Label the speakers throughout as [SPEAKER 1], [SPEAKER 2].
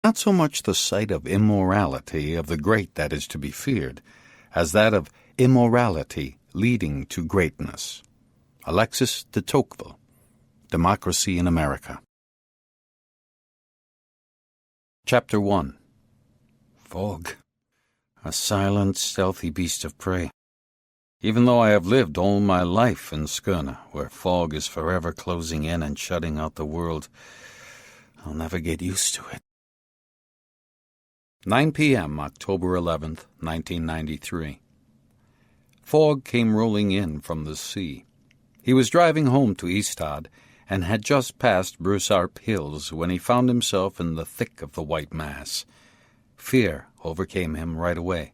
[SPEAKER 1] Not so much the sight of immorality of the great that is to be feared, as that of immorality leading to greatness. Alexis de Tocqueville, Democracy in America. Chapter 1. Fog. A silent, stealthy beast of prey. Even though I have lived all my life in Skåne, where fog is forever closing in and shutting out the world, I'll never get used to it. 9 p.m., October 11th, 1993. Fog came rolling in from the sea. He was driving home to Ystad and had just passed Brusarp Hills when he found himself in the thick of the white mass. Fear overcame him right away.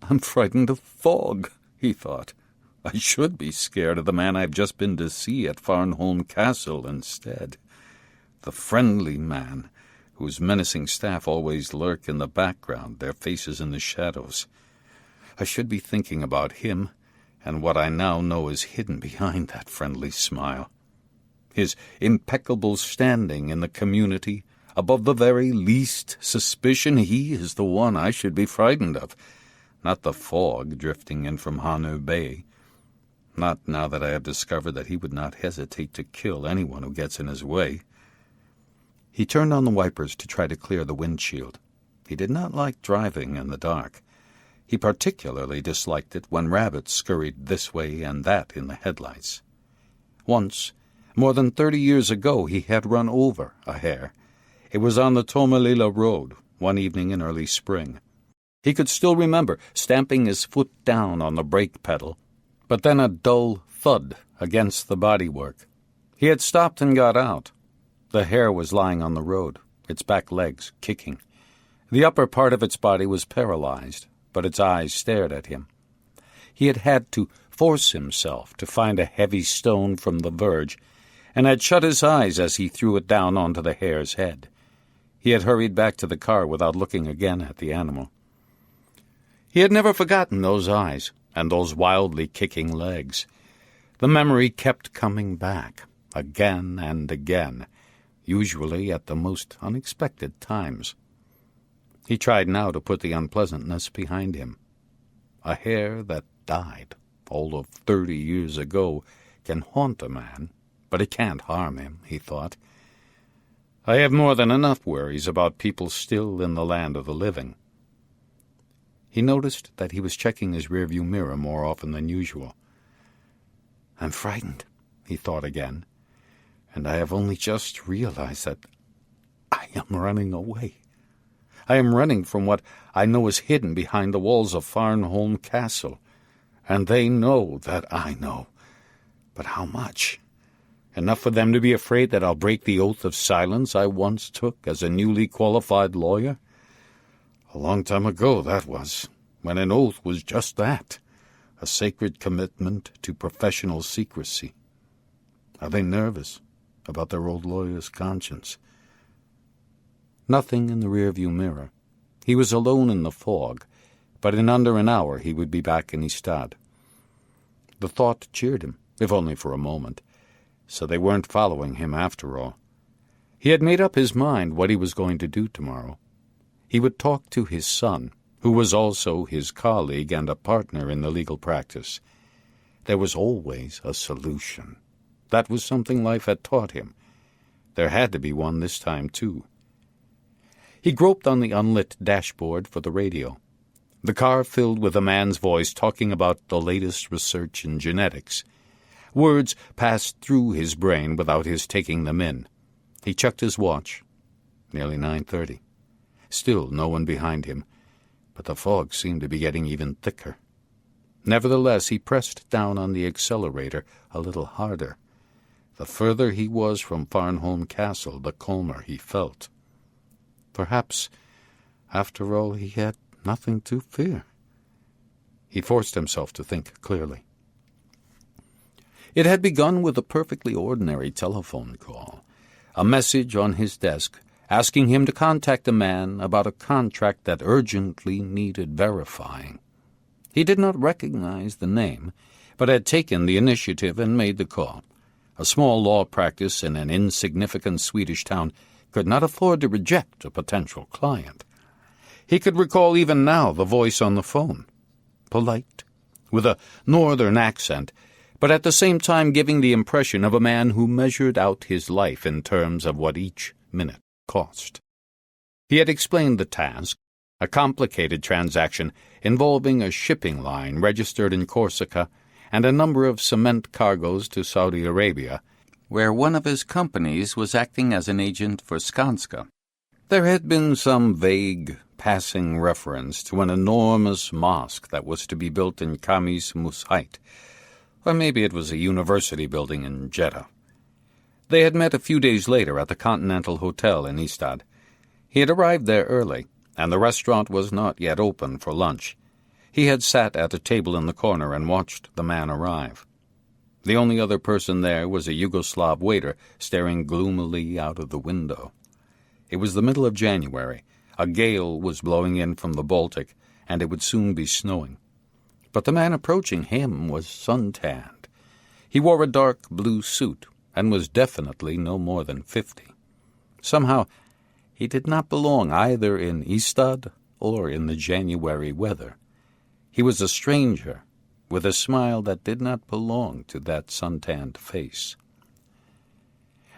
[SPEAKER 1] "I'm frightened of fog," he thought. "I should be scared of the man I've just been to see at Farnholm Castle instead. The friendly man, whose menacing staff always lurk in the background, their faces in the shadows. I should be thinking about him and what I now know is hidden behind that friendly smile. His impeccable standing in the community, above the very least suspicion, he is the one I should be frightened of, not the fog drifting in from Hanö Bay. Not now that I have discovered that he would not hesitate to kill anyone who gets in his way." He turned on the wipers to try to clear the windshield. He did not like driving in the dark. He particularly disliked it when rabbits scurried this way and that in the headlights. Once, more than 30 years ago, he had run over a hare. It was on the Tomelilla Road, one evening in early spring. He could still remember stamping his foot down on the brake pedal, but then a dull thud against the bodywork. He had stopped and got out. The hare was lying on the road, its back legs kicking. The upper part of its body was paralyzed, but its eyes stared at him. He had had to force himself to find a heavy stone from the verge, and had shut his eyes as he threw it down onto the hare's head. He had hurried back to the car without looking again at the animal. He had never forgotten those eyes and those wildly kicking legs. The memory kept coming back, again and again, usually at the most unexpected times. He tried now to put the unpleasantness behind him. A hare that died all of 30 years ago can haunt a man, but it can't harm him, he thought. I have more than enough worries about people still in the land of the living. He noticed that he was checking his rearview mirror more often than usual. I'm frightened, he thought again, and I have only just realized that I am running away. I am running from what I know is hidden behind the walls of Farnholm Castle, and they know that I know. But how much? Enough for them to be afraid that I'll break the oath of silence I once took as a newly qualified lawyer? A long time ago, that was, when an oath was just that, a sacred commitment to professional secrecy. Are they nervous about their old lawyer's conscience? Nothing in the rearview mirror. He was alone in the fog, but in under an hour he would be back in Ystad. The thought cheered him, if only for a moment. So they weren't following him after all. He had made up his mind what he was going to do tomorrow. He would talk to his son, who was also his colleague and a partner in the legal practice. There was always a solution. That was something life had taught him. There had to be one this time, too. He groped on the unlit dashboard for the radio. The car filled with a man's voice talking about the latest research in genetics. Words passed through his brain without his taking them in. He checked his watch. Nearly 9:30. Still no one behind him, but the fog seemed to be getting even thicker. Nevertheless, he pressed down on the accelerator a little harder. The further he was from Farnholm Castle, the calmer he felt. Perhaps, after all, he had nothing to fear. He forced himself to think clearly. It had begun with a perfectly ordinary telephone call, a message on his desk asking him to contact a man about a contract that urgently needed verifying. He did not recognize the name, but had taken the initiative and made the call. A small law practice in an insignificant Swedish town could not afford to reject a potential client. He could recall even now the voice on the phone, polite, with a northern accent, but at the same time giving the impression of a man who measured out his life in terms of what each minute cost. He had explained the task, a complicated transaction involving a shipping line registered in Corsica and a number of cement cargoes to Saudi Arabia, where one of his companies was acting as an agent for Skanska. There had been some vague, passing reference to an enormous mosque that was to be built in Khamis Musait, or maybe it was a university building in Jeddah. They had met a few days later at the Continental Hotel in Istad. He had arrived there early, and the restaurant was not yet open for lunch. He had sat at a table in the corner and watched the man arrive. The only other person there was a Yugoslav waiter staring gloomily out of the window. It was the middle of January. A gale was blowing in from the Baltic, and it would soon be snowing. But the man approaching him was sun-tanned. He wore a dark blue suit and was definitely no more than 50. Somehow, he did not belong either in Istad or in the January weather. He was a stranger, with a smile that did not belong to that sun-tanned face.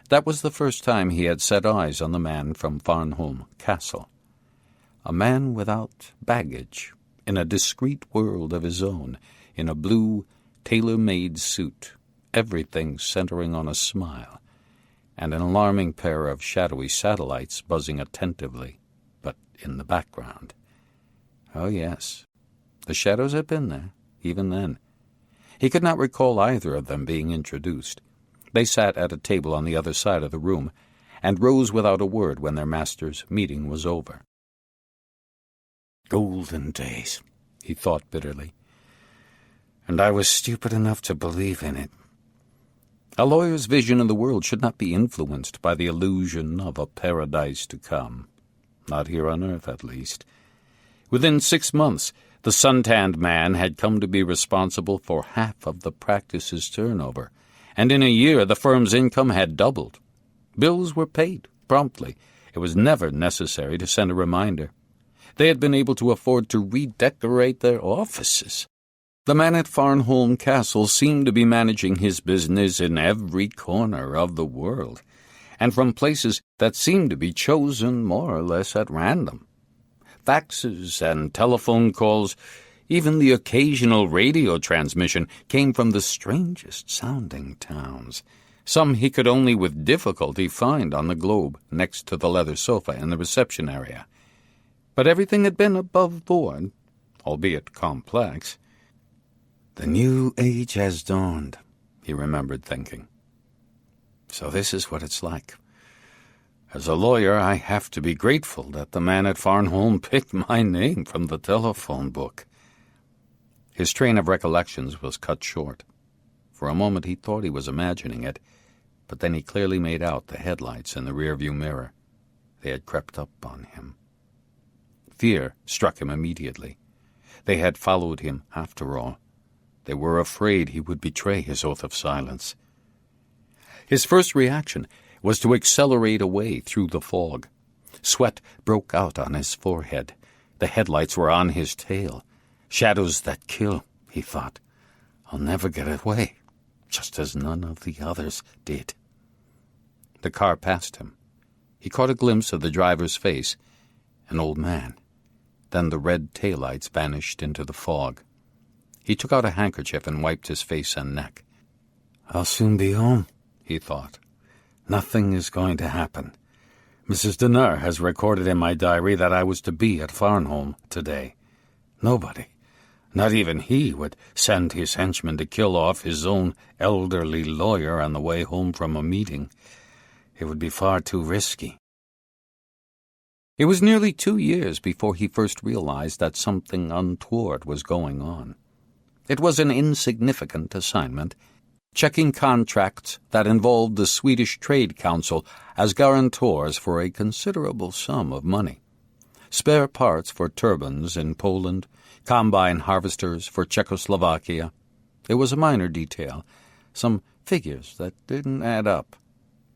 [SPEAKER 1] That was the first time he had set eyes on the man from Farnholm Castle. A man without baggage, in a discreet world of his own, in a blue, tailor-made suit, everything centering on a smile, and an alarming pair of shadowy satellites buzzing attentively, but in the background. Oh, yes, the shadows had been there, even then. He could not recall either of them being introduced. They sat at a table on the other side of the room, and rose without a word when their master's meeting was over. Golden days, he thought bitterly, and I was stupid enough to believe in it. A lawyer's vision of the world should not be influenced by the illusion of a paradise to come. Not here on earth, at least. Within 6 months, the sun-tanned man had come to be responsible for half of the practice's turnover, and in a year the firm's income had doubled. Bills were paid promptly. It was never necessary to send a reminder. They had been able to afford to redecorate their offices. The man at Farnholm Castle seemed to be managing his business in every corner of the world, and from places that seemed to be chosen more or less at random. Faxes and telephone calls, even the occasional radio transmission, came from the strangest-sounding towns. Some he could only with difficulty find on the globe next to the leather sofa in the reception area. But everything had been above board, albeit complex. The new age has dawned, he remembered thinking. So this is what it's like. As a lawyer, I have to be grateful that the man at Farnholm picked my name from the telephone book. His train of recollections was cut short. For a moment he thought he was imagining it, but then he clearly made out the headlights in the rearview mirror. They had crept up on him. Fear struck him immediately. They had followed him, after all. They were afraid he would betray his oath of silence. His first reaction was to accelerate away through the fog. Sweat broke out on his forehead. The headlights were on his tail. Shadows that kill, he thought. I'll never get away, just as none of the others did. The car passed him. He caught a glimpse of the driver's face, an old man. Then the red taillights vanished into the fog. He took out a handkerchief and wiped his face and neck. I'll soon be home, he thought. Nothing is going to happen. Mrs. Denner has recorded in my diary that I was to be at Farnholm today. Nobody, not even he, would send his henchman to kill off his own elderly lawyer on the way home from a meeting. It would be far too risky. It was nearly 2 years before he first realized that something untoward was going on. It was an insignificant assignment, checking contracts that involved the Swedish Trade Council as guarantors for a considerable sum of money. Spare parts for turbines in Poland, combine harvesters for Czechoslovakia. It was a minor detail, some figures that didn't add up.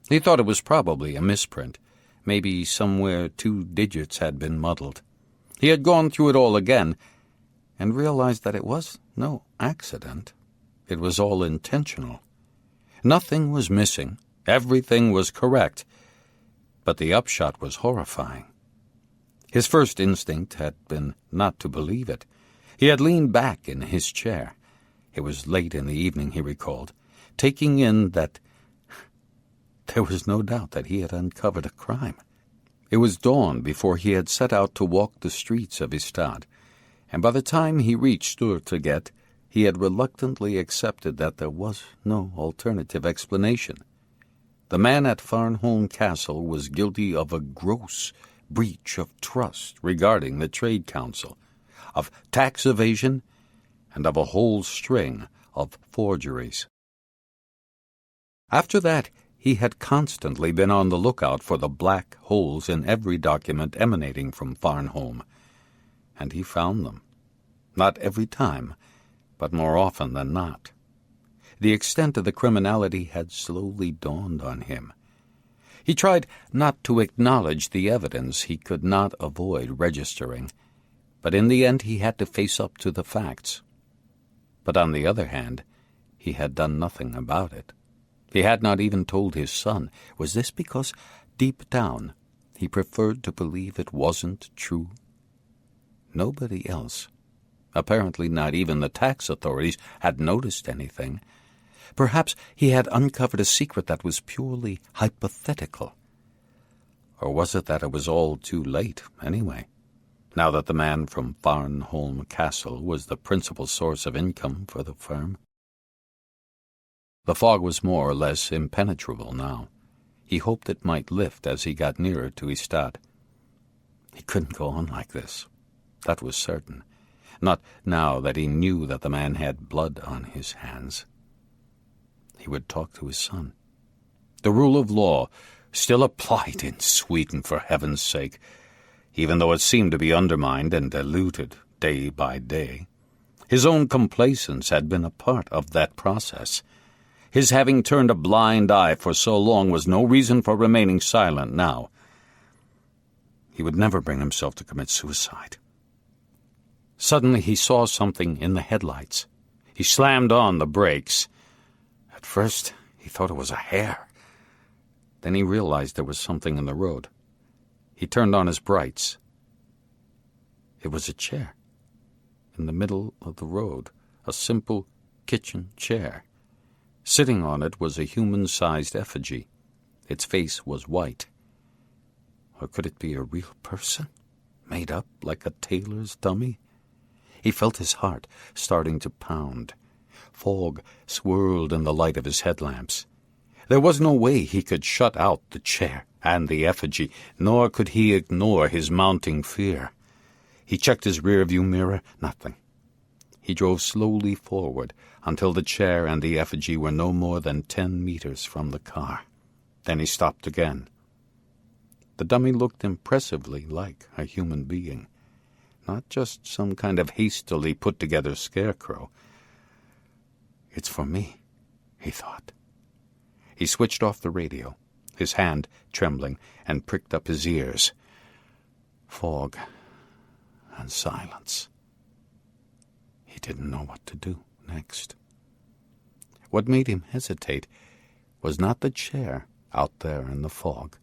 [SPEAKER 1] He thought it was probably a misprint, Maybe somewhere 2 digits had been muddled. He had gone through it all again and realized that it was no accident. It was all intentional. Nothing was missing. Everything was correct. But the upshot was horrifying. His first instinct had been not to believe it. He had leaned back in his chair. It was late in the evening, he recalled, taking in that there was no doubt that he had uncovered a crime. It was dawn before he had set out to walk the streets of Ystad, and by the time he reached Sturteget, he had reluctantly accepted that there was no alternative explanation. The man at Farnholm Castle was guilty of a gross breach of trust regarding the Trade Council, of tax evasion, and of a whole string of forgeries. After that, he had constantly been on the lookout for the black holes in every document emanating from Farnholm, and he found them. Not every time, but more often than not. The extent of the criminality had slowly dawned on him. He tried not to acknowledge the evidence he could not avoid registering, but in the end he had to face up to the facts. But on the other hand, he had done nothing about it. He had not even told his son. Was this because, deep down, he preferred to believe it wasn't true? Nobody else, apparently not even the tax authorities, had noticed anything. Perhaps he had uncovered a secret that was purely hypothetical. Or was it that it was all too late, anyway, now that the man from Farnholm Castle was the principal source of income for the firm? The fog was more or less impenetrable now. He hoped it might lift as he got nearer to Ystad. He couldn't go on like this. That was certain. Not now that he knew that the man had blood on his hands. He would talk to his son. The rule of law still applied in Sweden, for heaven's sake, even though it seemed to be undermined and diluted day by day. His own complacence had been a part of that process. His having turned a blind eye for so long was no reason for remaining silent now. He would never bring himself to commit suicide. Suddenly he saw something in the headlights. He slammed on the brakes. At first he thought it was a hare. Then he realized there was something in the road. He turned on his brights. It was a chair. In the middle of the road, a simple kitchen chair. Sitting on it was a human-sized effigy. Its face was white. Or could it be a real person, made up like a tailor's dummy? He felt his heart starting to pound. Fog swirled in the light of his headlamps. There was no way he could shut out the chair and the effigy, nor could he ignore his mounting fear. He checked his rearview mirror. Nothing. He drove slowly forward until the chair and the effigy were no more than 10 meters from the car. Then he stopped again. The dummy looked impressively like a human being, not just some kind of hastily put-together scarecrow. "It's for me," he thought. He switched off the radio, his hand trembling, and pricked up his ears. Fog and silence. He didn't know what to do next. What made him hesitate was not the chair out there in the fog,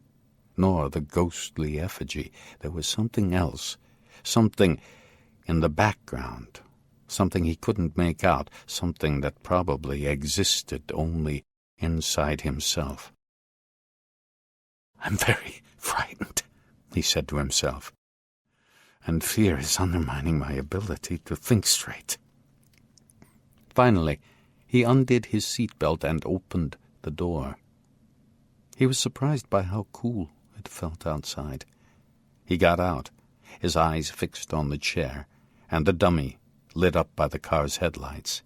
[SPEAKER 1] nor the ghostly effigy. There was something else, something in the background, something he couldn't make out, something that probably existed only inside himself. "I'm very frightened," he said to himself, "and fear is undermining my ability to think straight." Finally, he undid his seatbelt and opened the door. He was surprised by how cool it felt outside. He got out, his eyes fixed on the chair and the dummy lit up by the car's headlights.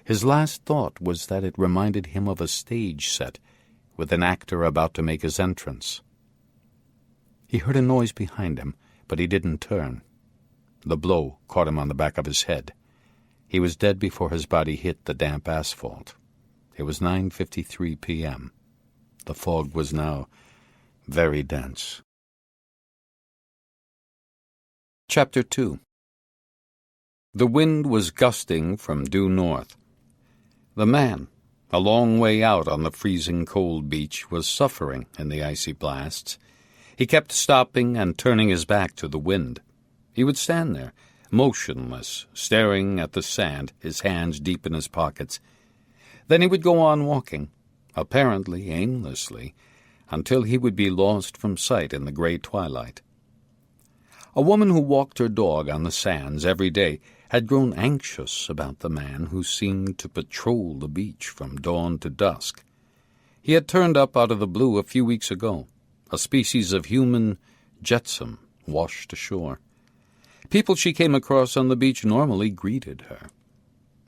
[SPEAKER 1] His last thought was that it reminded him of a stage set with an actor about to make his entrance. He heard a noise behind him, but he didn't turn. The blow caught him on the back of his head. He was dead before his body hit the damp asphalt. It was 9:53 p.m. The fog was now very dense. Chapter 2. The wind was gusting from due north. The man, a long way out on the freezing cold beach, was suffering in the icy blasts. He kept stopping and turning his back to the wind. He would stand there, motionless, staring at the sand, his hands deep in his pockets. Then he would go on walking, apparently aimlessly, until he would be lost from sight in the gray twilight. A woman who walked her dog on the sands every day had grown anxious about the man who seemed to patrol the beach from dawn to dusk. He had turned up out of the blue a few weeks ago, a species of human jetsam washed ashore. People she came across on the beach normally greeted her.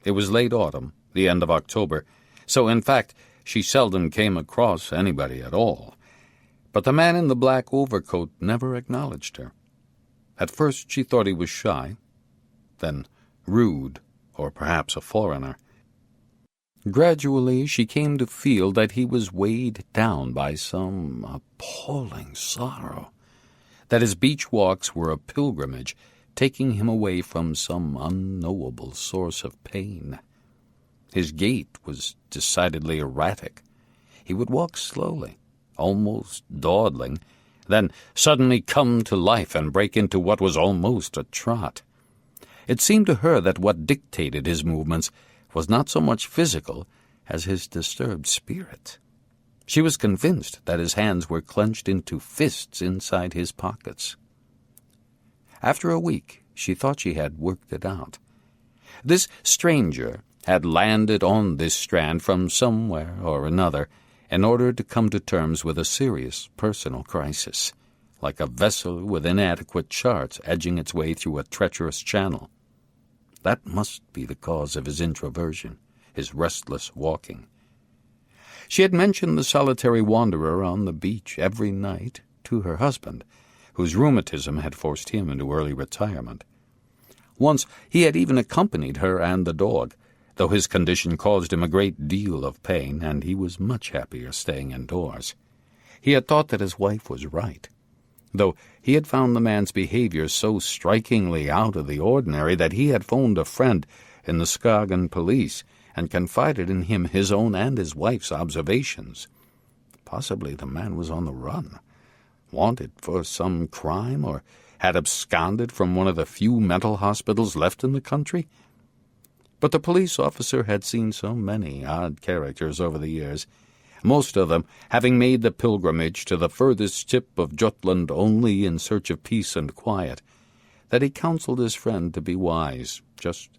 [SPEAKER 1] It was late autumn, the end of October, so in fact she seldom came across anybody at all. But the man in the black overcoat never acknowledged her. At first she thought he was shy, then rude, or perhaps a foreigner. Gradually she came to feel that he was weighed down by some appalling sorrow, that his beach walks were a pilgrimage taking him away from some unknowable source of pain. His gait was decidedly erratic. He would walk slowly, almost dawdling, then suddenly come to life and break into what was almost a trot. It seemed to her that what dictated his movements was not so much physical as his disturbed spirit. She was convinced that his hands were clenched into fists inside his pockets. After a week, she thought she had worked it out. This stranger had landed on this strand from somewhere or another in order to come to terms with a serious personal crisis, like a vessel with inadequate charts edging its way through a treacherous channel. That must be the cause of his introversion, his restless walking. She had mentioned the solitary wanderer on the beach every night to her husband, whose rheumatism had forced him into early retirement. Once he had even accompanied her and the dog, though his condition caused him a great deal of pain, and he was much happier staying indoors. He had thought that his wife was right, though he had found the man's behavior so strikingly out of the ordinary that he had phoned a friend in the Skagen police and confided in him his own and his wife's observations. Possibly the man was on the run, wanted for some crime, or had absconded from one of the few mental hospitals left in the country. But the police officer had seen so many odd characters over the years, most of them having made the pilgrimage to the furthest tip of Jutland only in search of peace and quiet, that he counseled his friend to be wise. Just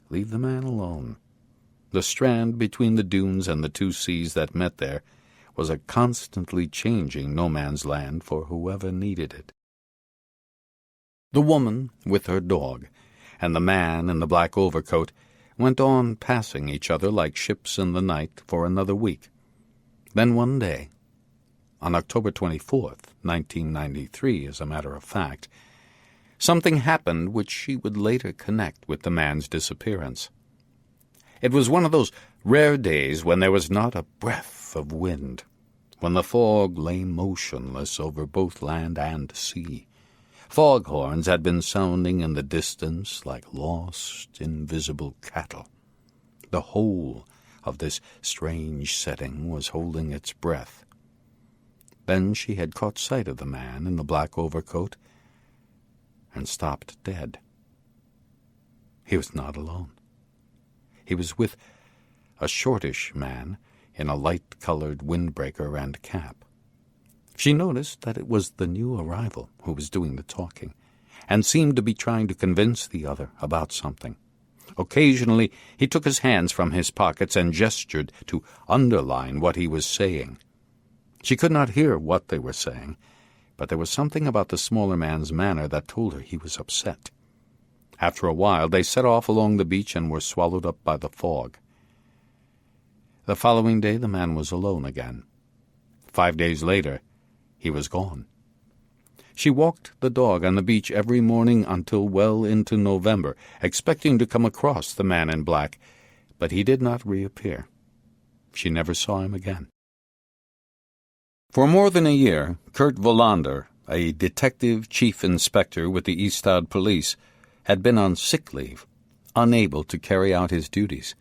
[SPEAKER 1] leave the man alone. The strand between the dunes and the two seas that met there was a constantly changing no-man's land for whoever needed it. The woman with her dog and the man in the black overcoat went on passing each other like ships in the night for another week. Then one day, on October 24th, 1993, as a matter of fact, something happened which she would later connect with the man's disappearance. It was one of those rare days when there was not a breath of wind, when the fog lay motionless over both land and sea. Foghorns had been sounding in the distance like lost, invisible cattle. The whole of this strange setting was holding its breath. Then she had caught sight of the man in the black overcoat and stopped dead. He was not alone. He was with a shortish man in a light-colored windbreaker and cap. She noticed that it was the new arrival who was doing the talking, and seemed to be trying to convince the other about something. Occasionally he took his hands from his pockets and gestured to underline what he was saying. She could not hear what they were saying, but there was something about the smaller man's manner that told her he was upset. After a while they set off along the beach and were swallowed up by the fog. The following day the man was alone again. 5 days later, he was gone. She walked the dog on the beach every morning until well into November, expecting to come across the man in black, but he did not reappear. She never saw him again. For more than a year, Kurt Wallander, a detective chief inspector with the Ystad police, had been on sick leave, unable to carry out his duties.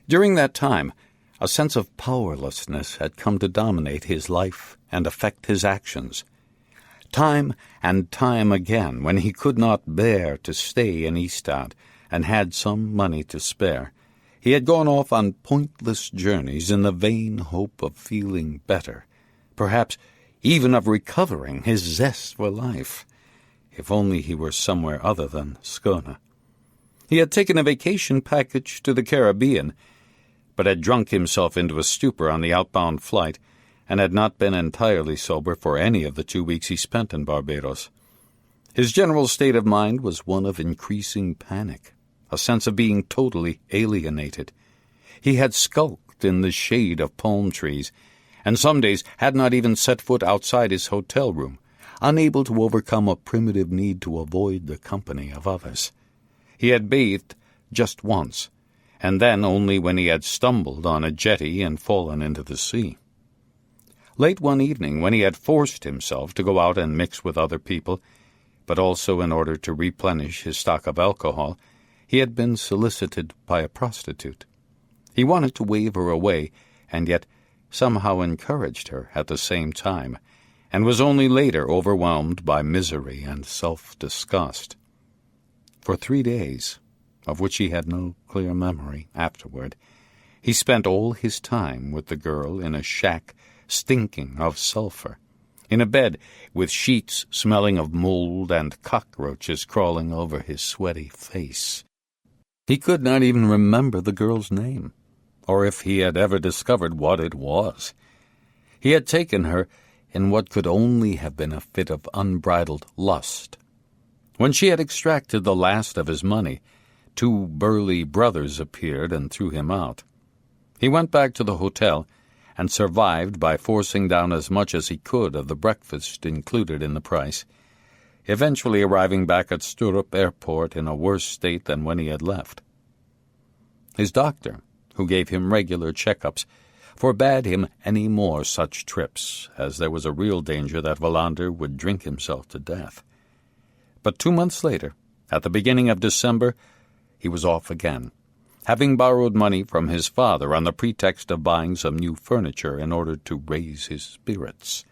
[SPEAKER 1] During that time, a sense of powerlessness had come to dominate his life and affect his actions. Time and time again, when he could not bear to stay in Ystad and had some money to spare, he had gone off on pointless journeys in the vain hope of feeling better, perhaps even of recovering his zest for life, if only he were somewhere other than Skåne. He had taken a vacation package to the Caribbean, but had drunk himself into a stupor on the outbound flight and had not been entirely sober for any of the 2 weeks he spent in Barbados. His general state of mind was one of increasing panic, a sense of being totally alienated. He had skulked in the shade of palm trees, and some days had not even set foot outside his hotel room, unable to overcome a primitive need to avoid the company of others. He had bathed just once, and then only when he had stumbled on a jetty and fallen into the sea. Late one evening, when he had forced himself to go out and mix with other people, but also in order to replenish his stock of alcohol, he had been solicited by a prostitute. He wanted to wave her away, and yet somehow encouraged her at the same time, and was only later overwhelmed by misery and self-disgust. For 3 days, of which he had no clear memory afterward, he spent all his time with the girl in a shack stinking of sulphur, in a bed with sheets smelling of mold and cockroaches crawling over his sweaty face. He could not even remember the girl's name, or if he had ever discovered what it was. He had taken her in what could only have been a fit of unbridled lust. When she had extracted the last of his money, 2 burly brothers appeared and threw him out. He went back to the hotel and survived by forcing down as much as he could of the breakfast included in the price, eventually arriving back at Sturup Airport in a worse state than when he had left. His doctor, who gave him regular checkups, forbade him any more such trips, as there was a real danger that Wallander would drink himself to death. But 2 months later, at the beginning of December, he was off again, having borrowed money from his father on the pretext of buying some new furniture in order to raise his spirits.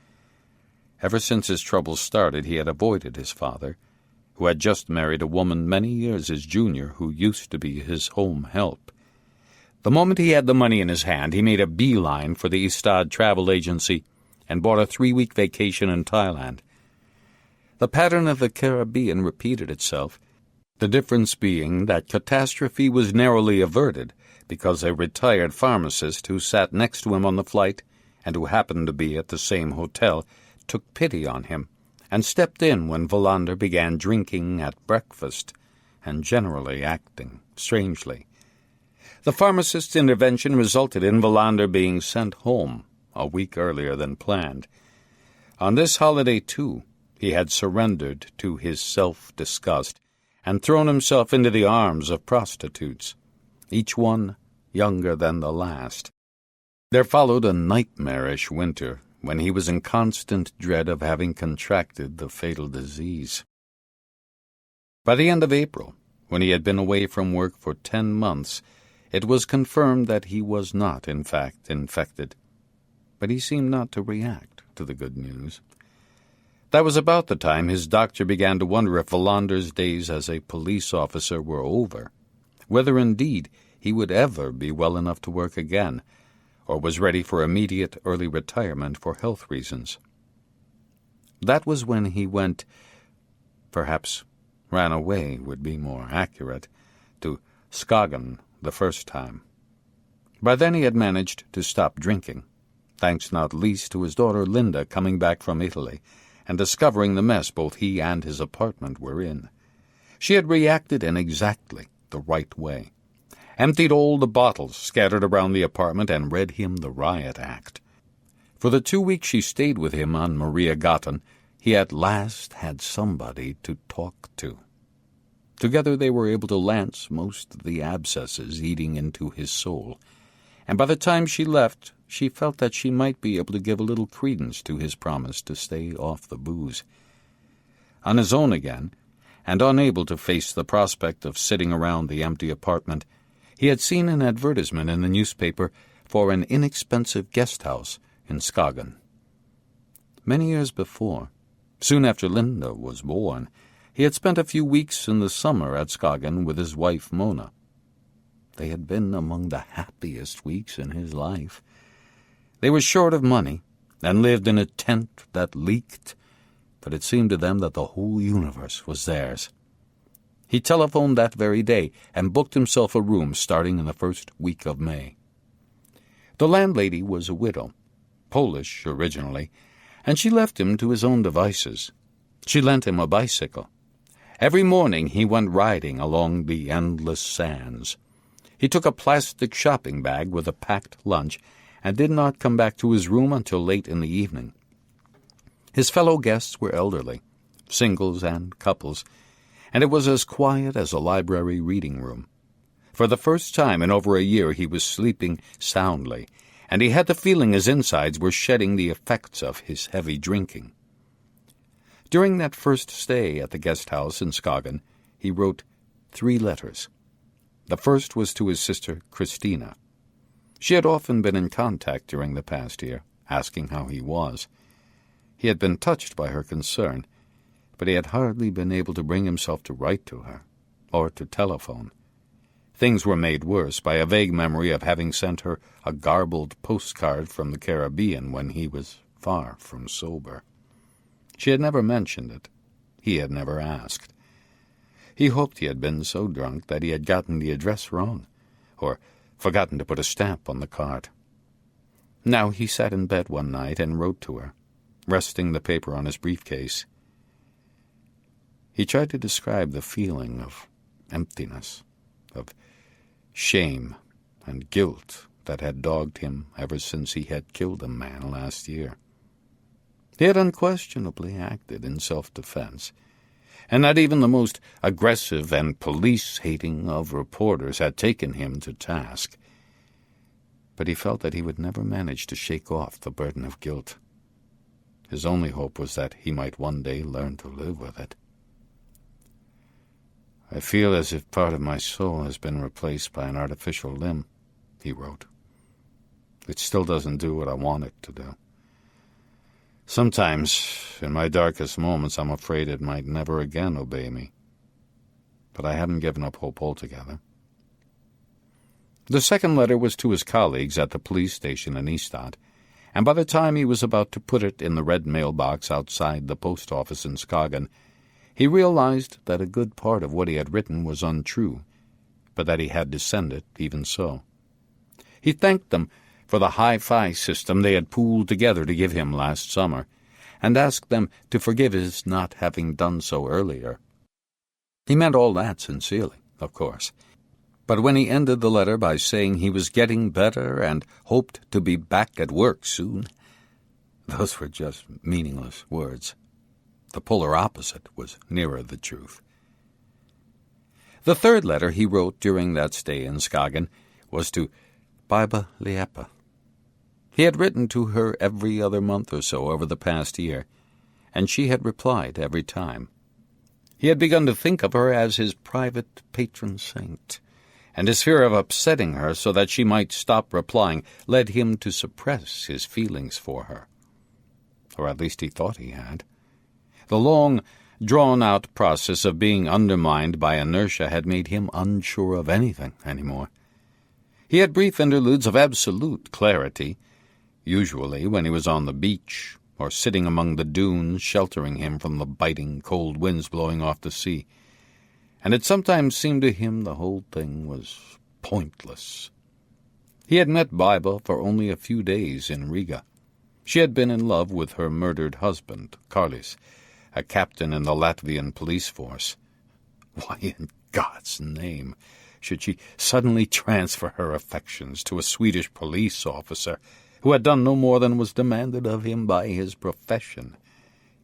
[SPEAKER 1] Ever since his troubles started, he had avoided his father, who had just married a woman many years his junior who used to be his home help. The moment he had the money in his hand, he made a beeline for the Ystad travel agency and bought a 3-week vacation in Thailand. The pattern of the Caribbean repeated itself, the difference being that catastrophe was narrowly averted because a retired pharmacist who sat next to him on the flight and who happened to be at the same hotel took pity on him and stepped in when Wallander began drinking at breakfast and generally acting strangely. The pharmacist's intervention resulted in Wallander being sent home a week earlier than planned. On this holiday, too, he had surrendered to his self-disgust and thrown himself into the arms of prostitutes, each one younger than the last. There followed a nightmarish winter when he was in constant dread of having contracted the fatal disease. By the end of April, when he had been away from work for 10 months, it was confirmed that he was not, in fact, infected, but he seemed not to react to the good news. That was about the time his doctor began to wonder if Wallander's days as a police officer were over, whether indeed he would ever be well enough to work again, or was ready for immediate early retirement for health reasons. That was when he went, perhaps ran away would be more accurate, to Skagen the first time. By then he had managed to stop drinking, thanks not least to his daughter Linda coming back from Italy and discovering the mess both he and his apartment were in. She had reacted in exactly the right way, emptied all the bottles scattered around the apartment, and read him the riot act. For the 2 weeks she stayed with him on Maria Gatan, he at last had somebody to talk to. Together they were able to lance most of the abscesses eating into his soul, and by the time she left, she felt that she might be able to give a little credence to his promise to stay off the booze. On his own again, and unable to face the prospect of sitting around the empty apartment, he had seen an advertisement in the newspaper for an inexpensive guest house in Skagen. Many years before, soon after Linda was born, he had spent a few weeks in the summer at Skagen with his wife Mona. They had been among the happiest weeks in his life. They were short of money and lived in a tent that leaked, but it seemed to them that the whole universe was theirs. He telephoned that very day and booked himself a room starting in the first week of May. The landlady was a widow, Polish originally, and she left him to his own devices. She lent him a bicycle. Every morning he went riding along the endless sands. He took a plastic shopping bag with a packed lunch and did not come back to his room until late in the evening. His fellow guests were elderly, singles and couples, and it was as quiet as a library reading room. For the first time in over a year he was sleeping soundly, and he had the feeling his insides were shedding the effects of his heavy drinking. During that first stay at the guest house in Skagen, he wrote 3 letters. The first was to his sister Christina. She had often been in contact during the past year, asking how he was. He had been touched by her concern, but he had hardly been able to bring himself to write to her, or to telephone. Things were made worse by a vague memory of having sent her a garbled postcard from the Caribbean when he was far from sober. She had never mentioned it. He had never asked. He hoped he had been so drunk that he had gotten the address wrong, or forgotten to put a stamp on the card. Now he sat in bed one night and wrote to her, resting the paper on his briefcase. He tried to describe the feeling of emptiness, of shame and guilt that had dogged him ever since he had killed a man last year. He had unquestionably acted in self-defense, and not even the most aggressive and police-hating of reporters had taken him to task. But he felt that he would never manage to shake off the burden of guilt. His only hope was that he might one day learn to live with it. "I feel as if part of my soul has been replaced by an artificial limb," he wrote. "It still doesn't do what I want it to do. Sometimes, in my darkest moments, I'm afraid it might never again obey me. But I haven't given up hope altogether." The second letter was to his colleagues at the police station in Ystad, and by the time he was about to put it in the red mailbox outside the post office in Skagen, he realized that a good part of what he had written was untrue, but that he had to send it even so. He thanked them for the hi-fi system they had pooled together to give him last summer, and asked them to forgive his not having done so earlier. He meant all that sincerely, of course, but when he ended the letter by saying he was getting better and hoped to be back at work soon, those were just meaningless words. The polar opposite was nearer the truth. The third letter he wrote during that stay in Skagen was to Biba Liepa. He had written to her every other month or so over the past year, and she had replied every time. He had begun to think of her as his private patron saint, and his fear of upsetting her so that she might stop replying led him to suppress his feelings for her. Or at least he thought he had. The long, drawn-out process of being undermined by inertia had made him unsure of anything anymore. He had brief interludes of absolute clarity, usually when he was on the beach or sitting among the dunes sheltering him from the biting cold winds blowing off the sea, and it sometimes seemed to him the whole thing was pointless. He had met Biba for only a few days in Riga. She had been in love with her murdered husband, Karlis, a captain in the Latvian police force. Why in God's name should she suddenly transfer her affections to a Swedish police officer who had done no more than was demanded of him by his profession,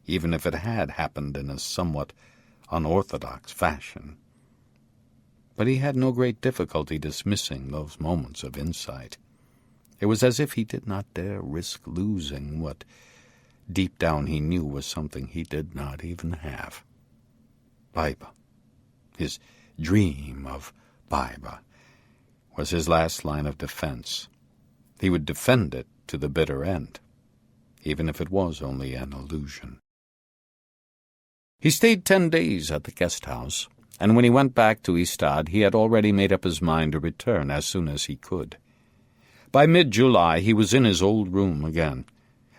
[SPEAKER 1] even if it had happened in a somewhat unorthodox fashion? But he had no great difficulty dismissing those moments of insight. It was as if he did not dare risk losing what deep down he knew was something he did not even have. Baiba, his dream of Baiba, was his last line of defense. He would defend it to the bitter end, even if it was only an illusion. He stayed 10 days at the guest house, and when he went back to Ystad, he had already made up his mind to return as soon as he could. By mid-July he was in his old room again.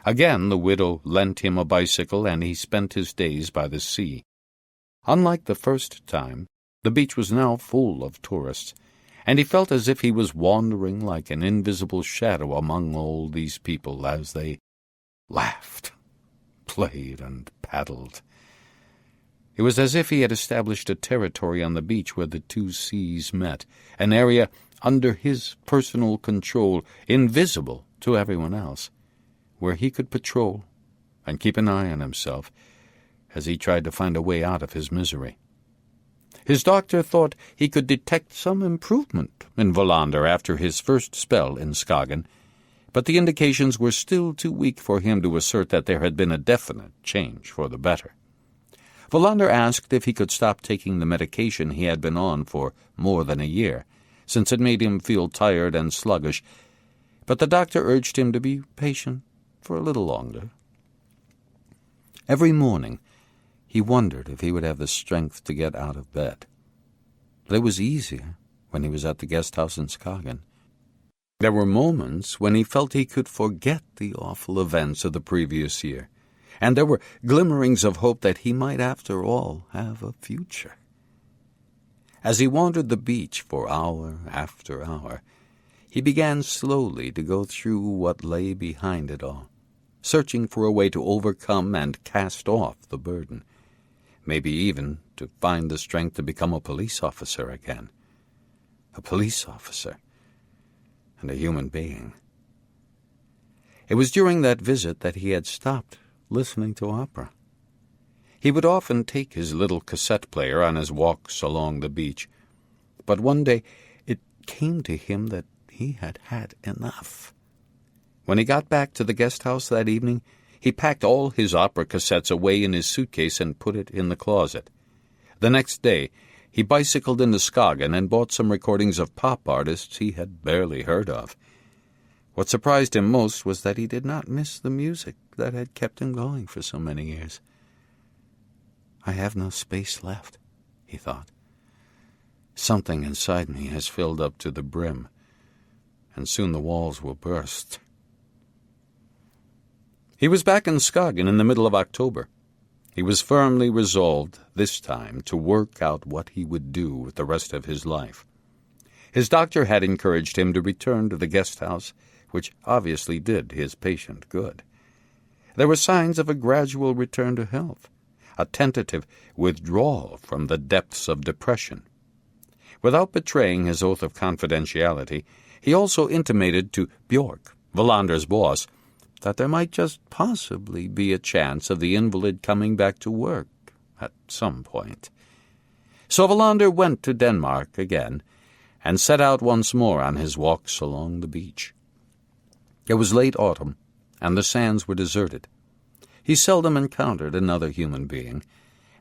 [SPEAKER 1] Again the widow lent him a bicycle, and he spent his days by the sea. Unlike the first time, the beach was now full of tourists, and he felt as if he was wandering like an invisible shadow among all these people as they laughed, played, and paddled. It was as if he had established a territory on the beach where the two seas met, an area under his personal control, invisible to everyone else, where he could patrol and keep an eye on himself as he tried to find a way out of his misery. His doctor thought he could detect some improvement in Wallander after his first spell in Skagen, but the indications were still too weak for him to assert that there had been a definite change for the better. Wallander asked if he could stop taking the medication he had been on for more than a year, since it made him feel tired and sluggish, but the doctor urged him to be patient for a little longer. Every morning he wondered if he would have the strength to get out of bed. But it was easier when he was at the guest house in Skagen. There were moments when he felt he could forget the awful events of the previous year, and there were glimmerings of hope that he might, after all, have a future. As he wandered the beach for hour after hour, he began slowly to go through what lay behind it all, searching for a way to overcome and cast off the burden, maybe even to find the strength to become a police officer again. A police officer and a human being. It was during that visit that he had stopped listening to opera. He would often take his little cassette player on his walks along the beach, but one day it came to him that he had had enough. When he got back to the guest house that evening, he packed all his opera cassettes away in his suitcase and put it in the closet. The next day, he bicycled into Skagen and bought some recordings of pop artists he had barely heard of. What surprised him most was that he did not miss the music that had kept him going for so many years. I have no space left, he thought. Something inside me has filled up to the brim, and soon the walls will burst. He was back in Skagen in the middle of October. He was firmly resolved this time to work out what he would do with the rest of his life. His doctor had encouraged him to return to the guest house, which obviously did his patient good. There were signs of a gradual return to health, a tentative withdrawal from the depths of depression. Without betraying his oath of confidentiality, he also intimated to Björk, Wallander's boss, that there might just possibly be a chance of the invalid coming back to work at some point. So Wallander went to Denmark again and set out once more on his walks along the beach. It was late autumn, and the sands were deserted. He seldom encountered another human being,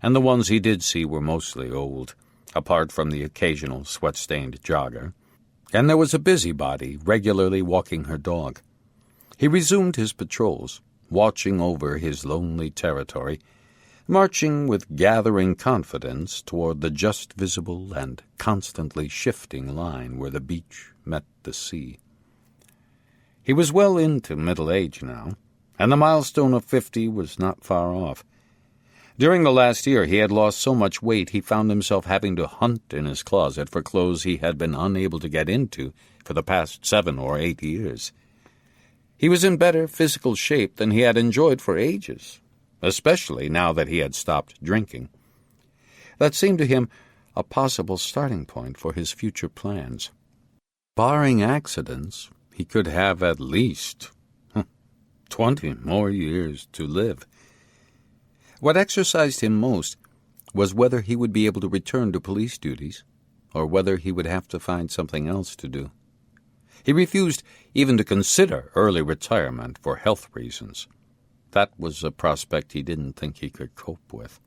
[SPEAKER 1] and the ones he did see were mostly old, apart from the occasional sweat-stained jogger, and there was a busybody regularly walking her dog. He resumed his patrols, watching over his lonely territory, marching with gathering confidence toward the just visible and constantly shifting line where the beach met the sea. He was well into middle age now, and the milestone of 50 was not far off. During the last year he had lost so much weight he found himself having to hunt in his closet for clothes he had been unable to get into for the past 7 or 8 years. He was in better physical shape than he had enjoyed for ages, especially now that he had stopped drinking. That seemed to him a possible starting point for his future plans. Barring accidents, he could have at least 20 more years to live. What exercised him most was whether he would be able to return to police duties or whether he would have to find something else to do. He refused even to consider early retirement for health reasons. That was a prospect he didn't think he could cope with.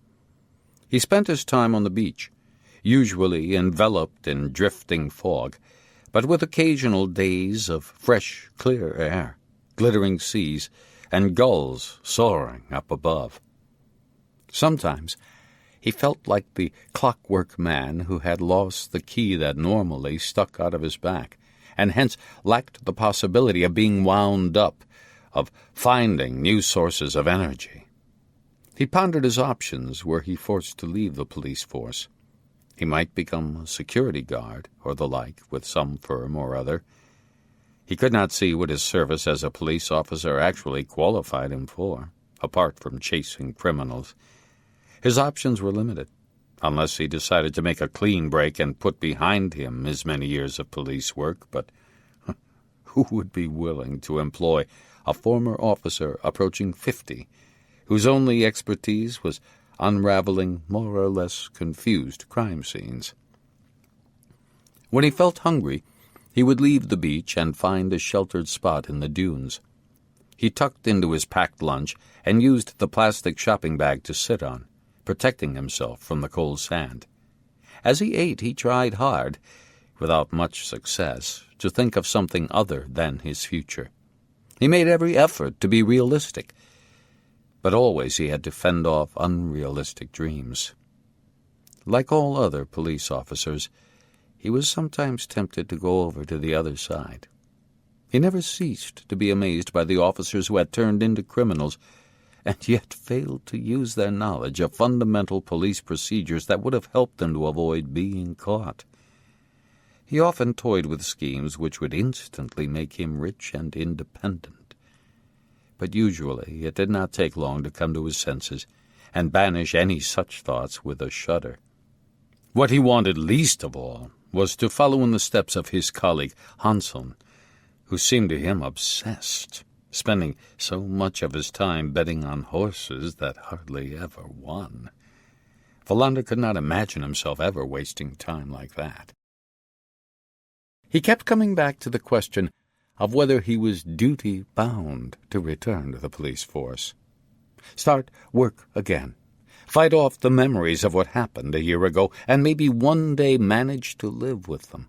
[SPEAKER 1] He spent his time on the beach, usually enveloped in drifting fog, but with occasional days of fresh, clear air, glittering seas, and gulls soaring up above. Sometimes he felt like the clockwork man who had lost the key that normally stuck out of his back, and hence lacked the possibility of being wound up, of finding new sources of energy. He pondered his options were he forced to leave the police force. He might become a security guard or the like with some firm or other. He could not see what his service as a police officer actually qualified him for, apart from chasing criminals. His options were limited, unless he decided to make a clean break and put behind him his many years of police work, but who would be willing to employ a former officer approaching 50, whose only expertise was unraveling more or less confused crime scenes? When he felt hungry, he would leave the beach and find a sheltered spot in the dunes. He tucked into his packed lunch and used the plastic shopping bag to sit on, protecting himself from the cold sand. As he ate, he tried hard, without much success, to think of something other than his future. He made every effort to be realistic, but always he had to fend off unrealistic dreams. Like all other police officers, he was sometimes tempted to go over to the other side. He never ceased to be amazed by the officers who had turned into criminals, and yet failed to use their knowledge of fundamental police procedures that would have helped them to avoid being caught. He often toyed with schemes which would instantly make him rich and independent. But usually it did not take long to come to his senses and banish any such thoughts with a shudder. What he wanted least of all was to follow in the steps of his colleague Hansen, who seemed to him obsessed, spending so much of his time betting on horses that hardly ever won. Wallander could not imagine himself ever wasting time like that. He kept coming back to the question of whether he was duty-bound to return to the police force. Start work again. Fight off the memories of what happened a year ago, and maybe one day manage to live with them.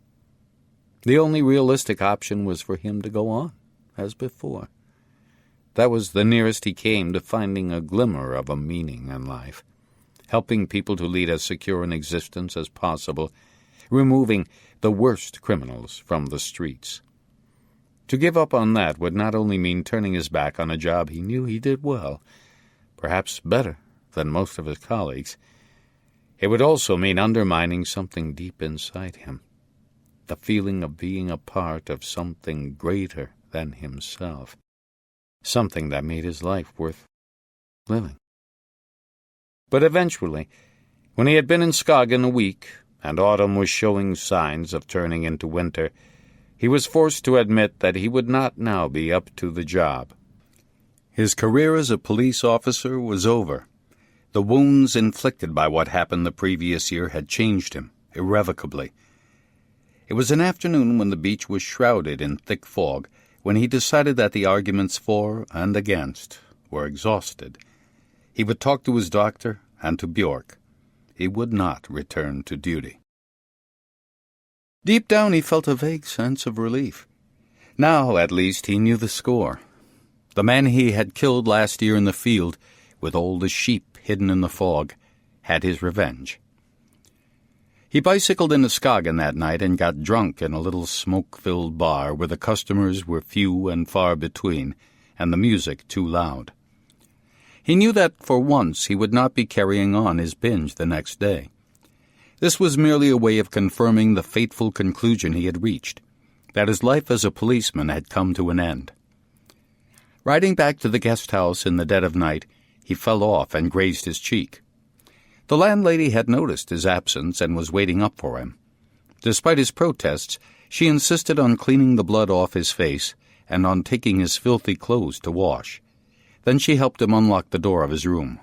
[SPEAKER 1] The only realistic option was for him to go on, as before. That was the nearest he came to finding a glimmer of a meaning in life, helping people to lead as secure an existence as possible, removing the worst criminals from the streets. To give up on that would not only mean turning his back on a job he knew he did well, perhaps better than most of his colleagues. It would also mean undermining something deep inside him, the feeling of being a part of something greater than himself, something that made his life worth living. But eventually, when he had been in Skagen a week, and autumn was showing signs of turning into winter, he was forced to admit that he would not now be up to the job. His career as a police officer was over. The wounds inflicted by what happened the previous year had changed him irrevocably. It was an afternoon when the beach was shrouded in thick fog, when he decided that the arguments for and against were exhausted. He would talk to his doctor and to Björk. He would not return to duty. Deep down he felt a vague sense of relief. Now, at least, he knew the score. The man he had killed last year in the field, with all the sheep hidden in the fog, had his revenge. He bicycled into Skagen that night and got drunk in a little smoke-filled bar where the customers were few and far between, and the music too loud. He knew that for once he would not be carrying on his binge the next day. This was merely a way of confirming the fateful conclusion he had reached, that his life as a policeman had come to an end. Riding back to the guest house in the dead of night, he fell off and grazed his cheek. The landlady had noticed his absence and was waiting up for him. Despite his protests, she insisted on cleaning the blood off his face and on taking his filthy clothes to wash. Then she helped him unlock the door of his room.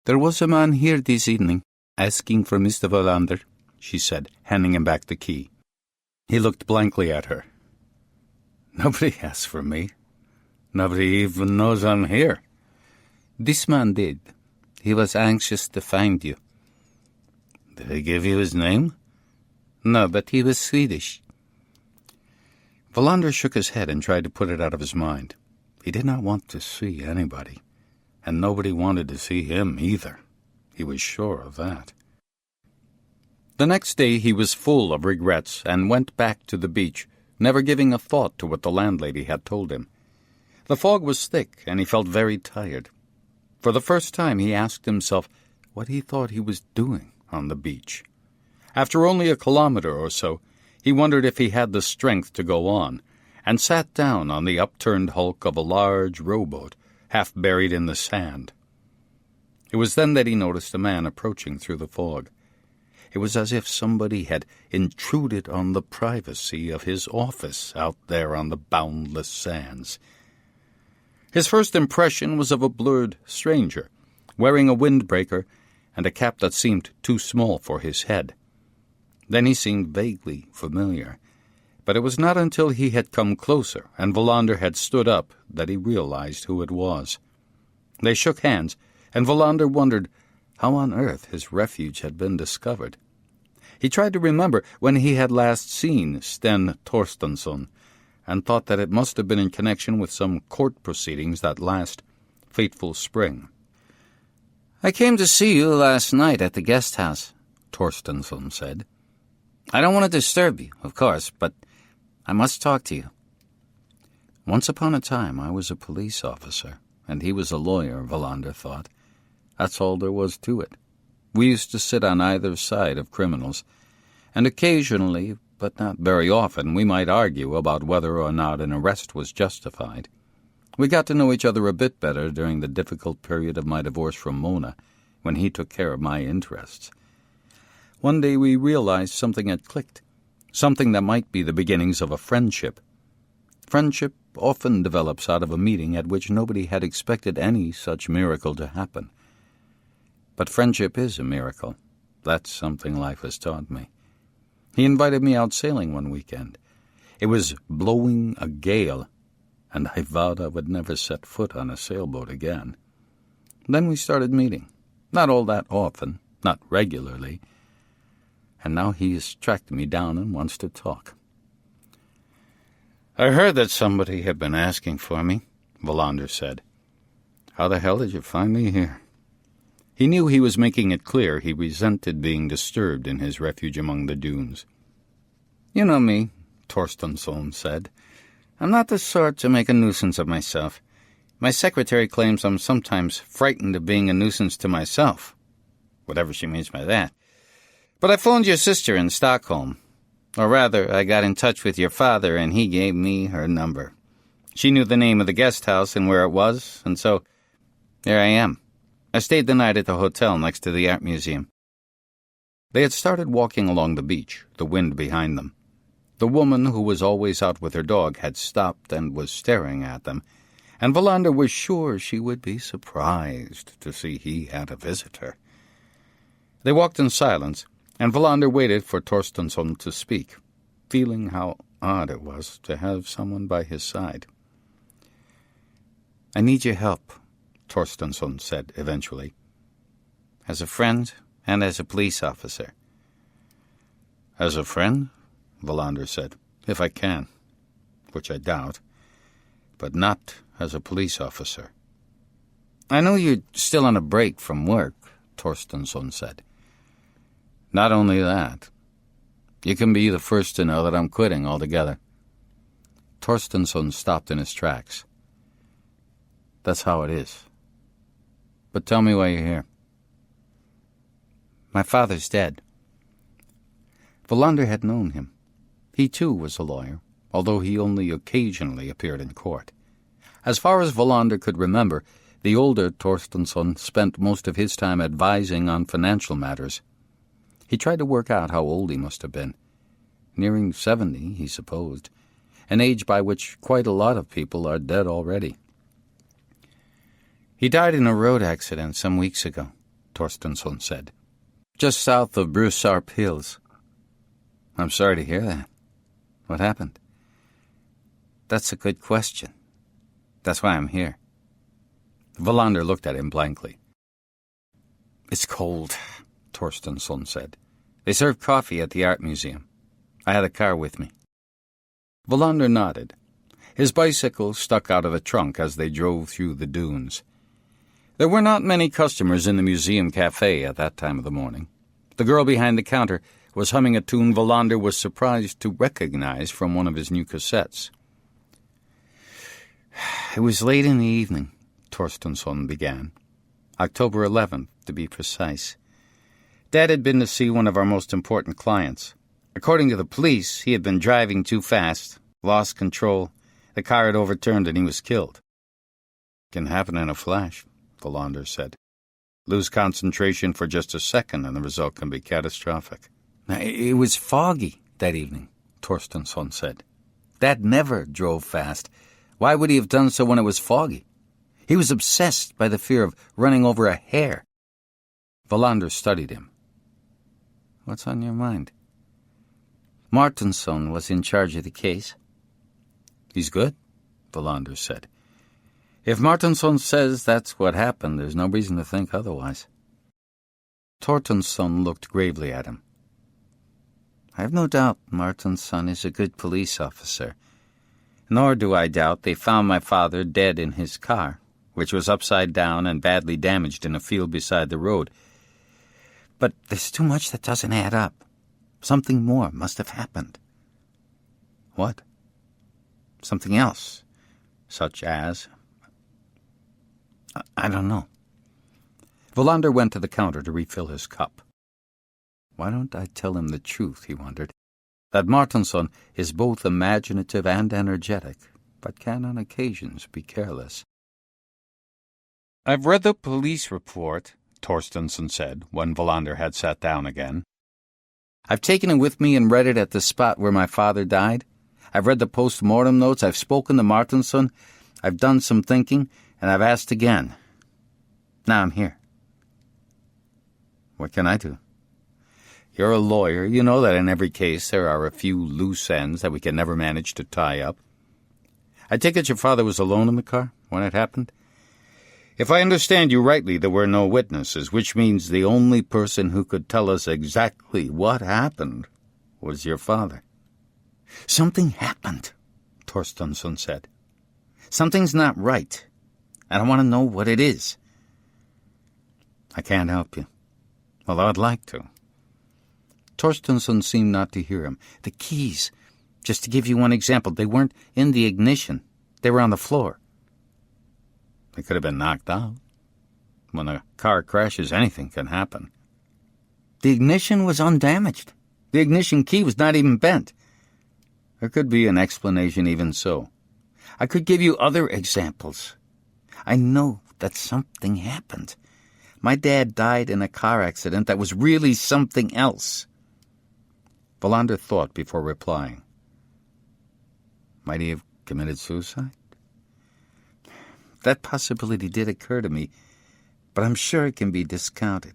[SPEAKER 1] "There was a man here this evening, asking for Mr. Wallander," she said, handing him back the key. He looked blankly at her. "Nobody asked for me. Nobody even knows I'm here."
[SPEAKER 2] "This man did. He was anxious to find you."
[SPEAKER 1] "Did he give you his name?"
[SPEAKER 2] "No, but he was Swedish."
[SPEAKER 1] Wallander shook his head and tried to put it out of his mind. He did not want to see anybody, and nobody wanted to see him either. He was sure of that. The next day he was full of regrets and went back to the beach, never giving a thought to what the landlady had told him. The fog was thick, and he felt very tired. For the first time he asked himself what he thought he was doing on the beach. After only a kilometer or so, he wondered if he had the strength to go on, and sat down on the upturned hulk of a large rowboat, half buried in the sand. It was then that he noticed a man approaching through the fog. It was as if somebody had intruded on the privacy of his office out there on the boundless sands. His first impression was of a blurred stranger, wearing a windbreaker and a cap that seemed too small for his head. Then he seemed vaguely familiar, but it was not until he had come closer and Wallander had stood up that he realized who it was. They shook hands, and Wallander wondered how on earth his refuge had been discovered. He tried to remember when he had last seen Sten Torstensson, and thought that it must have been in connection with some court proceedings that last fateful spring.
[SPEAKER 2] "I came to see you last night at the guest house," Torstensson said. "I don't want to disturb you, of course, but I must talk to you."
[SPEAKER 1] Once upon a time I was a police officer, and he was a lawyer, Wallander thought. That's all there was to it. We used to sit on either side of criminals, and occasionally, but not very often, we might argue about whether or not an arrest was justified. We got to know each other a bit better during the difficult period of my divorce from Mona, when he took care of my interests. One day we realized something had clicked, something that might be the beginnings of a friendship. Friendship often develops out of a meeting at which nobody had expected any such miracle to happen. But friendship is a miracle. That's something life has taught me. He invited me out sailing one weekend. It was blowing a gale, and I vowed I would never set foot on a sailboat again. Then we started meeting, not all that often, not regularly, and now he has tracked me down and wants to talk.
[SPEAKER 2] "I heard that somebody had been asking for me,"
[SPEAKER 1] Wallander said. "How the hell did you find me here?" He knew he was making it clear he resented being disturbed in his refuge among the dunes.
[SPEAKER 2] "You know me," Torstensson said. "I'm not the sort to make a nuisance of myself. My secretary claims I'm sometimes frightened of being a nuisance to myself, whatever she means by that. But I phoned your sister in Stockholm. Or rather, I got in touch with your father, and he gave me her number. She knew the name of the guest house and where it was, and so there I am. I stayed the night at the hotel next to the art museum."
[SPEAKER 1] They had started walking along the beach, the wind behind them. The woman who was always out with her dog had stopped and was staring at them, and Wallander was sure she would be surprised to see he had a visitor. They walked in silence, and Wallander waited for Torstensson to speak, feeling how odd it was to have someone by his side.
[SPEAKER 2] "I need your help," Torstensson said eventually. "As a friend and as a police officer."
[SPEAKER 1] "As a friend," Wallander said, "if I can, which I doubt, but not as a police officer."
[SPEAKER 2] "I know you're still on a break from work," Torstensson said.
[SPEAKER 1] "Not only that, you can be the first to know that I'm quitting altogether." Torstensson stopped in his tracks. "That's how it is. But tell me why you're here."
[SPEAKER 2] "My father's dead."
[SPEAKER 1] Wallander had known him. He, too, was a lawyer, although he only occasionally appeared in court. As far as Wallander could remember, the older Torstensson spent most of his time advising on financial matters. He tried to work out how old he must have been. Nearing 70, he supposed, an age by which quite a lot of people are dead already.
[SPEAKER 2] "He died in a road accident some weeks ago," Torstensson said. "Just south of Brusarp Hills."
[SPEAKER 1] "I'm sorry to hear that."
[SPEAKER 2] What happened? That's a good question. That's why I'm here. Wallander looked at him blankly. It's cold, Torstensson said. They serve coffee at the art museum. I had a car with me. Wallander nodded. His bicycle stuck out of the trunk as they drove through the dunes. There were not many customers in the museum cafe at that time of the morning. The girl behind the counter was humming a tune Wallander was surprised to recognize from one of his new cassettes. It was late in the evening, Torstensson began. October 11th, to be precise. Dad had been to see one of our most important clients. According to the police, he had been driving too fast, lost control. The car had overturned and he was killed. It can happen in a flash, Wallander said. Lose concentration for just a second and the result can be catastrophic. Now, it was foggy that evening, Torstensson said. Dad never drove fast. Why would he have done so when it was foggy? He was obsessed by the fear of running over a hare. Wallander studied him. What's on your mind? Martinsson was in charge of the case. He's good, Wallander said. If Martinsson says that's what happened, there's no reason to think otherwise. Torstensson looked gravely at him. I have no doubt Martinsson is a good police officer. Nor do I doubt they found my father dead in his car, which was upside down and badly damaged in a field beside the road. But there's too much that doesn't add up. Something more must have happened. What? Something else, such as... I don't know. Wallander went to the counter to refill his cup. Why don't I tell him the truth, he wondered, that Martinsson is both imaginative and energetic, but can on occasions be careless. I've read the police report, Torstensson said, when Wallander had sat down again. I've taken it with me and read it at the spot where my father died. I've read the post-mortem notes, I've spoken to Martinsson, I've done some thinking, and I've asked again. Now I'm here. What can I do? You're a lawyer. You know that in every case there are a few loose ends that we can never manage to tie up. I take it your father was alone in the car when it happened? If I understand you rightly, there were no witnesses, which means the only person who could tell us exactly what happened was your father. Something happened, Torstensson said. Something's not right, and I want to know what it is. I can't help you, although I'd like to. Torstensson seemed not to hear him. The keys, just to give you one example, they weren't in the ignition. They were on the floor. They could have been knocked out. When a car crashes, anything can happen. The ignition was undamaged. The ignition key was not even bent. There could be an explanation even so. I could give you other examples. I know that something happened. My dad died in a car accident that was really something else. Wallander thought before replying. Might he have committed suicide? That possibility did occur to me, but I'm sure it can be discounted.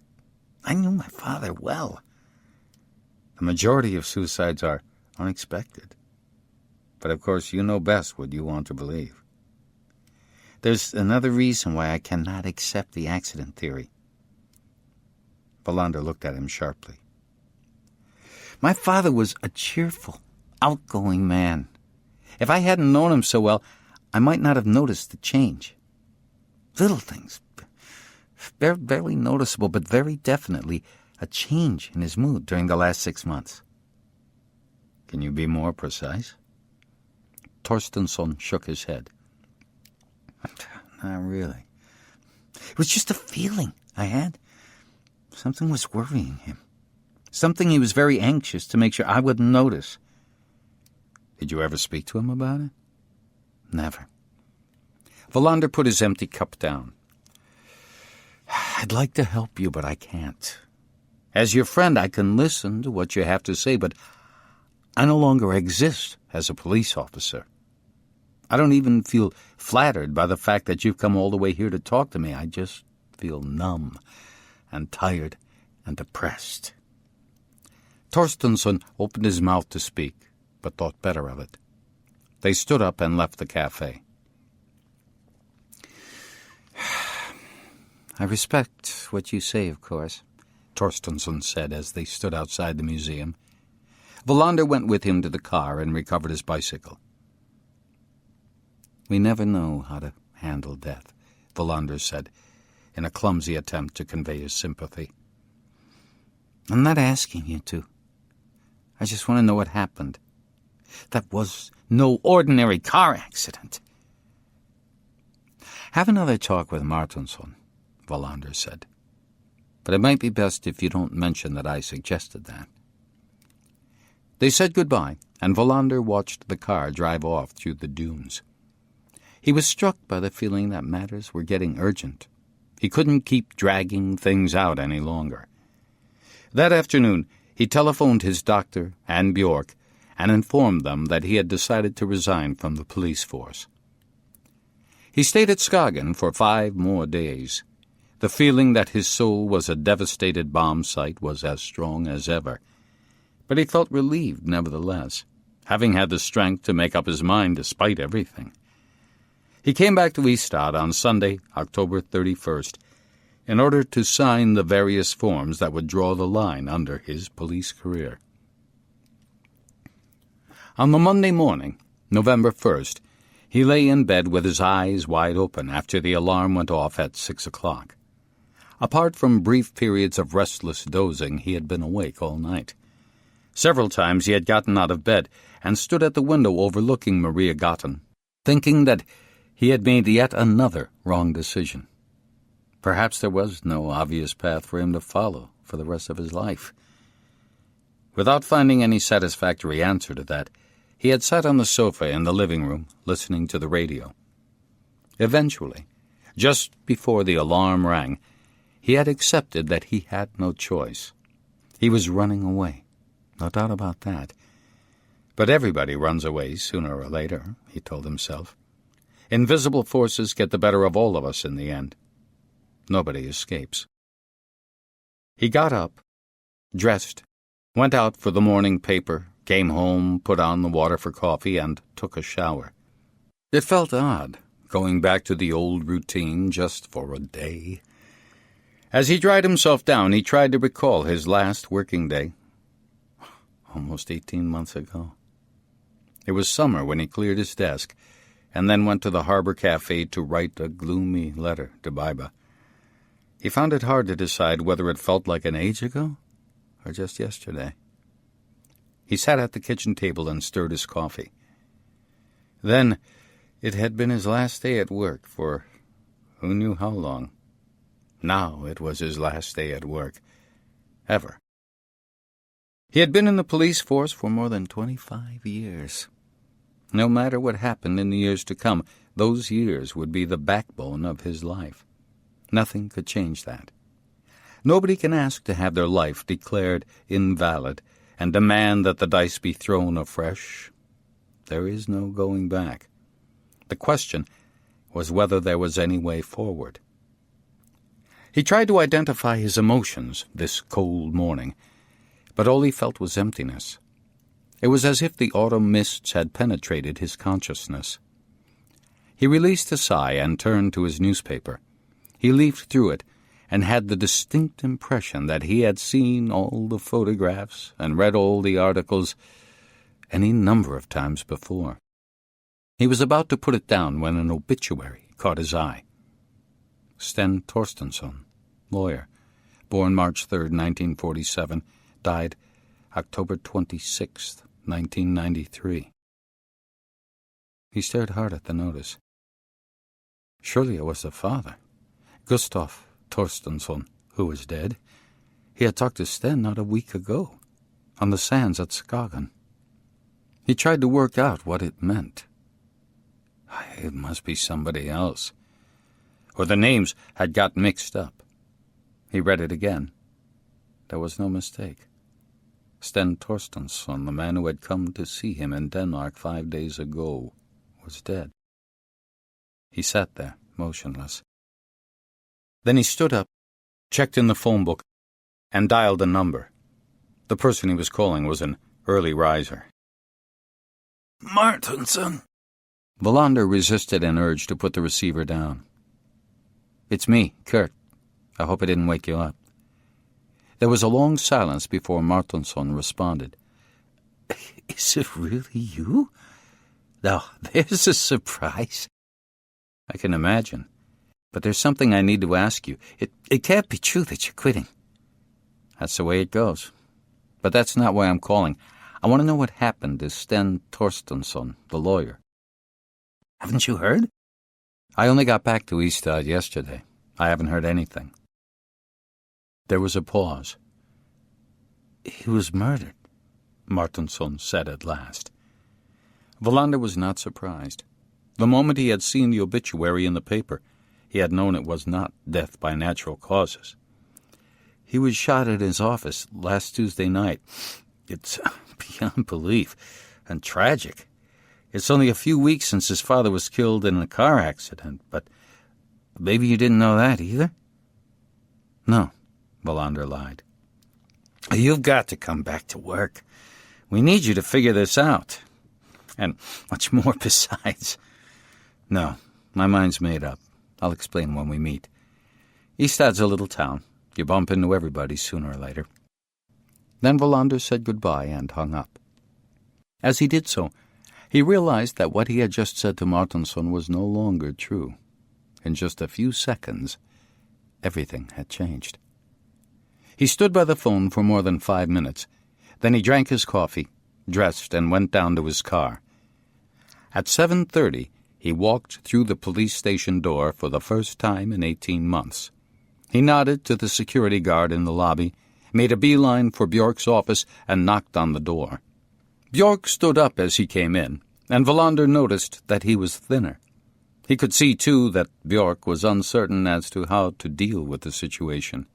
[SPEAKER 2] I knew my father well. The majority of suicides are unexpected. But of course you know best what you want to believe. There's another reason why I cannot accept the accident theory. Wallander looked at him sharply. My father was a cheerful, outgoing man. If I hadn't known him so well, I might not have noticed the change. Little things, barely noticeable, but very definitely a change in his mood during the last 6 months. Can you be more precise? Torstensson shook his head. Not really. It was just a feeling I had. Something was worrying him. Something he was very anxious to make sure I wouldn't notice. Did you ever speak to him about it? Never. Wallander put his empty cup down. I'd like to help you, but I can't. As your friend, I can listen to what you have to say, but I no longer exist as a police officer. I don't even feel flattered by the fact that you've come all the way here to talk to me. I just feel numb and tired and depressed. Torstensson opened his mouth to speak, but thought better of it. They stood up and left the cafe. "I respect what you say, of course," Torstensson said as they stood outside the museum. Wallander went with him to the car and recovered his bicycle. "We never know how to handle death," Wallander said, in a clumsy attempt to convey his sympathy. "I'm not asking you to. I just want to know what happened. That was no ordinary car accident." "Have another talk with Martinsson," Wallander said. "But it might be best if you don't mention that I suggested that." They said goodbye, and Wallander watched the car drive off through the dunes. He was struck by the feeling that matters were getting urgent. He couldn't keep dragging things out any longer. That afternoon, he telephoned his doctor and Bjork and informed them that he had decided to resign from the police force. He stayed at Skagen for 5 more days. The feeling that his soul was a devastated bomb site was as strong as ever. But he felt relieved nevertheless, having had the strength to make up his mind despite everything. He came back to Ystad on Sunday, October 31st, in order to sign the various forms that would draw the line under his police career. On the Monday morning, November 1st, he lay in bed with his eyes wide open after the alarm went off at 6 o'clock. Apart from brief periods of restless dozing, he had been awake all night. Several times he had gotten out of bed and stood at the window overlooking Maria Gotten, thinking that he had made yet another wrong decision. Perhaps there was no obvious path for him to follow for the rest of his life. Without finding any satisfactory answer to that, he had sat on the sofa in the living room, listening to the radio. Eventually, just before the alarm rang, he had accepted that he had no choice. He was running away, no doubt about that. But everybody runs away sooner or later, he told himself. Invisible forces get the better of all of us in the end. Nobody escapes. He got up, dressed, went out for the morning paper, came home, put on the water for coffee, and took a shower. It felt odd, going back to the old routine just for a day. As he dried himself down, he tried to recall his last working day. Almost 18 months ago. It was summer when he cleared his desk, and then went to the harbor cafe to write a gloomy letter to Baiba. He found it hard to decide whether it felt like an age ago or just yesterday. He sat at the kitchen table and stirred his coffee. Then it had been his last day at work for who knew how long. Now it was his last day at work, ever. He had been in the police force for more than 25 years. No matter what happened in the years to come, those years would be the backbone of his life. Nothing could change that. Nobody can ask to have their life declared invalid and demand that the dice be thrown afresh. There is no going back. The question was whether there was any way forward. He tried to identify his emotions this cold morning, but all he felt was emptiness. It was as if the autumn mists had penetrated his consciousness. He released a sigh and turned to his newspaper. He leafed through it and had the distinct impression that he had seen all the photographs and read all the articles any number of times before. He was about to put it down when an obituary caught his eye. Sten Torstensson, lawyer, born March 3, 1947, died October 26, 1993. He stared hard at the notice. Surely it was the father, Gustav Torstensson, who was dead. He had talked to Sten not a week ago, on the sands at Skagen. He tried to work out what it meant. It must be somebody else. Or the names had got mixed up. He read it again. There was no mistake. Sten Torstensson, the man who had come to see him in Denmark 5 days ago, was dead. He sat there, motionless. Then he stood up, checked in the phone book, and dialed a number. The person he was calling was an early riser. Martinson.
[SPEAKER 1] Wallander resisted an urge to put the receiver down. It's me, Kurt. I hope I didn't wake you up. There was a long silence before Martinson responded. Is it really you? Now, there's a surprise. I can imagine. But there's something I need to ask you. It can't be true that you're quitting. That's the way it goes. But that's not why I'm calling. I want to know what happened to Sten Torstensson, the lawyer. Haven't you heard? I only got back to Ystad yesterday. I haven't heard anything. There was a pause. He was murdered, Martinson said at last. Wallander was not surprised. The moment he had seen the obituary in the paper, he had known it was not death by natural causes. He was shot at his office last Tuesday night. It's beyond belief and tragic. It's only a few weeks since his father was killed in a car accident, but maybe you didn't know that either? No, Wallander lied. You've got to come back to work. We need you to figure this out. And much more besides. No, my mind's made up. I'll explain when we meet. Ystad's a little town. You bump into everybody sooner or later. Then Wallander said goodbye and hung up. As he did so, he realized that what he had just said to Martinson was no longer true. In just a few seconds, everything had changed. He stood by the phone for more than 5 minutes. Then he drank his coffee, dressed, and went down to his car. At 7:30, he walked through the police station door for the first time in 18 months. He nodded to the security guard in the lobby, made a beeline for Bjork's office, and knocked on the door. Bjork stood up as he came in, and Wallander noticed that he was thinner. He could see, too, that Bjork was uncertain as to how to deal with the situation.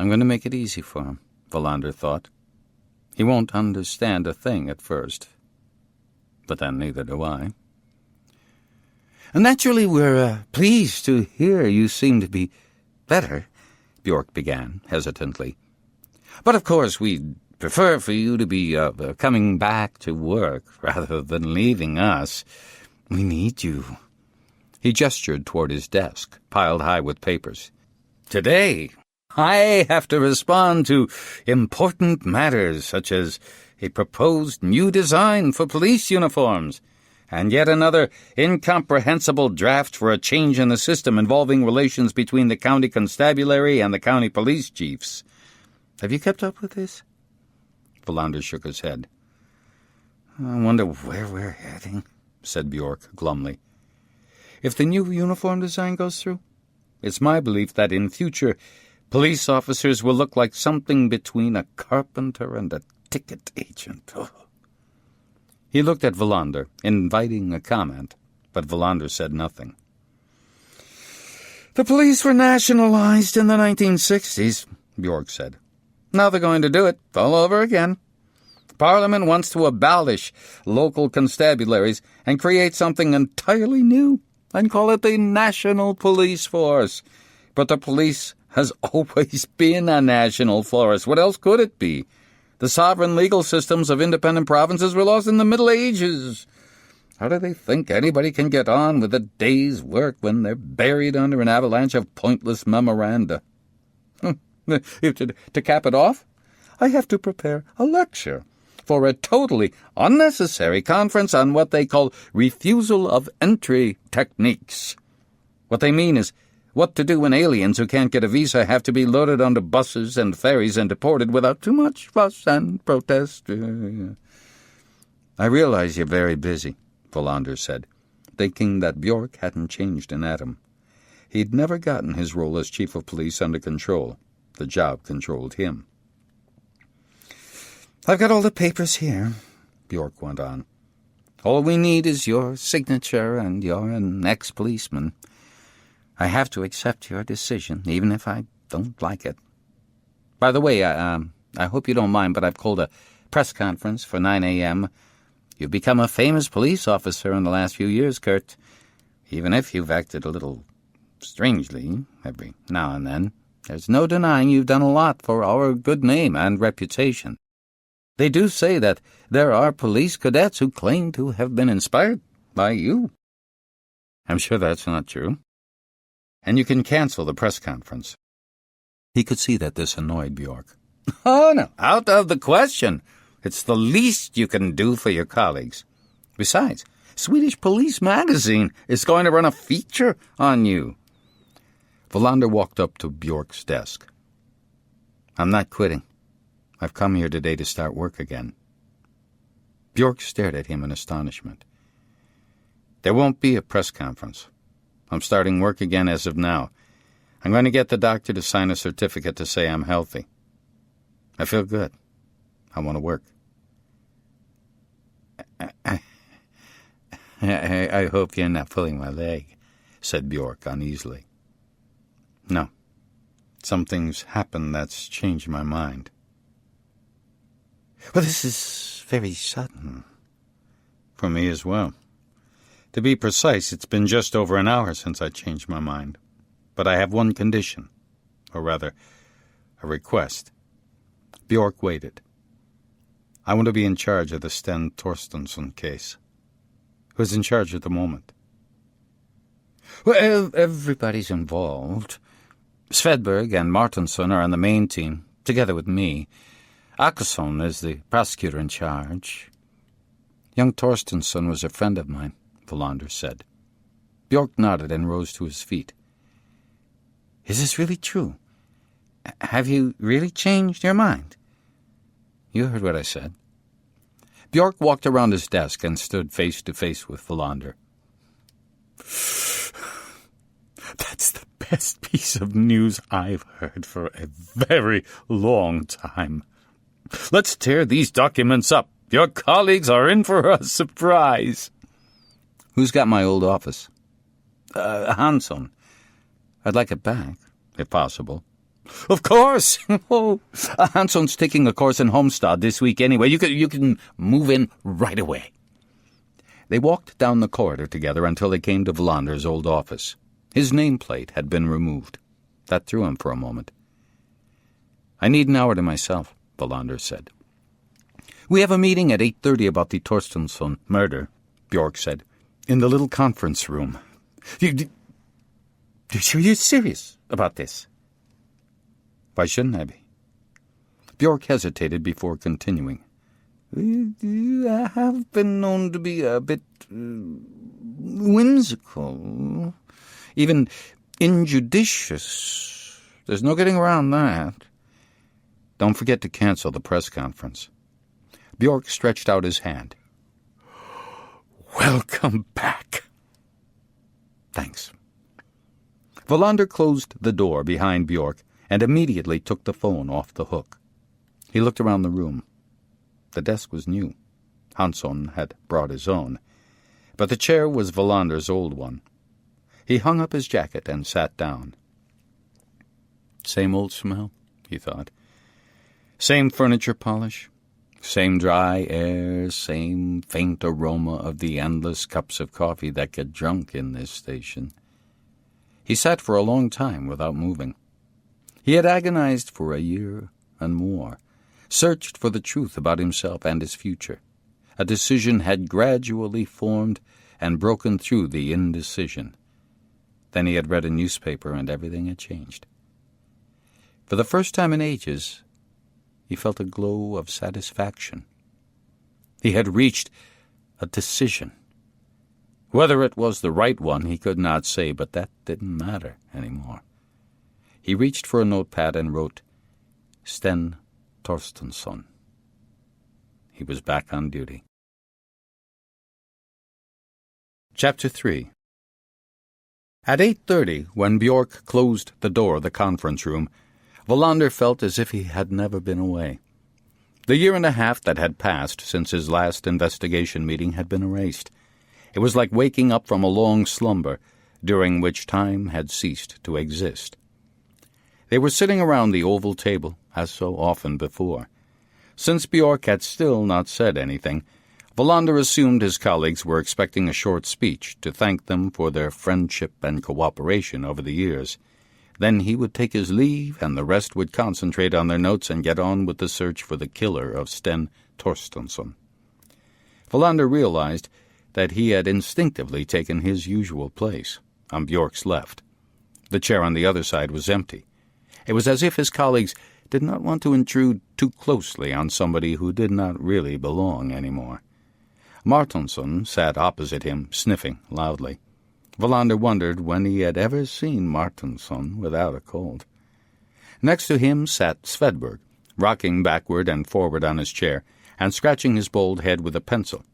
[SPEAKER 1] I'm going to make it easy for him, Wallander thought. He won't understand a thing at first. But then neither do I. Naturally, we're pleased to hear you seem to be better, Bjork began hesitantly. But of course we'd prefer for you to be coming back to work rather than leaving us. We need you. He gestured toward his desk, piled high with papers. Today, I have to respond to important matters such as a proposed new design for police uniforms, and yet another incomprehensible draft for a change in the system involving relations between the county constabulary and the county police chiefs. Have you kept up with this? Wallander shook his head. I wonder where we're heading, said Bjork glumly. If the new uniform design goes through, it's my belief that in future police officers will look like something between a carpenter and a ticket agent. Oh. He looked at Wallander, inviting a comment, but Wallander said nothing. The police were nationalized in the 1960s, Bjork said. Now they're going to do it all over again. Parliament wants to abolish local constabularies and create something entirely new and call it the National Police Force. But the police has always been a national force. What else could it be? The sovereign legal systems of independent provinces were lost in the Middle Ages. How do they think anybody can get on with a day's work when they're buried under an avalanche of pointless memoranda? To cap it off, I have to prepare a lecture for a totally unnecessary conference on what they call refusal of entry techniques. What they mean is what to do when aliens who can't get a visa have to be loaded onto buses and ferries and deported without too much fuss and protest. I realize you're very busy, Wallander said, thinking that Bjork hadn't changed an atom. He'd never gotten his role as chief of police under control. The job controlled him. I've got all the papers here, Bjork went on. All we need is your signature, and you're an ex-policeman. I have to accept your decision, even if I don't like it. By the way, I hope you don't mind, but I've called a press conference for 9 a.m. You've become a famous police officer in the last few years, Kurt, even if you've acted a little strangely every now and then. There's no denying you've done a lot for our good name and reputation.
[SPEAKER 2] They do say that there are police cadets who claim to have been inspired by you. I'm sure that's not true. And you can cancel the press conference.
[SPEAKER 1] He could see that this annoyed Bjork.
[SPEAKER 2] Oh, no, out of the question. It's the least you can do for your colleagues. Besides, Swedish Police Magazine is going to run a feature on you.
[SPEAKER 1] Wallander walked up to Bjork's desk.
[SPEAKER 2] I'm not quitting.
[SPEAKER 1] I've come here today to start work again.
[SPEAKER 2] Bjork stared at him in astonishment. There won't be a press conference. I'm starting work again as of now. I'm going to get the doctor to sign a certificate to say I'm healthy. I feel good. I want to work. I hope you're not pulling my leg, said Bjork uneasily. No. Something's happened that's changed my mind. Well, this is very sudden. For me as well. To be precise, it's been just over an hour since I changed my mind. But I have one condition. Or rather, a request. Bjork waited. I want to be in charge of the Sten Torstensson case. Who's in charge at the moment? Well, everybody's involved. Svedberg and Martinsson are on the main team, together with me. Akesson is the prosecutor in charge.
[SPEAKER 1] Young Torstensson was a friend of mine, Wallander said.
[SPEAKER 2] Bjork nodded and rose to his feet. Is this really true? Have you really changed your mind?
[SPEAKER 1] You heard what I said.
[SPEAKER 2] Bjork walked around his desk and stood face to face with Wallander. That's the best piece of news I've heard for a very long time. Let's tear these documents up. Your colleagues are in for a surprise.
[SPEAKER 1] Who's got my old office?
[SPEAKER 2] Hansson.
[SPEAKER 1] I'd like it back, if possible.
[SPEAKER 2] Of course. Oh, Hansson's taking a course in Homestad this week anyway. You can move in right away. They walked down the corridor together until they came to Wallander's old office. His nameplate had been removed. That threw him for a moment.
[SPEAKER 1] I need an hour to myself, Wallander said.
[SPEAKER 2] We have a meeting at 8:30 about the Torstensson murder, Bjork said, in the little conference room. You're serious about this?
[SPEAKER 1] Why shouldn't I be?
[SPEAKER 2] Bjork hesitated before continuing. You have been known to be a bit whimsical, even injudicious. There's no getting around that.
[SPEAKER 1] Don't forget to cancel the press conference.
[SPEAKER 2] Bjork stretched out his hand. Welcome back.
[SPEAKER 1] Thanks.
[SPEAKER 2] Wallander closed the door behind Bjork and immediately took the phone off the hook. He looked around the room. The desk was new. Hansson had brought his own, but the chair was Wallander's old one. He hung up his jacket and sat down.
[SPEAKER 1] Same old smell, he thought.
[SPEAKER 2] Same furniture polish, same dry air, same faint aroma of the endless cups of coffee that get drunk in this station. He sat for a long time without moving. He had agonized for a year and more, searched for the truth about himself and his future. A decision had gradually formed and broken through the indecision. Then he had read a newspaper and everything had changed. For the first time in ages, he felt a glow of satisfaction. He had reached a decision. Whether it was the right one he could not say, but that didn't matter anymore. He reached for a notepad and wrote, Sten Torstensson. He was back on duty. Chapter 3. At 8:30, when Bjork closed the door of the conference room, Wallander felt as if he had never been away. The year and a half that had passed since his last investigation meeting had been erased. It was like waking up from a long slumber, during which time had ceased to exist. They were sitting around the oval table, as so often before. Since Bjork had still not said anything, Wallander assumed his colleagues were expecting a short speech to thank them for their friendship and cooperation over the years. Then he would take his leave, and the rest would concentrate on their notes and get on with the search for the killer of Sten Torstensson. Wallander realized that he had instinctively taken his usual place, on Bjork's left. The chair on the other side was empty. It was as if his colleagues did not want to intrude too closely on somebody who did not really belong anymore. Martinsson sat opposite him, sniffing loudly. Wallander wondered when he had ever seen Martinsson without a cold. Next to him sat Svedberg, rocking backward and forward on his chair, and scratching his bald head with a pencil,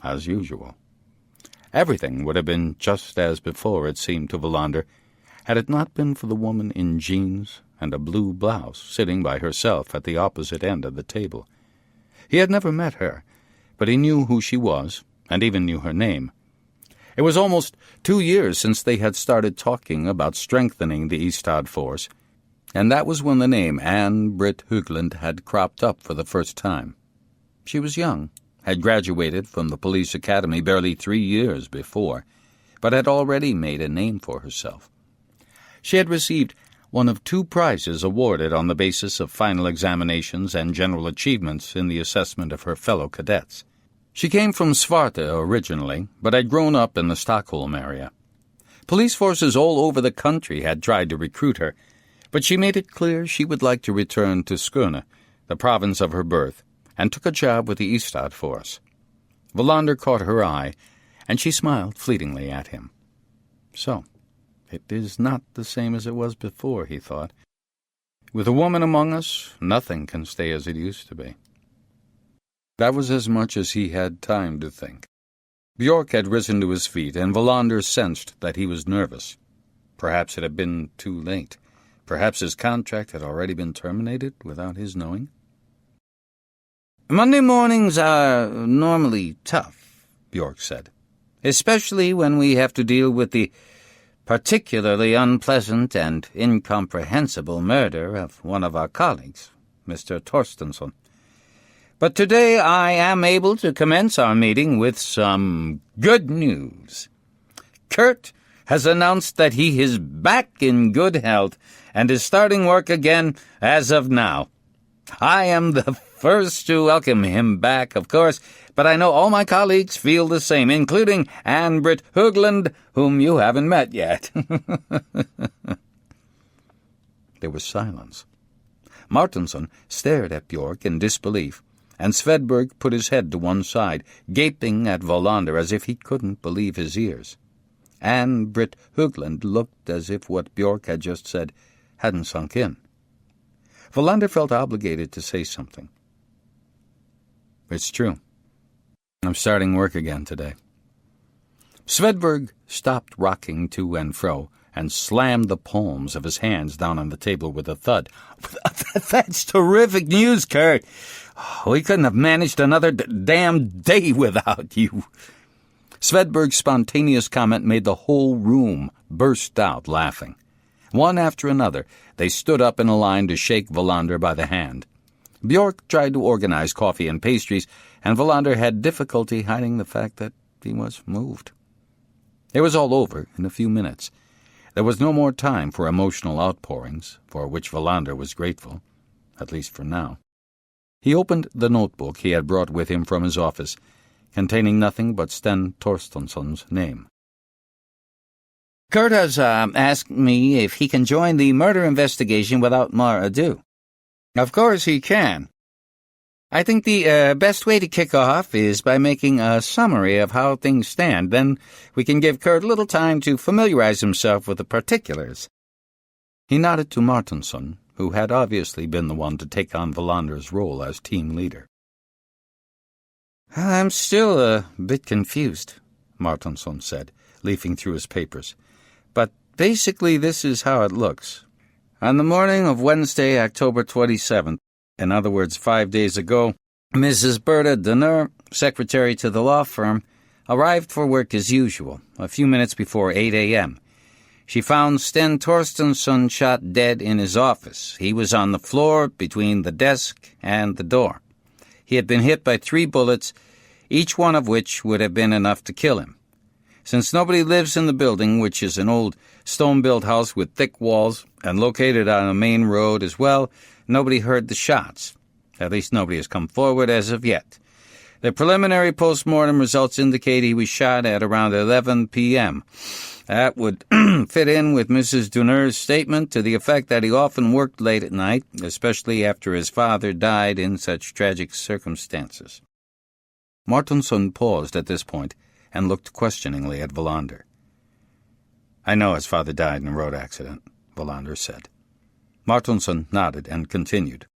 [SPEAKER 2] as usual. Everything would have been just as before, it seemed to Wallander, had it not been for the woman in jeans and a blue blouse sitting by herself at the opposite end of the table. He had never met her, but he knew who she was, and even knew her name. It was almost 2 years since they had started talking about strengthening the Ystad force, and that was when the name Ann-Britt Högland had cropped up for the first time. She was young, had graduated from the police academy barely 3 years before, but had already made a name for herself. She had received one of 2 prizes awarded on the basis of final examinations and general achievements in the assessment of her fellow cadets. She came from Svarta originally, but had grown up in the Stockholm area. Police forces all over the country had tried to recruit her, but she made it clear she would like to return to Skåne, the province of her birth, and took a job with the Ystad force. Wallander caught her eye, and she smiled fleetingly at him. So, it is not the same as it was before, he thought. With a woman among us, nothing can stay as it used to be. That was as much as he had time to think. Bjork had risen to his feet, and Wallander sensed that he was nervous. Perhaps it had been too late. Perhaps his contract had already been terminated without his knowing.
[SPEAKER 3] Monday mornings are normally tough, Bjork said, especially when we have to deal with the particularly unpleasant and incomprehensible murder of one of our colleagues, Mr. Torstensson. But today I am able to commence our meeting with some good news. Kurt has announced that he is back in good health and is starting work again as of now. I am the first to welcome him back, of course, but I know all my colleagues feel the same, including Ann-Britt Högland, whom you haven't met yet.
[SPEAKER 2] There was silence. Martinsson stared at Bjork in disbelief, and Svedberg put his head to one side, gaping at Wallander as if he couldn't believe his ears. Ann-Britt Högland looked as if what Bjork had just said hadn't sunk in. Wallander felt obligated to say something. It's true. I'm starting work again today. Svedberg stopped rocking to and fro and slammed the palms of his hands down on the table with a thud.
[SPEAKER 3] That's terrific news, Kurt. We couldn't have managed another damn day without you.
[SPEAKER 2] Svedberg's spontaneous comment made the whole room burst out laughing. One after another, they stood up in a line to shake Wallander by the hand. Bjork tried to organize coffee and pastries, and Wallander had difficulty hiding the fact that he was moved. It was all over in a few minutes. There was no more time for emotional outpourings, for which Wallander was grateful, at least for now. He opened the notebook he had brought with him from his office, containing nothing but Sten Torstensson's name.
[SPEAKER 3] Kurt has asked me if he can join the murder investigation without more ado. Of course he can. I think the best way to kick off is by making a summary of how things stand. Then we can give Kurt a little time to familiarize himself with the particulars.
[SPEAKER 2] He nodded to Martinsson, who had obviously been the one to take on Wallander's role as team leader.
[SPEAKER 3] I'm still a bit confused,
[SPEAKER 2] Martinsson said, leafing through his papers. But basically this is how it looks. On the morning of Wednesday, October 27th, in other words 5 days ago, Mrs. Berta Denner, secretary to the law firm, arrived for work as usual, a few minutes before 8 a.m. She found Sten Torstensson shot dead in his office. He was on the floor between the desk and the door. He had been hit by 3 bullets, each one of which would have been enough to kill him. Since nobody lives in the building, which is an old stone-built house with thick walls,
[SPEAKER 3] and located on a main road as well. Nobody heard the shots. At least nobody has come forward as of yet. The preliminary post-mortem results indicate he was shot at around 11 p.m. That would fit in with Mrs. Duner's statement to the effect that he often worked late at night, especially after his father died in such tragic circumstances.
[SPEAKER 1] Martinson paused at this point and looked questioningly at Wallander.
[SPEAKER 2] "I know his father died in a road accident," Wallander said.
[SPEAKER 1] Martinson nodded and continued.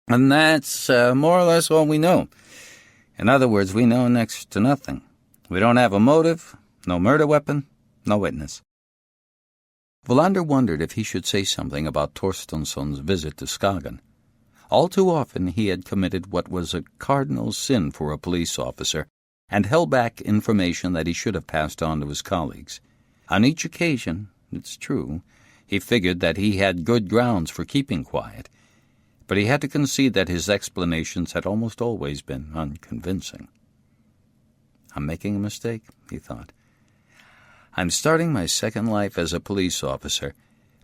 [SPEAKER 3] "And that's more or less all we know. In other words, we know next to nothing. We don't have a motive, no murder weapon, no witness."
[SPEAKER 1] Wallander wondered if he should say something about Torstensson's visit to Skagen. All too often he had committed what was a cardinal sin for a police officer and held back information that he should have passed on to his colleagues. On each occasion, it's true, he figured that he had good grounds for keeping quiet, but he had to concede that his explanations had almost always been unconvincing. "I'm making a mistake," he thought. "I'm starting my second life as a police officer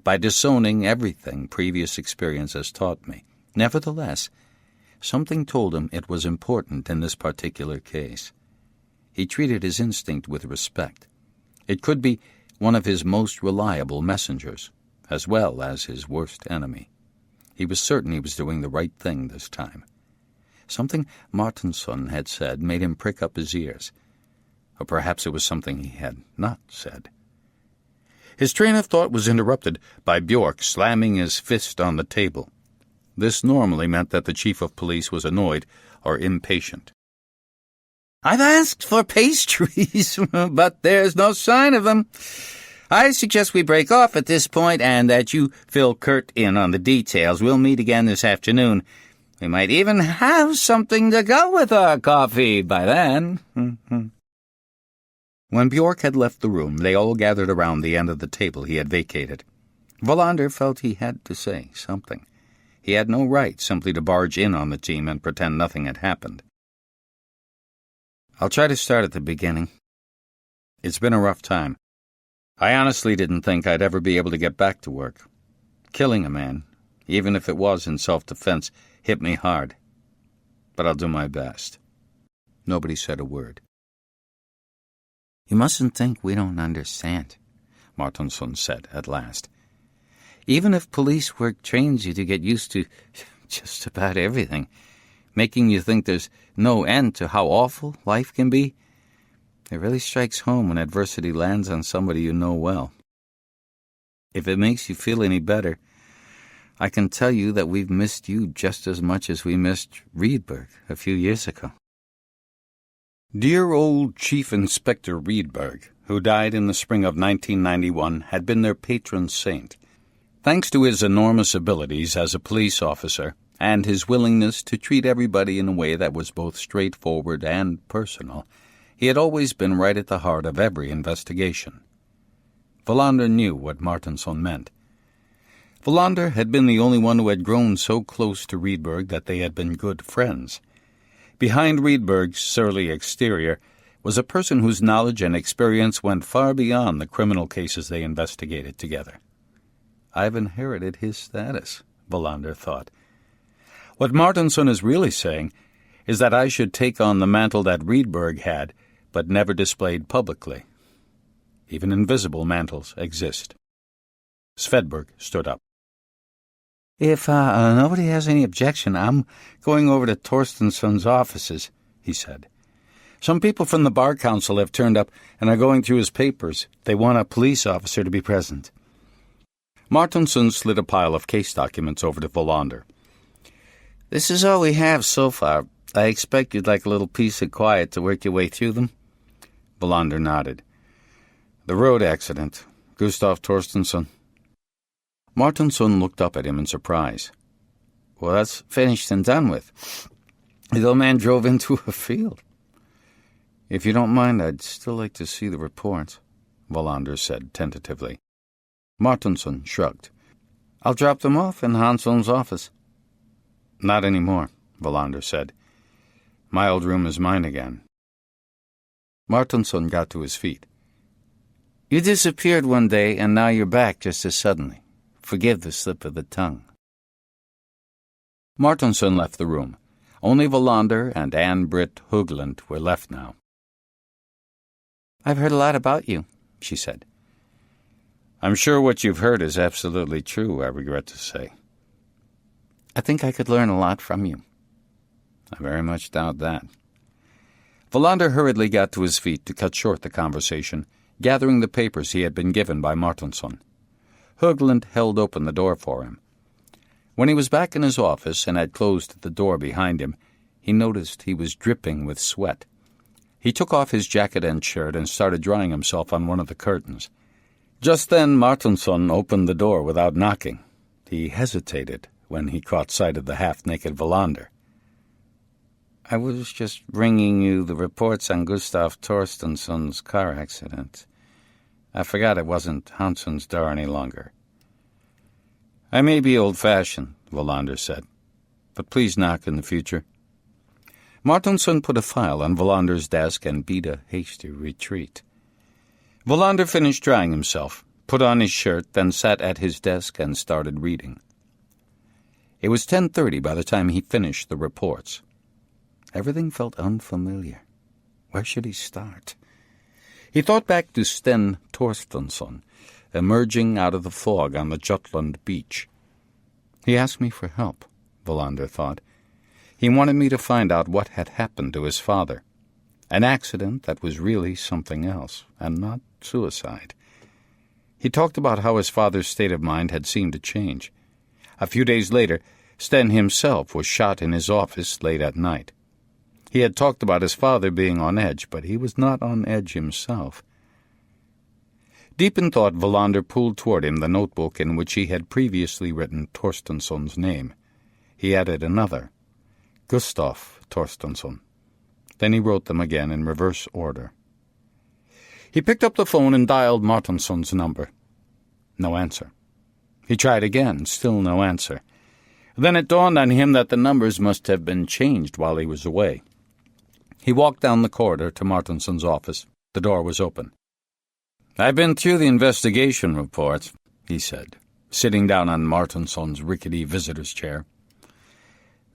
[SPEAKER 1] by disowning everything previous experience has taught me. Nevertheless, something told him it was important in this particular case. He treated his instinct with respect. It could be one of his most reliable messengers, as well as his worst enemy. He was certain he was doing the right thing this time. Something Martinson had said made him prick up his ears. Or perhaps it was something he had not said. His train of thought was interrupted by Bjork slamming his fist on the table. This normally meant that the chief of police was annoyed or impatient.
[SPEAKER 3] "I've asked for pastries, but there's no sign of them. I suggest we break off at this point and that you fill Kurt in on the details. We'll meet again this afternoon. We might even have something to go with our coffee by then."
[SPEAKER 1] When Bjork had left the room, they all gathered around the end of the table he had vacated. Wallander felt he had to say something. He had no right simply to barge in on the team and pretend nothing had happened.
[SPEAKER 2] "I'll try to start at the beginning. It's been a rough time. I honestly didn't think I'd ever be able to get back to work. Killing a man, even if it was in self-defense, hit me hard. But I'll do my best."
[SPEAKER 1] Nobody said a word.
[SPEAKER 3] "You mustn't think we don't understand,"
[SPEAKER 1] Martinson said at last.
[SPEAKER 3] "Even if police work trains you to get used to just about everything, making you think there's no end to how awful life can be, it really strikes home when adversity lands on somebody you know well. If it makes you feel any better, I can tell you that we've missed you just as much as we missed Riedberg a few years ago."
[SPEAKER 1] Dear old Chief Inspector Riedberg, who died in the spring of 1991, had been their patron saint. Thanks to his enormous abilities as a police officer and his willingness to treat everybody in a way that was both straightforward and personal, he had always been right at the heart of every investigation. Wallander knew what Martinson meant. Wallander had been the only one who had grown so close to Riedberg that they had been good friends. Behind Riedberg's surly exterior was a person whose knowledge and experience went far beyond the criminal cases they investigated together. "I've inherited his status," Wallander thought. "What Martinson is really saying is that I should take on the mantle that Riedberg had, but never displayed publicly. Even invisible mantles exist." Svedberg stood up.
[SPEAKER 3] "If nobody has any objection, I'm going over to Torstensson's offices," he said. "Some people from the Bar Council have turned up and are going through his papers. They want a police officer to be present."
[SPEAKER 1] Martinson slid a pile of case documents over to Wallander.
[SPEAKER 3] "This is all we have so far. I expect you'd like a little peace and quiet to work your way through them."
[SPEAKER 2] Wallander nodded. "The road accident. Gustav Torstensson."
[SPEAKER 1] Martinson looked up at him in surprise.
[SPEAKER 3] "Well, that's finished and done with. The old man drove into a field."
[SPEAKER 2] "If you don't mind, I'd still like to see the report," Wallander said tentatively.
[SPEAKER 1] Martinson shrugged.
[SPEAKER 3] "I'll drop them off in Hansson's office."
[SPEAKER 2] "Not anymore," Wallander said. "My old room is mine again."
[SPEAKER 1] Martinson got to his feet.
[SPEAKER 3] "You disappeared one day, and now you're back just as suddenly. Forgive the slip of the tongue."
[SPEAKER 1] Martinson left the room. Only Wallander and Ann-Britt Högland were left now.
[SPEAKER 3] "I've heard a lot about you," she said.
[SPEAKER 1] "I'm sure what you've heard is absolutely true, I regret to say."
[SPEAKER 3] "I think I could learn a lot from you."
[SPEAKER 1] "I very much doubt that." Wallander hurriedly got to his feet to cut short the conversation, gathering the papers he had been given by Martinson. Högland held open the door for him. When he was back in his office and had closed the door behind him, he noticed he was dripping with sweat. He took off his jacket and shirt and started drying himself on one of the curtains. Just then Martinson opened the door without knocking. He hesitated when he caught sight of the half-naked Wallander.
[SPEAKER 3] "I was just bringing you the reports on Gustav Torstensson's car accident. I forgot it wasn't Hansen's door any longer."
[SPEAKER 1] "I may be old-fashioned," Wallander said, "but please knock in the future." Martinson put a file on Wallander's desk and beat a hasty retreat. Wallander finished drying himself, put on his shirt, then sat at his desk and started reading. It was 10:30 by the time he finished the reports. Everything felt unfamiliar. Where should he start? He thought back to Sten Torstensson, emerging out of the fog on the Jutland beach. He asked me for help, Wallander thought. He wanted me to find out what had happened to his father. An accident that was really something else, and not suicide. He talked about how his father's state of mind had seemed to change. A few days later, Sten himself was shot in his office late at night. He had talked about his father being on edge, but he was not on edge himself. Deep in thought, Wallander pulled toward him the notebook in which he had previously written Torstensson's name. He added another, Gustav Torstensson. Then he wrote them again in reverse order. He picked up the phone and dialed Martinson's number. No answer. He tried again, still no answer. Then it dawned on him that the numbers must have been changed while he was away. He walked down the corridor to Martinson's office. The door was open. "I've been through the investigation reports," he said, sitting down on Martinson's rickety visitor's chair.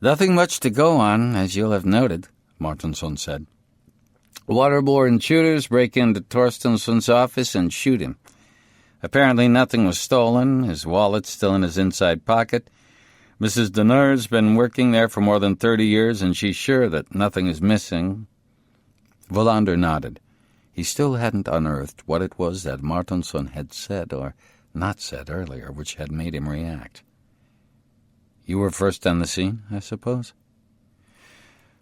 [SPEAKER 3] "Nothing much to go on, as you'll have noted," Martinson said. "Waterborne shooters break into Torstensson's office and shoot him. Apparently nothing was stolen, his wallet's still in his inside pocket. Mrs. Deneur's been working there for more than 30 years, and she's sure that nothing is missing." Wallander nodded. He still hadn't unearthed what it was that Martinson had said or not said earlier which had made him react. "You were first on the scene, I suppose?"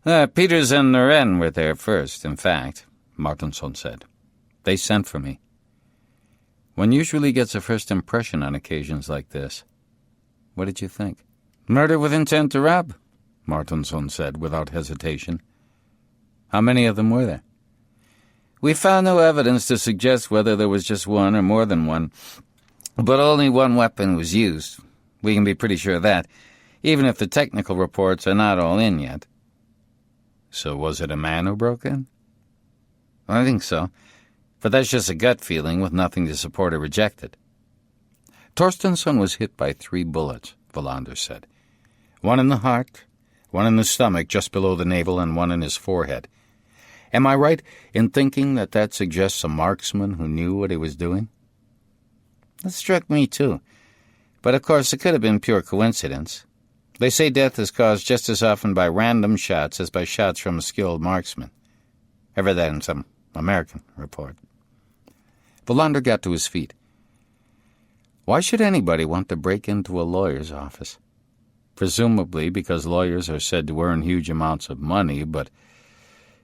[SPEAKER 3] Peters and Noren were there first, in fact," Martinson said. "They sent for me."
[SPEAKER 1] "One usually gets a first impression on occasions like this. What did you think?"
[SPEAKER 3] "Murder with intent to rob,"
[SPEAKER 1] Martinson said without hesitation. "How many of them were there?"
[SPEAKER 3] "We found no evidence to suggest whether there was just one or more than one, but only one weapon was used. We can be pretty sure of that, even if the technical reports are not all in yet."
[SPEAKER 1] "So was it a man who broke in?"
[SPEAKER 3] "I think so, but that's just a gut feeling with nothing to support or reject it."
[SPEAKER 1] "Torstensson was hit by 3 bullets, Wallander said. One in the heart, one in the stomach just below the navel, and one in his forehead. Am I right in thinking that that suggests a marksman who knew what he was doing?"
[SPEAKER 3] "That struck me, too. But, of course, it could have been pure coincidence. They say death is caused just as often by random shots as by shots from a skilled marksman. I read that in some American report."
[SPEAKER 1] Wallander got to his feet. "Why should anybody want to break into a lawyer's office? Presumably because lawyers are said to earn huge amounts of money, but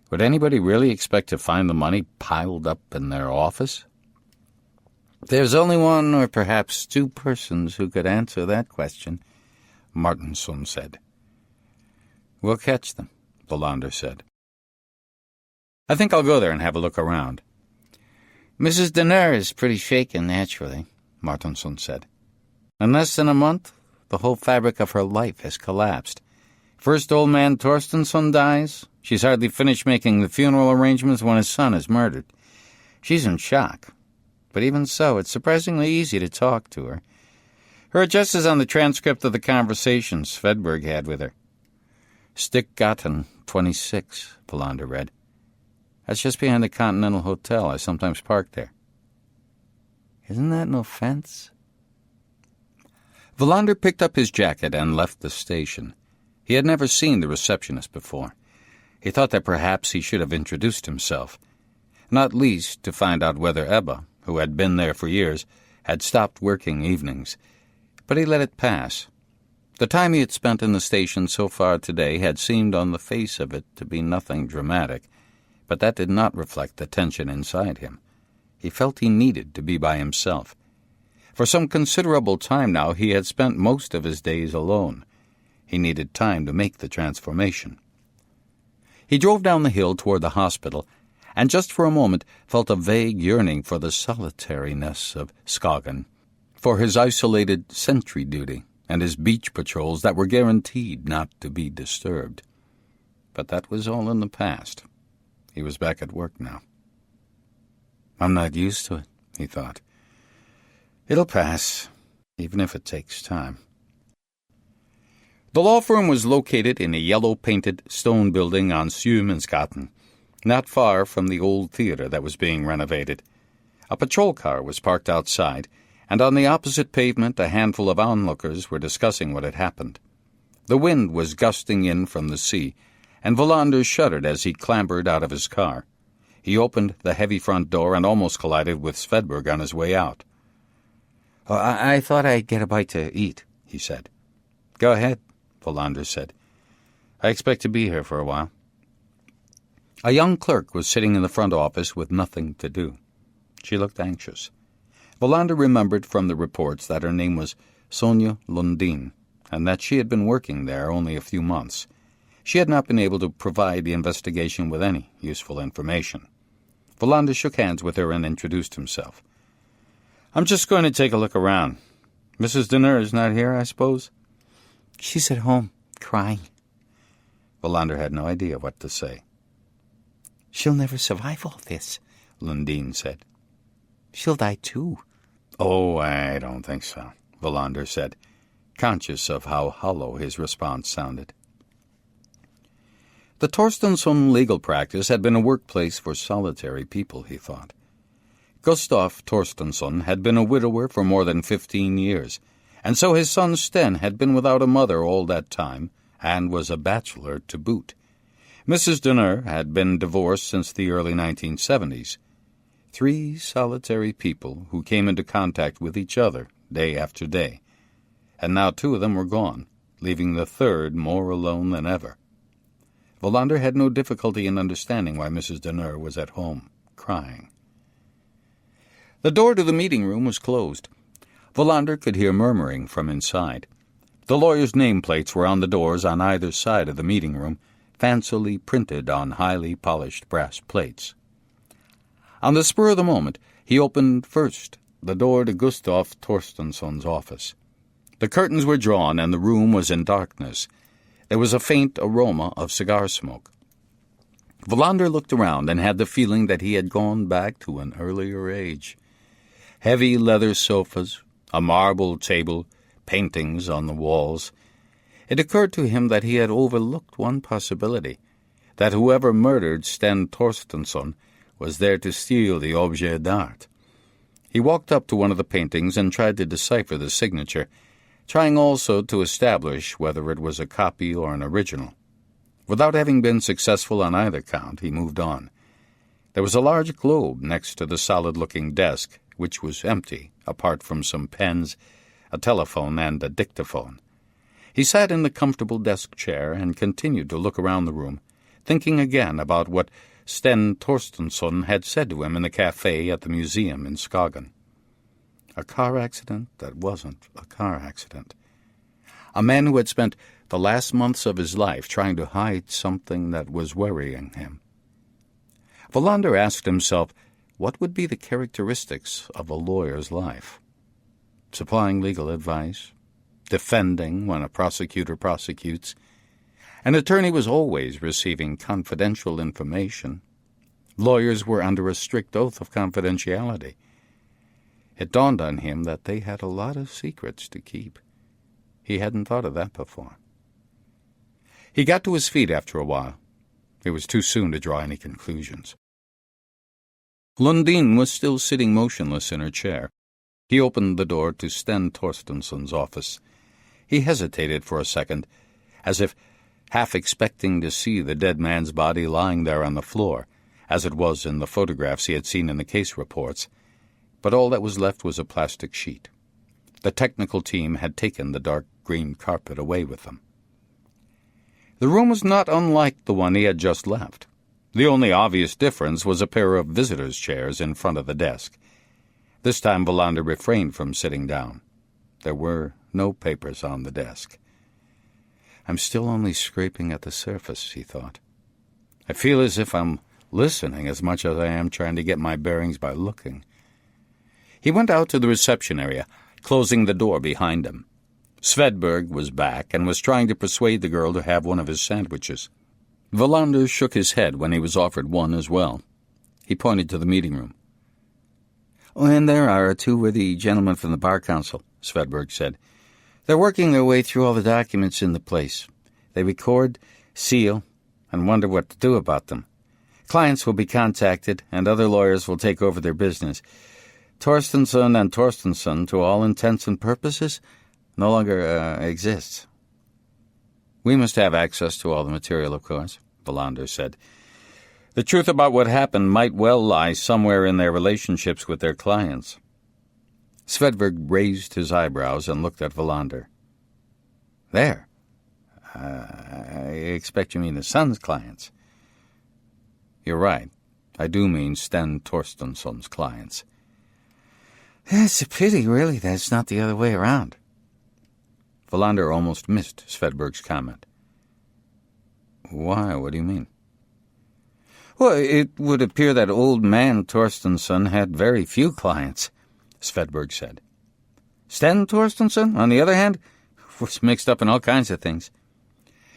[SPEAKER 1] would anybody really expect to find the money piled up in their office?"
[SPEAKER 3] "There's only one or perhaps 2 persons who could answer that question," Martinson said.
[SPEAKER 1] "We'll catch them," Wallander said. "I think I'll go there and have a look around."
[SPEAKER 3] "Mrs. Deneur is pretty shaken, naturally," Martinson said. "In less than a month, the whole fabric of her life has collapsed. First old man Torstensson dies. She's hardly finished making the funeral arrangements when his son is murdered. She's in shock. But even so, it's surprisingly easy to talk to her. Her address is on the transcript of the conversation Svedberg had with her. Stickgaten 26, Wallander read. That's just behind the Continental Hotel. I sometimes park there. Isn't that an offense?
[SPEAKER 1] Wallander picked up his jacket and left the station. He had never seen the receptionist before. He thought that perhaps he should have introduced himself, not least to find out whether Ebba, who had been there for years, had stopped working evenings. But he let it pass. The time he had spent in the station so far today had seemed on the face of it to be nothing dramatic, but that did not reflect the tension inside him. He felt he needed to be by himself. For some considerable time now he had spent most of his days alone. He needed time to make the transformation. He drove down the hill toward the hospital, and just for a moment felt a vague yearning for the solitariness of Skagen, for his isolated sentry duty and his beach patrols that were guaranteed not to be disturbed. But that was all in the past. He was back at work now. I'm not used to it, he thought. It'll pass, even if it takes time. The law firm was located in a yellow-painted stone building on Sjömansgatan, not far from the old theater that was being renovated. A patrol car was parked outside, and on the opposite pavement a handful of onlookers were discussing what had happened. The wind was gusting in from the sea, and Wallander shuddered as he clambered out of his car. He opened the heavy front door and almost collided with Svedberg on his way out. I thought I'd get a bite to eat, he said. Go ahead, Wallander said. I expect to be here for a while. A young clerk was sitting in the front office with nothing to do. She looked anxious. Wallander remembered from the reports that her name was Sonja Lundin, and that she had been working there only a few months. She had not been able to provide the investigation with any useful information. Wallander shook hands with her and introduced himself. I'm just going to take a look around. Mrs. Denner is not here, I suppose? She's at home, crying. Wallander had no idea what to say. She'll never survive all this, Lundin said. She'll die too. Oh, I don't think so, Wallander said, conscious of how hollow his response sounded. The Torstensson legal practice had been a workplace for solitary people, he thought. Gustav Torstensson had been a widower for more than 15 years, and so his son Sten had been without a mother all that time, and was a bachelor to boot. Mrs. Denner had been divorced since the early 1970s. 3 solitary people who came into contact with each other day after day, and now 2 of them were gone, leaving the third more alone than ever. Wallander had no difficulty in understanding why Mrs. Denner was at home, crying. The door to the meeting room was closed. Wallander could hear murmuring from inside. The lawyers' nameplates were on the doors on either side of the meeting room, fancily printed on highly polished brass plates. On the spur of the moment, he opened first the door to Gustav Torstensson's office. The curtains were drawn, and the room was in darkness. There was a faint aroma of cigar smoke. Wallander looked around and had the feeling that he had gone back to an earlier age. Heavy leather sofas, a marble table, paintings on the walls. It occurred to him that he had overlooked one possibility, that whoever murdered Sten Torstensson was there to steal the objet d'art. He walked up to one of the paintings and tried to decipher the signature, trying also to establish whether it was a copy or an original. Without having been successful on either count, he moved on. There was a large globe next to the solid-looking desk, which was empty, apart from some pens, a telephone, and a dictaphone. He sat in the comfortable desk chair and continued to look around the room, thinking again about what Sten Torstensson had said to him in the cafe at the museum in Skagen. A car accident that wasn't a car accident. A man who had spent the last months of his life trying to hide something that was worrying him. Wallander asked himself, what would be the characteristics of a lawyer's life? Supplying legal advice, defending when a prosecutor prosecutes. An attorney was always receiving confidential information. Lawyers were under a strict oath of confidentiality.
[SPEAKER 2] It dawned on him that they had a lot of secrets to keep. He hadn't thought of that before. He got to his feet after a while. It was too soon to draw any conclusions. Lundin was still sitting motionless in her chair. He opened the door to Sten Torstensson's office. He hesitated for a second, as if half expecting to see the dead man's body lying there on the floor, as it was in the photographs he had seen in the case reports. But all that was left was a plastic sheet. The technical team had taken the dark green carpet away with them. The room was not unlike the one he had just left. The only obvious difference was a pair of visitors' chairs in front of the desk. This time Wallander refrained from sitting down. There were no papers on the desk. I'm still only scraping at the surface, he thought. I feel as if I'm listening as much as I am trying to get my bearings by looking. He went out to the reception area, closing the door behind him. Svedberg was back and was trying to persuade the girl to have one of his sandwiches. Wallander shook his head when he was offered one as well. He pointed to the meeting room.
[SPEAKER 3] "Oh, and there are two with the gentlemen from the Bar Council," Svedberg said. "They're working their way through all the documents in the place. They record, seal, and wonder what to do about them. Clients will be contacted, and other lawyers will take over their business. Torstensson and Torstensson, to all intents and purposes, no longer exists." "We must have access to all the material, of course," Wallander said. "The truth about what happened might well lie somewhere in their relationships with their clients." Svedberg raised his eyebrows and looked at Wallander. "There? I expect you mean the son's clients." "You're right. I do mean Sten Torstensson's clients." "It's a pity, really, that it's not the other way around." Wallander almost missed Svedberg's comment. "Why? What do you mean?" "Well, it would appear that old man Torstensson had very few clients," Svedberg said. "Sten Torstensson, on the other hand, was mixed up in all kinds of things."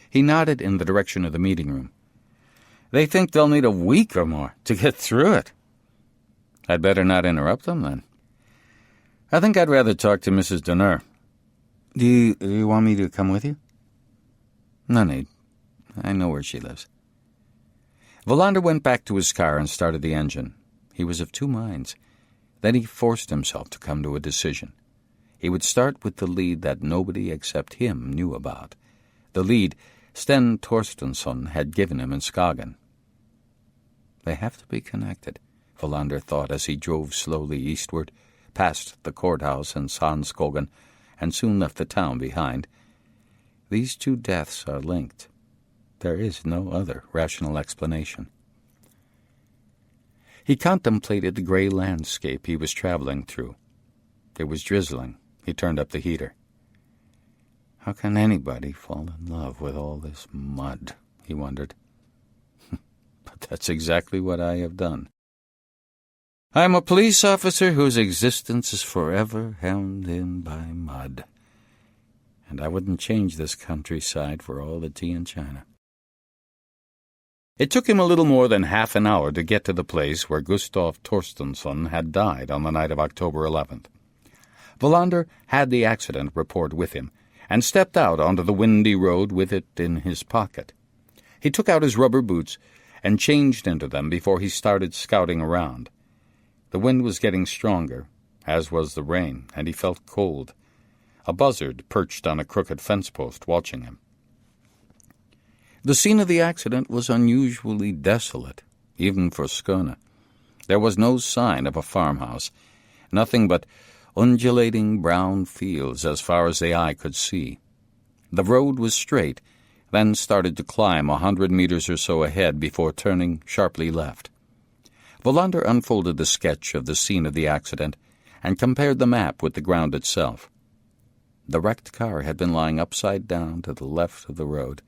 [SPEAKER 3] He nodded in the direction of the meeting room. "They think they'll need a week or more to get through it." "I'd better not interrupt them, then." "I think I'd rather talk to Mrs. Donner." Do you want me to come with you?" "No need. I know where she lives." Wallander went back to his car and started the engine. He was of two minds. Then he forced himself to come to a decision. He would start with the lead that nobody except him knew about, the lead Sten Torstensson had given him in Skagen. They have to be connected, Wallander thought as he drove slowly eastward, past the courthouse in Sandskogen, and soon left the town behind. These two deaths are linked. There is no other rational explanation. He contemplated the gray landscape he was traveling through. It was drizzling. He turned up the heater. How can anybody fall in love with all this mud? He wondered. But that's exactly what I have done. I am a police officer whose existence is forever hemmed in by mud. And I wouldn't change this countryside for all the tea in China. It took him a little more than half an hour to get to the place where Gustav Torstensson had died on the night of October 11th. Wallander had the accident report with him and stepped out onto the windy road with it in his pocket. He took out his rubber boots and changed into them before he started scouting around. The wind was getting stronger, as was the rain, and he felt cold. A buzzard perched on a crooked fence post watching him. The scene of the accident was unusually desolate, even for Skåne. There was no sign of a farmhouse, nothing but undulating brown fields as far as the eye could see. The road was straight, then started to climb 100 meters or so ahead before turning sharply left. Wallander unfolded the sketch of the scene of the accident and compared the map with the ground itself. The wrecked car had been lying upside down to the left of the road,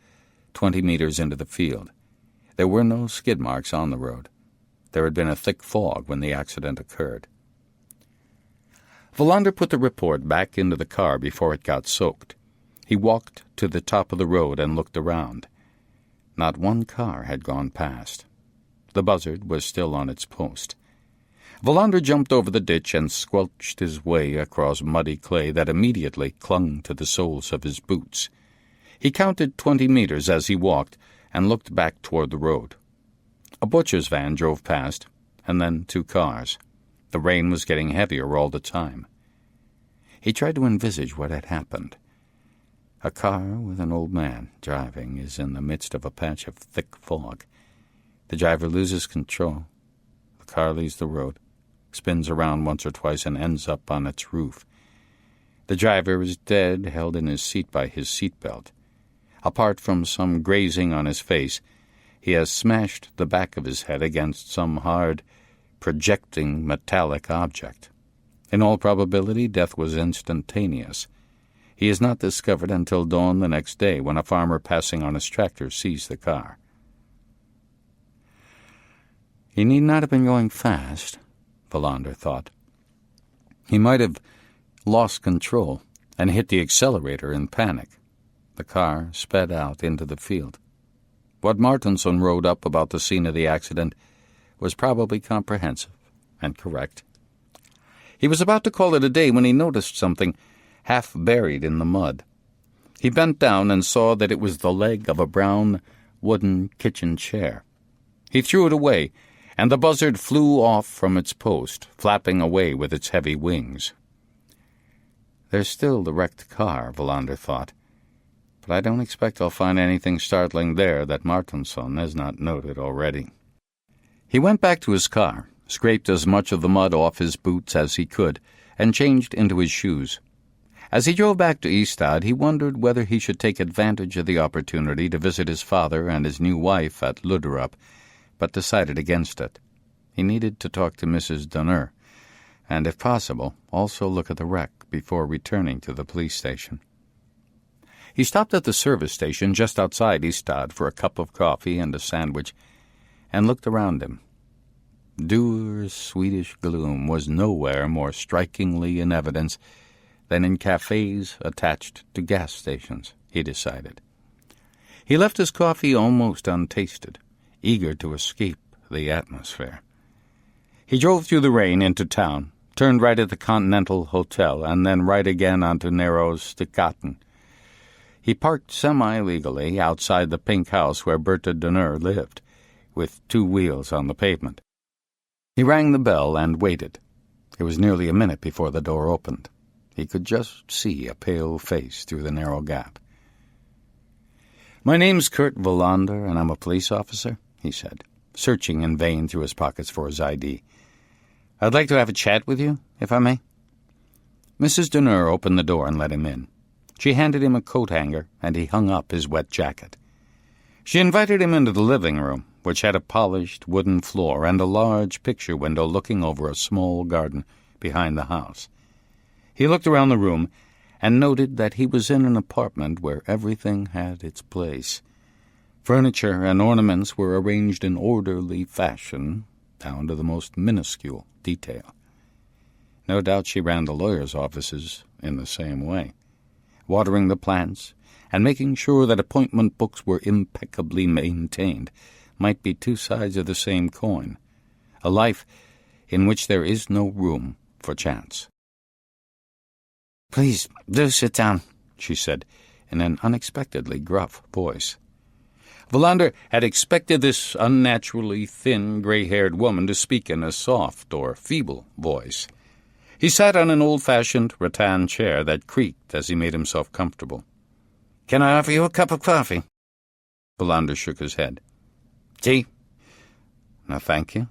[SPEAKER 3] 20 meters into the field. There were no skid marks on the road. There had been a thick fog when the accident occurred. Wallander put the report back into the car before it got soaked. He walked to the top of the road and looked around. Not one car had gone past. The buzzard was still on its post.
[SPEAKER 1] Wallander jumped over the ditch and squelched his way across muddy clay that immediately clung to the soles of his boots. He counted 20 meters as he walked and looked back toward the road. A butcher's van drove past, and then 2 cars. The rain was getting heavier all the time. He tried to envisage what had happened. A car with an old man driving is in the midst of a patch of thick fog. The driver loses control. The car leaves the road, spins around once or twice, and ends up on its roof. The driver is dead, held in his seat by his seatbelt. Apart from some grazing on his face, he has smashed the back of his head against some hard, projecting metallic object. In all probability, death was instantaneous. He is not discovered until dawn the next day, when a farmer passing on his tractor sees the car. He need not have been going fast, Wallander thought. He might have lost control and hit the accelerator in panic. The car sped out into the field. What Martinson wrote up about the scene of the accident was probably comprehensive and correct. He was about to call it a day when he noticed something half buried in the mud. He bent down and saw that it was the leg of a brown wooden kitchen chair. He threw it away, and the buzzard flew off from its post, flapping away with its heavy wings. There's still the wrecked car, Wallander thought, but I don't expect I'll find anything startling there that Martinson has not noted already. He went back to his car, scraped as much of the mud off his boots as he could, and changed into his shoes. As he drove back to Ystad, he wondered whether he should take advantage of the opportunity to visit his father and his new wife at Luderup, but decided against it. He needed to talk to Mrs. Dunner, and, if possible, also look at the wreck before returning to the police station. He stopped at the service station just outside Ystad for a cup of coffee and a sandwich, and looked around him. Dur's Swedish gloom was nowhere more strikingly in evidence than in cafes attached to gas stations, he decided. He left his coffee almost untasted, eager to escape the atmosphere. He drove through the rain into town, turned right at the Continental Hotel, and then right again onto narrow Sticaten. He parked semi-legally outside the pink house where Berta Dunner lived, with 2 wheels on the pavement. He rang the bell and waited. It was nearly a minute before the door opened. He could just see a pale face through the narrow gap. "My name's Kurt Wallander, and I'm a police officer," he said, searching in vain through his pockets for his ID. "I'd like to have a chat with you, if I may." Mrs. Dunner opened the door and let him in. She handed him a coat hanger, and he hung up his wet jacket. She invited him into the living room, which had a polished wooden floor and a large picture window looking over a small garden behind the house. He looked around the room and noted that he was in an apartment where everything had its place. Furniture and ornaments were arranged in orderly fashion, down to the most minuscule detail. No doubt she ran the lawyers' offices in the same way, watering the plants and making sure that appointment books were impeccably maintained might be 2 sides of the same coin, a life in which there is no room for chance. "Please, do sit down," she said, in an unexpectedly gruff voice. Wallander had expected this unnaturally thin, gray-haired woman to speak in a soft or feeble voice. He sat on an old-fashioned rattan chair that creaked as he made himself comfortable. "Can I offer you a cup of coffee?" Wallander shook his head. "Tea?" "No, thank you.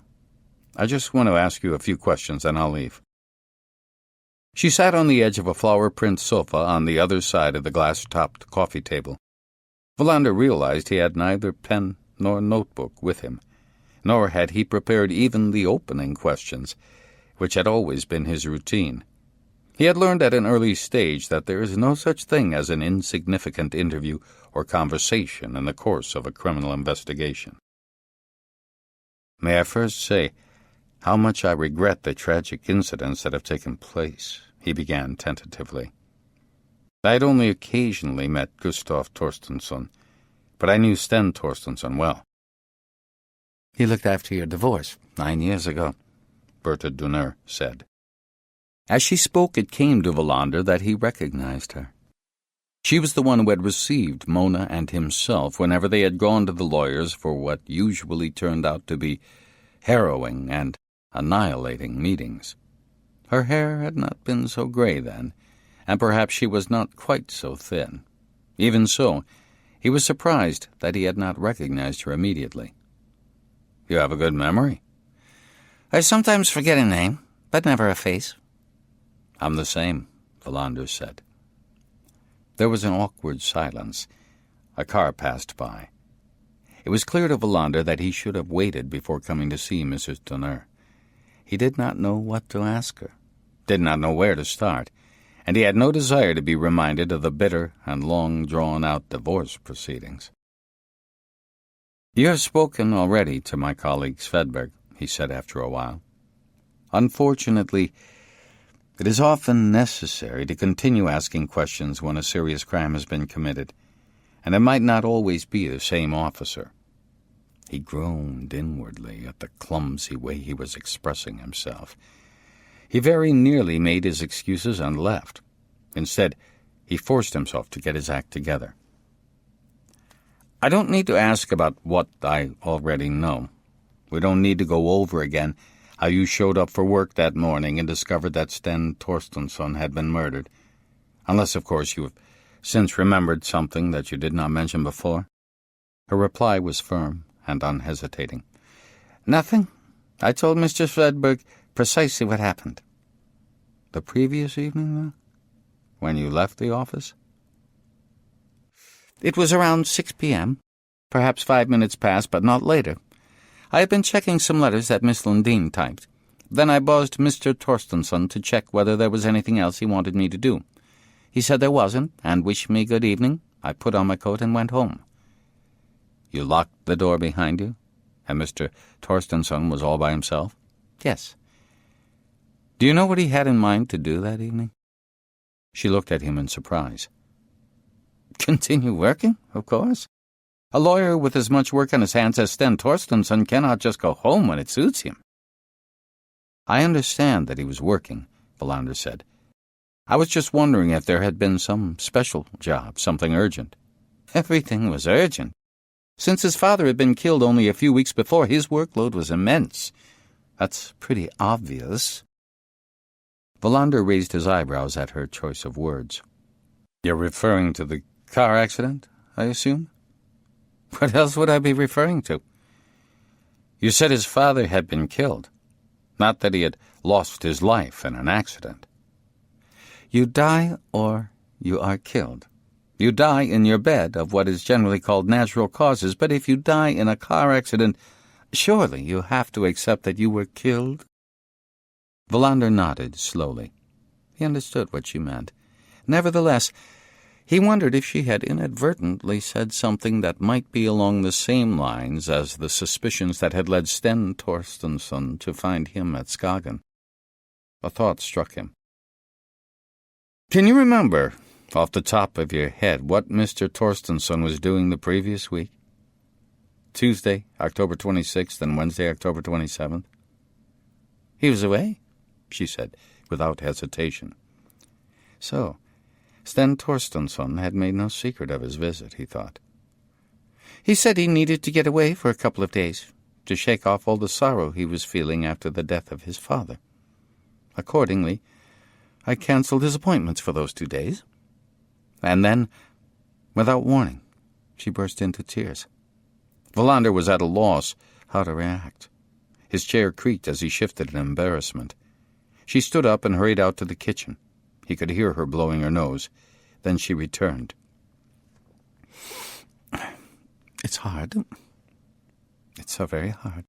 [SPEAKER 1] I just want to ask you a few questions, and I'll leave." She sat on the edge of a flower-print sofa on the other side of the glass-topped coffee table. Wallander realized he had neither pen nor notebook with him, nor had he prepared even the opening questions, which had always been his routine. He had learned at an early stage that there is no such thing as an insignificant interview or conversation in the course of a criminal investigation. "May I first say how much I regret the tragic incidents that have taken place," he began tentatively. "I had only occasionally met Gustav Torstensson, but I knew Sten Torstensson well." "He looked after your divorce 9 years ago."
[SPEAKER 2] Berta Dunner said.
[SPEAKER 3] As she spoke, it came to Wallander that he recognized her. She was the one who had received Mona and himself whenever they had gone to the lawyers for what usually turned out to be harrowing and annihilating meetings. Her hair had not been so gray then, and perhaps she was not quite so thin. Even so, he was surprised that he had not recognized her immediately. "You have a good memory."
[SPEAKER 2] "I sometimes forget a name, but never a face."
[SPEAKER 3] "I'm the same," Wallander said. There was an awkward silence. A car passed by. It was clear to Wallander that he should have waited before coming to see Mrs. Dunner. He did not know what to ask her, did not know where to start, and he had no desire to be reminded of the bitter and long-drawn-out divorce proceedings. "You have spoken already to my colleague Svedberg," he said after a while. "Unfortunately, it is often necessary to continue asking questions when a serious crime has been committed, and it might not always be the same officer." He groaned inwardly at the clumsy way he was expressing himself. He very nearly made his excuses and left. Instead, he forced himself to get his act together. "I don't need to ask about what I already know. We don't need to go over again how you showed up for work that morning and discovered that Sten Torstensson had been murdered, unless, of course, you have since remembered something that you did not mention before." Her reply was firm and unhesitating. "Nothing. I told Mr. Svedberg precisely what happened." "The previous evening, then? When you left the office?" "It was around 6 p.m., perhaps 5 minutes past, but not later. I had been checking some letters that Miss Lundin typed. Then I buzzed Mr. Torstensson to check whether there was anything else he wanted me to do. He said there wasn't, and wished me good evening. I put on my coat and went home." "You locked the door behind you, and Mr. Torstensson was all by himself?" "Yes." "Do you know what he had in mind to do that evening?" She looked at him in surprise. "Continue working, of course. A lawyer with as much work on his hands as Sten Torstensson cannot just go home when it suits him." "I understand that he was working," Wallander said. "I was just wondering if there had been some special job, something urgent." "Everything was urgent. Since his father had been killed only a few weeks before, his workload was immense. That's pretty obvious." Wallander raised his eyebrows at her choice of words. "You're referring to the car accident, I assume?" "What else would I be referring to?" "You said his father had been killed, not that he had lost his life in an accident." "You die or you are killed. You die in your bed of what is generally called natural causes, but if you die in a car accident, surely you have to accept that you were killed?" Wallander nodded slowly. He understood what she meant. Nevertheless, he wondered if she had inadvertently said something that might be along the same lines as the suspicions that had led Sten Torstensson to find him at Skagen. A thought struck him. "Can you remember, off the top of your head, what Mr. Torstensson was doing the previous week? Tuesday, October 26th, and Wednesday, October 27th? "He was away," she said, without hesitation. So, Sten Torstensson had made no secret of his visit, he thought. "He said he needed to get away for a couple of days, to shake off all the sorrow he was feeling after the death of his father. Accordingly, I canceled his appointments for those 2 days. And then, without warning, she burst into tears." Wallander was at a loss how to react. His chair creaked as he shifted in embarrassment. She stood up and hurried out to the kitchen. He could hear her blowing her nose. Then she returned. "It's hard. It's so very hard."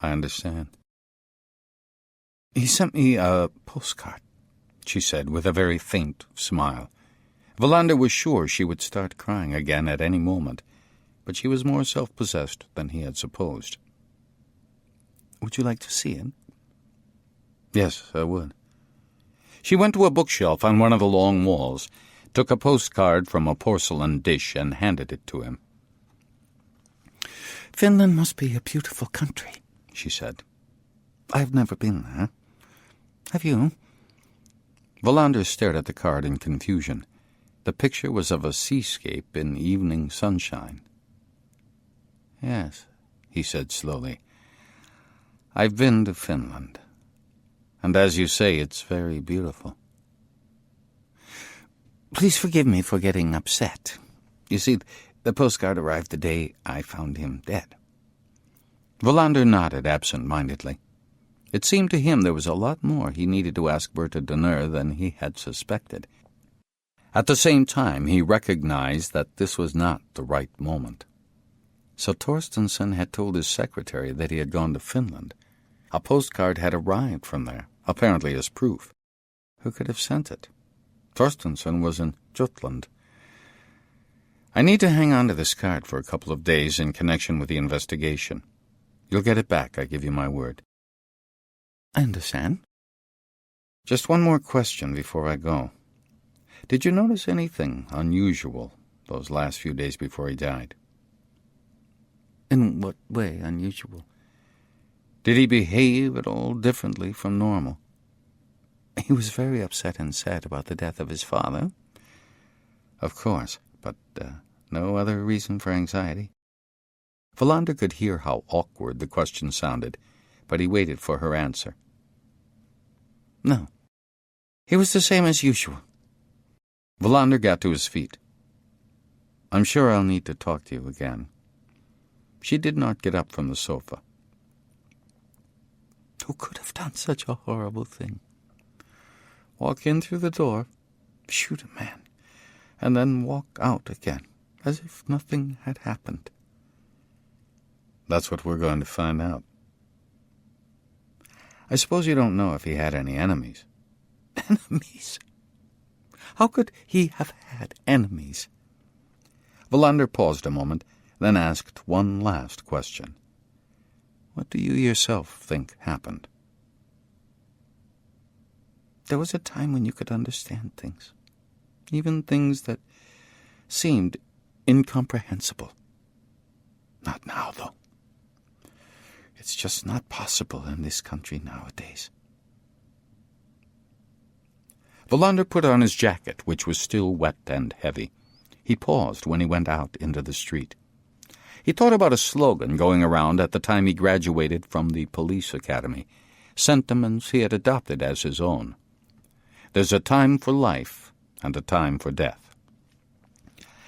[SPEAKER 3] "I understand." "He sent me a postcard," she said with a very faint smile. Wallander was sure she would start crying again at any moment, but she was more self-possessed than he had supposed. "Would you like to see it?" "Yes, I would." She went to a bookshelf on one of the long walls, took a postcard from a porcelain dish, and handed it to him. "Finland must be a beautiful country," she said.
[SPEAKER 2] I've never been there. Have you? Wallander stared at the card in confusion. The picture was of a seascape in evening sunshine. Yes, he said slowly. I've been to Finland. And as you say, it's very beautiful. Please forgive me for getting upset. You see, the postcard arrived the day I found him dead. Wallander nodded absent-mindedly. It seemed to him there was a lot more he needed to ask Bertha Donner than he had suspected. At the same time, he recognized that this was not the right moment. So Torstensson had told his secretary that he had gone to Finland. A postcard had arrived from there, apparently as proof. Who could have sent it? Torstensson was in Jutland. I need to hang on to this card for a couple of days in connection with the investigation. You'll get it back, I give you my word. I understand. Just one more question before I go. Did you notice anything unusual those last few days before he died? In what way unusual? Did he behave at all differently from normal? He was very upset and sad about the death of his father. Of course, but no other reason for anxiety. Wallander could hear how awkward the question sounded, but he waited for her answer. No. He was the same as usual. Wallander got to his feet. I'm sure I'll need to talk to you again. She did not get up from the sofa. Who could have done such a horrible thing? Walk in through the door, shoot a man, and then walk out again, as if nothing had happened. That's what we're going to find out. I suppose you don't know if he had any enemies. Enemies? How could he have had enemies? Wallander paused a moment, then asked one last question. What do you yourself think happened? There was a time when you could understand things, even things that seemed incomprehensible. Not now, though. It's just not possible in this country nowadays. Wallander put on his jacket, which was still wet and heavy. He paused when he went out into the street. He thought about a slogan going around at the time he graduated from the police academy, sentiments he had adopted as his own. There's a time for life and a time for death.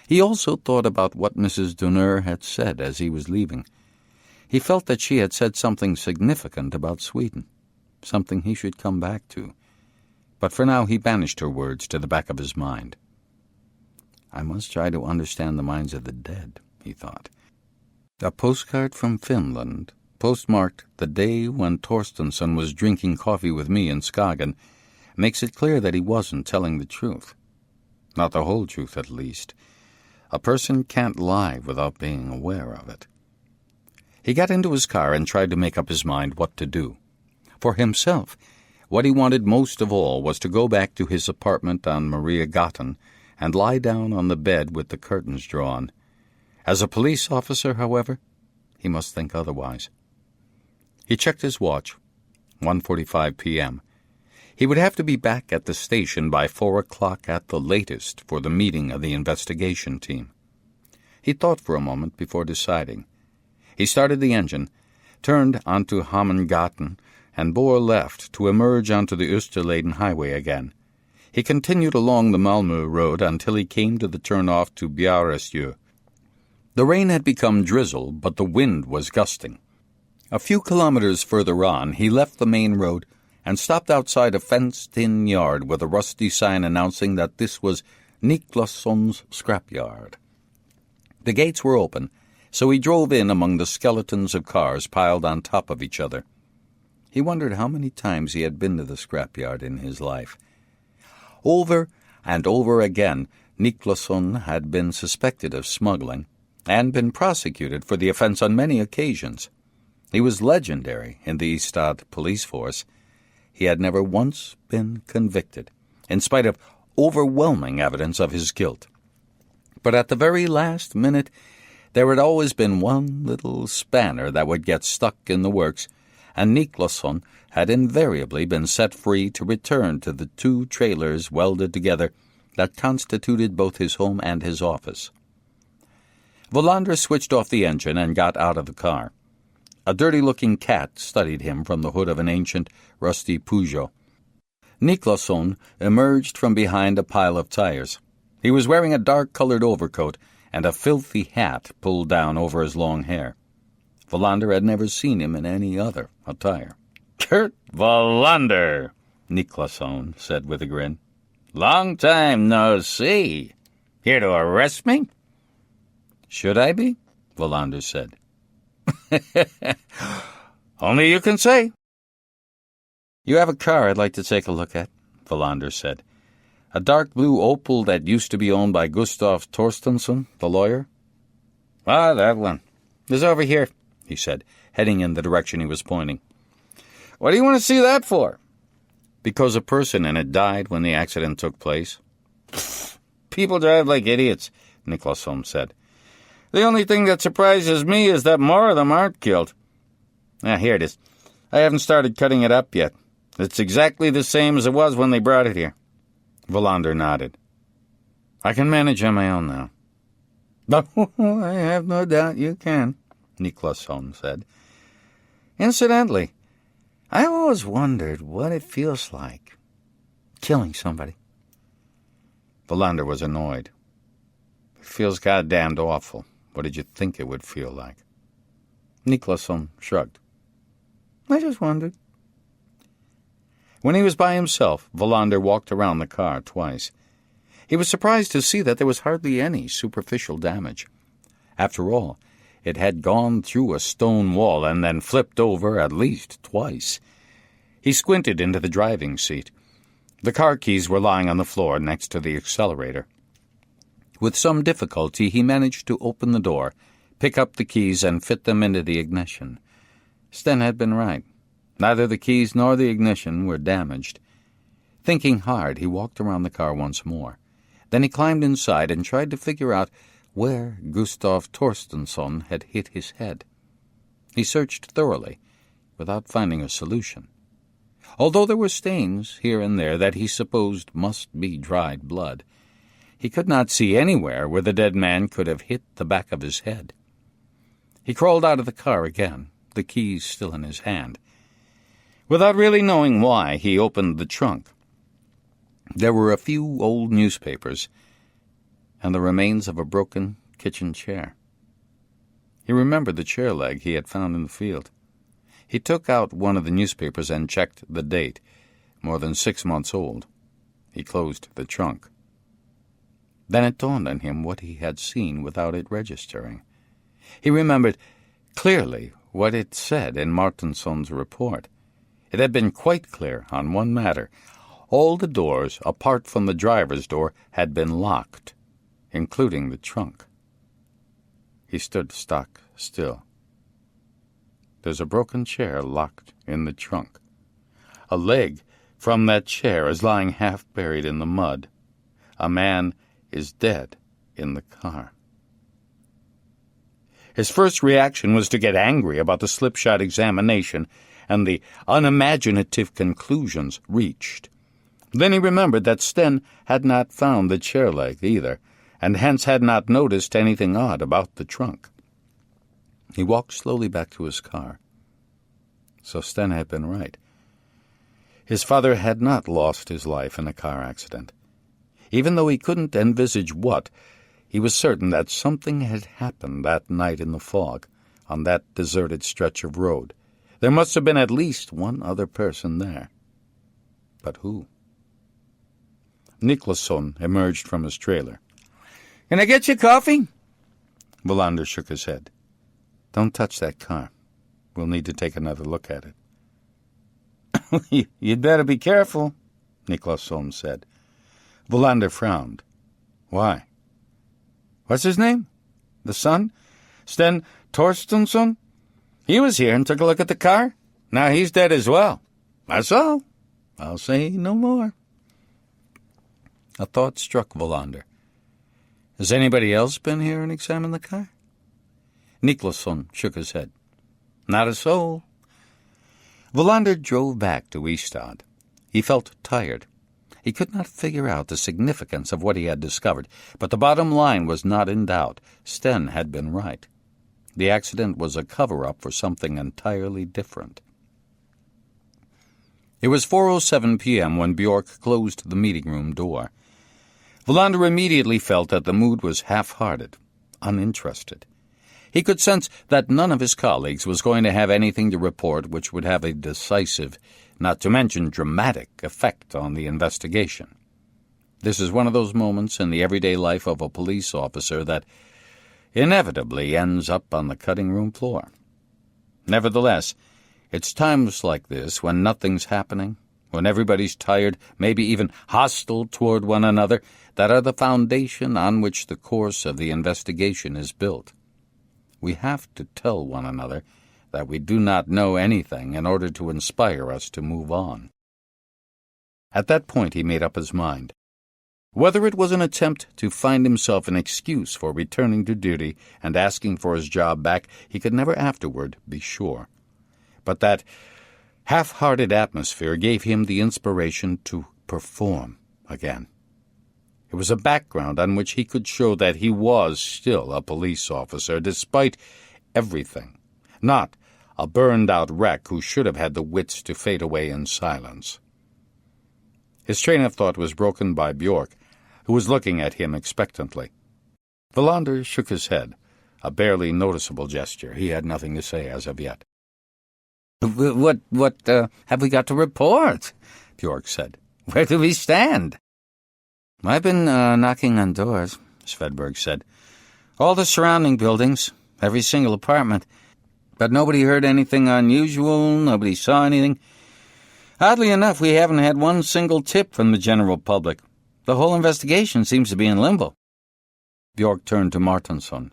[SPEAKER 2] He also thought about what Mrs. Donner had said as he was leaving. He felt that she had said something significant about Sweden, something he should come back to. But for now he banished her words to the back of his mind. I must try to understand the minds of the dead, he thought. A postcard from Finland, postmarked the day when Torstensson was drinking coffee with me in Skagen, makes it clear that he wasn't telling the truth. Not the whole truth, at least. A person can't lie without being aware of it. He got into his car and tried to make up his mind what to do. For himself, what he wanted most of all was to go back to his apartment on Maria Gatan and lie down on the bed with the curtains drawn. As a police officer, however, he must think otherwise. He checked his watch, 1:45 p.m. He would have to be back at the station by 4 o'clock at the latest for the meeting of the investigation team. He thought for a moment before deciding. He started the engine, turned onto Hammengaten, and bore left to emerge onto the Österleden highway again. He continued along the Malmö road until he came to the turn-off to Bjäresjö. The rain had become drizzle, but the wind was gusting. A few kilometers further on, he left the main road and stopped outside a fenced-in yard with a rusty sign announcing that this was Niklasson's scrapyard. The gates were open, so he drove in among the skeletons of cars piled on top of each other. He wondered how many times he had been to the scrapyard in his life. Over and over again, Niklasson had been suspected of smuggling and been prosecuted for the offense on many occasions. He was legendary in the Ystad police force. He had never once been convicted, in spite of overwhelming evidence of his guilt. But at the very last minute, there had always been one little spanner that would get stuck in the works,
[SPEAKER 1] and Niklasson had invariably been set free to return to the 2 trailers welded together that constituted both his home and his office. Wallander switched off the engine and got out of the car. A dirty-looking cat studied him from the hood of an ancient, rusty Peugeot. Niklasson emerged from behind a pile of tires. He was wearing a dark-colored overcoat and a filthy hat pulled down over his long hair. Wallander had never seen him in any other attire.
[SPEAKER 3] "Kurt Wallander," Niklasson said with a grin. "Long time no see. Here to arrest me?"
[SPEAKER 1] "Should I be?" Wallander said.
[SPEAKER 3] "Only you can say."
[SPEAKER 1] "You have a car I'd like to take a look at," Wallander said. "A dark blue Opel that used to be owned by Gustav Torstensson, the lawyer."
[SPEAKER 3] "Ah, that one.
[SPEAKER 1] "It's over here," he said, heading in the direction he was pointing.
[SPEAKER 3] "What do you want to see that for?"
[SPEAKER 1] "Because a person in it died when the accident took place."
[SPEAKER 3] "People drive like idiots," Niklasson said. "The only thing that surprises me is that more of them aren't killed. Here it is. I haven't started cutting it up yet. It's exactly the same as it was when they brought it here."
[SPEAKER 1] Wallander nodded.
[SPEAKER 2] "I can manage on my own now."
[SPEAKER 3] "Oh, I have no doubt you can," Niklasson said. "Incidentally, I always wondered what it feels like, killing somebody."
[SPEAKER 2] Wallander was annoyed. "It feels goddamned awful. What did you think it would feel like?"
[SPEAKER 1] Niklasson shrugged.
[SPEAKER 3] "I just wondered."
[SPEAKER 1] When he was by himself, Wallander walked around the car twice. He was surprised to see that there was hardly any superficial damage. After all, it had gone through a stone wall and then flipped over at least twice. He squinted into the driving seat. The car keys were lying on the floor next to the accelerator. With some difficulty, he managed to open the door, pick up the keys, and fit them into the ignition. Sten had been right. Neither the keys nor the ignition were damaged. Thinking hard, he walked around the car once more. Then he climbed inside and tried to figure out where Gustav Torstensson had hit his head. He searched thoroughly, without finding a solution. Although there were stains here and there that he supposed must be dried blood, he could not see anywhere where the dead man could have hit the back of his head. He crawled out of the car again, the keys still in his hand. Without really knowing why, he opened the trunk. There were a few old newspapers and the remains of a broken kitchen chair. He remembered the chair leg he had found in the field. He took out one of the newspapers and checked the date, more than 6 months old. He closed the trunk. Then it dawned on him what he had seen without it registering. He remembered clearly what it said in Martinsson's report. It had been quite clear on one matter. All the doors, apart from the driver's door, had been locked, including the trunk. He stood stock still. There's a broken chair locked in the trunk. A leg from that chair is lying half buried in the mud. A man is dead in the car. His first reaction was to get angry about the slipshod examination and the unimaginative conclusions reached. Then he remembered that Sten had not found the chair leg either, and hence had not noticed anything odd about the trunk. He walked slowly back to his car. So Sten had been right. His father had not lost his life in a car accident. Even though he couldn't envisage what, he was certain that something had happened that night in the fog, on that deserted stretch of road. There must have been at least one other person there. But who? Niklasson emerged from his trailer.
[SPEAKER 3] "Can I get you coffee?"
[SPEAKER 2] Wallander shook his head. "Don't touch that car. We'll need to take another look at
[SPEAKER 3] it." "You'd better be careful,"
[SPEAKER 2] Niklasson said. Wallander frowned. "Why?"
[SPEAKER 3] "What's his name? The son? Sten Torstensson? He was here and took a look at the car. Now he's dead as well. That's all. I'll say no more."
[SPEAKER 1] A thought struck Wallander. "Has anybody else been here and examined the car?" Niklasson shook his head.
[SPEAKER 3] "Not a soul.
[SPEAKER 1] Wallander drove back to Ystad. He felt tired. He could not figure out the significance of what he had discovered, but the bottom line was not in doubt. Sten had been right. The accident was a cover-up for something entirely different. It was 4:07 p.m. when Bjork closed the meeting room door. Wallander immediately felt that the mood was half-hearted, uninterested. He could sense that none of his colleagues was going to have anything to report which would have a decisive, not to mention dramatic, effect on the investigation. This is one of those moments in the everyday life of a police officer that inevitably ends up on the cutting-room floor. Nevertheless, it's times like this, when nothing's happening, when everybody's tired, maybe even hostile toward one another, that are the foundation on which the course of the investigation is built. We have to tell one another that we do not know anything in order to inspire us to move on. At that point he made up his mind. Whether it was an attempt to find himself an excuse for returning to duty and asking for his job back, he could never afterward be sure. But that half-hearted atmosphere gave him the inspiration to perform again. It was a background on which he could show that he was still a police officer, despite everything, not a burned-out wreck who should have had the wits to fade away in silence. His train of thought was broken by Bjork, who was looking at him expectantly. Wallander shook his head, a barely noticeable gesture. He had nothing to say as of yet.
[SPEAKER 3] What have we got to report? Bjork said. Where do we stand? I've been knocking on doors, Svedberg said. All the surrounding buildings, every single apartment. But nobody heard anything unusual, nobody saw anything. Oddly enough, we haven't had one single tip from the general public. The whole investigation seems to be in limbo.
[SPEAKER 1] Bjork turned to Martinsson.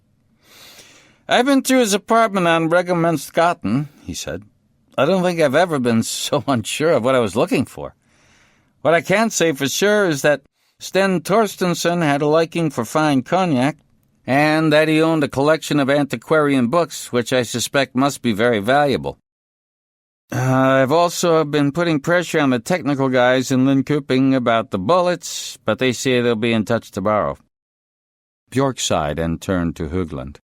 [SPEAKER 3] I've been to his apartment on Regementsgatan, he said. I don't think I've ever been so unsure of what I was looking for. What I can say for sure is that Sten Torstensson had a liking for fine cognac, and that he owned a collection of antiquarian books, which I suspect must be very valuable. I've also been putting pressure on the technical guys in Linköping about the bullets, but they say they'll be in touch tomorrow.
[SPEAKER 1] Bjork sighed and turned to Högland.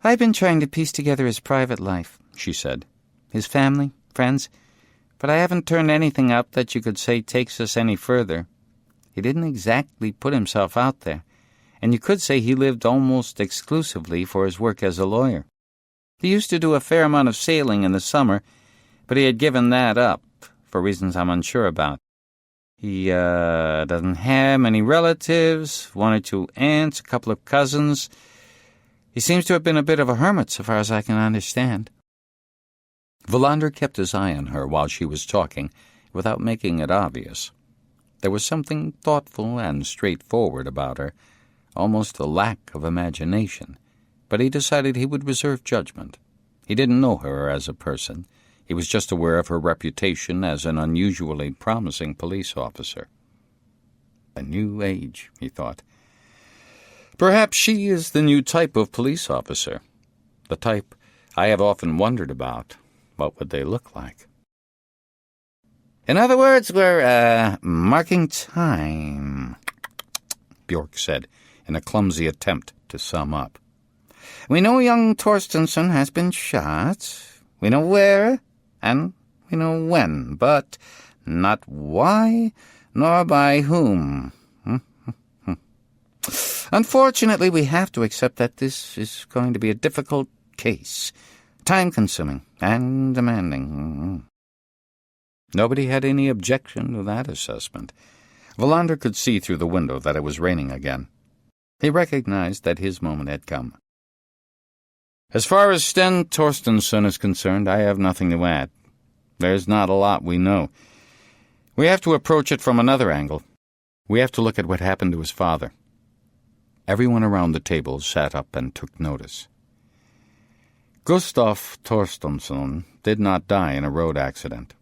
[SPEAKER 2] I've been trying to piece together his private life, she said. His family, friends, but I haven't turned anything up that you could say takes us any further. He didn't exactly put himself out there, and you could say he lived almost exclusively for his work as a lawyer. He used to do a fair amount of sailing in the summer, but he had given that up, for reasons I'm unsure about. He doesn't have many relatives, 1 or 2 aunts, a couple of cousins. He seems to have been a bit of a hermit, so far as I can understand.
[SPEAKER 1] Wallander kept his eye on her while she was talking, without making it obvious. There was something thoughtful and straightforward about her, almost a lack of imagination, but he decided he would reserve judgment. He didn't know her as a person. He was just aware of her reputation as an unusually promising police officer. A new age, he thought. Perhaps she is the new type of police officer, the type I have often wondered about. What would they look like?
[SPEAKER 3] In other words, we're, marking time,
[SPEAKER 1] Bjork said, in a clumsy attempt to sum up.
[SPEAKER 3] We know young Torstensson has been shot. We know where, and we know when, but not why, nor by whom. Unfortunately, we have to accept that this is going to be a difficult case, time-consuming and demanding.
[SPEAKER 1] Nobody had any objection to that assessment. Wallander could see through the window that it was raining again. He recognized that his moment had come. As far as Sten Torstensson is concerned, I have nothing to add. There's not a lot we know. We have to approach it from another angle. We have to look at what happened to his father. Everyone around the table sat up and took notice. Gustav Torstensson did not die in a road accident.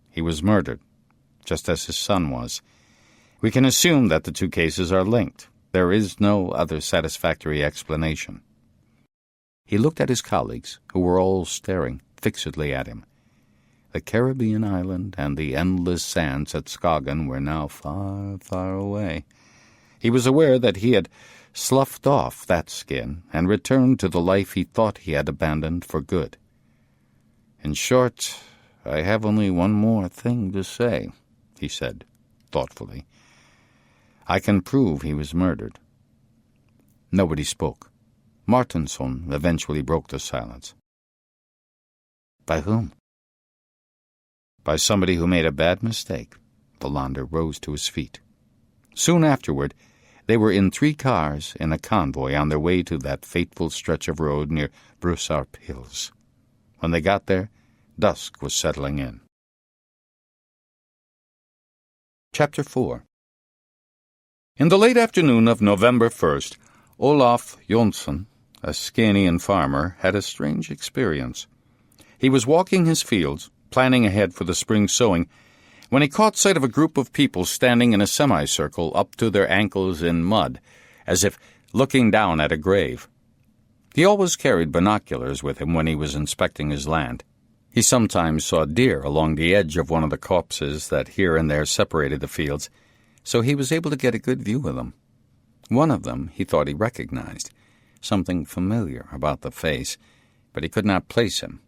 [SPEAKER 1] He was murdered, just as his son was. We can assume that the two cases are linked. There is no other satisfactory explanation. He looked at his colleagues, who were all staring fixedly at him.
[SPEAKER 2] The Caribbean island and the endless sands at Skagen were now far, far away. He was aware that he had sloughed off that skin and returned to the life he thought he had abandoned for good. "In short, I have only one more thing to say," he said, thoughtfully. "I can prove he was murdered." Nobody spoke. Martinsson eventually broke the silence. "By whom?" "By somebody who made a bad mistake." Wallander rose to his feet. Soon afterward, they were in 3 cars in a convoy on their way to that fateful stretch of road near Brusarp Hills. When they got there, dusk was settling in. Chapter 4. In the late afternoon of November 1st, Olaf Jonsson, a Scanian farmer, had a strange experience. He was walking his fields, planning ahead for the spring sowing, when he caught sight of a group of people standing in a semicircle up to their ankles in mud, as if looking down at a grave. He always carried binoculars with him when he was inspecting his land. He sometimes saw deer along the edge of one of the copses that here and there separated the fields, so he was able to get a good view of them. One of them he thought he recognized, something familiar about the face, but he could not place him.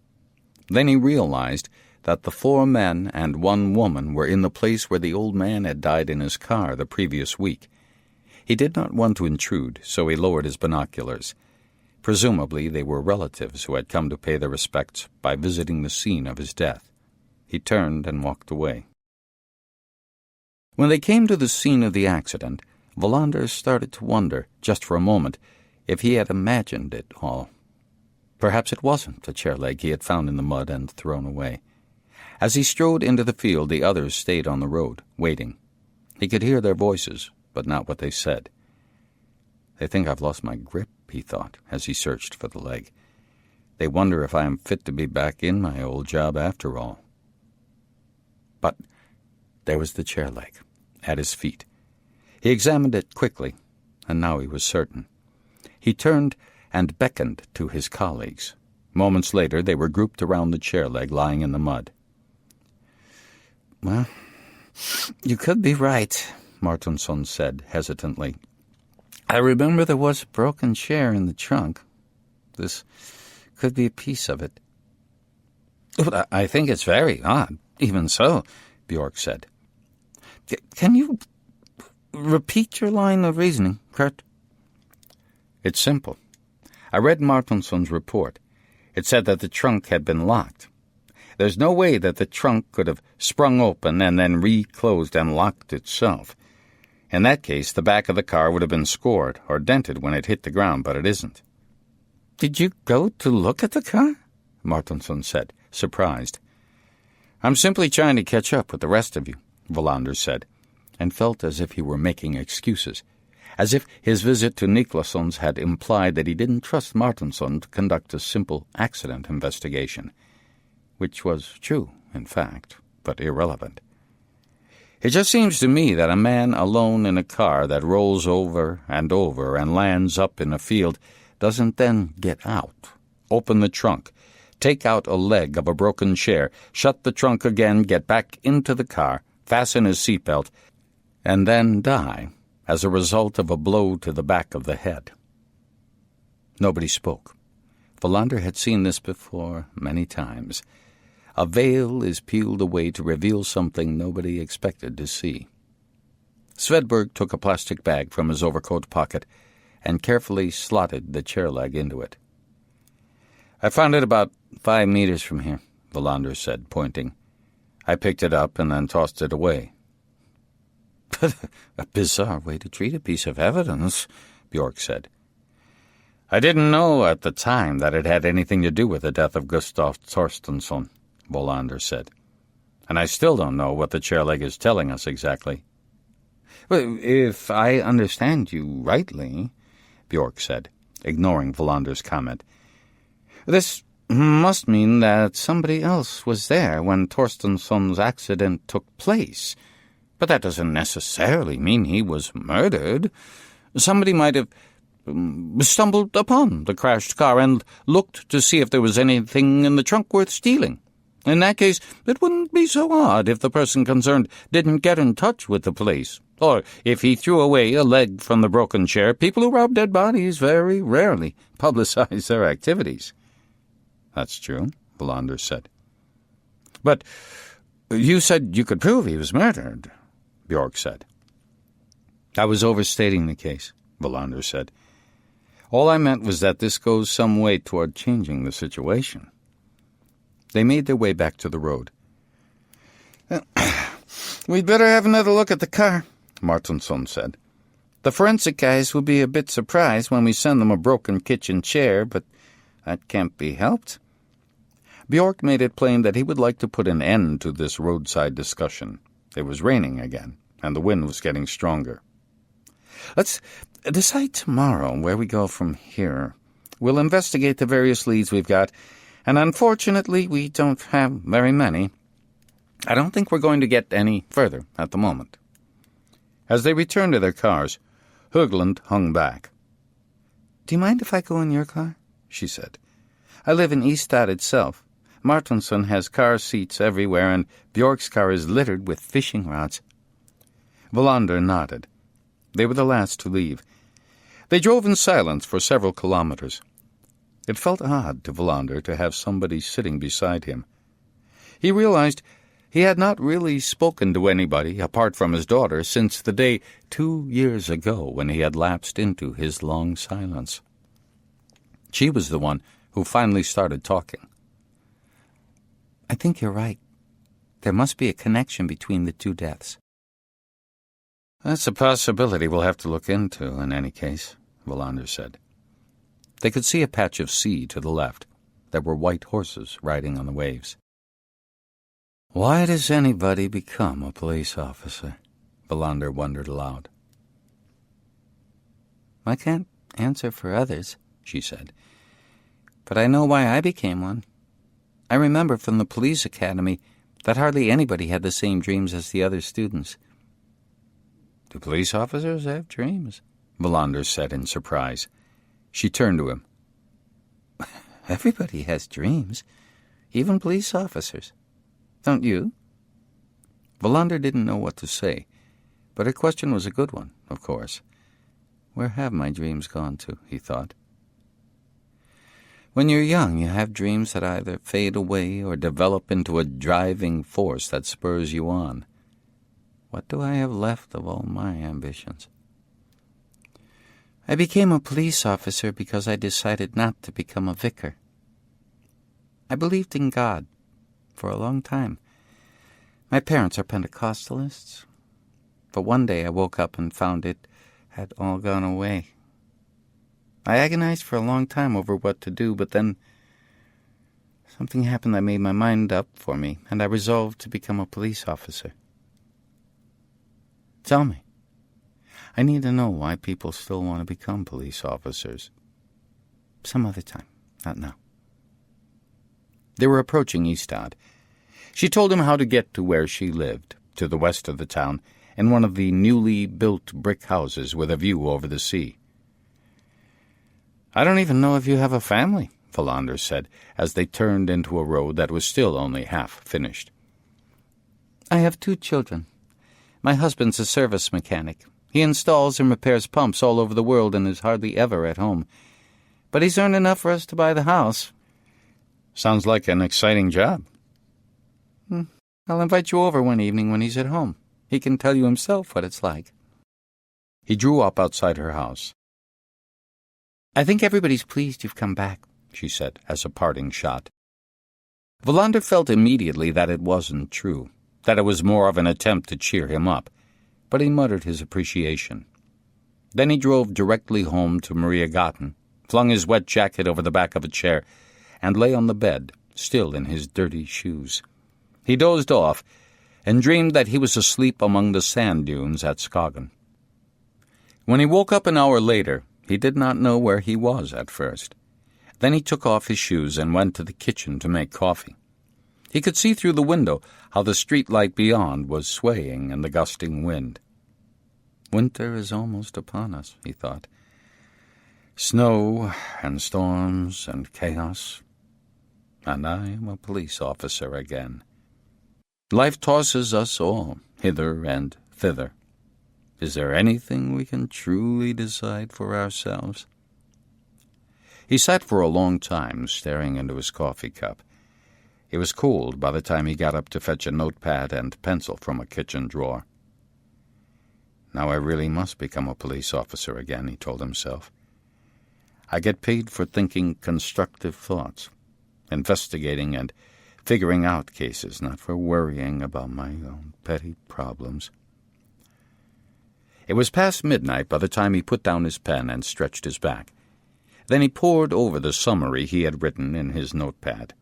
[SPEAKER 2] Then he realized that the 4 men and 1 woman were in the place where the old man had died in his car the previous week. He did not want to intrude, so he lowered his binoculars. Presumably they were relatives who had come to pay their respects by visiting the scene of his death. He turned and walked away. When they came to the scene of the accident, Wallander started to wonder, just for a moment, if he had imagined it all. Perhaps it wasn't the chair leg he had found in the mud and thrown away. As he strode into the field, the others stayed on the road, waiting. He could hear their voices, but not what they said. "They think I've lost my grip," he thought, as he searched for the leg. "They wonder if I am fit to be back in my old job after all." But there was the chair leg, at his feet. He examined it quickly, and now he was certain. He turned and beckoned to his colleagues. Moments later, they were grouped around the chair leg lying in the mud. "Well, you could be right," Martinsson said hesitantly. "I remember there was a broken chair in the trunk. This could be a piece of it." "But I think it's very odd, even so," Bjork said. "Can you repeat your line of reasoning, Kurt?" "It's simple. I read Martinsson's report. It said that the trunk had been locked. There's no way that the trunk could have sprung open and then reclosed and locked itself. In that case, the back of the car would have been scored or dented when it hit the ground, but it isn't." "Did you go to look at the car?" Martinsson said, surprised. "I'm simply trying to catch up with the rest of you," Wallander said, and felt as if he were making excuses, as if his visit to Niklasson's had implied that he didn't trust Martinsson to conduct a simple accident investigation, which was true, in fact, but irrelevant. "It just seems to me that a man alone in a car that rolls over and lands up in a field doesn't then get out, open the trunk, take out a leg of a broken chair, shut the trunk again, get back into the car, fasten his seatbelt, and then die as a result of a blow to the back of the head." Nobody spoke. Wallander had seen this before many times. A veil is peeled away to reveal something nobody expected to see. Svedberg took a plastic bag from his overcoat pocket and carefully slotted the chair leg into it. "I found it about 5 meters from here," Wallander said, pointing. "I picked it up and then tossed it away." "A bizarre way to treat a piece of evidence," Bjork said. "I didn't know at the time that it had anything to do with the death of Gustav Torstensson," Wallander said. "And I still don't know what the chair leg is telling us exactly." "Well, if I understand you rightly," Bjork said, ignoring Wallander's comment, "this must mean that somebody else was there when Torstensson's accident took place. But that doesn't necessarily mean he was murdered. Somebody might have stumbled upon the crashed car and looked to see if there was anything in the trunk worth stealing.
[SPEAKER 3] In that case, it wouldn't be so odd if the person concerned didn't get in touch with the police, or if he threw away a leg from the broken chair. People who rob dead bodies very rarely publicize their activities."
[SPEAKER 2] "That's true," Wallander said.
[SPEAKER 3] "But you said you could prove he was murdered," Bjork said.
[SPEAKER 2] "I was overstating the case," Wallander said. "All I meant was that this goes some way toward changing the situation." They made their way back to the road.
[SPEAKER 3] "We'd better have another look at the car,"
[SPEAKER 2] Martinson said.
[SPEAKER 3] "The forensic guys will be a bit surprised when we send them a broken kitchen chair, but that can't be helped."
[SPEAKER 2] Bjork made it plain that he would like to put an end to this roadside discussion. It was raining again, and the wind was getting stronger.
[SPEAKER 3] "Let's decide tomorrow where we go from here. We'll investigate the various leads we've got, and unfortunately we don't have very many. I don't think we're going to get any further at the moment."
[SPEAKER 2] As they returned to their cars, Högland hung back.
[SPEAKER 3] "Do you mind if I go in your car?" she said. "I live in Ystad itself. Martinson has car seats everywhere, and Bjork's car is littered with fishing rods."
[SPEAKER 2] Wallander nodded. They were the last to leave. They drove in silence for several kilometers. It felt odd to Wallander to have somebody sitting beside him. He realized he had not really spoken to anybody apart from his daughter since the day 2 years ago when he had lapsed into his long silence. She was the one who finally started talking.
[SPEAKER 3] "I think you're right. There must be a connection between the two deaths."
[SPEAKER 2] "That's a possibility we'll have to look into in any case," Wallander said. They could see a patch of sea to the left. There were white horses riding on the waves.
[SPEAKER 3] "Why does anybody become a police officer?"
[SPEAKER 2] Wallander wondered aloud.
[SPEAKER 3] "I can't answer for others," she said, "but I know why I became one. I remember from the police academy that hardly anybody had the same dreams as the other students."
[SPEAKER 2] "Do police officers have dreams?" Wallander said in surprise. She turned to him.
[SPEAKER 3] "Everybody has dreams, even police officers. Don't you?"
[SPEAKER 2] Wallander didn't know what to say, but her question was a good one, of course. Where have my dreams gone to, he thought.
[SPEAKER 3] When you're young, you have dreams that either fade away or develop into a driving force that spurs you on. What do I have left of all my ambitions? I became a police officer because I decided not to become a vicar. I believed in God for a long time. My parents are Pentecostalists, but one day I woke up and found it had all gone away. I agonized for a long time over what to do, but then something happened that made my mind up for me, and I resolved to become a police officer. Tell me. I need to know why people still want to become police officers. Some other time, not now.
[SPEAKER 2] They were approaching Ystad. She told him how to get to where she lived, to the west of the town, in one of the newly built brick houses with a view over the sea.
[SPEAKER 3] I don't even know if you have a family,
[SPEAKER 2] Wallander said, as they turned into a road that was still only half finished.
[SPEAKER 3] I have 2 children. My husband's a service mechanic. He installs and repairs pumps all over the world and is hardly ever at home. But he's earned enough for us to buy the house.
[SPEAKER 2] Sounds like an exciting job.
[SPEAKER 3] I'll invite you over one evening when he's at home. He can tell you himself what it's like.
[SPEAKER 2] He drew up outside her house.
[SPEAKER 3] I think everybody's pleased you've come back,
[SPEAKER 2] she said as a parting shot.
[SPEAKER 3] Wallander felt immediately that it wasn't true, that it was more of an attempt to cheer him up, but he muttered his appreciation. Then he drove directly home to Maria Gotten, flung his wet jacket over the back of a chair, and lay on the bed, still in his dirty shoes. He dozed off and dreamed that he was asleep among the sand dunes at Skagen. When he woke up an hour later, he did not know where he was at first. Then he took off his shoes and went to the kitchen to make coffee. He could see through the window how the street light beyond was swaying in the gusting wind. Winter is almost upon us, he thought. Snow and storms and chaos.
[SPEAKER 1] and I am a police officer again. Life tosses us all hither and thither. Is there anything we can truly decide for ourselves? He sat for a long time, staring into his coffee cup. It was cold by the time he got up to fetch a notepad and pencil from a kitchen drawer. Now I really must become a police officer again, he told himself. I get paid for thinking constructive thoughts, investigating and figuring out cases, not for worrying about my own petty problems. It was past midnight by the time he put down his pen and stretched his back. Then he pored over the summary he had written in his notepad.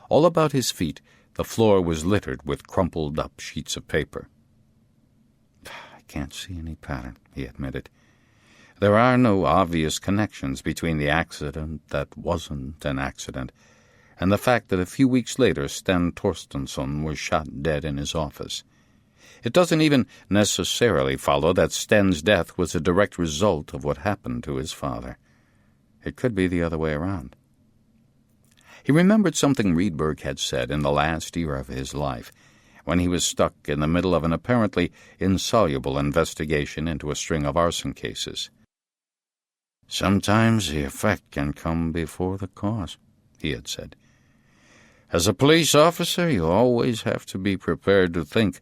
[SPEAKER 1] All about his feet, the floor was littered with crumpled-up sheets of paper. I can't see any pattern, he admitted. There are no obvious connections between the accident that wasn't an accident and the fact that a few weeks later Sten Torstensson was shot dead in his office. It doesn't even necessarily follow that Sten's death was a direct result of what happened to his father. It could be the other way around. He remembered something Rydberg had said in the last year of his life, when he was stuck in the middle of an apparently insoluble investigation into a string of arson cases. Sometimes the effect can come before the cause, he had said. As a police officer, you always have to be prepared to think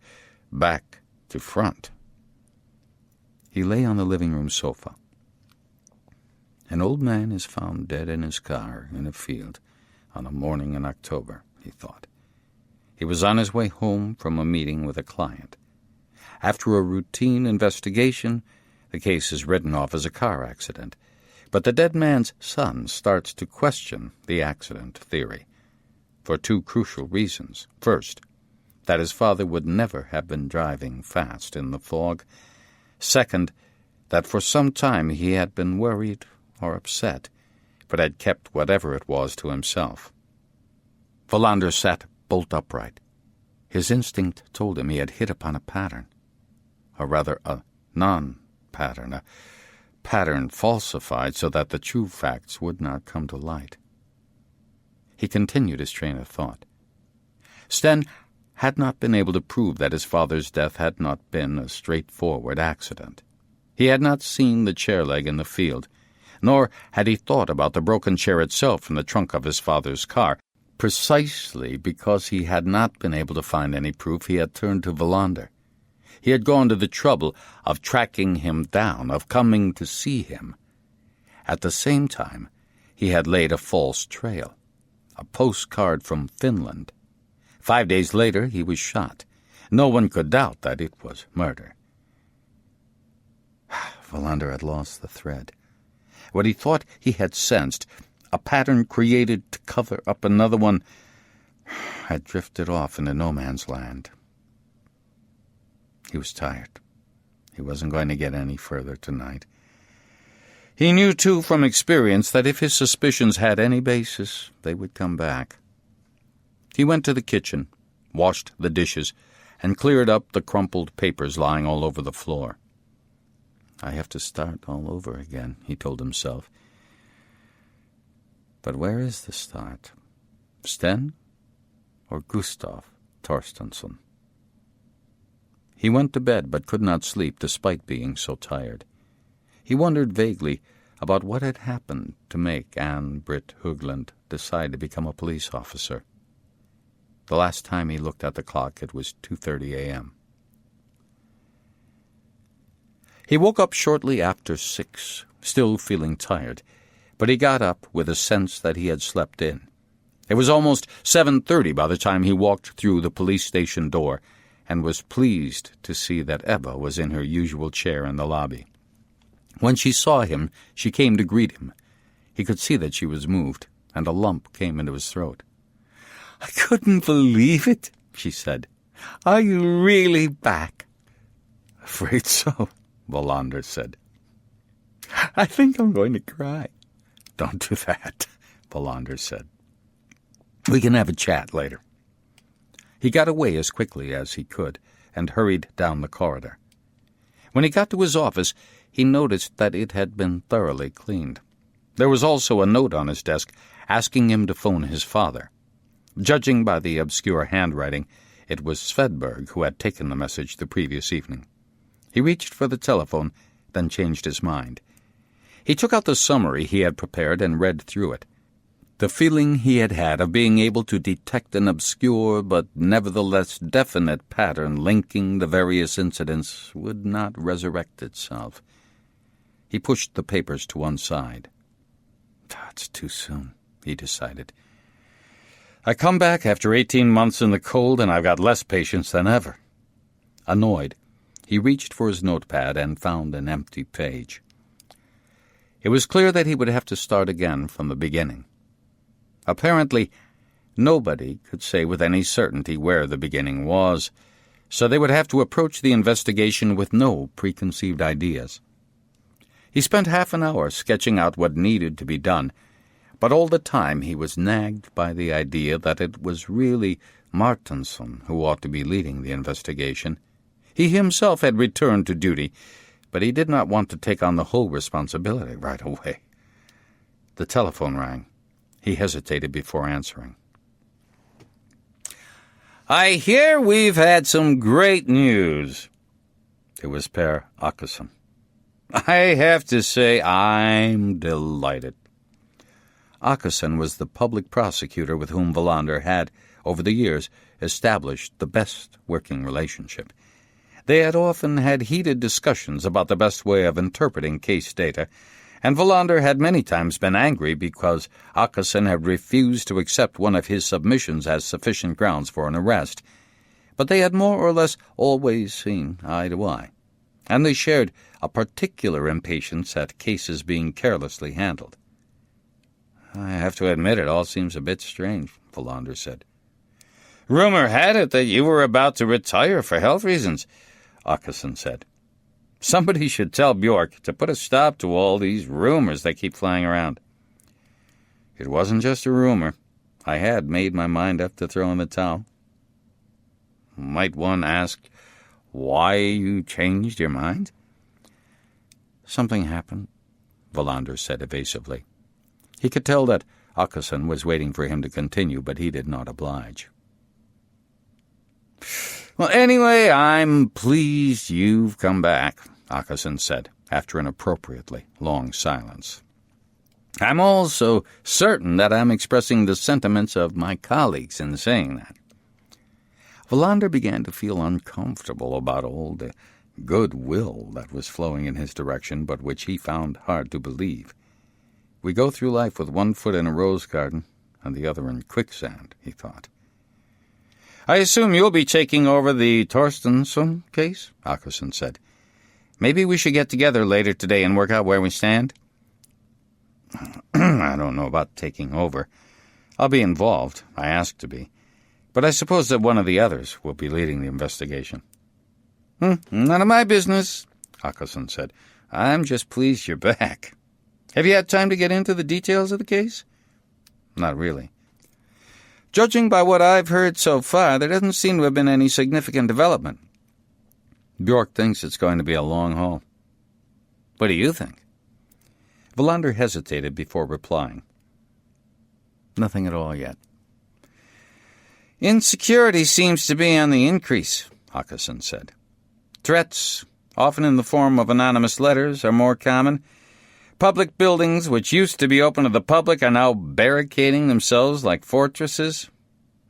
[SPEAKER 1] back to front. He lay on the living room sofa. An old man is found dead in his car in a field on a morning in October, he thought. He was on his way home from a meeting with a client. After a routine investigation, the case is written off as a car accident, but the dead man's son starts to question the accident theory for two crucial reasons. First, that his father would never have been driving fast in the fog. Second, that for some time he had been worried or upset, but had kept whatever it was to himself. Wallander sat bolt upright. His instinct told him he had hit upon a pattern, or rather a non-pattern, a pattern falsified so that the true facts would not come to light. He continued his train of thought. Sten had not been able to prove that his father's death had not been a straightforward accident. He had not seen the chair leg in the field, nor had he thought about the broken chair itself in the trunk of his father's car. Precisely because he had not been able to find any proof, he had turned to Wallander. He had gone to the trouble of tracking him down, of coming to see him. At the same time, he had laid a false trail, a postcard from Finland. 5 days later, he was shot. No one could doubt that it was murder. Wallander had lost the thread. What he thought he had sensed, a pattern created to cover up another one, had drifted off into no man's land. He was tired. He wasn't going to get any further tonight. He knew, too, from experience that if his suspicions had any basis, they would come back. He went to the kitchen, washed the dishes, and cleared up the crumpled papers lying all over the floor. I have to start all over again, he told himself. But where is the start? Sten or Gustav Torstensson? He went to bed but could not sleep despite being so tired. He wondered vaguely about what had happened to make Ann-Britt Högland decide to become a police officer. The last time he looked at the clock, it was 2:30 a.m. He woke up shortly after 6, still feeling tired, but he got up with a sense that he had slept in. It was almost 7:30 by the time he walked through the police station door and was pleased to see that Ebba was in her usual chair in the lobby. When she saw him, she came to greet him. He could see that she was moved, and a lump came into his throat. "I couldn't believe it," she said. "Are you really back?" "Afraid so," Wallander said. "I think I'm going to cry." "Don't do that," Wallander said. "We can have a chat later." He got away as quickly as he could and hurried down the corridor. When he got to his office, he noticed that it had been thoroughly cleaned. There was also a note on his desk asking him to phone his father. Judging by the obscure handwriting, it was Svedberg who had taken the message the previous evening. He reached for the telephone, then changed his mind. He took out the summary he had prepared and read through it. The feeling he had had of being able to detect an obscure but nevertheless definite pattern linking the various incidents would not resurrect itself. He pushed the papers to one side. "It's too soon," he decided. "I come back after 18 months in the cold, and I've got less patience than ever." Annoyed, he reached for his notepad and found an empty page. It was clear that he would have to start again from the beginning. Apparently, nobody could say with any certainty where the beginning was, so they would have to approach the investigation with no preconceived ideas. He spent half an hour sketching out what needed to be done, but all the time he was nagged by the idea that it was really Martinsson who ought to be leading the investigation. He himself had returned to duty, but he did not want to take on the whole responsibility right away. The telephone rang. He hesitated before answering. "I hear we've had some great news." It was Per Åkesson. "I have to say I'm delighted." Åkesson was the public prosecutor with whom Wallander had, over the years, established the best working relationship. They had often had heated discussions about the best way of interpreting case data, and Wallander had many times been angry because Åkesson had refused to accept one of his submissions as sufficient grounds for an arrest. But they had more or less always seen eye to eye, and they shared a particular impatience at cases being carelessly handled. "I have to admit it all seems a bit strange," Wallander said. "Rumor had it that you were about to retire for health reasons," Åkesson said. "Somebody should tell Bjork to put a stop to all these rumors that keep flying around." "It wasn't just a rumor. I had made my mind up to throw in the towel." "Might one ask why you changed your mind?" "Something happened," Wallander said evasively. He could tell that Åkesson was waiting for him to continue, but he did not oblige. "Well, anyway, I'm pleased you've come back," Åkesson said, after an appropriately long silence. "I'm also certain that I'm expressing the sentiments of my colleagues in saying that." Wallander began to feel uncomfortable about all the goodwill that was flowing in his direction, but which he found hard to believe. "We go through life with one foot in a rose garden and the other in quicksand," he thought. "I assume you'll be taking over the Torstensson case?" Åkesson said. "Maybe we should get together later today and work out where we stand?" "I don't know about taking over. I'll be involved. I asked to be. But I suppose that one of the others will be leading the investigation." "None of my business," Åkesson said. "I'm just pleased you're back. Have you had time to get into the details of the case?" "Not really. Judging by what I've heard so far, there doesn't seem to have been any significant development." "Bjork thinks it's going to be a long haul." "What do you think?" Wallander hesitated before replying. "Nothing at all yet." "Insecurity seems to be on the increase," Åkesson said. "Threats, often in the form of anonymous letters, are more common. Public buildings, which used to be open to the public, are now barricading themselves like fortresses.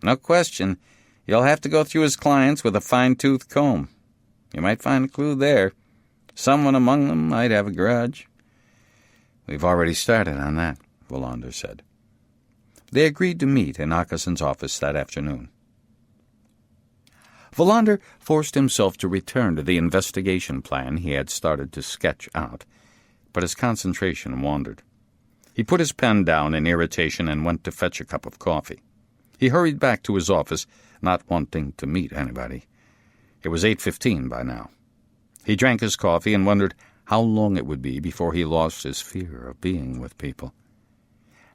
[SPEAKER 1] No question, you'll have to go through his clients with a fine-toothed comb. You might find a clue there. Someone among them might have a grudge." "We've already started on that," Wallander said. They agreed to meet in Åkesson's office that afternoon. Wallander forced himself to return to the investigation plan he had started to sketch out, but his concentration wandered. He put his pen down in irritation and went to fetch a cup of coffee. He hurried back to his office, not wanting to meet anybody. It was 8:15 by now. He drank his coffee and wondered how long it would be before he lost his fear of being with people.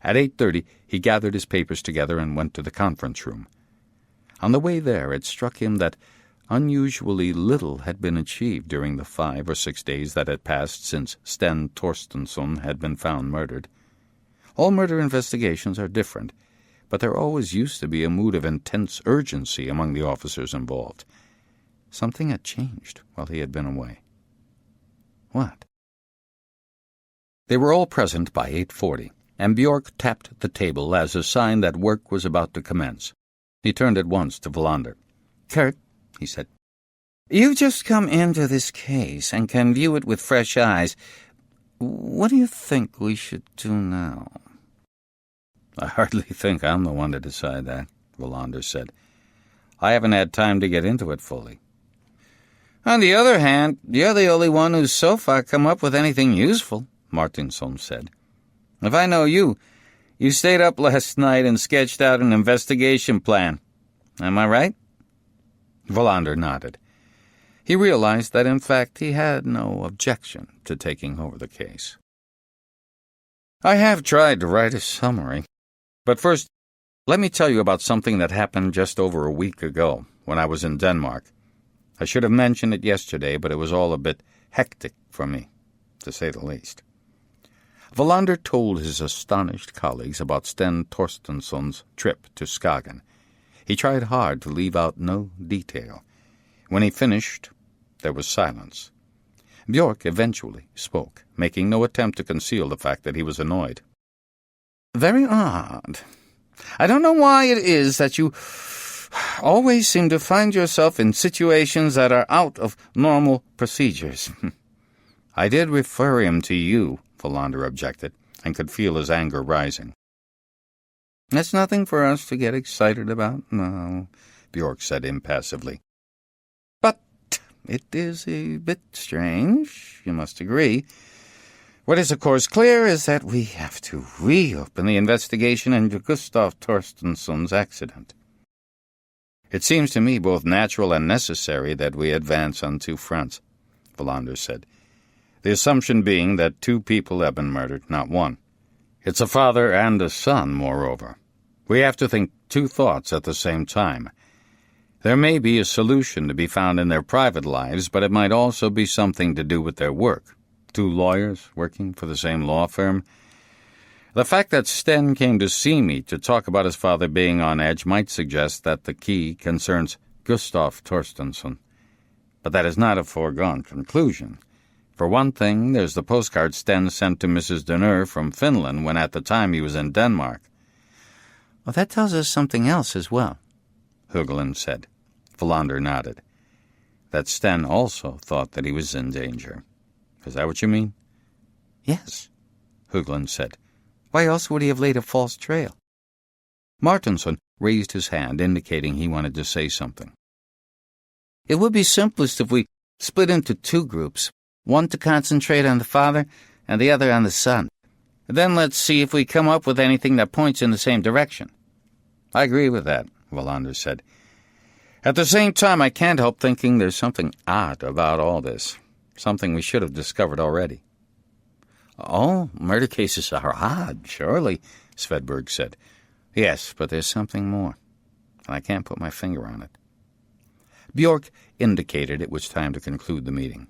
[SPEAKER 1] At 8:30, he gathered his papers together and went to the conference room. On the way there, it struck him that unusually little had been achieved during the 5 or 6 days that had passed since Sten Torstensson had been found murdered. All murder investigations are different, but there always used to be a mood of intense urgency among the officers involved. Something had changed while he had been away. What? They were all present by 8:40, and Bjork tapped the table as a sign that work was about to commence. He turned at once to Wallander. "Kurt," he said, "you've just come into this case and can view it with fresh eyes. What do you think we should do now?" "I hardly think I'm the one to decide that," Wallander said. "I haven't had time to get into it fully." "On the other hand, you're the only one who's so far come up with anything useful," Martinson said. "If I know you, you stayed up last night and sketched out an investigation plan. Am I right?" Wallander nodded. He realized that, in fact, he had no objection to taking over the case. "I have tried to write a summary. But first, let me tell you about something that happened just over a week ago, when I was in Denmark. I should have mentioned it yesterday, but it was all a bit hectic for me, to say the least." Wallander told his astonished colleagues about Sten Torstensson's trip to Skagen. He tried hard to leave out no detail. When he finished, there was silence. Bjork eventually spoke, making no attempt to conceal the fact that he was annoyed. "Very odd. I don't know why it is that you always seem to find yourself in situations that are out of normal procedures." "I did refer him to you," Wallander objected, and could feel his anger rising. "That's nothing for us to get excited about, no," Bjork said impassively. "But it is a bit strange, you must agree. What is, of course, clear is that we have to reopen the investigation into Gustav Torstensson's accident. It seems to me both natural and necessary that we advance on two fronts," Wallander said. "The assumption being that two people have been murdered, not one. It's a father and a son, moreover. We have to think two thoughts at the same time. There may be a solution to be found in their private lives, but it might also be something to do with their work. Two lawyers working for the same law firm. The fact that Sten came to see me to talk about his father being on edge might suggest that the key concerns Gustav Torstensson. But that is not a foregone conclusion. For one thing, there's the postcard Sten sent to Mrs. Denner from Finland when at the time he was in Denmark." "Well, that tells us something else as well," Högland said. Wallander nodded. "That Sten also thought that he was in danger. Is that what you mean?" "Yes," Högland said. "Why else would he have laid a false trail?" Martinson raised his hand, indicating he wanted to say something. "It would be simplest if we split into two groups, one to concentrate on the father and the other on the son. Then let's see if we come up with anything that points in the same direction." "I agree with that," Wallander said. "At the same time, I can't help thinking there's something odd about all this, something we should have discovered already." "Oh, murder cases are odd, surely," Svedberg said. "Yes, but there's something more, and I can't put my finger on it." Bjork indicated it was time to conclude the meeting.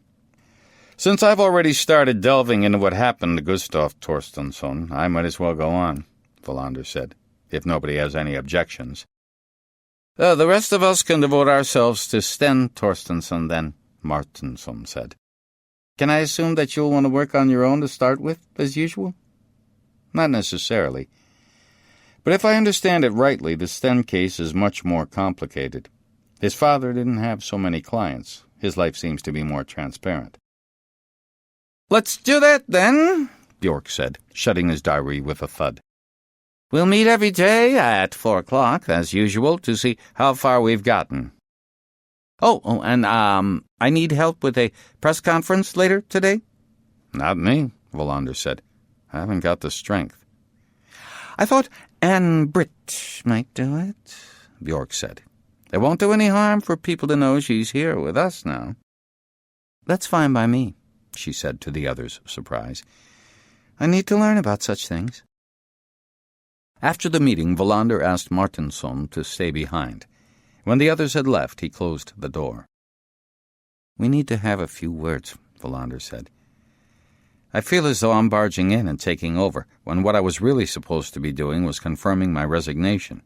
[SPEAKER 1] "Since I've already started delving into what happened to Gustav Torstensson, I might as well go on," Wallander said, "if nobody has any objections." The rest of us can devote ourselves to Sten Torstensson, then," Martinson said. "Can I assume that you'll want to work on your own to start with, as usual?" "Not necessarily. But if I understand it rightly, the Sten case is much more complicated. His father didn't have so many clients. His life seems to be more transparent." "Let's do that, then," Bjork said, shutting his diary with a thud. "We'll meet every day at 4 o'clock, as usual, to see how far we've gotten. And I need help with a press conference later today?" "Not me," Wallander said. "I haven't got the strength." "I thought Anne Britt might do it," Bjork said. "It won't do any harm for people to know she's here with us now." "That's fine by me," she said to the others' surprise. "I need to learn about such things." After the meeting, Wallander asked Martinson to stay behind. When the others had left, he closed the door. "We need to have a few words," Wallander said.
[SPEAKER 3] I feel as though I'm barging in and taking over, when what I was really supposed to be doing was confirming my resignation."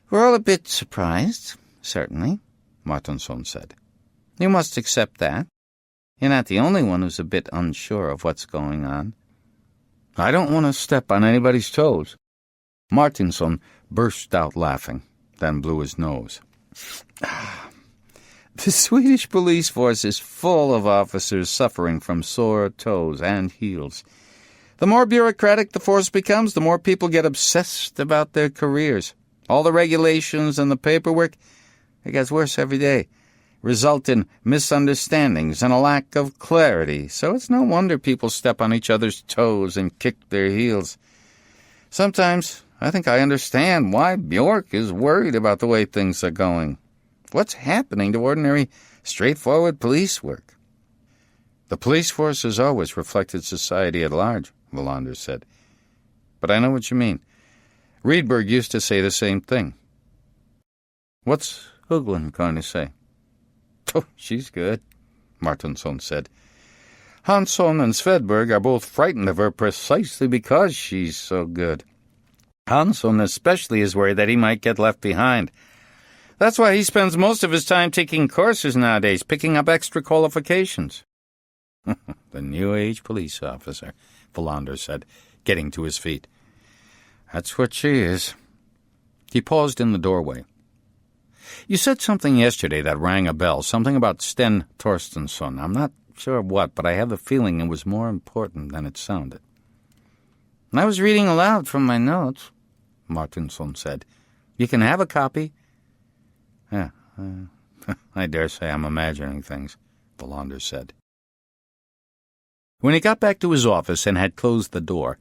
[SPEAKER 3] "We're all a bit surprised, certainly," Martinson said. "You must accept that. You're not the only one who's a bit unsure of what's going on."
[SPEAKER 2] "I don't want to step on anybody's toes." Martinson burst out laughing, then blew his nose.
[SPEAKER 3] "The Swedish police force is full of officers suffering from sore toes and heels. The more bureaucratic the force becomes, the more people get obsessed about their careers. All the regulations and the paperwork, it gets worse every day, result in misunderstandings and a lack of clarity, so it's no wonder people step on each other's toes and kick their heels. Sometimes I think I understand why Bjork is worried about the way things are going. What's happening to ordinary, straightforward police work?"
[SPEAKER 2] "The police force has always reflected society at large," Wallander said. "But I know what you mean. Rydberg used to say the same thing." "What's Hoagland going to say?"
[SPEAKER 3] "Oh, she's good," Martinson said.
[SPEAKER 2] "Hansson and Svedberg are both frightened of her precisely because she's so good.
[SPEAKER 3] Hansson especially is worried that he might get left behind. That's why he spends most of his time taking courses nowadays, picking up extra qualifications."
[SPEAKER 2] "The New Age police officer," Wallander said, getting to his feet. "That's what she is."
[SPEAKER 3] He paused in the doorway. "You said something yesterday that rang a bell, something about Sten Torstensson. I'm not sure what, but I have the feeling it was more important than it sounded."
[SPEAKER 2] "I was reading aloud from my notes," Martinson said. "You can have a copy."
[SPEAKER 3] "Yeah, I dare say I'm imagining things," Wallander said. When he got back to his office and had closed the door,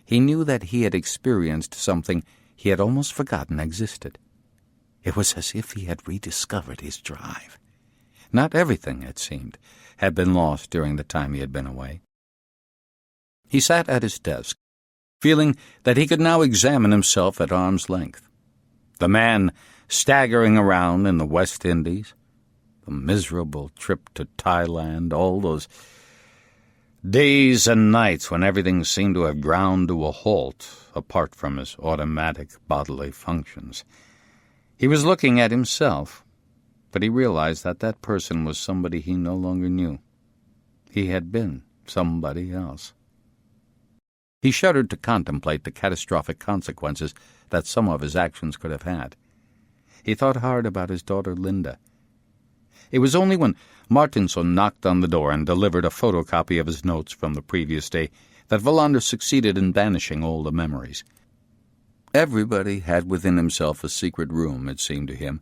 [SPEAKER 3] he knew that he had experienced something he had almost forgotten existed. It was as if he had rediscovered his drive. Not everything, it seemed, had been lost during the time he had been away. He sat at his desk, feeling that he could now examine himself at arm's length. The man staggering around in the West Indies, the miserable trip to Thailand, all those days and nights when everything seemed to have ground to a halt, apart from his automatic bodily functions. He was looking at himself, but he realized that that person was somebody he no longer knew. He had been somebody else. He shuddered to contemplate the catastrophic consequences that some of his actions could have had. He thought hard about his daughter Linda. It was only when Martinson knocked on the door and delivered a photocopy of his notes from the previous day that Wallander succeeded in banishing all the memories. Everybody had within himself a secret room, it seemed to him,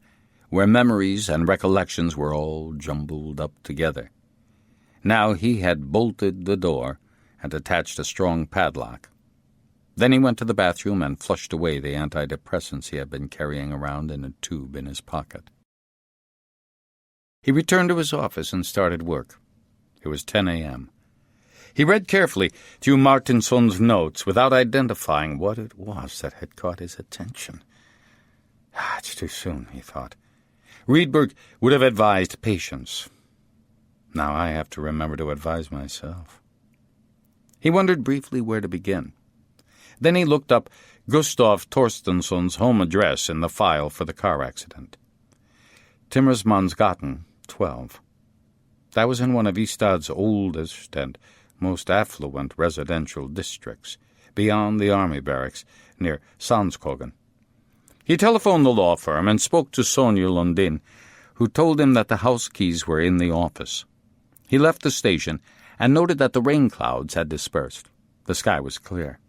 [SPEAKER 3] where memories and recollections were all jumbled up together. Now he had bolted the door and attached a strong padlock. Then he went to the bathroom and flushed away the antidepressants he had been carrying around in a tube in his pocket. He returned to his office and started work. It was 10 a.m. He read carefully through Martinson's notes without identifying what it was that had caught his attention. It's too soon, he thought. Rydberg would have advised patience. Now I have to remember to advise myself. He wondered briefly where to begin. Then he looked up Gustav Torstensson's home address in the file for the car accident. Timmersmansgatan, 12. That was in one of Ystad's oldest and most affluent residential districts, beyond the army barracks, near Sandskogen. He telephoned the law firm and spoke to Sonja Lundin, who told him that the house keys were in the office. He left the station and noted that the rain clouds had dispersed. The sky was clear.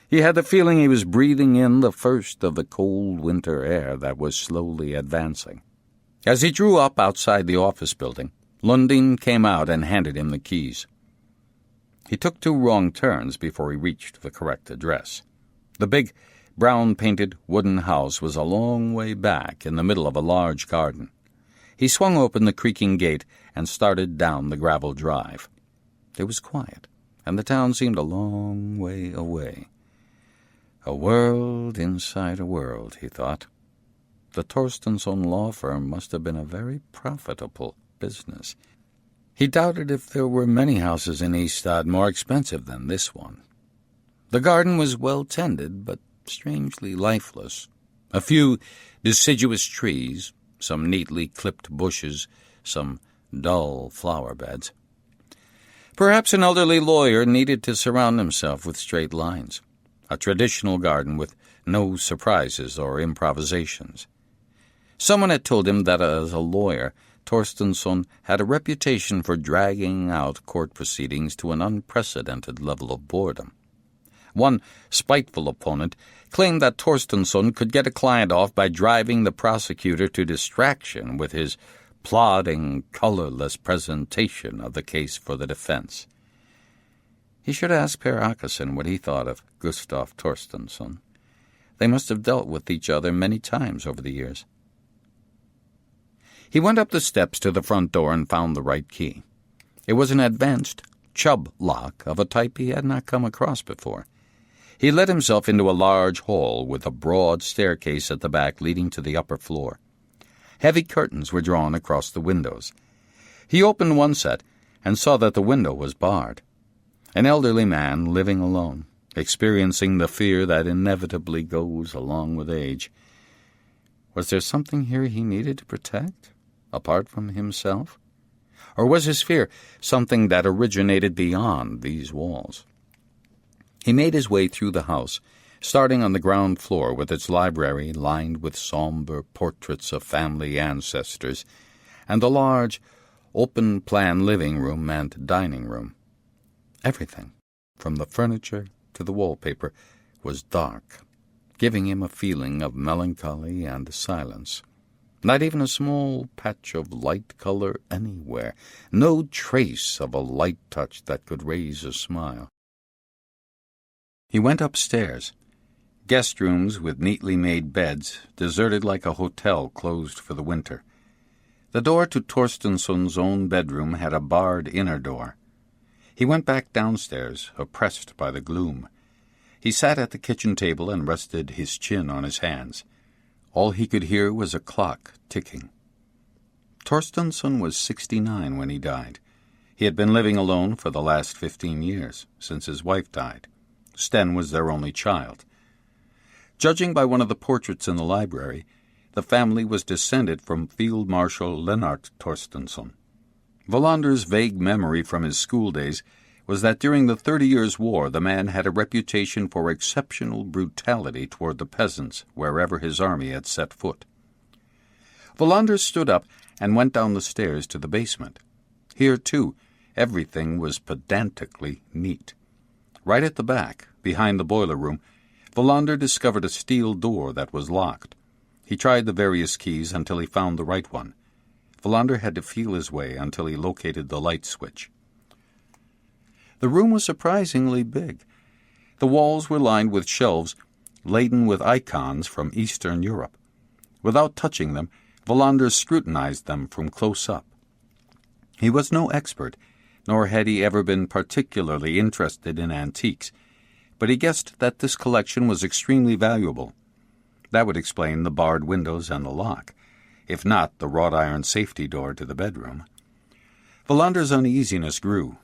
[SPEAKER 3] He had the feeling he was breathing in the first of the cold winter air that was slowly advancing. As he drew up outside the office building, Lundin came out and handed him the keys. He took 2 wrong turns before he reached the correct address. The big, brown-painted wooden house was a long way back in the middle of a large garden. He swung open the creaking gate and started down the gravel drive. It was quiet, and the town seemed a long way away. A world inside a world, he thought. The Torstensson law firm must have been a very profitable business.
[SPEAKER 2] He doubted if there were many houses in Ystad more expensive than this one. The garden was well tended, but strangely lifeless. A few deciduous trees, some neatly clipped bushes, some dull flower beds. Perhaps an elderly lawyer needed to surround himself with straight lines. A traditional garden with no surprises or improvisations. Someone had told him that as a lawyer, Torstensson had a reputation for dragging out court proceedings to an unprecedented level of boredom. One spiteful opponent claimed that Torstensson could get a client off by driving the prosecutor to distraction with his plodding, colorless presentation of the case for the defense. He should ask Per Åkesson what he thought of Gustav Torstensson. They must have dealt with each other many times over the years. He went up the steps to the front door and found the right key. It was an advanced Chubb lock of a type he had not come across before. He let himself into a large hall with a broad staircase at the back leading to the upper floor. Heavy curtains were drawn across the windows. He opened one set and saw that the window was barred. An elderly man living alone, experiencing the fear that inevitably goes along with age. Was there something here he needed to protect, apart from himself? Or was his fear something that originated beyond these walls? He made his way through the house, starting on the ground floor with its library lined with somber portraits of family ancestors, and the large, open-plan living room and dining room. Everything, from the furniture to the wallpaper, was dark, giving him a feeling of melancholy and silence. Not even a small patch of light color anywhere, no trace of a light touch that could raise a smile. He went upstairs. Guest rooms with neatly made beds, deserted like a hotel closed for the winter. The door to Torstensson's own bedroom had a barred inner door. He went back downstairs, oppressed by the gloom. He sat at the kitchen table and rested his chin on his hands. All he could hear was a clock ticking. Torstensson was 69 when he died. He had been living alone for the last 15 years, since his wife died. Sten was their only child. Judging by one of the portraits in the library, the family was descended from Field Marshal Lennart Torstensson. Wallander's vague memory from his school days was that during the 30 Years' War the man had a reputation for exceptional brutality toward the peasants wherever his army had set foot. Wallander stood up and went down the stairs to the basement. Here, too, everything was pedantically neat. Right at the back, behind the boiler room, Wallander discovered a steel door that was locked. He tried the various keys until he found the right one. Wallander had to feel his way until he located the light switch. The room was surprisingly big. The walls were lined with shelves laden with icons from Eastern Europe. Without touching them, Wallander scrutinized them from close up. He was no expert, nor had he ever been particularly interested in antiques, but he guessed that this collection was extremely valuable. That would explain the barred windows and the lock, if not the wrought iron safety door to the bedroom. Wallander's uneasiness grew.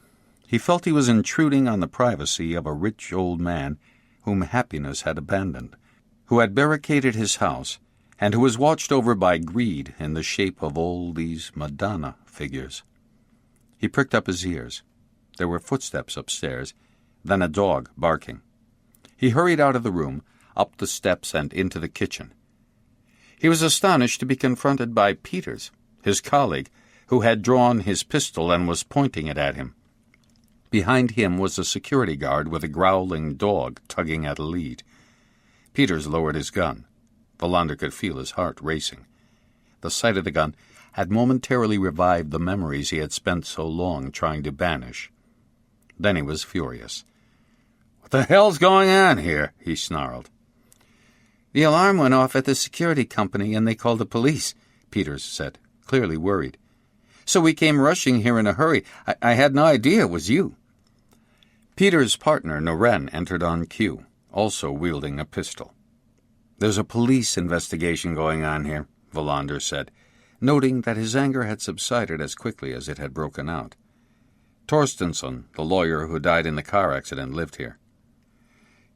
[SPEAKER 2] He felt he was intruding on the privacy of a rich old man whom happiness had abandoned, who had barricaded his house, and who was watched over by greed in the shape of all these Madonna figures. He pricked up his ears. There were footsteps upstairs, then a dog barking. He hurried out of the room, up the steps and into the kitchen. He was astonished to be confronted by Peters, his colleague, who had drawn his pistol and was pointing it at him. Behind him was a security guard with a growling dog tugging at a lead. Peters lowered his gun. Wallander could feel his heart racing. The sight of the gun had momentarily revived the memories he had spent so long trying to banish. Then he was furious. "What the hell's going on here?" he snarled. "The alarm went off at the security company and they called the police," Peters said, clearly worried. "So we came rushing here in a hurry. I had no idea it was you." Peters' partner, Noren, entered on cue, also wielding a pistol. "There's a police investigation going on here," Wallander said, noting that his anger had subsided as quickly as it had broken out.
[SPEAKER 1] Torstensson, the lawyer who died in the car accident, lived here.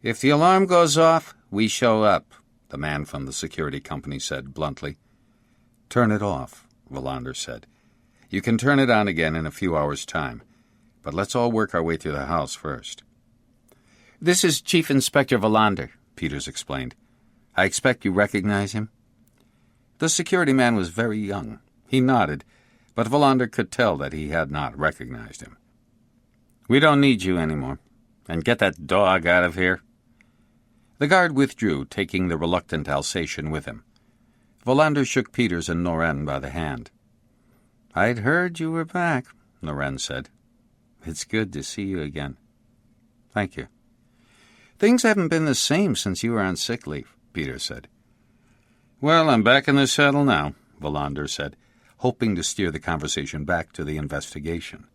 [SPEAKER 1] "If the alarm goes off, we show up," the man from the security company said bluntly. "Turn it off," Wallander said. "You can turn it on again in a few hours' time, but let's all work our way through the house first." "This is Chief Inspector Wallander," Peters explained. "I expect you recognize him?" The security man was very young. He nodded, but Wallander could tell that he had not recognized him. "We don't need you anymore. And get that dog out of here." The guard withdrew, taking the reluctant Alsatian with him. Wallander shook Peters and Noren by the hand. "I'd heard you were back," Noren said. "It's good to see you again." "Thank you." "Things haven't been the same since you were on sick leave," Peters said. "Well, I'm back in the saddle now," Wallander said, hoping to steer the conversation back to the investigation.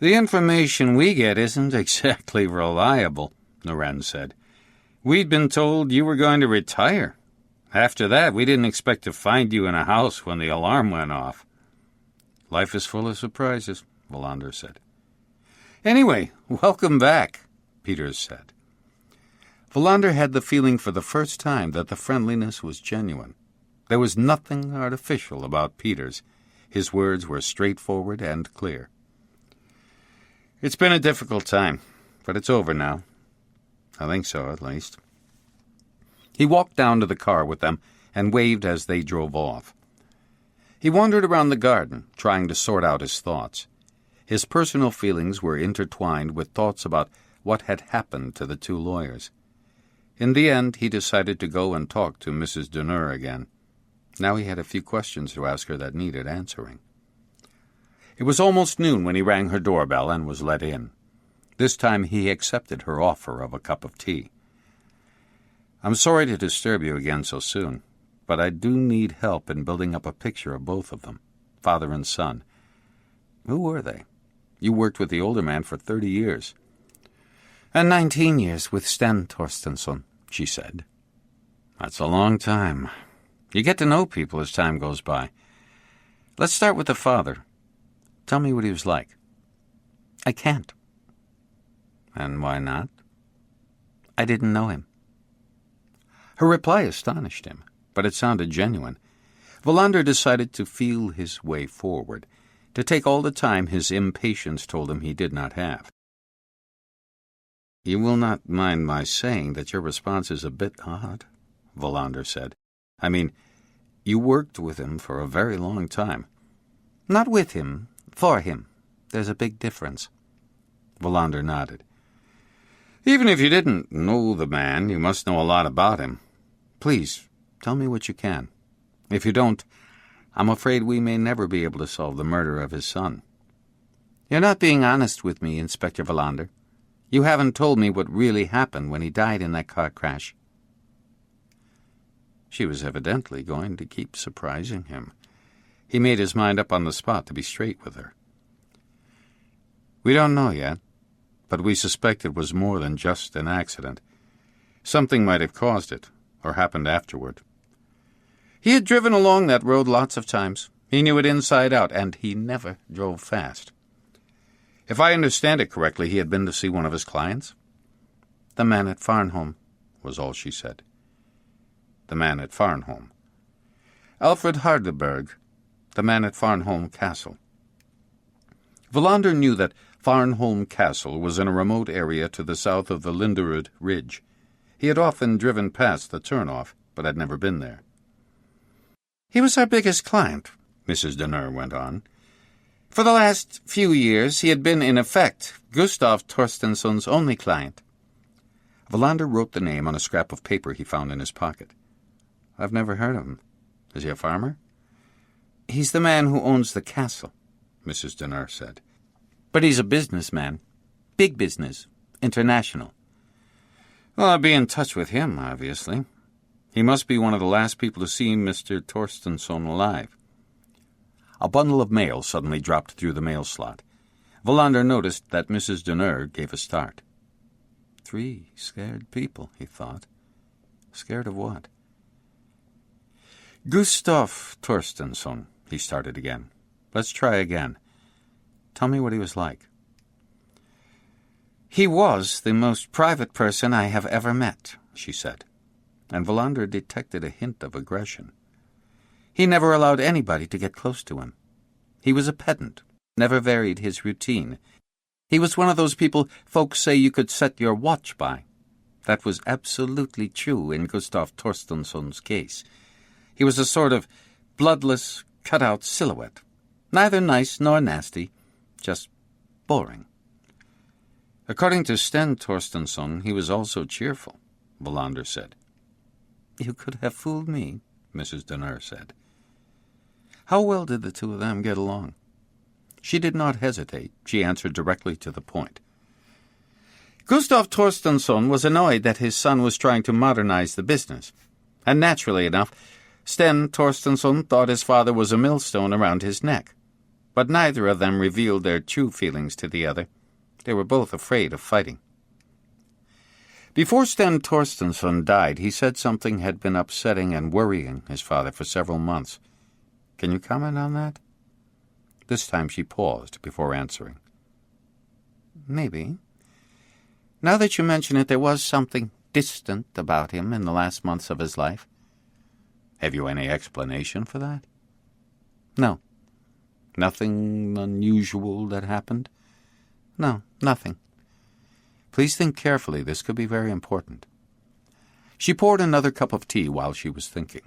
[SPEAKER 1] "The information we get isn't exactly reliable," Noren said. "We'd been told you were going to retire. After that, we didn't expect to find you in a house when the alarm went off." "Life is full of surprises," Wallander said. "Anyway, welcome back," Peters said. Wallander had the feeling for the first time that the friendliness was genuine. There was nothing artificial about Peters. His words were straightforward and clear. "It's been a difficult time, but it's over now." "I think so, at least." He walked down to the car with them and waved as they drove off. He wandered around the garden, trying to sort out his thoughts. His personal feelings were intertwined with thoughts about what had happened to the two lawyers. In the end, he decided to go and talk to Mrs. Noir again. Now he had a few questions to ask her that needed answering. It was almost noon when he rang her doorbell and was let in. This time he accepted her offer of a cup of tea. "I'm sorry to disturb you again so soon, but I do need help in building up a picture of both of them, father and son." "Who were they?" "You worked with the older man for 30 years. "And 19 years with Sten Torstensson," she said. "That's a long time. You get to know people as time goes by. Let's start with the father. Tell me what he was like." "I can't." "And why not?" "I didn't know him." Her reply astonished him, but it sounded genuine. Wallander decided to feel his way forward, to take all the time his impatience told him he did not have. "You will not mind my saying that your response is a bit odd," Wallander said. "I mean, you worked with him for a very long time." "Not with him, for him. There's a big difference." Wallander nodded. "Even if you didn't know the man, you must know a lot about him. Please, tell me what you can. If you don't, I'm afraid we may never be able to solve the murder of his son." "You're not being honest with me, Inspector Wallander. You haven't told me what really happened when he died in that car crash." She was evidently going to keep surprising him. He made his mind up on the spot to be straight with her. "We don't know yet, but we suspect it was more than just an accident. Something might have caused it, or happened afterward. He had driven along that road lots of times. He knew it inside out, and he never drove fast. If I understand it correctly, he had been to see one of his clients?" "The man at Farnholm," was all she said. "The man at Farnholm." "Alfred Harderberg, the man at Farnholm Castle." Wallander knew that Farnholm Castle was in a remote area to the south of the Linderud Ridge. He had often driven past the turnoff, but had never been there. "He was our biggest client," Mrs. Noir went on. "For the last few years he had been, in effect, Gustav Torstensson's only client." Wallander wrote the name on a scrap of paper he found in his pocket. "I've never heard of him. Is he a farmer?" "He's the man who owns the castle," Mrs. Noir said. "But he's a businessman. Big business. International." "Well, I'll be in touch with him, obviously. He must be one of the last people to see Mr. Torstensson alive." A bundle of mail suddenly dropped through the mail slot. Wallander noticed that Mrs. Noir gave a start. 3 scared people, he thought. Scared of what? "Gustav Torstensson," he started again. "Let's try again. Tell me what he was like."
[SPEAKER 3] "He was the most private person I have ever met," she said, and Wallander detected a hint of aggression. "He never allowed anybody to get close to him. He was a pedant, never varied his routine. He was one of those people folks say you could set your watch by. That was absolutely true in Gustav Torstensson's case. He was a sort of bloodless, cut-out silhouette. Neither nice nor nasty, just boring." "According to Sten Torstensson, he was also cheerful," Wallander said. "You could have fooled me," Mrs. Donner said. "How well did the two of them get along?" She did not hesitate. She answered directly to the point. "Gustav Torstensson was annoyed that his son was trying to modernize the business, and naturally enough, Sten Torstensson thought his father was a millstone around his neck. But neither of them revealed their true feelings to the other. They were both afraid of fighting. Before Sten Torstensson died, he said something had been upsetting and worrying his father for several months. Can you comment on that?" This time she paused before answering. "Maybe. Now that you mention it, there was something distant about him in the last months of his life." "Have you any explanation for that?" "No."
[SPEAKER 1] "Nothing unusual that happened?"
[SPEAKER 3] "No, nothing."
[SPEAKER 1] "Please think carefully. This could be very important." She poured another cup of tea while she was thinking.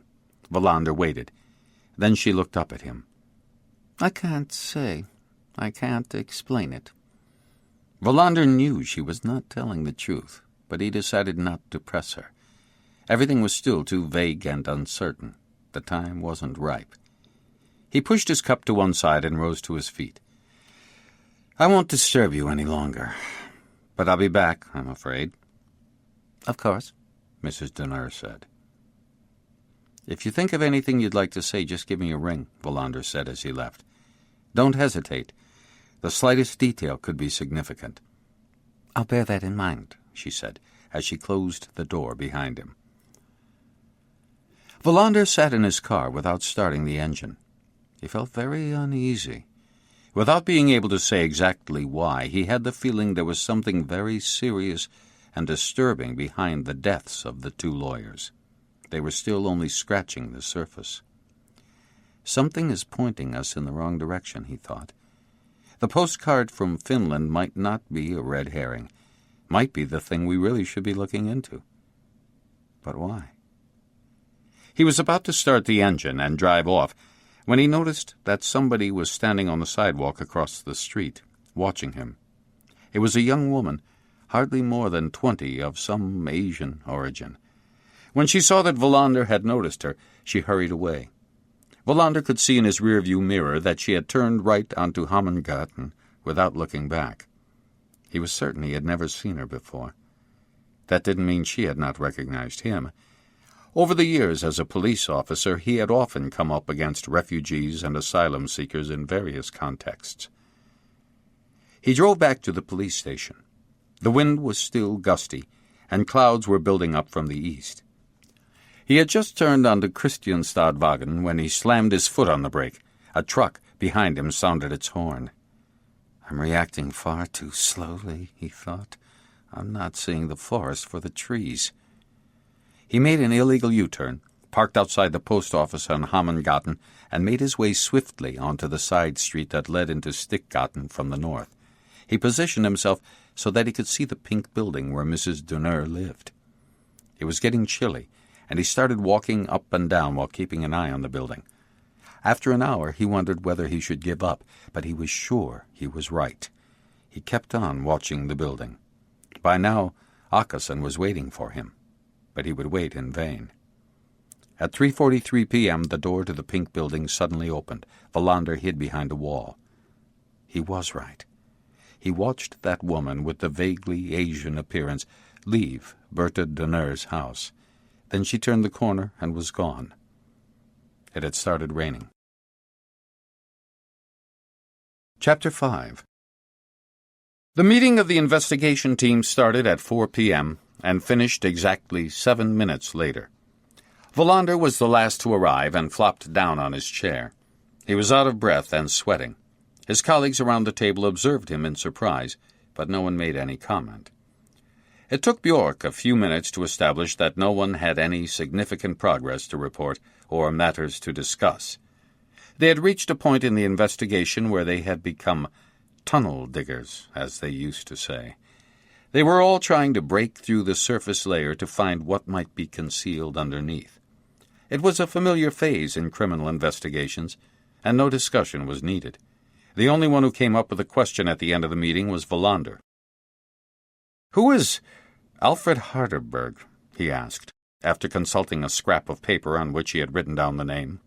[SPEAKER 1] Wallander waited. Then she looked up at him.
[SPEAKER 3] "I can't say. I can't explain it."
[SPEAKER 1] Wallander knew she was not telling the truth, but he decided not to press her. Everything was still too vague and uncertain. The time wasn't ripe. He pushed his cup to one side and rose to his feet. "I won't disturb you any longer, but I'll be back, I'm afraid."
[SPEAKER 3] "Of course,"
[SPEAKER 1] Mrs. Donner said. "If you think of anything you'd like to say, just give me a ring," Wallander said as he left. "Don't hesitate. The slightest detail could be significant."
[SPEAKER 3] "I'll bear that in mind,"
[SPEAKER 1] she said, as she closed the door behind him. Wallander sat in his car without starting the engine. He felt very uneasy. Without being able to say exactly why, he had the feeling there was something very serious and disturbing behind the deaths of the two lawyers. They were still only scratching the surface. "Something is pointing us in the wrong direction," he thought. The postcard from Finland might not be a red herring, might be the thing we really should be looking into. But why? He was about to start the engine and drive off when he noticed that somebody was standing on the sidewalk across the street, watching him. It was a young woman, hardly more than 20, of some Asian origin. When she saw that Wallander had noticed her, she hurried away. Wallander could see in his rearview mirror that she had turned right onto Hammengarten without looking back. He was certain he had never seen her before. That didn't mean she had not recognized him. Over the years as a police officer, he had often come up against refugees and asylum seekers in various contexts. He drove back to the police station. The wind was still gusty, and clouds were building up from the east. He had just turned onto Christianstadwagen when he slammed his foot on the brake. A truck behind him sounded its horn. "I'm reacting far too slowly," he thought. "I'm not seeing the forest for the trees." He made an illegal U-turn, parked outside the post office on Hammengarten, and made his way swiftly onto the side street that led into Stickgarten from the north. He positioned himself so that he could see the pink building where Mrs. Donner lived. It was getting chilly, and he started walking up and down while keeping an eye on the building. After an hour, he wondered whether he should give up, but he was sure he was right. He kept on watching the building. By now, Åkesson was waiting for him, but he would wait in vain. At 3:43 p.m., the door to the pink building suddenly opened. Wallander hid behind a wall. He was right. He watched that woman with the vaguely Asian appearance leave Bertha Donner's house. Then she turned the corner and was gone. It had started raining. Chapter 5. The meeting of the investigation team started at 4 p.m. and finished exactly 7 minutes later. Wallander was the last to arrive and flopped down on his chair. He was out of breath and sweating. His colleagues around the table observed him in surprise, but no one made any comment. It took Bjork a few minutes to establish that no one had any significant progress to report or matters to discuss. They had reached a point in the investigation where they had become tunnel diggers, as they used to say. They were all trying to break through the surface layer to find what might be concealed underneath. It was a familiar phase in criminal investigations, and no discussion was needed. The only one who came up with a question at the end of the meeting was Wallander. "Who is Alfred Harderberg?" he asked, after consulting a scrap of paper on which he had written down the name.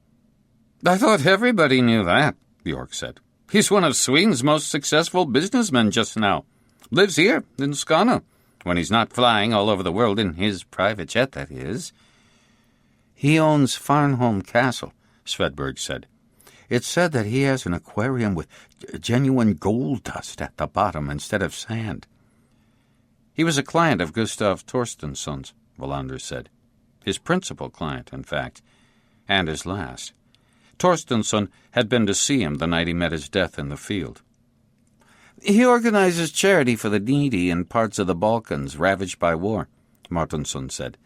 [SPEAKER 3] "I thought everybody knew that," Bjork said. "He's one of Sweden's most successful businessmen just now. Lives here, in Skåne, when he's not flying all over the world in his private jet, that is."
[SPEAKER 2] "He owns Farnholm Castle," Svedberg said. "It's said that he has an aquarium with genuine gold dust at the bottom instead of sand."
[SPEAKER 1] "He was a client of Gustav Torstensson's," Wallander said. "His principal client, in fact, and his last. Torstensson had been to see him the night he met his death in the field."
[SPEAKER 2] "He organizes charity for the needy in parts of the Balkans ravaged by war," Martinsson said.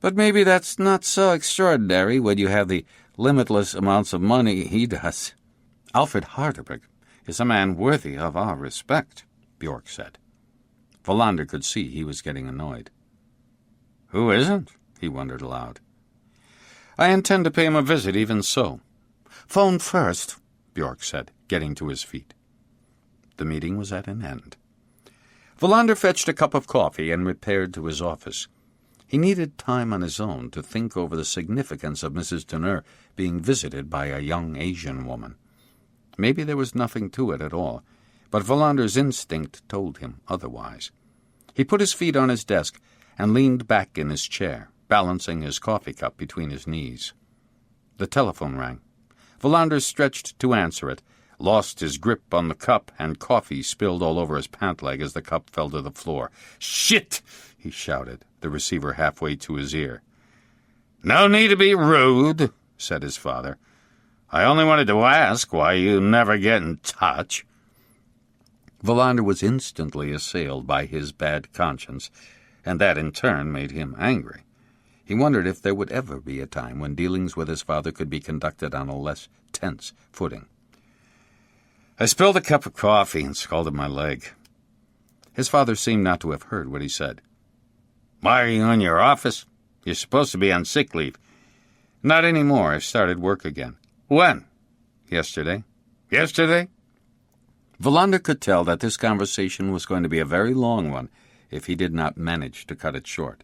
[SPEAKER 2] "But maybe that's not so extraordinary when you have the limitless amounts of money he does."
[SPEAKER 1] "Alfred Harderberg is a man worthy of our respect," Bjork said. Wallander could see he was getting annoyed.
[SPEAKER 3] "Who isn't?"
[SPEAKER 1] he wondered aloud. "I intend to pay him a visit even so."
[SPEAKER 2] "Phone first,"
[SPEAKER 1] Bjork said, getting to his feet. The meeting was at an end. Wallander fetched a cup of coffee and repaired to his office. He needed time on his own to think over the significance of Mrs. Denner being visited by a young Asian woman. Maybe there was nothing to it at all, but Wallander's instinct told him otherwise. He put his feet on his desk and leaned back in his chair, balancing his coffee cup between his knees. The telephone rang. Wallander stretched to answer it, lost his grip on the cup, and coffee spilled all over his pant leg as the cup fell to the floor. "Shit!" he shouted, the receiver halfway to his ear.
[SPEAKER 3] "No need to be rude," said his father. "I only wanted to ask why you never get in touch."
[SPEAKER 1] Wallander was instantly assailed by his bad conscience, and that in turn made him angry. He wondered if there would ever be a time when dealings with his father could be conducted on a less tense footing.
[SPEAKER 3] "I spilled a cup of coffee and scalded my leg."
[SPEAKER 1] His father seemed not to have heard what he said.
[SPEAKER 3] "Why are you in your office? You're supposed to be on sick leave."
[SPEAKER 1] "Not anymore. I've started work again."
[SPEAKER 3] "When?"
[SPEAKER 1] "Yesterday."
[SPEAKER 3] "Yesterday?"
[SPEAKER 1] Wallander could tell that this conversation was going to be a very long one if he did not manage to cut it short.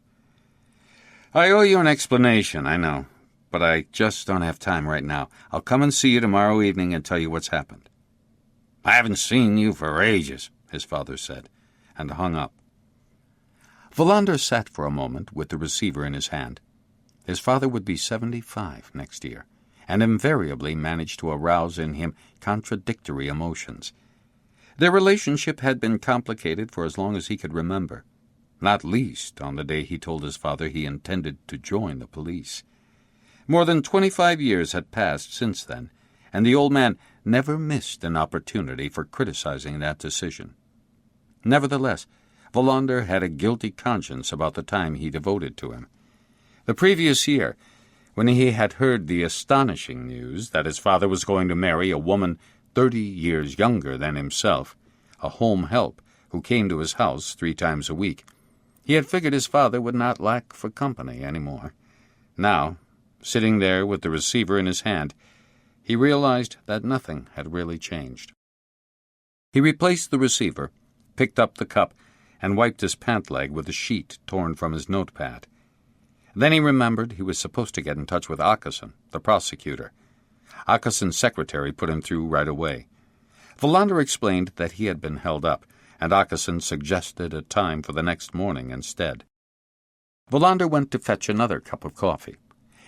[SPEAKER 3] "I owe you an explanation, I know,
[SPEAKER 1] but I just don't have time right now. I'll come and see you tomorrow evening and tell you what's happened."
[SPEAKER 3] "I haven't seen you for ages,"
[SPEAKER 1] his father said, and hung up. Wallander sat for a moment with the receiver in his hand. His father would be 75 next year, and invariably managed to arouse in him contradictory emotions. Their relationship had been complicated for as long as he could remember, not least on the day he told his father he intended to join the police. More than 25 years had passed since then, and the old man never missed an opportunity for criticizing that decision. Nevertheless, Wallander had a guilty conscience about the time he devoted to him. The previous year, when he had heard the astonishing news that his father was going to marry a woman 30 years younger than himself, a home help who came to his house 3 times a week, he had figured his father would not lack for company any more. Now, sitting there with the receiver in his hand, he realized that nothing had really changed. He replaced the receiver, picked up the cup, and wiped his pant leg with a sheet torn from his notepad. Then he remembered he was supposed to get in touch with Åkesson, the prosecutor. Åkesson's secretary put him through right away. Wallander explained that he had been held up, and Åkesson suggested a time for the next morning instead. Wallander went to fetch another cup of coffee.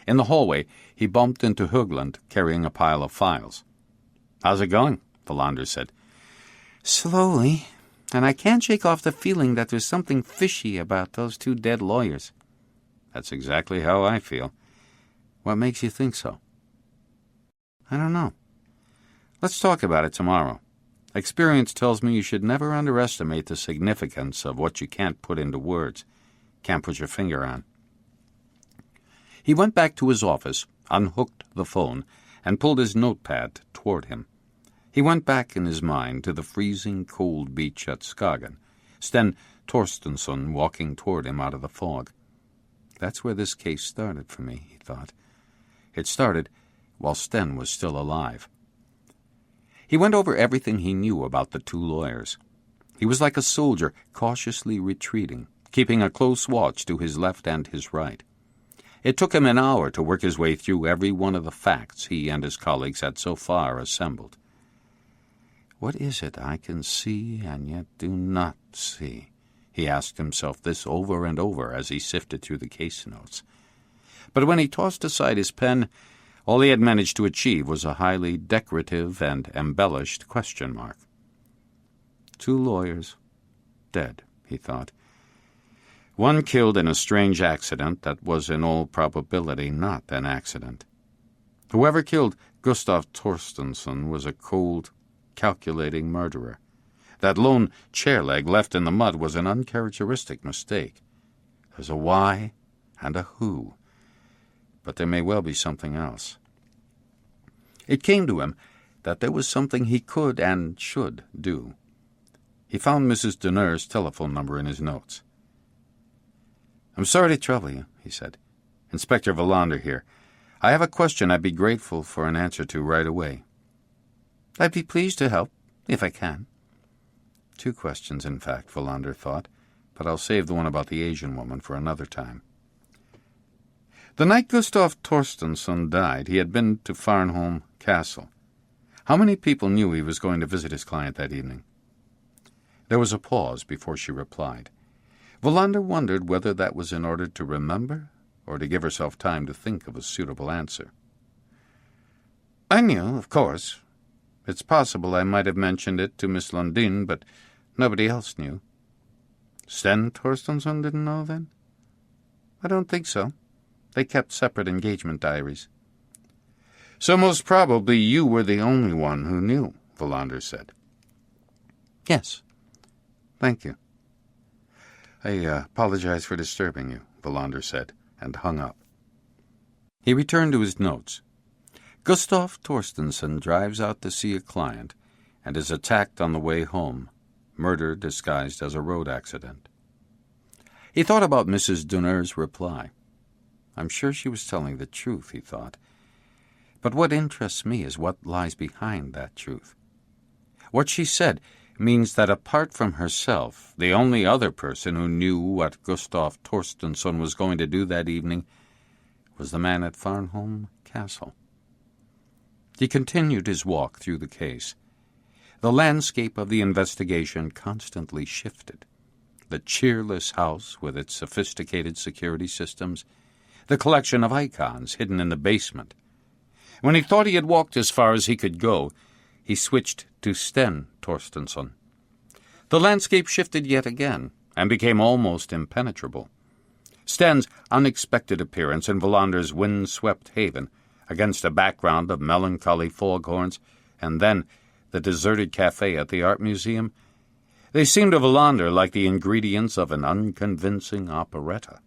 [SPEAKER 1] In the hallway, he bumped into Högland, carrying a pile of files.
[SPEAKER 3] "How's it going?"
[SPEAKER 1] Wallander said.
[SPEAKER 2] "Slowly, and I can't shake off the feeling that there's something fishy about those 2 dead lawyers."
[SPEAKER 1] "That's exactly how I feel."
[SPEAKER 2] "What makes you think so?"
[SPEAKER 1] "I don't know. Let's talk about it tomorrow. Experience tells me you should never underestimate the significance of what you can't put into words, can't put your finger on. He went back to his office, unhooked the phone, and pulled his notepad toward him. He went back in his mind to the freezing cold beach at Skagen, Sten Torstensson walking toward him out of the fog. That's where this case started for me, he thought. It started while Sten was still alive. He went over everything he knew about the two lawyers. He was like a soldier cautiously retreating, keeping a close watch to his left and his right. It took him an hour to work his way through every one of the facts he and his colleagues had so far assembled. What is it I can see and yet do not see? He asked himself this over and over as he sifted through the case notes. But when he tossed aside his pen, all he had managed to achieve was a highly decorative and embellished question mark. 2 lawyers, dead, he thought. One killed in a strange accident that was in all probability not an accident. Whoever killed Gustav Torstensson was a cold, calculating murderer. That lone chair leg left in the mud was an uncharacteristic mistake. There's a why and a who, but there may well be something else. It came to him that there was something he could and should do. He found Mrs. Deneur's telephone number in his notes. "I'm sorry to trouble you," he said. "Inspector Wallander here. I have a question I'd be grateful for an answer to right away." "I'd be pleased to help, if I can." 2 questions, in fact, Wallander thought, but I'll save the one about the Asian woman for another time. The night Gustav Torstensson died, he had been to Farnholm Castle. How many people knew he was going to visit his client that evening? There was a pause before she replied. Wallander wondered whether that was in order to remember or to give herself time to think of a suitable answer. "I knew, of course. It's possible I might have mentioned it to Miss Lundin, but nobody else knew." "Sten Torstensson didn't know, then?" "I don't think so. They kept separate engagement diaries." "So most probably you were the only one who knew," Wallander said. "Yes. Thank you." "I apologize for disturbing you," Wallander said, and hung up. He returned to his notes. Gustav Torstensson drives out to see a client and is attacked on the way home, murder disguised as a road accident. He thought about Mrs. Deneur's reply. I'm sure she was telling the truth, he thought. But what interests me is what lies behind that truth. What she said means that apart from herself, the only other person who knew what Gustav Torstensson was going to do that evening was the man at Farnholm Castle. He continued his walk through the case. The landscape of the investigation constantly shifted. The cheerless house with its sophisticated security systems, the collection of icons hidden in the basement. When he thought he had walked as far as he could go, he switched to Sten Torstensson. The landscape shifted yet again and became almost impenetrable. Sten's unexpected appearance in Wallander's wind-swept haven, against a background of melancholy foghorns, and then the deserted cafe at the art museum, they seemed to Wallander like the ingredients of an unconvincing operetta.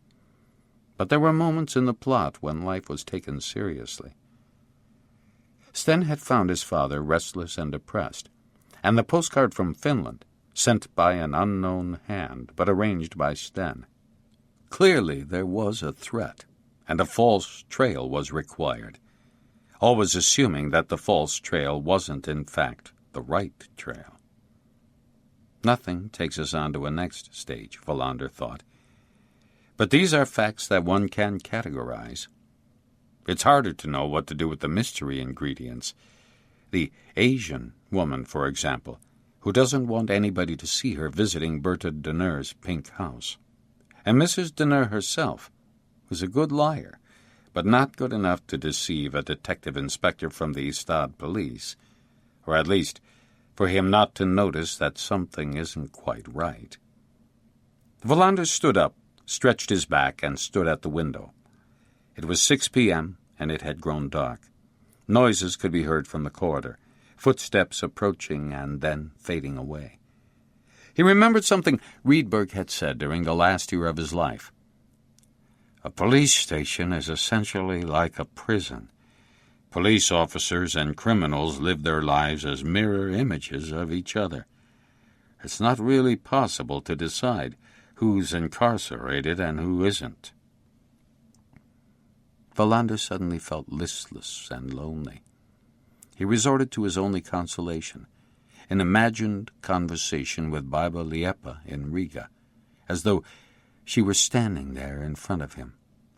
[SPEAKER 1] But there were moments in the plot when life was taken seriously. Sten had found his father restless and depressed, and the postcard from Finland, sent by an unknown hand, but arranged by Sten. Clearly there was a threat, and a false trail was required, always assuming that the false trail wasn't, in fact, the right trail. Nothing takes us on to a next stage, Wallander thought. But these are facts that one can categorize. It's harder to know what to do with the mystery ingredients. The Asian woman, for example, who doesn't want anybody to see her visiting Bertha Deneur's pink house. And Mrs. Deneur herself was a good liar, but not good enough to deceive a detective inspector from the Ystad police, or at least for him not to notice that something isn't quite right. Wallander stood up, stretched his back, and stood at the window. It was 6 p.m., and it had grown dark. Noises could be heard from the corridor. footsteps approaching and then fading away. He remembered something Riedberg had said during the last year of his life. A police station is essentially like a prison. Police officers and criminals live their lives as mirror images of each other. It's not really possible to decide who's incarcerated and who isn't. Wallander suddenly felt listless and lonely. He resorted to his only consolation, an imagined conversation with Barbara Liepa in Riga, as though she were standing there in front of him,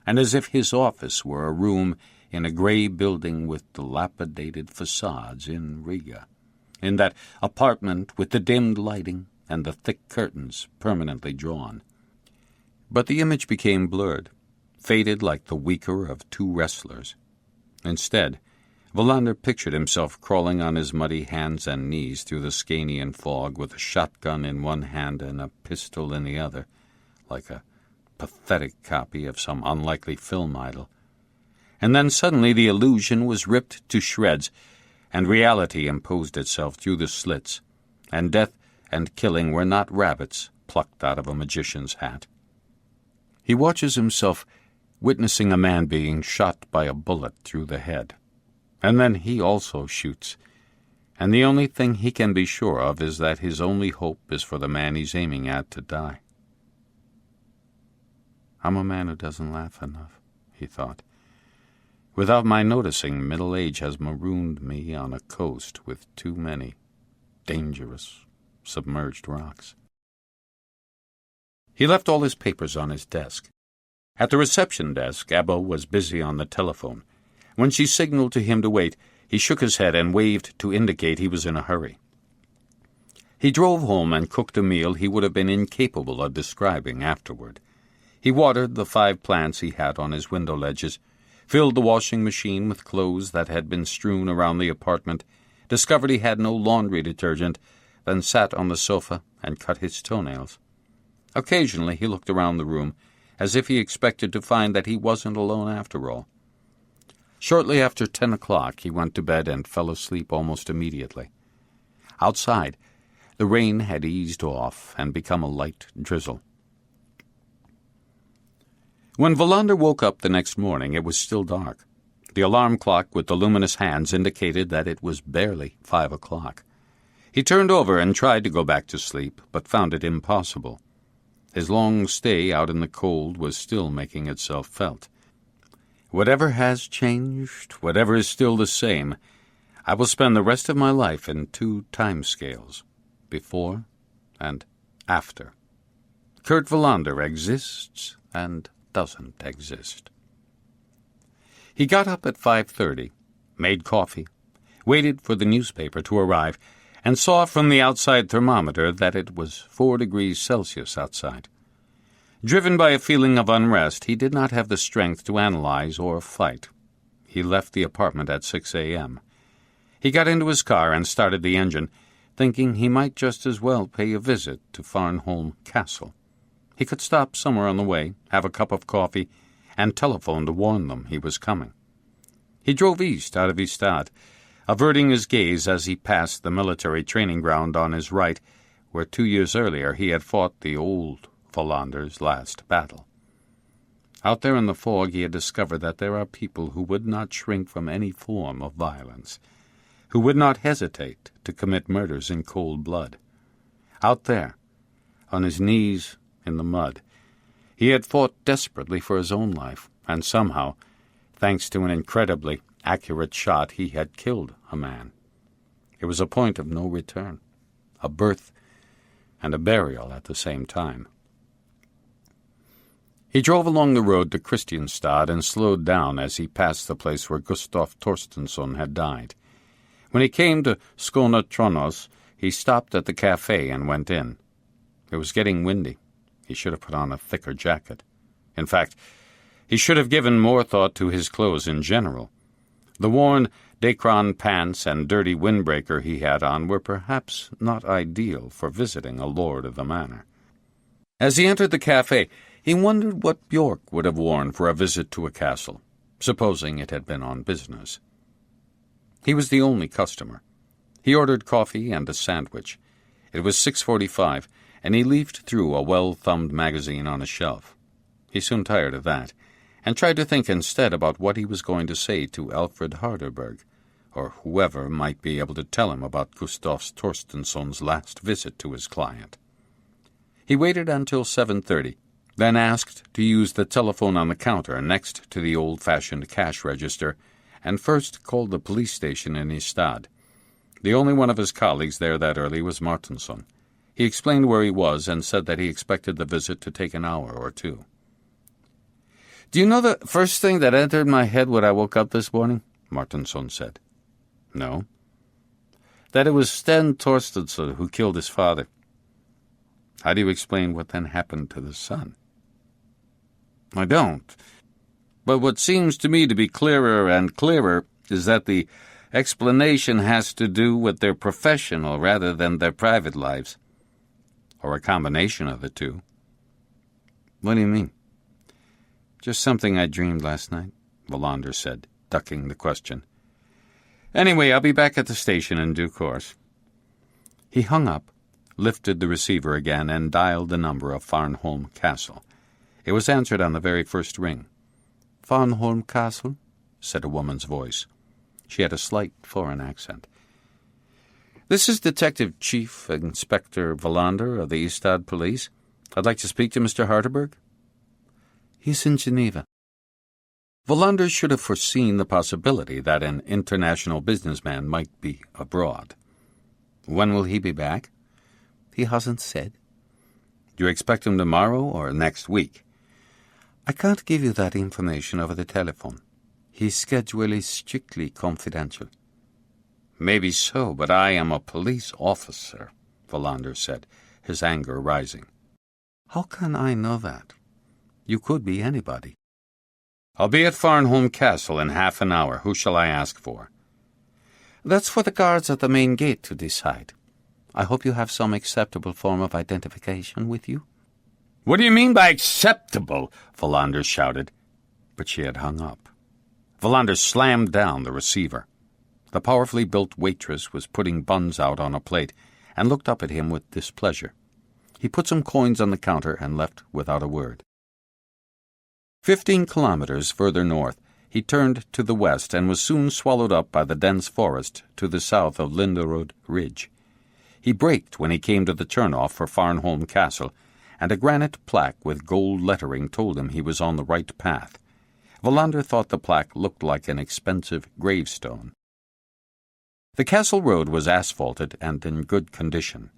[SPEAKER 1] and as if his office were a room in a gray building with dilapidated facades in Riga, in that apartment with the dimmed lighting and the thick curtains permanently drawn. But the image became blurred, faded like the weaker of two wrestlers. Instead, Wallander pictured himself crawling on his muddy hands and knees through the Scanian fog with a shotgun in one hand and a pistol in the other, like a pathetic copy of some unlikely film idol. And then suddenly the illusion was ripped to shreds, and reality imposed itself through the slits, and death and killing were not rabbits plucked out of a magician's hat. He watches himself witnessing a man being shot by a bullet through the head. And then he also shoots, and the only thing he can be sure of is that his only hope is for the man he's aiming at to die. I'm a man who doesn't laugh enough, he thought. Without my noticing, middle age has marooned me on a coast with too many dangerous, submerged rocks. He left all his papers on his desk. At the reception desk, Abba was busy on the telephone. When she signaled to him to wait, he shook his head and waved to indicate he was in a hurry. He drove home and cooked a meal he would have been incapable of describing afterward. He watered the 5 plants he had on his window ledges, filled the washing machine with clothes that had been strewn around the apartment, discovered he had no laundry detergent, then sat on the sofa and cut his toenails. Occasionally he looked around the room, as if he expected to find that he wasn't alone after all. Shortly after 10 o'clock he went to bed and fell asleep almost immediately. Outside, the rain had eased off and become a light drizzle. When Wallander woke up the next morning, it was still dark. The alarm clock with the luminous hands indicated that it was barely 5 o'clock. He turned over and tried to go back to sleep, but found it impossible. His long stay out in the cold was still making itself felt. Whatever has changed, whatever is still the same, I will spend the rest of my life in 2 time scales, before and after. Kurt Wallander exists and doesn't exist. He got up at 5:30, made coffee, waited for the newspaper to arrive, and saw from the outside thermometer that it was 4 degrees Celsius outside. Driven by a feeling of unrest, he did not have the strength to analyze or fight. He left the apartment at 6 a.m. He got into his car and started the engine, thinking he might just as well pay a visit to Farnholm Castle. He could stop somewhere on the way, have a cup of coffee, and telephone to warn them he was coming. He drove east out of Ystad, averting his gaze as he passed the military training ground on his right, where 2 years earlier he had fought the old Wallander's last battle. Out there in the fog he had discovered that there are people who would not shrink from any form of violence, who would not hesitate to commit murders in cold blood. Out there, on his knees in the mud, he had fought desperately for his own life, and somehow, thanks to an incredibly accurate shot, he had killed a man. It was a point of no return, a birth and a burial at the same time. He drove along the road to Kristianstad and slowed down as he passed the place where Gustav Torstensson had died. When he came to Skåne Tronos, he stopped at the cafe and went in. It was getting windy. He should have put on a thicker jacket. In fact, he should have given more thought to his clothes in general. The worn Dacron pants and dirty windbreaker he had on were perhaps not ideal for visiting a lord of the manor. As he entered the cafe, he wondered what Björk would have worn for a visit to a castle, supposing it had been on business. He was the only customer. He ordered coffee and a sandwich. It was 6:45, and he leafed through a well-thumbed magazine on a shelf. He soon tired of that, and tried to think instead about what he was going to say to Alfred Harderberg, or whoever might be able to tell him about Gustaf Torstensson's last visit to his client. He waited until 7:30, then asked to use the telephone on the counter next to the old-fashioned cash register, and first called the police station in Ystad. The only one of his colleagues there that early was Martinsson. He explained where he was and said that he expected the visit to take an hour or two. "Do you know the first thing that entered my head when I woke up this morning?" Martinsson said. "No." "That it was Sten Torstensson who killed his father." "How do you explain what then happened to the son?" "I don't. But what seems to me to be clearer and clearer is that the explanation has to do with their professional rather than their private lives. Or a combination of the two." "What do you mean?" "Just something I dreamed last night," Wallander said, ducking the question. "Anyway, I'll be back at the station in due course." He hung up, lifted the receiver again, and dialed the number of Farnholm Castle. It was answered on the very first ring. "Farnholm Castle?" said a woman's voice. She had a slight foreign accent. "This is Detective Chief Inspector Wallander of the Ystad Police. I'd like to speak to Mr. Harderberg." "He's in Geneva." Wallander should have foreseen the possibility that an international businessman might be abroad. "When will he be back?" "He hasn't said." "Do you expect him tomorrow or next week?" "I can't give you that information over the telephone. His schedule is strictly confidential." "Maybe so, but I am a police officer," Wallander said, his anger rising. "How can I know that? You could be anybody." "I'll be at Farnholm Castle in half an hour. Who shall I ask for?" "That's for the guards at the main gate to decide. I hope you have some acceptable form of identification with you." "What do you mean by acceptable?" Wallander shouted, but she had hung up. Wallander slammed down the receiver. The powerfully built waitress was putting buns out on a plate and looked up at him with displeasure. He put some coins on the counter and left without a word. 15 kilometers further north, he turned to the west and was soon swallowed up by the dense forest to the south of Linderud Ridge. He braked when he came to the turnoff for Farnholm Castle, and a granite plaque with gold lettering told him he was on the right path. Wallander thought the plaque looked like an expensive gravestone. The castle road was asphalted and in good condition.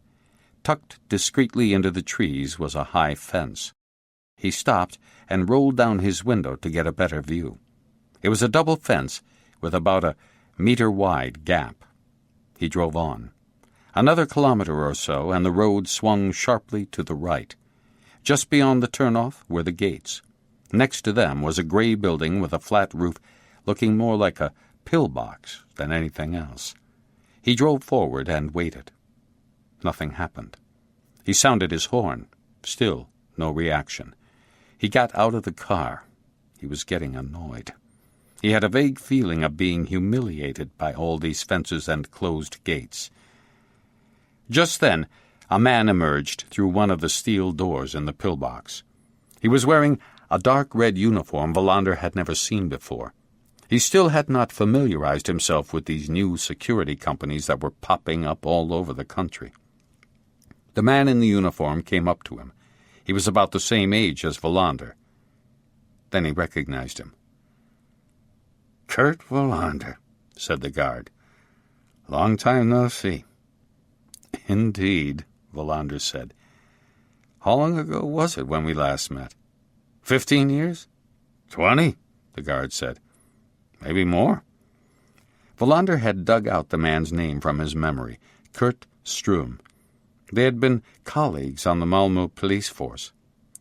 [SPEAKER 1] Tucked discreetly into the trees was a high fence. He stopped and rolled down his window to get a better view. It was a double fence with about a meter-wide gap. He drove on. Another kilometer or so, and the road swung sharply to the right. Just beyond the turnoff were the gates. Next to them was a gray building with a flat roof looking more like a pillbox than anything else. He drove forward and waited. Nothing happened. He sounded his horn. Still no reaction. He got out of the car. He was getting annoyed. He had a vague feeling of being humiliated by all these fences and closed gates. Just then, a man emerged through one of the steel doors in the pillbox. He was wearing a dark red uniform Wallander had never seen before. He still had not familiarized himself with these new security companies that were popping up all over the country. The man in the uniform came up to him. He was about the same age as Wallander. Then he recognized him. "Kurt Wallander," said the guard. "Long time no see." "Indeed," Wallander said. "How long ago was it when we last met? 15 years? 20, the guard said. "Maybe more." Wallander had dug out the man's name from his memory, Kurt Strum. They had been colleagues on the Malmö police force.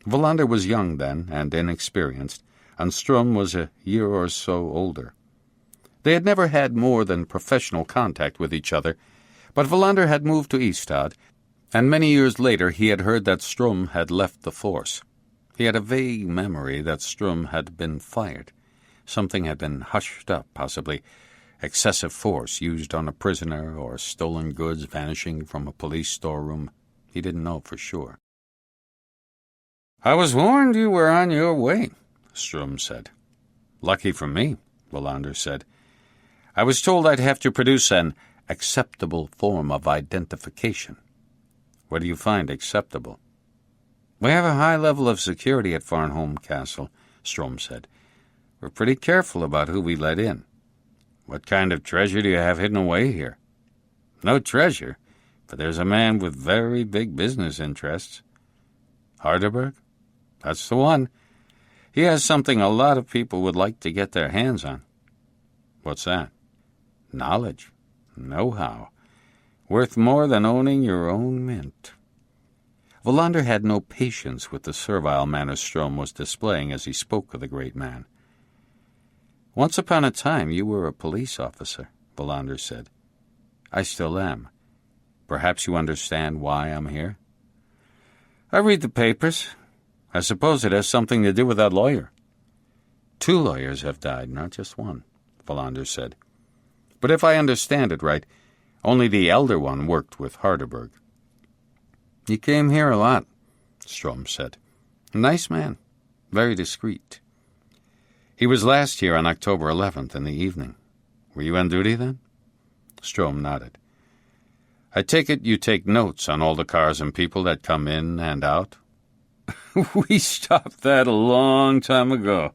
[SPEAKER 1] Wallander was young then and inexperienced, and Strum was a year or so older. They had never had more than professional contact with each other, but Wallander had moved to Ystad, and many years later he had heard that Strum had left the force. He had a vague memory that Strum had been fired. Something had been hushed up, possibly, excessive force used on a prisoner or stolen goods vanishing from a police storeroom. He didn't know for sure. "I was warned you were on your way," Strom said. "Lucky for me," Wallander said. "I was told I'd have to produce an acceptable form of identification." "What do you find acceptable?" "We have a high level of security at Farnholm Castle," Strom said. "We're pretty careful about who we let in." "What kind of treasure do you have hidden away here?" "No treasure, but there's a man with very big business interests." "Harderberg?" "That's the one. He has something a lot of people would like to get their hands on." "What's that?" "Knowledge. Know-how. Worth more than owning your own mint." Wallander had no patience with the servile manner Strom was displaying as he spoke of the great man. "Once upon a time you were a police officer," Wallander said. "I still am. Perhaps you understand why I'm here?" "I read the papers. I suppose it has something to do with that lawyer." "2 lawyers have died, not just one," Wallander said. "But if I understand it right, only the elder one worked with Harderberg." "He came here a lot," Strom said. "A nice man, very discreet." "He was last here on October 11th in the evening. Were you on duty then?" Strom nodded. "I take it you take notes on all the cars and people that come in and out?" "We stopped that a long time ago.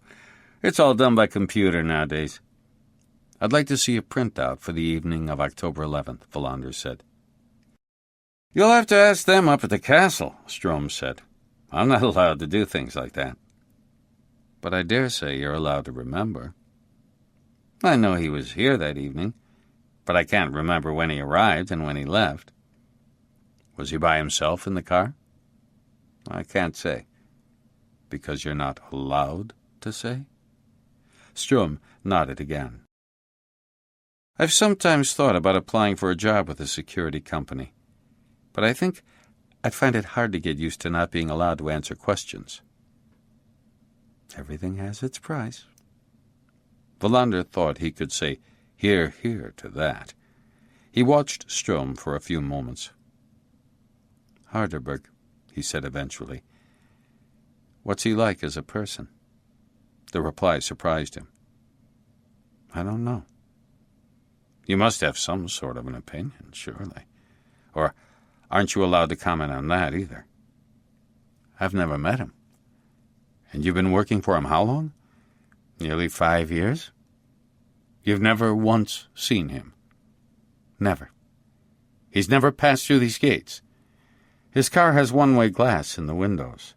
[SPEAKER 1] It's all done by computer nowadays." "I'd like to see a printout for the evening of October 11th, Wallander said. "You'll have to ask them up at the castle," Strom said. "I'm not allowed to do things like that." "But I dare say you're allowed to remember." "I know he was here that evening, but I can't remember when he arrived and when he left." "Was he by himself in the car?" "I can't say." "Because you're not allowed to say?" Strom nodded again. "I've sometimes thought about applying for a job with a security company, but I think I'd find it hard to get used to not being allowed to answer questions." "Everything has its price." Wallander thought he could say, "Hear, hear" to that. He watched Strom for a few moments. "Harderberg," he said eventually. "What's he like as a person?" The reply surprised him. "I don't know." "You must have some sort of an opinion, surely. Or aren't you allowed to comment on that either?" "I've never met him." "And you've been working for him how long?" "Nearly 5 years." "You've never once seen him?" "Never." "He's never passed through these gates?" "His car has one-way glass in the windows."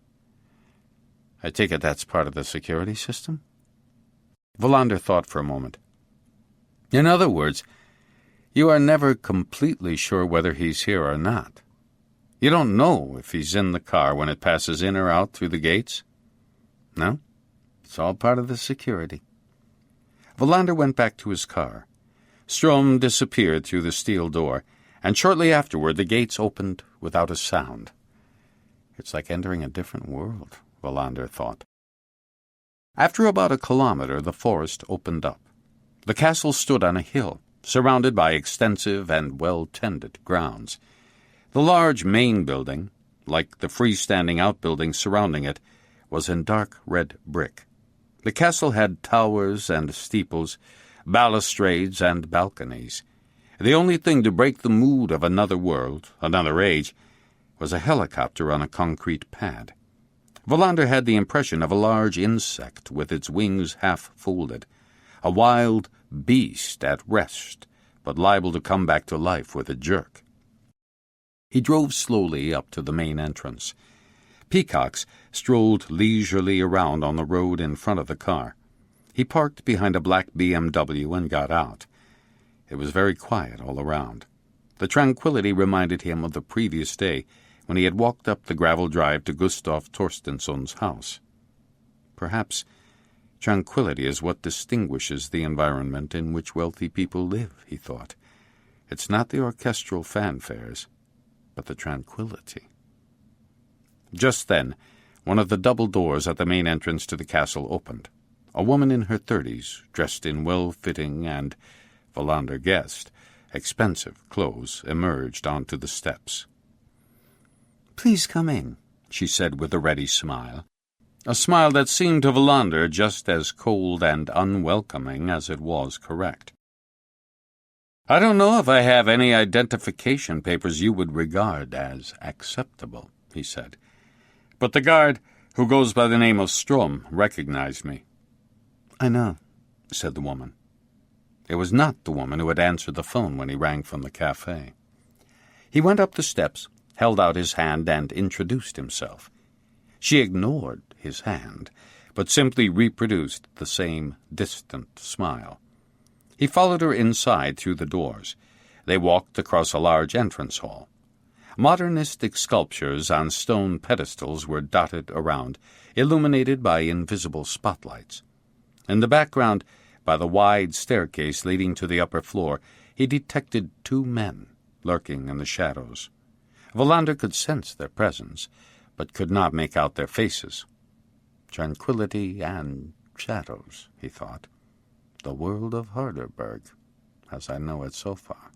[SPEAKER 1] "I take it that's part of the security system?" Wallander thought for a moment. "In other words, you are never completely sure whether he's here or not. You don't know if he's in the car when it passes in or out through the gates?" "No, it's all part of the security." Wallander went back to his car. Strom disappeared through the steel door, and shortly afterward the gates opened without a sound. It's like entering a different world, Wallander thought. After about a kilometer, the forest opened up. The castle stood on a hill, surrounded by extensive and well-tended grounds. The large main building, like the freestanding outbuildings surrounding it, was in dark red brick. The castle had towers and steeples, balustrades and balconies. The only thing to break the mood of another world, another age, was a helicopter on a concrete pad. Wallander had the impression of a large insect with its wings half folded, a wild beast at rest, but liable to come back to life with a jerk. He drove slowly up to the main entrance. Peacocks strolled leisurely around on the road in front of the car. He parked behind a black BMW and got out. It was very quiet all around. The tranquility reminded him of the previous day when he had walked up the gravel drive to Gustav Torstensson's house. Perhaps tranquility is what distinguishes the environment in which wealthy people live, he thought. It's not the orchestral fanfares, but the tranquility. Just then, one of the double doors at the main entrance to the castle opened. A woman in her 30s, dressed in well-fitting and Wallander guessed, expensive clothes emerged onto the steps. "Please come in," she said with a ready smile, a smile that seemed to Wallander just as cold and unwelcoming as it was correct. "I don't know if I have any identification papers you would regard as acceptable," he said, "but the guard, who goes by the name of Strom, recognized me." "I know," said the woman. It was not the woman who had answered the phone when he rang from the cafe. He went up the steps, held out his hand, and introduced himself. She ignored his hand, but simply reproduced the same distant smile. He followed her inside through the doors. They walked across a large entrance hall. Modernistic sculptures on stone pedestals were dotted around, illuminated by invisible spotlights. In the background, by the wide staircase leading to the upper floor, he detected two men lurking in the shadows. Wallander could sense their presence, but could not make out their faces. Tranquility and shadows, he thought. The world of Harderberg, as I know it so far.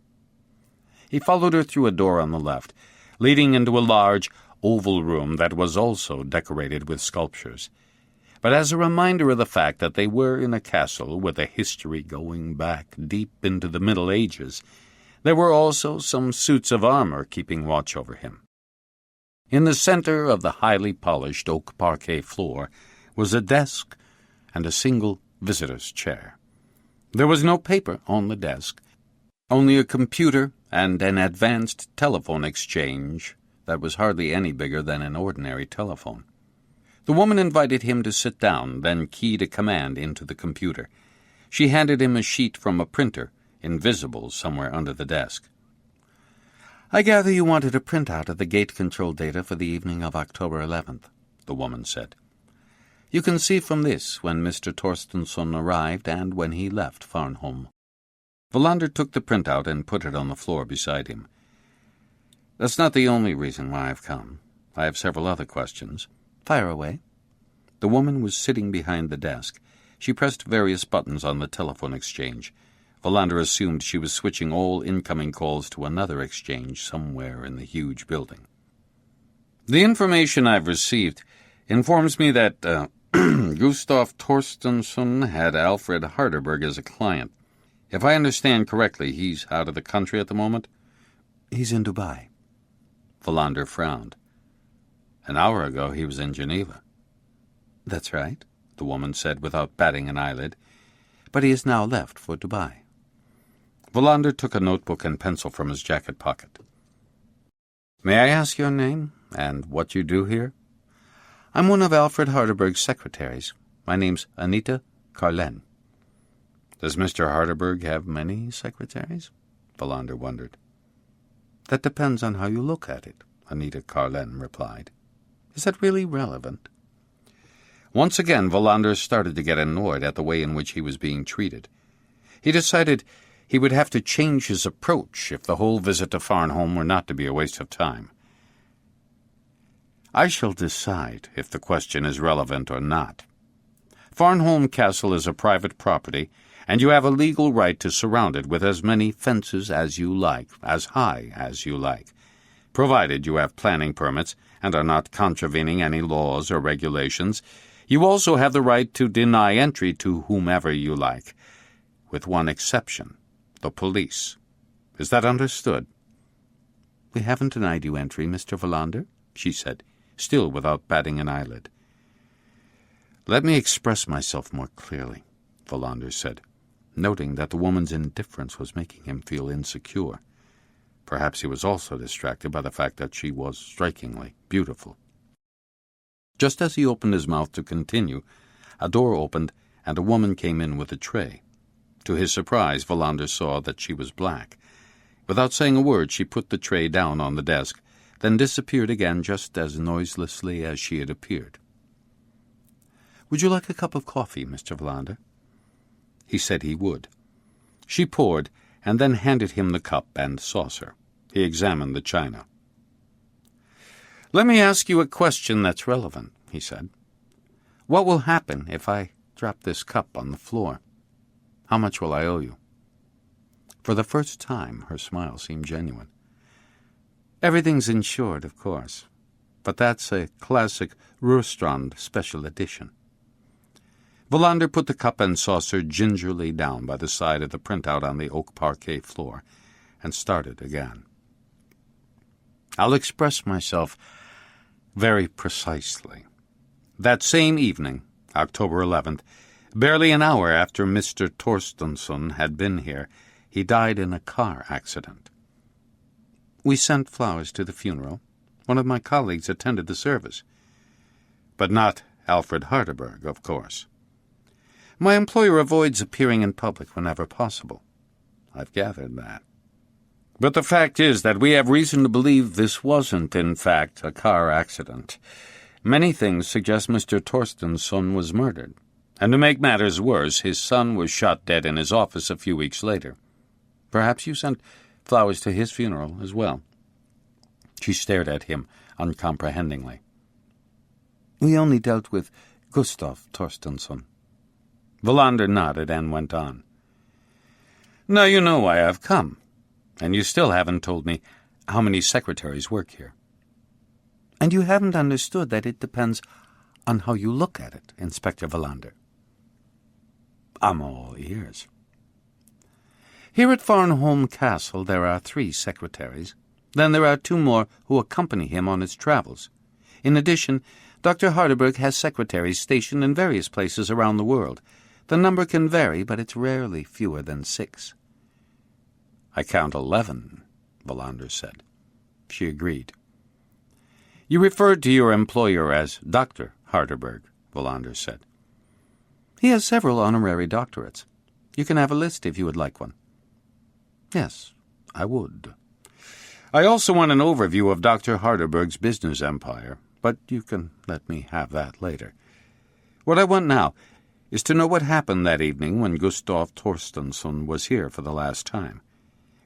[SPEAKER 1] He followed her through a door on the left, leading into a large, oval room that was also decorated with sculptures. But as a reminder of the fact that they were in a castle with a history going back deep into the Middle Ages, there were also some suits of armor keeping watch over him. In the center of the highly polished oak parquet floor was a desk and a single visitor's chair. There was no paper on the desk, only a computer and an advanced telephone exchange that was hardly any bigger than an ordinary telephone. The woman invited him to sit down, then keyed a command into the computer. She handed him a sheet from a printer, invisible somewhere under the desk. "I gather you wanted a printout of the gate control data for the evening of October 11th, the woman said. "You can see from this when Mr. Torstensson arrived and when he left Farnholm." Wallander took the printout and put it on the floor beside him. "That's not the only reason why I've come. I have several other questions." "Fire away." The woman was sitting behind the desk. She pressed various buttons on the telephone exchange. Wallander assumed she was switching all incoming calls to another exchange somewhere in the huge building. "The information I've received informs me that Gustav Torstensson had Alfred Harderberg as a client. If I understand correctly, he's out of the country at the moment?" "He's in Dubai." Wallander frowned. "An hour ago he was in Geneva." "That's right," the woman said without batting an eyelid. "But he has now left for Dubai." Wallander took a notebook and pencil from his jacket pocket. "May I ask your name and what you do here?" "I'm one of Alfred Harderberg's secretaries. My name's Anita Carlen." "Does Mr. Harderberg have many secretaries?" Wallander wondered. "That depends on how you look at it," Anita Carlen replied. "Is that really relevant?" Once again, Wallander started to get annoyed at the way in which he was being treated. He decided he would have to change his approach if the whole visit to Farnholm were not to be a waste of time. "I shall decide if the question is relevant or not. Farnholm Castle is a private property, and you have a legal right to surround it with as many fences as you like, as high as you like, provided you have planning permits and are not contravening any laws or regulations. You also have the right to deny entry to whomever you like, with one exception, the police. Is that understood?" "We haven't denied you entry, Mr. Wallander," she said, still without batting an eyelid. "Let me express myself more clearly," Wallander said, noting that the woman's indifference was making him feel insecure. Perhaps he was also distracted by the fact that she was strikingly beautiful. Just as he opened his mouth to continue, a door opened and a woman came in with a tray. To his surprise, Wallander saw that she was black. Without saying a word, she put the tray down on the desk, then disappeared again just as noiselessly as she had appeared. "Would you like a cup of coffee, Mr. Wallander?" He said he would. She poured, and then handed him the cup and saucer. He examined the china. "Let me ask you a question that's relevant," he said. "What will happen if I drop this cup on the floor? How much will I owe you?" For the first time, her smile seemed genuine. "Everything's insured, of course, but that's a classic Rörstrand special edition." Wallander put the cup and saucer gingerly down by the side of the printout on the oak parquet floor and started again. "I'll express myself very precisely. That same evening, October 11th, barely an hour after Mr. Torstensson had been here, he died in a car accident. We sent flowers to the funeral. One of my colleagues attended the service. But not Alfred Harderberg, of course. My employer avoids appearing in public whenever possible. I've gathered that. But the fact is that we have reason to believe this wasn't, in fact, a car accident. Many things suggest Mr. Torstensson was murdered. And to make matters worse, his son was shot dead in his office a few weeks later. Perhaps you sent flowers to his funeral as well." She stared at him uncomprehendingly. "We only dealt with Gustav Torstensson." Wallander nodded and went on. "Now you know why I've come, and you still haven't told me how many secretaries work here." "And you haven't understood that it depends on how you look at it, Inspector Wallander." "I'm all ears." "Here at Farnholm Castle there are 3 secretaries. Then there are 2 more who accompany him on his travels. In addition, Dr. Harderberg has secretaries stationed in various places around the world. The number can vary, but it's rarely fewer than 6. "I count 11, Wallander said. She agreed. "You referred to your employer as Dr. Harderberg," Wallander said. "He has several honorary doctorates. You can have a list if you would like one." "Yes, I would." "I also want an overview of Dr. Harderberg's business empire, but you can let me have that later. What I want now is to know what happened that evening when Gustav Torstensson was here for the last time.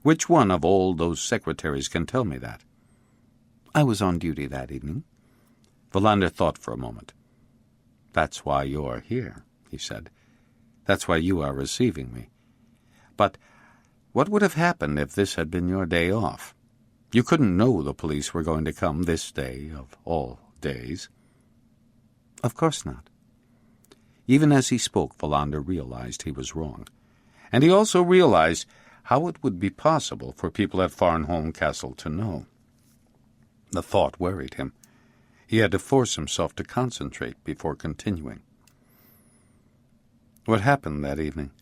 [SPEAKER 1] Which one of all those secretaries can tell me that?" "I was on duty that evening." Wallander thought for a moment. "That's why you're here," he said. "That's why you are receiving me. But what would have happened if this had been your day off? You couldn't know the police were going to come this day of all days." "Of course not." Even as he spoke, Wallander realized he was wrong. And he also realized how it would be possible for people at Farnholm Castle to know. The thought worried him. He had to force himself to concentrate before continuing. "What happened that evening?"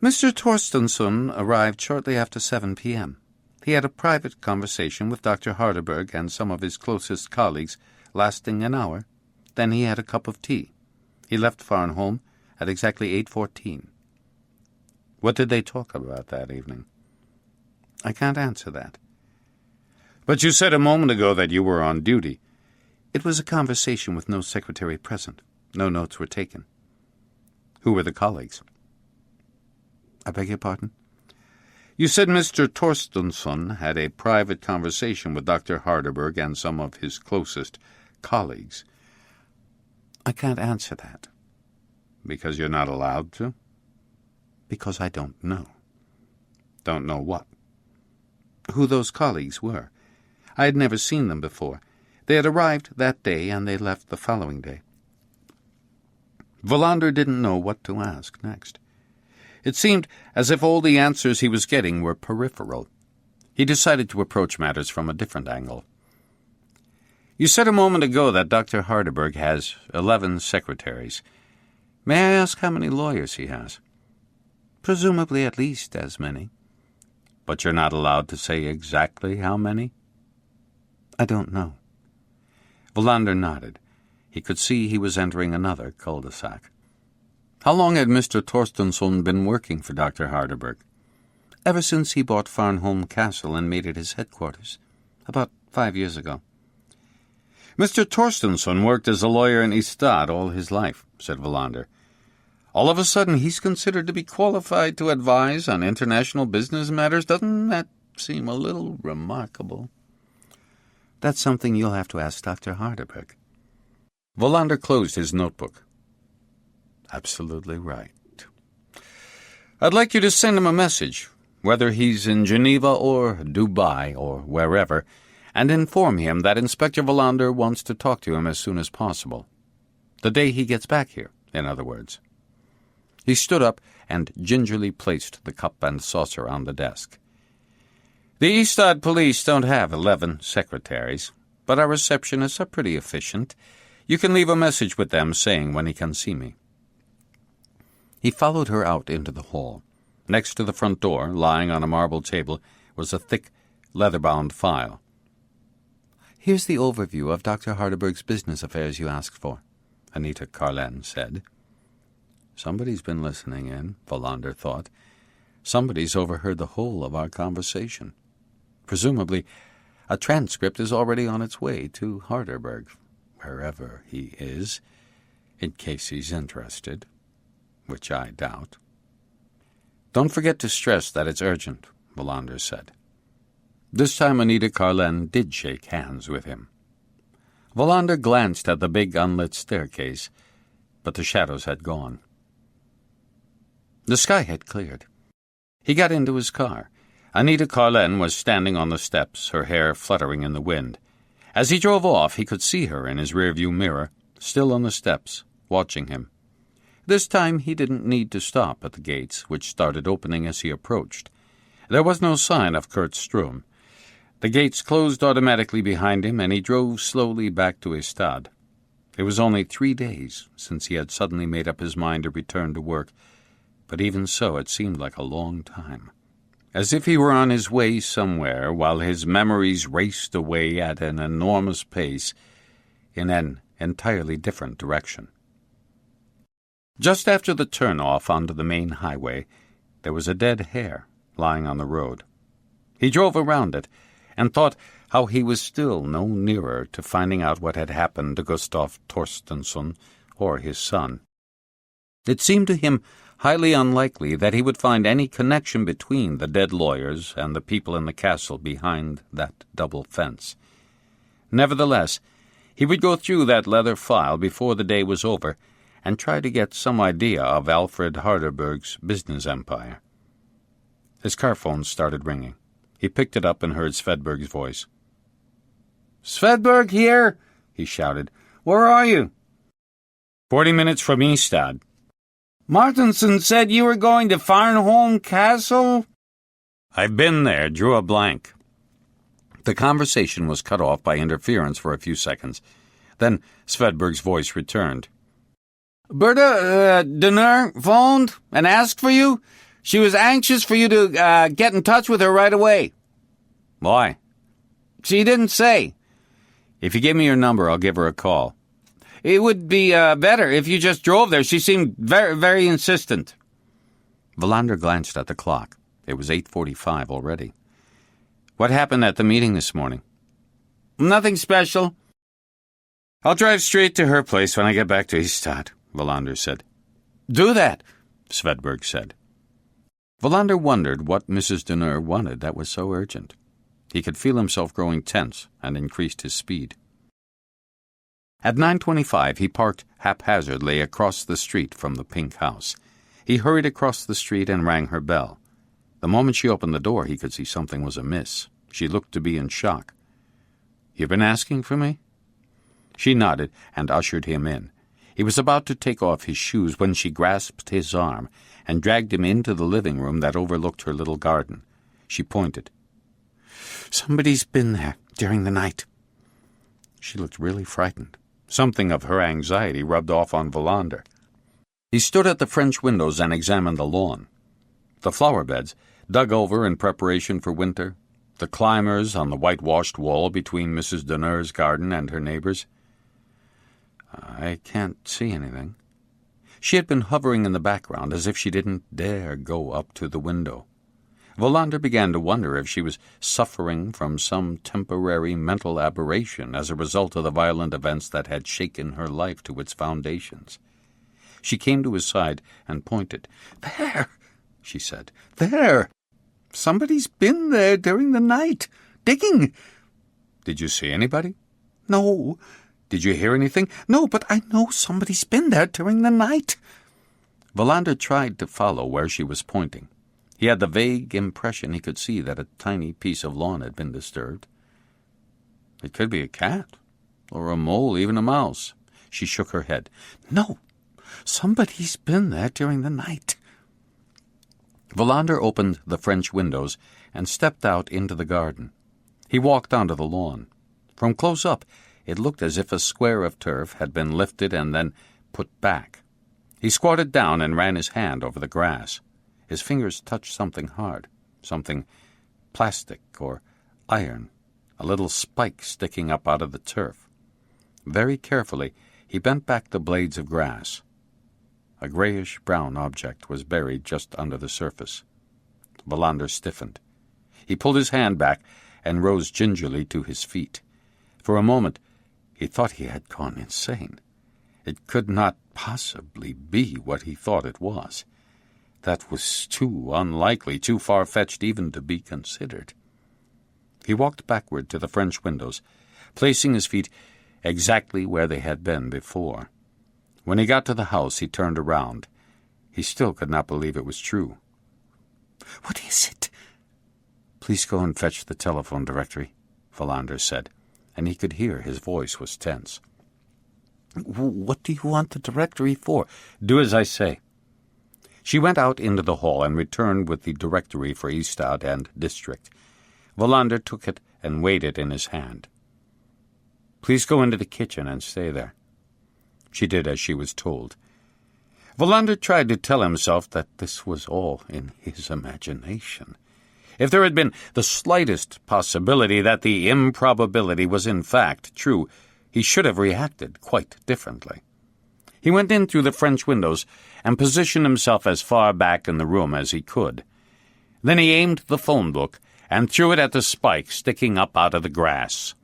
[SPEAKER 1] "Mr. Torstensson arrived shortly after 7 p.m. He had a private conversation with Dr. Harderberg and some of his closest colleagues, lasting an hour. Then he had a cup of tea. He left Farnholm at exactly 8:14. "What did they talk about that evening?" "I can't answer that." "But you said a moment ago that you were on duty." "It was a conversation with no secretary present. No notes were taken." "Who were the colleagues?" "I beg your pardon?" "You said Mr. Torstensson had a private conversation with Dr. Harderberg and some of his closest colleagues." "I can't answer that." "Because you're not allowed to?" "Because I don't know." "Don't know what?"
[SPEAKER 3] "Who those colleagues were. I had never seen them before. They had arrived that day, and they left the following day." Wallander didn't know what to ask next. It seemed as if all the answers he was getting were peripheral. He decided to approach matters from a different angle. "You said a moment ago that Dr. Harderberg has 11 secretaries. May I ask how many lawyers he has?" "Presumably at least as many." "But you're not allowed to say exactly how many?" "I don't know." Wallander nodded. He could see he was entering another cul-de-sac. "How long had Mr. Torstensson been working for Dr. Harderberg?" "Ever since he bought Farnholm Castle and made it his headquarters. About 5 years ago." "Mr. Torstensson worked as a lawyer in Ystad all his life," said Wallander. "All of a sudden he's considered to be qualified to advise on international business matters. Doesn't that seem a little remarkable?" "That's something you'll have to ask Dr. Harderberg." Wallander closed his notebook. "Absolutely right.
[SPEAKER 1] I'd like you to send him a message, whether he's in Geneva or Dubai or wherever, and inform him that Inspector Wallander wants to talk to him as soon as possible. The day he gets back here, in other words." He stood up and gingerly placed the cup and saucer on the desk. "The Eastad police don't have 11 secretaries, but our receptionists are pretty efficient. You can leave a message with them saying when he can see me." He followed her out into the hall. Next to the front door, lying on a marble table, was a thick, leather-bound file. "Here's the overview of Dr. Harderberg's business affairs you asked for," Anita Carlen said. Somebody's been listening in, Wallander thought. Somebody's overheard the whole of our conversation. Presumably, a transcript is already on its way to Harderberg, wherever he is, in case he's interested, which I doubt. "Don't forget to stress that it's urgent," Wallander said. This time Anita Carlen did shake hands with him. Wallander glanced at the big unlit staircase, but the shadows had gone. The sky had cleared. He got into his car. Anita Carlen was standing on the steps, her hair fluttering in the wind. As he drove off, he could see her in his rearview mirror, still on the steps, watching him. This time he didn't need to stop at the gates, which started opening as he approached. There was no sign of Kurt Strum. The gates closed automatically behind him, and he drove slowly back to Ystad. It was only 3 days since he had suddenly made up his mind to return to work, but even so it seemed like a long time. As if he were on his way somewhere, while his memories raced away at an enormous pace in an entirely different direction. Just after the turn-off onto the main highway, there was a dead hare lying on the road. He drove around it, and thought how he was still no nearer to finding out what had happened to Gustav Torstensson or his son. It seemed to him highly unlikely that he would find any connection between the dead lawyers and the people in the castle behind that double fence. Nevertheless, he would go through that leather file before the day was over and try to get some idea of Alfred Harderberg's business empire. His car phone started ringing. He picked it up and heard Svedberg's voice. "Svedberg here!" he shouted. "Where are you?" 40 minutes from Ystad." "Martinson said you were going to Farnholm Castle?" "I've been there," drew a blank. The conversation was cut off by interference for a few seconds. Then Svedberg's voice returned. "Berta Denner phoned and asked for you. She was anxious for you to get in touch with her right away." "Why?" "She didn't say." "If you give me your number, I'll give her a call." "It would be better if you just drove there. She seemed very, very insistent." Wallander glanced at the clock. It was 8:45 already. "What happened at the meeting this morning?" "Nothing special." "I'll drive straight to her place when I get back to Ystad," Wallander said. "Do that," Svedberg said. Wallander wondered what Mrs. Denner wanted that was so urgent. He could feel himself growing tense and increased his speed. At 9:25 he parked haphazardly across the street from the pink house. He hurried across the street and rang her bell. The moment she opened the door, he could see something was amiss. She looked to be in shock. "You've been asking for me?" She nodded and ushered him in. He was about to take off his shoes when she grasped his arm and dragged him into the living room that overlooked her little garden. She pointed. "Somebody's been there during the night." She looked really frightened. Something of her anxiety rubbed off on Wallander. He stood at the French windows and examined the lawn. The flower beds, dug over in preparation for winter, the climbers on the whitewashed wall between Mrs. Denner's garden and her neighbor's. "I can't see anything." She had been hovering in the background as if she didn't dare go up to the window. Wallander began to wonder if she was suffering from some temporary mental aberration as a result of the violent events that had shaken her life to its foundations. She came to his side and pointed. "There," she said. "There. Somebody's been there during the night, digging." "Did you see anybody?" "No." "Did you hear anything?" "No, but I know somebody's been there during the night." Wallander tried to follow where she was pointing. He had the vague impression he could see that a tiny piece of lawn had been disturbed. It could be a cat, or a mole, even a mouse. She shook her head. No, somebody's been there during the night. Wallander opened the French windows and stepped out into the garden. He walked onto the lawn. From close up, it looked as if a square of turf had been lifted and then put back. He squatted down and ran his hand over the grass. His fingers touched something hard, something plastic or iron, a little spike sticking up out of the turf. Very carefully, he bent back the blades of grass. A grayish-brown object was buried just under the surface. Wallander stiffened. He pulled his hand back and rose gingerly to his feet. For a moment, he thought he had gone insane. It could not possibly be what he thought it was. That was too unlikely, too far-fetched even to be considered. He walked backward to the French windows, placing his feet exactly where they had been before. When he got to the house, he turned around. He still could not believe it was true. "What is it?" "Please go and fetch the telephone directory," Wallander said, and he could hear his voice was tense. "What do you want the directory for?" "Do as I say." She went out into the hall and returned with the directory for Ystad and district. Wallander took it and weighed it in his hand. "Please go into the kitchen and stay there." She did as she was told. Wallander tried to tell himself that this was all in his imagination. If there had been the slightest possibility that the improbability was in fact true, he should have reacted quite differently. He went in through the French windows and positioned himself as far back in the room as he could. Then he aimed the phone book and threw it at the spike sticking up out of the grass.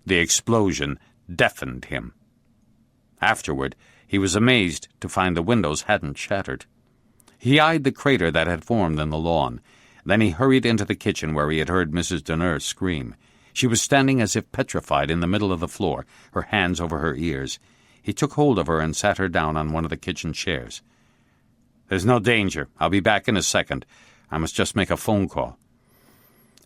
[SPEAKER 1] The explosion deafened him. Afterward, he was amazed to find the windows hadn't shattered. He eyed the crater that had formed in the lawn. Then he hurried into the kitchen where he had heard Mrs. Denner scream. She was standing as if petrified in the middle of the floor, her hands over her ears. He took hold of her and sat her down on one of the kitchen chairs. "There's no danger. I'll be back in a second. I must just make a phone call."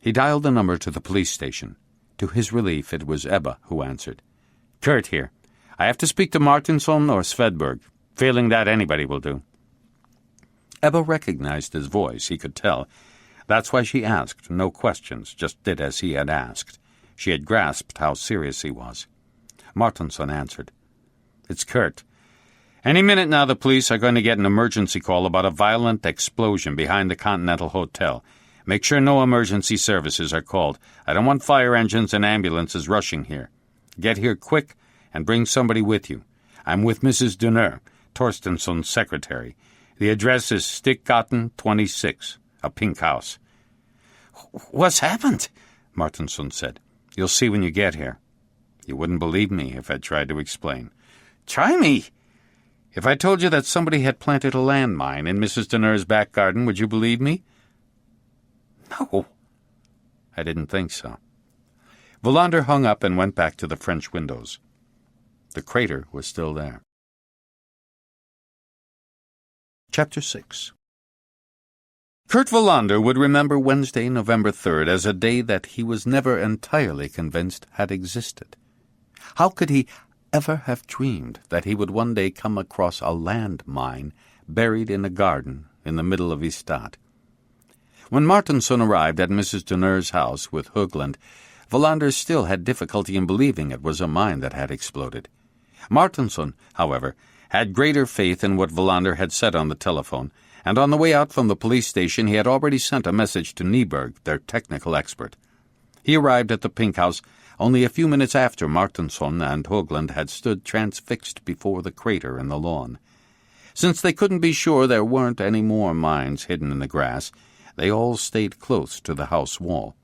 [SPEAKER 1] He dialed the number to the police station. To his relief, it was Ebba who answered. "Kurt here. I have to speak to Martinsson or Svedberg. Failing that, anybody will do." Ebba recognized his voice, he could tell. That's why she asked no questions, just did as he had asked. She had grasped how serious he was. Martinsson answered. "It's Kurt. Any minute now the police are going to get an emergency call about a violent explosion behind the Continental Hotel. Make sure no emergency services are called. I don't want fire engines and ambulances rushing here. Get here quick and bring somebody with you. I'm with Mrs. Denner, Torstensson's secretary. The address is Stickgaten 26, a pink house." "What's happened?" Martinsson said. "You'll see when you get here. You wouldn't believe me if I tried to explain." "Try me." "If I told you that somebody had planted a landmine in Mrs. Denner's back garden, would you believe me?" "No." "I didn't think so." Wallander hung up and went back to the French windows. The crater was still there. Chapter 6. Kurt Wallander would remember Wednesday, November 3rd, as a day that he was never entirely convinced had existed. How could he ever have dreamed that he would one day come across a landmine buried in a garden in the middle of Ystad? When Martinsson arrived at Mrs. Denner's house with Högland, Wallander still had difficulty in believing it was a mine that had exploded. Martinsson, however, had greater faith in what Wallander had said on the telephone, and on the way out from the police station he had already sent a message to Nyberg, their technical expert. He arrived at the pink house only a few minutes after Martinsson and Högland had stood transfixed before the crater in the lawn. Since they couldn't be sure there weren't any more mines hidden in the grass, they all stayed close to the house wall.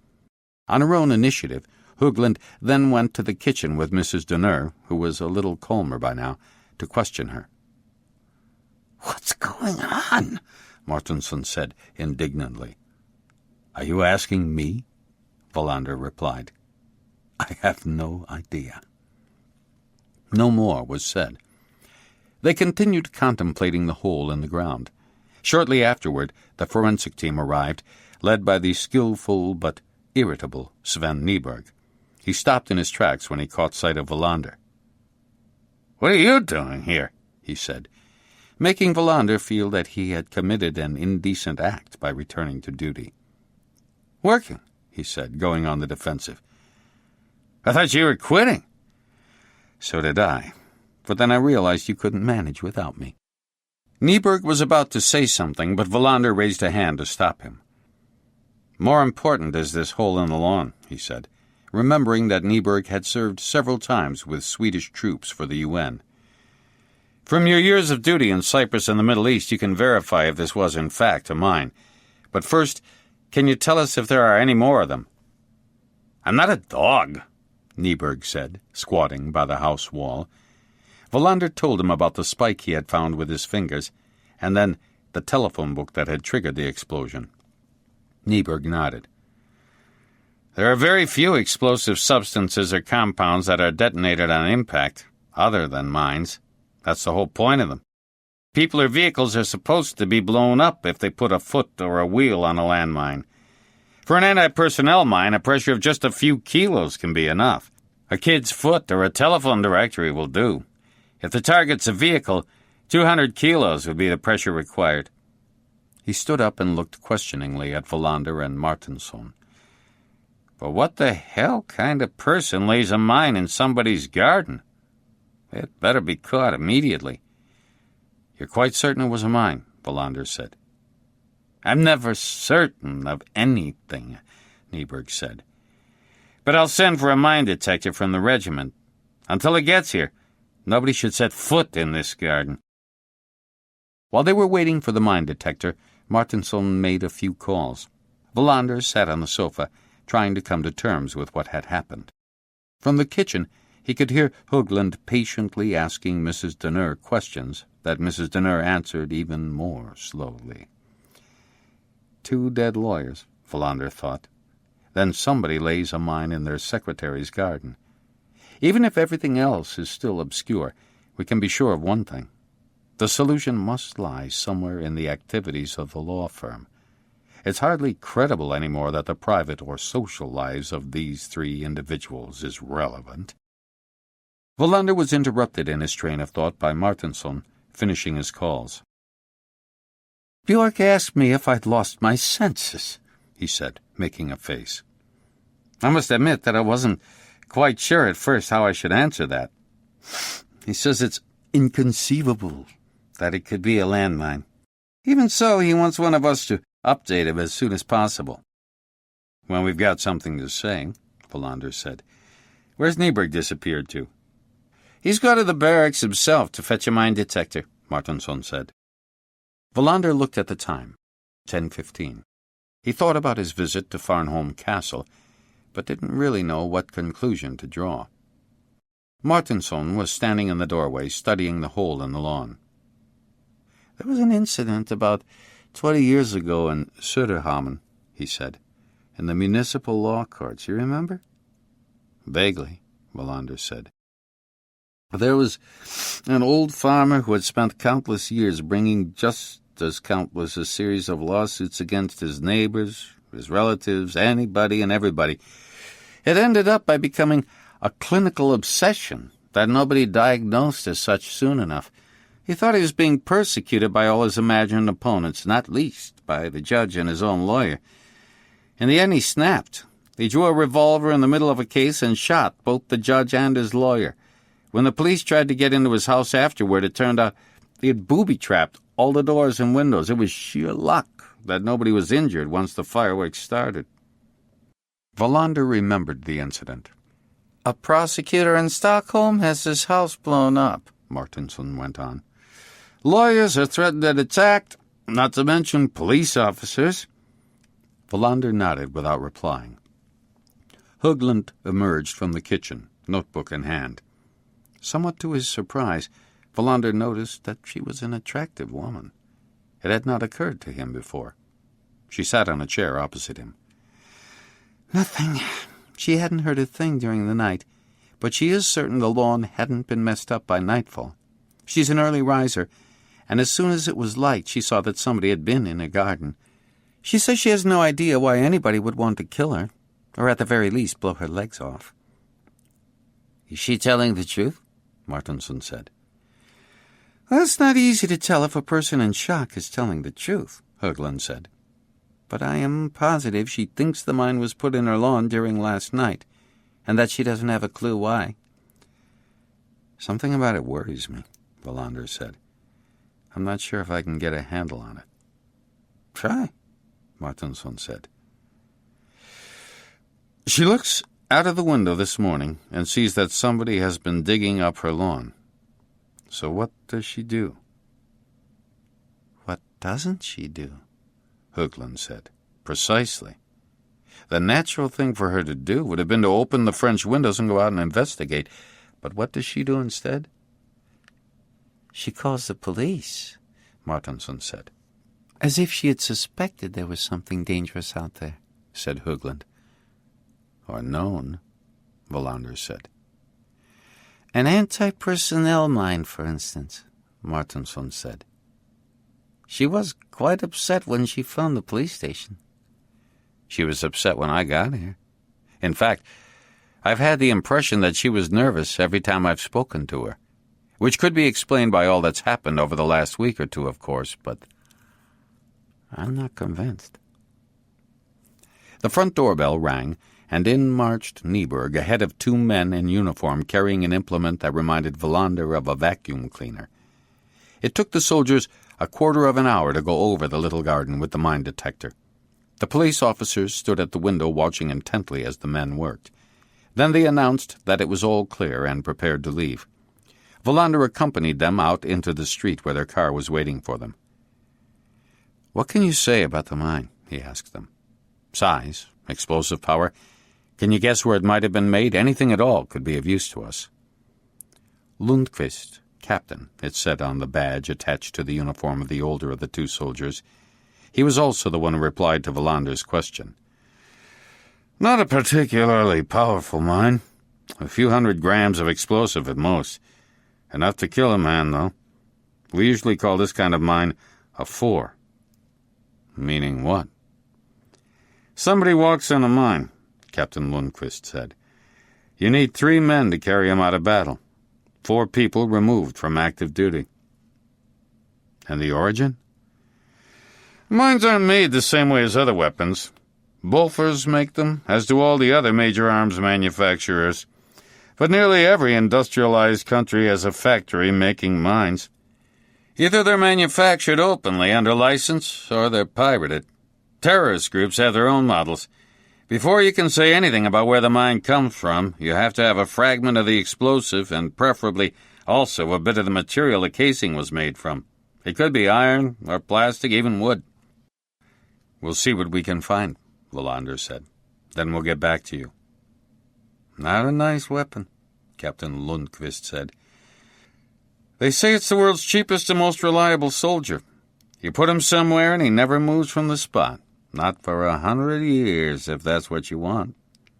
[SPEAKER 1] On her own initiative, Högland then went to the kitchen with Mrs. Denner, who was a little calmer by now, to question her. "What's going on?" Martinsson said indignantly. "Are you asking me?" Wallander replied. "I have no idea." No more was said. They continued contemplating the hole in the ground. Shortly afterward, the forensic team arrived, led by the skillful but irritable Sven Nyberg. He stopped in his tracks when he caught sight of Wallander.
[SPEAKER 2] "What are you doing here?"
[SPEAKER 1] he said, making Wallander feel that he had committed an indecent act by returning to duty.
[SPEAKER 2] "Working,"
[SPEAKER 1] he said, going on the defensive.
[SPEAKER 2] "I thought you were quitting."
[SPEAKER 1] "So did I, but then I realized you couldn't manage without me." Nyberg was about to say something, but Wallander raised a hand to stop him.
[SPEAKER 2] "More important is this hole in the lawn,"
[SPEAKER 1] he said, remembering that Nyberg had served several times with Swedish troops for the UN.
[SPEAKER 2] "From your years of duty in Cyprus and the Middle East, you can verify if this was in fact a mine. But first, can you tell us if there are any more of them?" "I'm not a dog,"
[SPEAKER 1] Nyberg said, squatting by the house wall. Wallander told him about the spike he had found with his fingers, and then the telephone book that had triggered the explosion. Nyberg nodded.
[SPEAKER 2] "There are very few explosive substances or compounds that are detonated on impact, other than mines. That's the whole point of them. People or vehicles are supposed to be blown up if they put a foot or a wheel on a landmine. For an anti-personnel mine, a pressure of just a few kilos can be enough. A kid's foot or a telephone directory will do. If the target's a vehicle, 200 kilos would be the pressure required."
[SPEAKER 1] He stood up and looked questioningly at Wallander and Martinsson.
[SPEAKER 2] "But what the hell kind of person lays a mine in somebody's garden? It better be caught immediately."
[SPEAKER 1] "You're quite certain it was a mine," Wallander said.
[SPEAKER 2] "I'm never certain of anything," Nyberg said. "But I'll send for a mine detector from the regiment. Until it gets here, nobody should set foot in this garden."
[SPEAKER 1] While they were waiting for the mine detector, Martinsson made a few calls. Wallander sat on the sofa, trying to come to terms with what had happened. From the kitchen, he could hear Höglund patiently asking Mrs. Denner questions that Mrs. Denner answered even more slowly. 2 dead lawyers, Wallander thought. Then somebody lays a mine in their secretary's garden. Even if everything else is still obscure, we can be sure of one thing. The solution must lie somewhere in the activities of the law firm. It's hardly credible anymore that the private or social lives of these 3 individuals is relevant. Wallander was interrupted in his train of thought by Martinsson, finishing his calls.
[SPEAKER 3] "Bjork asked me if I'd lost my senses,"
[SPEAKER 1] he said, making a face.
[SPEAKER 2] "I must admit that I wasn't quite sure at first how I should answer that. He says it's inconceivable that it could be a landmine. Even so, he wants one of us to update him as soon as possible."
[SPEAKER 1] "Well, we've got something to say," Wallander said. "Where's Nyberg disappeared to?"
[SPEAKER 2] "He's gone to the barracks himself to fetch a mine detector," Martinsson said.
[SPEAKER 1] Wallander looked at the time, 10:15. He thought about his visit to Farnholm Castle, but didn't really know what conclusion to draw. Martinsson was standing in the doorway, studying the hole in the lawn.
[SPEAKER 3] "There was an incident about 20 years ago in Söderhamn," he said, "in the municipal law courts. You remember?"
[SPEAKER 1] "Vaguely," Wallander said.
[SPEAKER 3] "There was an old farmer who had spent countless years bringing just as countless a series of lawsuits against his neighbors, his relatives, anybody and everybody. It ended up by becoming a clinical obsession that nobody diagnosed as such soon enough. He thought he was being persecuted by all his imagined opponents, not least by the judge and his own lawyer. In the end, he snapped. He drew a revolver in the middle of a case and shot both the judge and his lawyer. When the police tried to get into his house afterward, it turned out he had booby-trapped all the doors and windows. It was sheer luck that nobody was injured once the fireworks started."
[SPEAKER 1] Wallander remembered the incident.
[SPEAKER 3] "A prosecutor in Stockholm has his house blown up,"
[SPEAKER 1] Martinsson went on.
[SPEAKER 3] "Lawyers are threatened and attacked, not to mention police officers."
[SPEAKER 1] Wallander nodded without replying. Höglund emerged from the kitchen, notebook in hand. Somewhat to his surprise, Wallander noticed that she was an attractive woman. It had not occurred to him before. She sat on a chair opposite him.
[SPEAKER 3] "Nothing. She hadn't heard a thing during the night, but she is certain the lawn hadn't been messed up by nightfall.
[SPEAKER 1] She's an early riser, and as soon as it was light, she saw that somebody had been in her garden. She says she has no idea why anybody would want to kill her, or at the very least blow her legs off."
[SPEAKER 3] "Is she telling the truth?"
[SPEAKER 1] Martinson said. "Well, it's not easy to tell if a person in shock is telling the truth," Högland said. "But I am positive she thinks the mine was put in her lawn during last night, and that she doesn't have a clue why." "Something about it worries me," Wallander said. "I'm not sure if I can get a handle on it." "Try," Martinson said. "She looks out of the window this morning and sees that somebody has been digging up her lawn. So what does she do?" "What doesn't she do?" Högland said. "Precisely. The natural thing for her to do would have been to open the French windows and go out and investigate. But what does she do instead?" "She calls the police," Martinson said. "As if she had suspected there was something dangerous out there," said Högland. "Or known," Wallander said. "An anti-personnel mine, for instance," Martinson said. "She was quite upset when she phoned the police station." "She was upset when I got here. In fact, I've had the impression that she was nervous every time I've spoken to her, which could be explained by all that's happened over the last week or two, of course, but I'm not convinced." The front doorbell rang, and in marched Nyberg ahead of two men in uniform carrying an implement that reminded Wallander of a vacuum cleaner. It took the soldiers a quarter of an hour to go over the little garden with the mine detector. The police officers stood at the window watching intently as the men worked. Then they announced that it was all clear and prepared to leave. Wallander accompanied them out into the street where their car was waiting for them. "What can you say about the mine?" he asked them. "Size, explosive power. Can you guess where it might have been made? Anything at all could be of use to us." "Lundqvist, Captain," it said on the badge attached to the uniform of the older of the two soldiers. He was also the one who replied to Wallander's question. "Not a particularly powerful mine. A few 100 grams of explosive at most. Enough to kill a man, though. We usually call this kind of mine a 4. "Meaning what?" "Somebody walks in a mine," Captain Lundqvist said. "You need 3 men to carry him out of battle. 4 people removed from active duty." "And the origin?" "Mines aren't made the same way as other weapons. Bofors make them, as do all the other major arms manufacturers. But nearly every industrialized country has a factory making mines. Either they're manufactured openly under license, or they're pirated. Terrorist groups have their own models. Before you can say anything about where the mine comes from, you have to have a fragment of the explosive and preferably also a bit of the material the casing was made from. It could be iron or plastic, even wood." "We'll see what we can find," Wallander said. "Then we'll get back to you." "Not a nice weapon," Captain Lundqvist said. "They say it's the world's cheapest and most reliable soldier. You put him somewhere and he never moves from the spot. Not for 100 years, if that's what you want.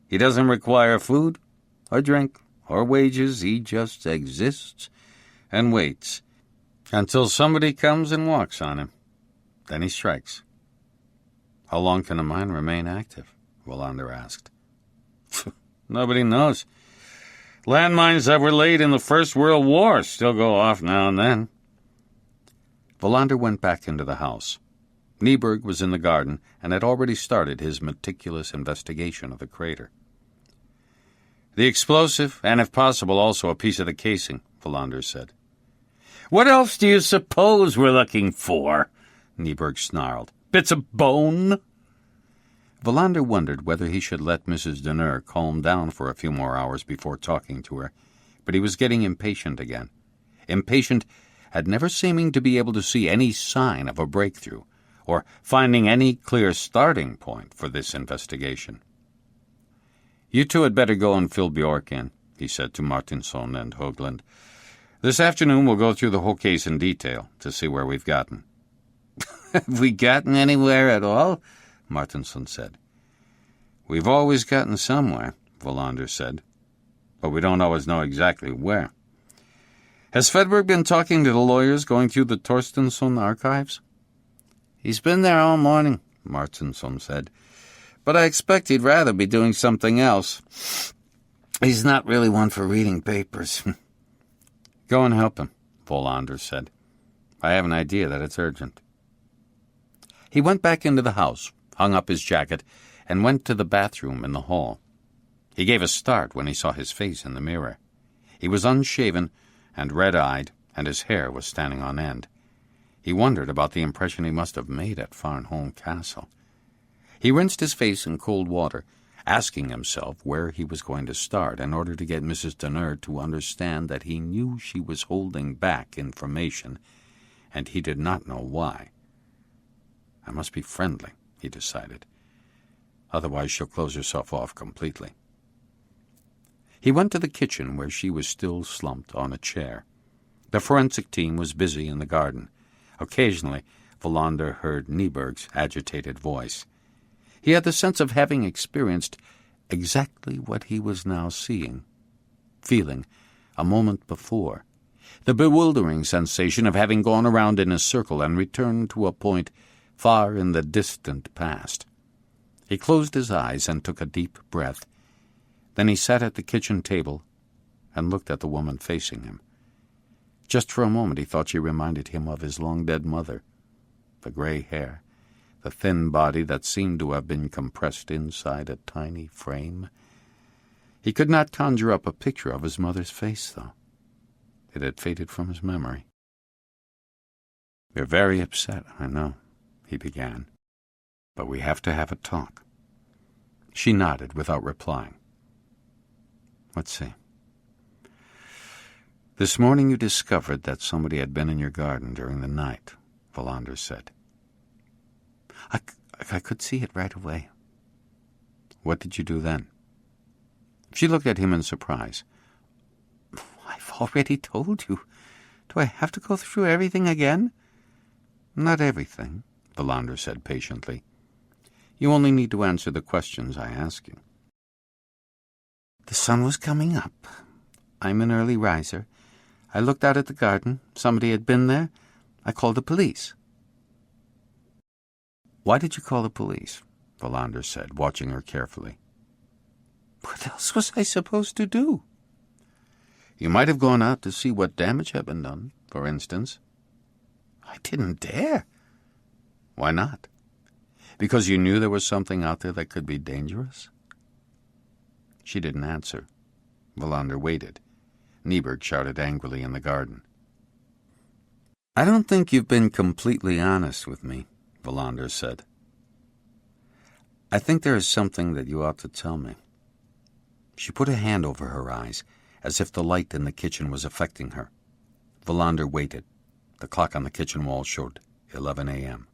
[SPEAKER 1] He doesn't require food or drink or wages. He just exists and waits until somebody comes and walks on him. Then he strikes." "How long can a mine remain active?" Wallander asked. "Nobody knows. Landmines that were laid in the First World War still go off now and then." Wallander went back into the house. Nyberg was in the garden and had already started his meticulous investigation of the crater. "The explosive, and if possible also a piece of the casing," Wallander said. "What else do you suppose we're looking for?" Nyberg snarled. "Bits of bone?" Wallander wondered whether he should let Mrs. Denner calm down for a few more hours before talking to her, but he was getting impatient again. Impatient at never seeming to be able to see any sign of a breakthrough, or finding any clear starting point for this investigation. "You two had better go and fill Bjork in," he said to Martinson and Högland. "This afternoon we'll go through the whole case in detail to see where we've gotten." "Have we gotten anywhere at all?" Martinson said. "We've always gotten somewhere," Wallander said, "but we don't always know exactly where. Has Fedberg been talking to the lawyers going through the Torstensson archives?
[SPEAKER 3] He's been there all morning, Martinsson said. But I expect he'd rather be doing something else. He's not really one for reading papers.
[SPEAKER 1] Go and help him, Wallander said. I have an idea that it's urgent. He went back into the house, hung up his jacket, and went to the bathroom in the hall. He gave a start when he saw his face in the mirror. He was unshaven and red-eyed, and his hair was standing on end. He wondered about the impression he must have made at Farnholm Castle. He rinsed his face in cold water, asking himself where he was going to start in order to get Mrs. Denner to understand that he knew she was holding back information, and he did not know why. I must be friendly, he decided. Otherwise she'll close herself off completely. He went to the kitchen where she was still slumped on a chair. The forensic team was busy in the garden. Occasionally, Wallander heard Nyberg's agitated voice. He had the sense of having experienced exactly what he was now feeling a moment before, the bewildering sensation of having gone around in a circle and returned to a point far in the distant past. He closed his eyes and took a deep breath. Then he sat at the kitchen table and looked at the woman facing him. Just for a moment he thought she reminded him of his long-dead mother. The gray hair, the thin body that seemed to have been compressed inside a tiny frame. He could not conjure up a picture of his mother's face, though. It had faded from his memory. "You're very upset, I know," he began. "But we have to have a talk." She nodded without replying. "Let's see. This morning you discovered that somebody had been in your garden during the night," Wallander said. I could see it right away." "What did you do then?" She looked at him in surprise. "I've already told you. Do I have to go through everything again?" "Not everything," Wallander said patiently. "You only need to answer the questions I ask you." "The sun was coming up. I'm an early riser. I looked out at the garden. Somebody had been there. I called the police." "Why did you call the police?" Wallander said, watching her carefully. "What else was I supposed to do?" "You might have gone out to see what damage had been done, for instance." "I didn't dare." "Why not? Because you knew there was something out there that could be dangerous?" She didn't answer. Wallander waited. Nyberg shouted angrily in the garden. "I don't think you've been completely honest with me," Wallander said. "I think there is something that you ought to tell me." She put a hand over her eyes, as if the light in the kitchen was affecting her. Wallander waited. The clock on the kitchen wall showed 11 a.m.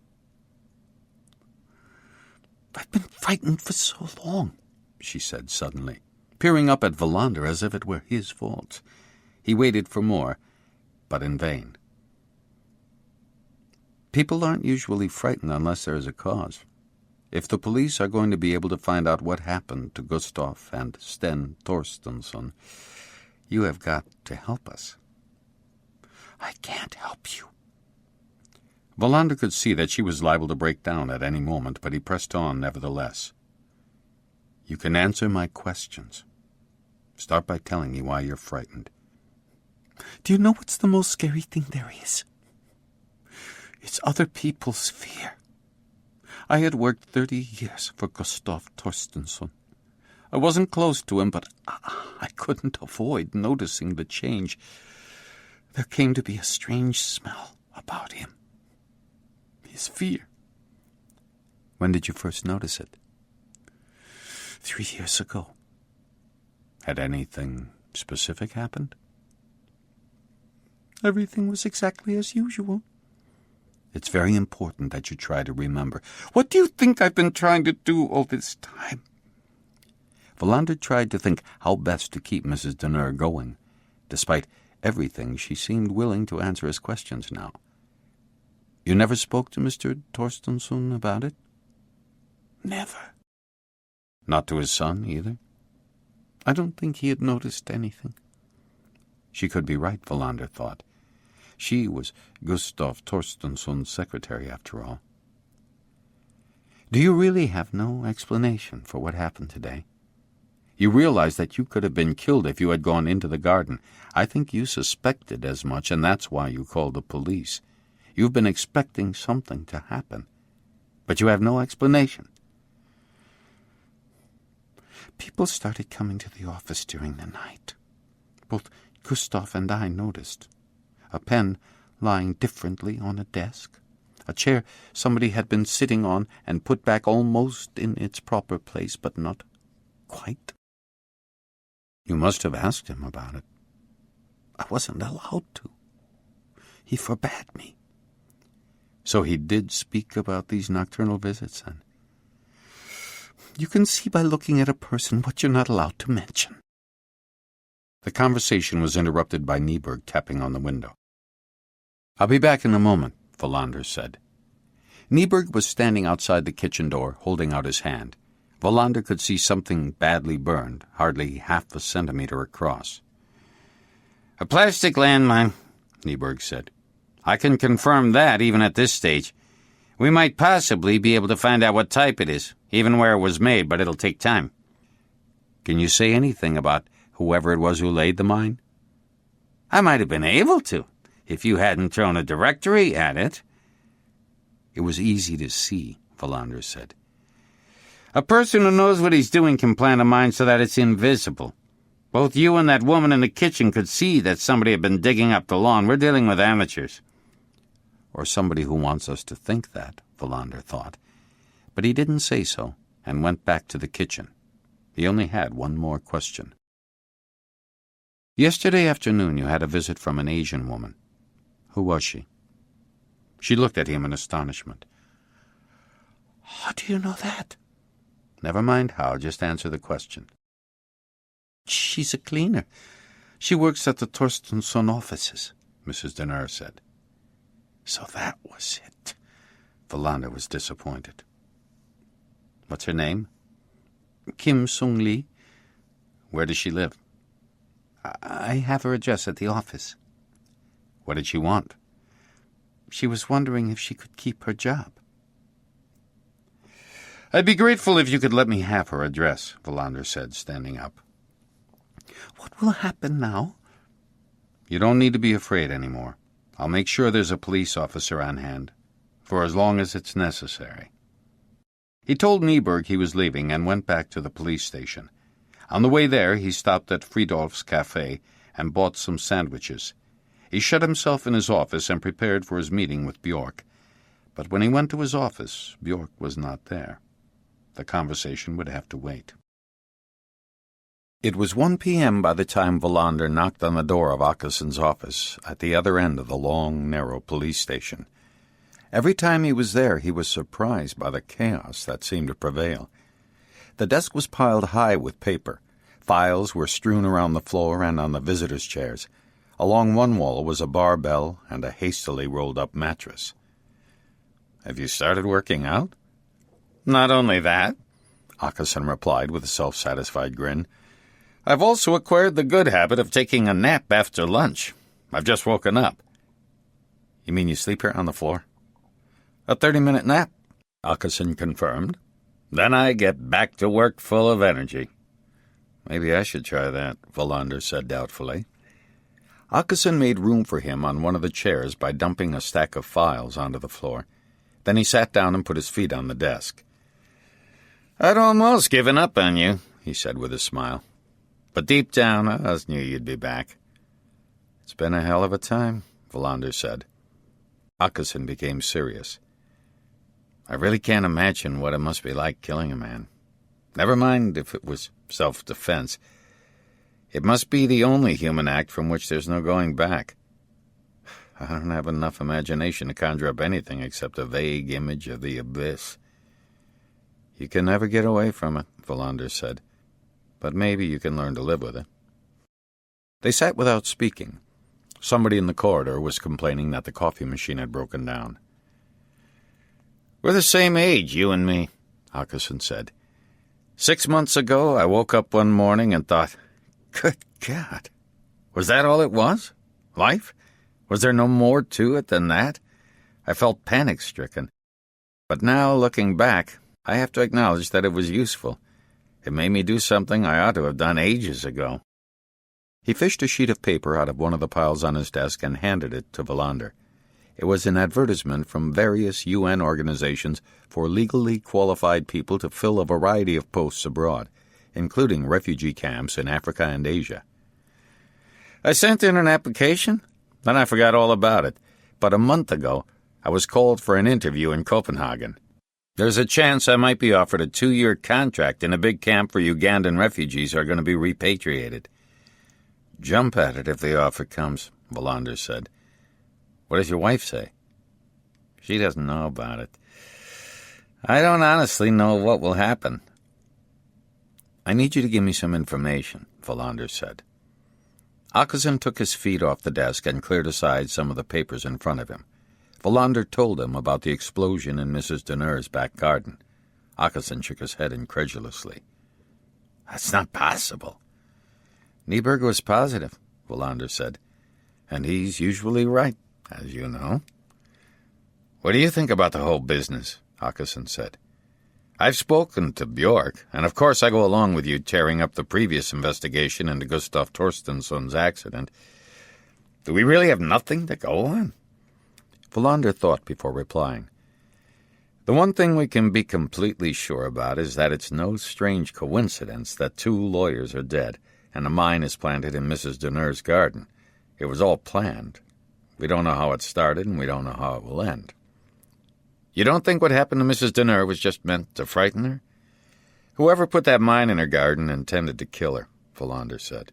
[SPEAKER 1] "I've been frightened for so long," she said suddenly, peering up at Wallander as if it were his fault. He waited for more, but in vain. "People aren't usually frightened unless there is a cause. If the police are going to be able to find out what happened to Gustav and Sten Torstensson, you have got to help us." "I can't help you." Wallander could see that she was liable to break down at any moment, but he pressed on nevertheless. "You can answer my questions. Start by telling me why you're frightened." "Do you know what's the most scary thing there is? It's other people's fear. I had worked 30 years for Gustav Torstensson. I wasn't close to him, but I couldn't avoid noticing the change. There came to be a strange smell about him. His fear." "When did you first notice it?" 3 years ago. "Had anything specific happened?" "Everything was exactly as usual." "It's very important that you try to remember." "What do you think I've been trying to do all this time?" Wallander tried to think how best to keep Mrs. Denner going. Despite everything, she seemed willing to answer his questions now. "You never spoke to Mr. Torstensson about it?" "Never." "Not to his son, either?" "I don't think he had noticed anything." She could be right, Wallander thought. She was Gustav Torstensson's secretary, after all. Do you really have no explanation for what happened today? You realize that you could have been killed if you had gone into the garden. I think you suspected as much, and that's why you called the police. You've been expecting something to happen, but you have no explanation. People started coming to the office during the night. Both Gustav and I noticed. A pen lying differently on a desk. A chair somebody had been sitting on and put back almost in its proper place, but not quite. You must have asked him about it. I wasn't allowed to. He forbade me. So he did speak about these nocturnal visits, then? You can see by looking at a person what you're not allowed to mention. The conversation was interrupted by Nyberg tapping on the window. I'll be back in a moment, Wallander said. Nyberg was standing outside the kitchen door, holding out his hand. Wallander could see something badly burned, hardly half a centimeter across.
[SPEAKER 3] A plastic landmine, Nyberg said. I can confirm that even at this stage. We might possibly be able to find out what type it is, even where it was made, but it'll take time.
[SPEAKER 1] Can you say anything about whoever it was who laid the mine?
[SPEAKER 3] I might have been able to, if you hadn't thrown a directory at it.
[SPEAKER 1] It was easy to see, Wallander said.
[SPEAKER 3] A person who knows what he's doing can plant a mine so that it's invisible. Both you and that woman in the kitchen could see that somebody had been digging up the lawn. We're dealing with amateurs.
[SPEAKER 1] Or somebody who wants us to think that, Wallander thought. But he didn't say so, and went back to the kitchen. He only had one more question. Yesterday afternoon you had a visit from an Asian woman. Who was she? She looked at him in astonishment. How do you know that? Never mind how, just answer the question. She's a cleaner. She works at the Torstensson offices, Mrs. Denner said. So that was it. Wallander was disappointed. What's her name? Kim Sung-Lee. Where does she live? I have her address at the office. What did she want? She was wondering if she could keep her job. I'd be grateful if you could let me have her address, Wallander said, standing up. What will happen now? You don't need to be afraid anymore. I'll make sure there's a police officer on hand, for as long as it's necessary. He told Nyberg he was leaving and went back to the police station. On the way there, he stopped at Fridolf's Cafe and bought some sandwiches. He shut himself in his office and prepared for his meeting with Björk. But when he went to his office, Björk was not there. The conversation would have to wait. It was 1 p.m. by the time Wallander knocked on the door of Åkesson's office at the other end of the long, narrow police station. Every time he was there, he was surprised by the chaos that seemed to prevail. The desk was piled high with paper. Files were strewn around the floor and on the visitors' chairs. Along one wall was a barbell and a hastily rolled-up mattress. Have you started working out?
[SPEAKER 3] Not only that,
[SPEAKER 1] Åkesson replied with a self-satisfied grin.
[SPEAKER 3] I've also acquired the good habit of taking a nap after lunch. I've just woken up.
[SPEAKER 1] You mean you sleep here on the floor?
[SPEAKER 3] A 30-minute nap,
[SPEAKER 1] Åkesson confirmed.
[SPEAKER 3] Then I get back to work full of energy.
[SPEAKER 1] Maybe I should try that, Wallander said doubtfully. Åkesson made room for him on one of the chairs by dumping a stack of files onto the floor. Then he sat down and put his feet on the desk.
[SPEAKER 3] I'd almost given up on you,
[SPEAKER 1] he said with a smile.
[SPEAKER 3] But deep down, I just knew you'd be back.
[SPEAKER 1] It's been a hell of a time, Wallander said. Åkesson became serious. I really can't imagine what it must be like killing a man. Never mind if it was self-defense. It must be the only human act from which there's no going back. I don't have enough imagination to conjure up anything except a vague image of the abyss. You can never get away from it, Wallander said. But maybe you can learn to live with it. They sat without speaking. Somebody in the corridor was complaining that the coffee machine had broken down.
[SPEAKER 3] We're the same age, you and me,
[SPEAKER 1] Åkesson said.
[SPEAKER 3] 6 months ago, I woke up one morning and thought, good God,
[SPEAKER 2] Was that all it was? Life? Was there no more to it than that? I felt panic-stricken. But now, looking back, I have to acknowledge that it was useful. It made me do something I ought to have done ages ago.
[SPEAKER 1] He fished a sheet of paper out of one of the piles on his desk and handed it to Wallander. It was an advertisement from various UN organizations for legally qualified people to fill a variety of posts abroad, including refugee camps in Africa and Asia.
[SPEAKER 2] I sent in an application, then I forgot all about it. But a month ago, I was called for an interview in Copenhagen. There's a chance I might be offered a 2-year contract in a big camp for Ugandan refugees who are going to be repatriated.
[SPEAKER 1] Jump at it if the offer comes, Wallander said. What does your wife say?
[SPEAKER 2] She doesn't know about it. I don't honestly know what will happen.
[SPEAKER 1] I need you to give me some information, Wallander said. Akison took his feet off the desk and cleared aside some of the papers in front of him. Wallander told him about the explosion in Mrs. Deneur's back garden. Akison shook his head incredulously.
[SPEAKER 2] That's not possible.
[SPEAKER 1] Nieberg was positive, Wallander said. And he's usually right, as you know.
[SPEAKER 2] What do you think about the whole business? Akison said. I've spoken to Bjork, and of course I go along with you tearing up the previous investigation into Gustav Torstensson's accident. Do we really have nothing to go on?
[SPEAKER 1] Wallander thought before replying.
[SPEAKER 2] The one thing we can be completely sure about is that it's no strange coincidence that 2 lawyers are dead and a mine is planted in Mrs. Deneur's garden. It was all planned. We don't know how it started, and we don't know how it will end. You don't think what happened to Mrs. Deneur was just meant to frighten her? Whoever put that mine in her garden intended to kill her, Wallander said.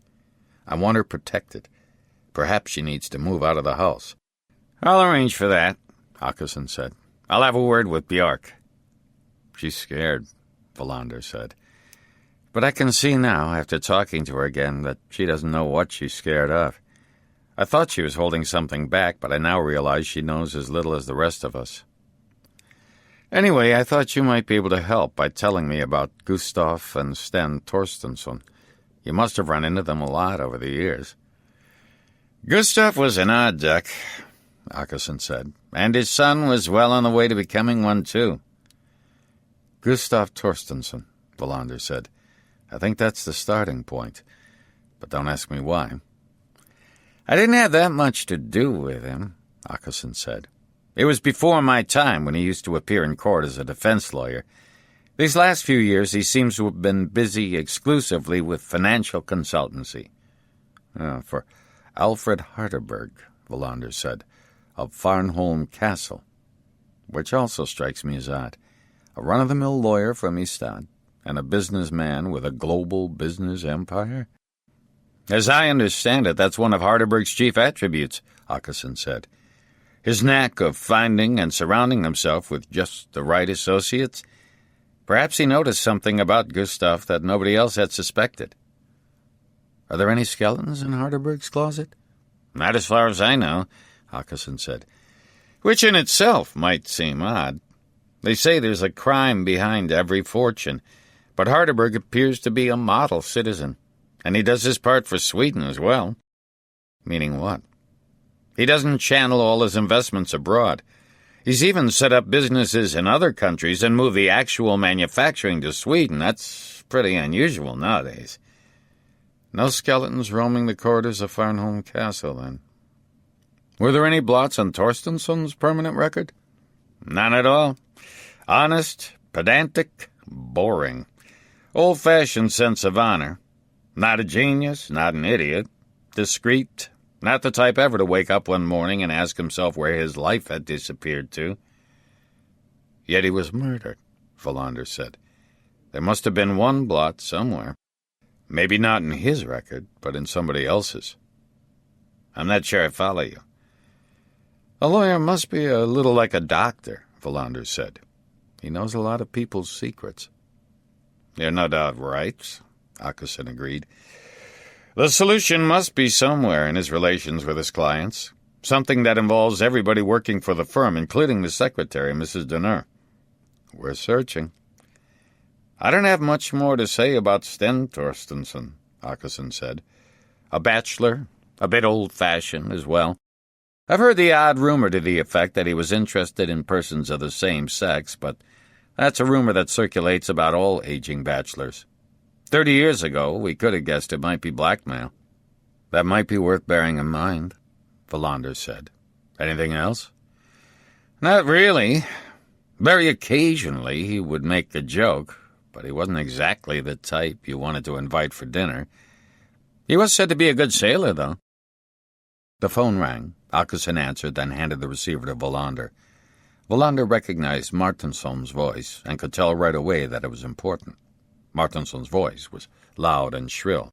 [SPEAKER 2] I want her protected. Perhaps she needs to move out of the house. I'll arrange for that, Akison said. I'll have a word with Bjork.
[SPEAKER 1] She's scared, Wallander said.
[SPEAKER 2] But I can see now, after talking to her again, that she doesn't know what she's scared of. I thought she was holding something back, but I now realize she knows as little as the rest of us. Anyway, I thought you might be able to help by telling me about Gustav and Sten Torstensson. You must have run into them a lot over the years. Gustav was an odd duck, Akison said, and his son was well on the way to becoming one, too.
[SPEAKER 1] Gustav Torstensson, Wallander said. I think that's the starting point, but don't ask me why.
[SPEAKER 2] I didn't have that much to do with him, Akison said. It was before my time when he used to appear in court as a defense lawyer. These last few years he seems to have been busy exclusively with financial consultancy.
[SPEAKER 1] For Alfred Harderberg, Wallander said, of Farnholm Castle, which also strikes me as odd. A run-of-the-mill lawyer from Ystad, and a businessman with a global business empire?
[SPEAKER 2] As I understand it, that's one of Harderberg's chief attributes, Akison said. His knack of finding and surrounding himself with just the right associates. Perhaps he noticed something about Gustav that nobody else had suspected.
[SPEAKER 1] Are there any skeletons in Harderberg's closet?
[SPEAKER 2] Not as far as I know, Akison said. Which in itself might seem odd. They say there's a crime behind every fortune, but Harderberg appears to be a model citizen, and he does his part for Sweden as well.
[SPEAKER 1] Meaning what?
[SPEAKER 2] He doesn't channel all his investments abroad. He's even set up businesses in other countries and moved the actual manufacturing to Sweden. That's pretty unusual nowadays.
[SPEAKER 1] No skeletons roaming the corridors of Farnholm Castle, then.
[SPEAKER 2] Were there any blots on Torstensson's permanent record? None at all. Honest, pedantic, boring. Old-fashioned sense of honor. Not a genius, not an idiot. Discreet. Not the type ever to wake up one morning and ask himself where his life had disappeared to.
[SPEAKER 1] Yet he was murdered, Wallander said.
[SPEAKER 2] There must have been one blot somewhere. Maybe not in his record, but in somebody else's. I'm not sure I follow you.
[SPEAKER 1] A lawyer must be a little like a doctor, Wallander said. He knows a lot of people's secrets.
[SPEAKER 2] You're no doubt right, Akison agreed. The solution must be somewhere in his relations with his clients, something that involves everybody working for the firm, including the secretary, Mrs. Deneur.
[SPEAKER 1] We're searching.
[SPEAKER 2] I don't have much more to say about Sten Torstensson, Akison said. A bachelor,
[SPEAKER 3] A bit old-fashioned as well. I've heard the odd rumor to the effect that he was interested in persons of the same sex, but that's a rumor that circulates about all aging bachelors. 30 years ago, we could have guessed it might be blackmail. That might be worth bearing in mind, Wallander said. Anything else? Not really. Very occasionally he would make a joke, but he wasn't exactly the type you wanted to invite for dinner. He was said to be a good sailor, though. The phone rang. Åkesson answered, then handed the receiver to Wallander. Wallander recognized Martinsson's voice and could tell right away that it was important. Martinsson's voice was loud and shrill.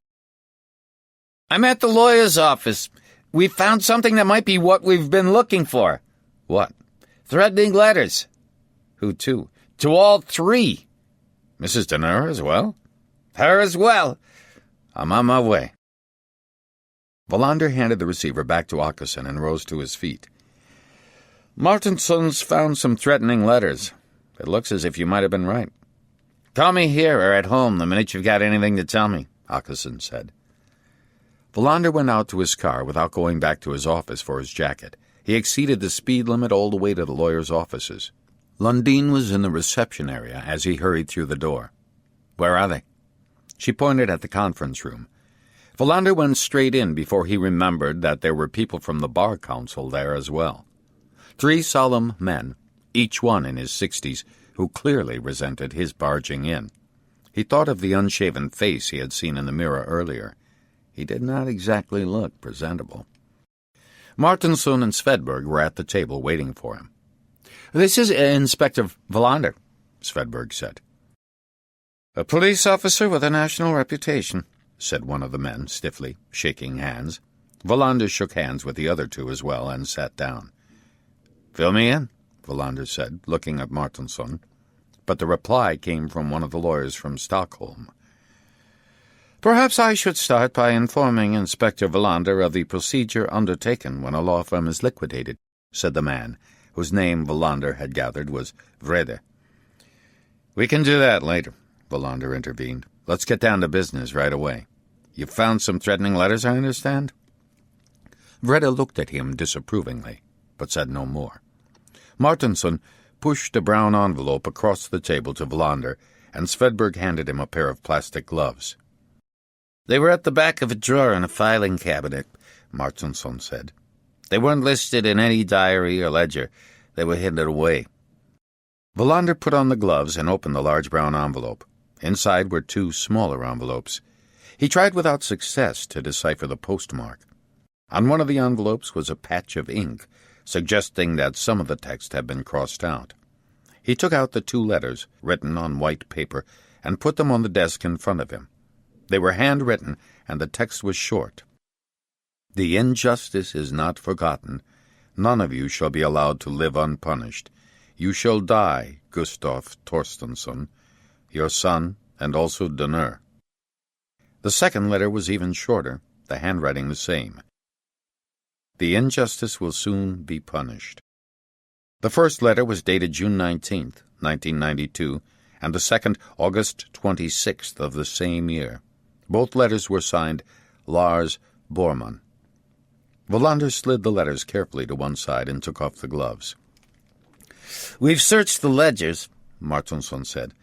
[SPEAKER 3] "I'm at the lawyer's office. We found something that might be what we've been looking for." "What?" "Threatening letters." "Who to?" "To all three." "Mrs. Denner as well?" "Her as well." "I'm on my way." Wallander handed the receiver back to Åkesson and rose to his feet. "Martinsson's found some threatening letters. It looks as if you might have been right." "Call me here or at home the minute you've got anything to tell me," Åkesson said. Wallander went out to his car without going back to his office for his jacket. He exceeded the speed limit all the way to the lawyer's offices. Lundin was in the reception area as he hurried through the door. "Where are they?" She pointed at the conference room. Wallander went straight in before he remembered that there were people from the bar council there as well. 3 solemn men, each one in his 60s, who clearly resented his barging in. He thought of the unshaven face he had seen in the mirror earlier. He did not exactly look presentable. Martinsson and Svedberg were at the table waiting for him. "This is Inspector Wallander," Svedberg said. "A police officer with a national reputation," said one of the men stiffly, shaking hands. Wallander shook hands with the other 2 as well and sat down. "Fill me in," Wallander said, looking at Martinsson. But the reply came from one of the lawyers from Stockholm. "Perhaps I should start by informing Inspector Wallander of the procedure undertaken when a law firm is liquidated," said the man, whose name Wallander had gathered was Vrede. "We can do that later," Wallander intervened. "Let's get down to business right away. You found some threatening letters, I understand?" Vrede looked at him disapprovingly, but said no more. Martinsson pushed a brown envelope across the table to Wallander, and Svedberg handed him a pair of plastic gloves. "They were at the back of a drawer in a filing cabinet," Martinsson said. "They weren't listed in any diary or ledger. They were hidden away." Wallander put on the gloves and opened the large brown envelope. Inside were 2 smaller envelopes. He tried without success to decipher the postmark. On one of the envelopes was a patch of ink, suggesting that some of the text had been crossed out. He took out the 2 letters, written on white paper, and put them on the desk in front of him. They were handwritten, and the text was short. "The injustice is not forgotten. None of you shall be allowed to live unpunished. You shall die, Gustav Torstensson, your son, and also Denner." The second letter was even shorter, the handwriting the same. "The injustice will soon be punished." The first letter was dated June 19th, 1992, and the second August 26th of the same year. Both letters were signed Lars Bormann. Wallander slid the letters carefully to one side and took off the gloves. "We've searched the ledgers," Martinsson said,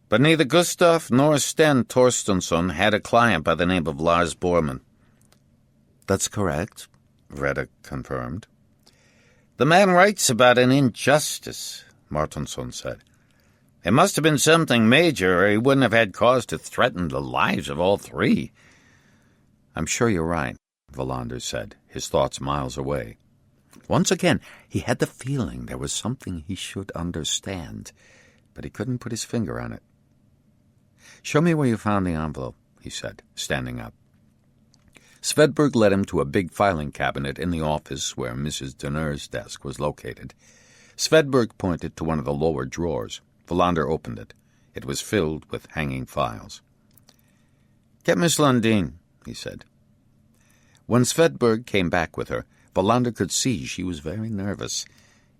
[SPEAKER 3] "but neither Gustav nor Sten Torstensson had a client by the name of Lars Bormann." "That's correct," Vrede confirmed. "The man writes about an injustice," Martinsson said. "It must have been something major, or he wouldn't have had cause to threaten the lives of all 3. "I'm sure you're right," Wallander said, his thoughts miles away. Once again, he had the feeling there was something he should understand, but he couldn't put his finger on it. "Show me where you found the envelope," he said, standing up. Svedberg led him to a big filing cabinet in the office where Mrs. Denner's desk was located. Svedberg pointed to one of the lower drawers. Wallander opened it. It was filled with hanging files. "Get Miss Lundin," he said. When Svedberg came back with her, Wallander could see she was very nervous.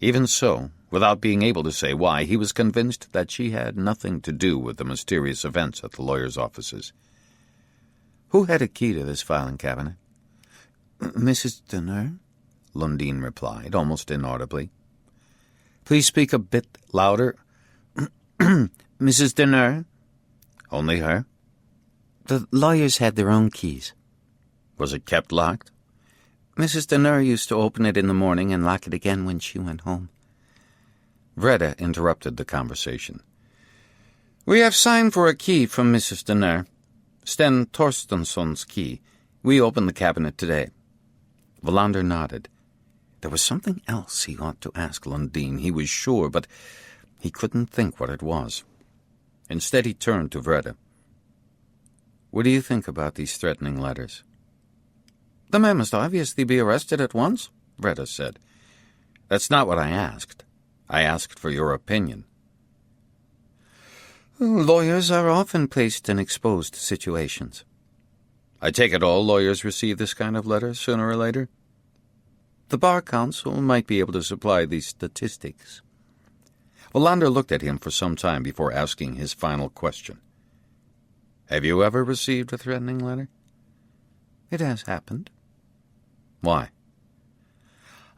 [SPEAKER 3] Even so, without being able to say why, he was convinced that she had nothing to do with the mysterious events at the lawyer's offices. "Who had a key to this filing cabinet?"
[SPEAKER 2] Mrs. Denner? Lundin replied, almost inaudibly. Please speak a bit louder. Mrs. Denner? Only her? The lawyers had their own keys. Was it kept locked? Mrs. Denner used to open it in the morning and lock it again when she went home. Vrede interrupted the conversation. We have signed for a key from Mrs. Denner. Sten Torstensson's key. We opened the cabinet today. Wallander nodded. There was something else he ought to ask Lundin, he was sure, but he couldn't think what it was. Instead he turned to Vrede. What do you think about these threatening letters? The man must obviously be arrested at once, Vrede said. That's not what I asked. I asked for your opinion. Lawyers are often placed in exposed situations. I take it all lawyers receive this kind of letter sooner or later? The Bar Council might be able to supply these statistics. Wallander looked at him for some time before asking his final question. Have you ever received a threatening letter? It has happened. Why?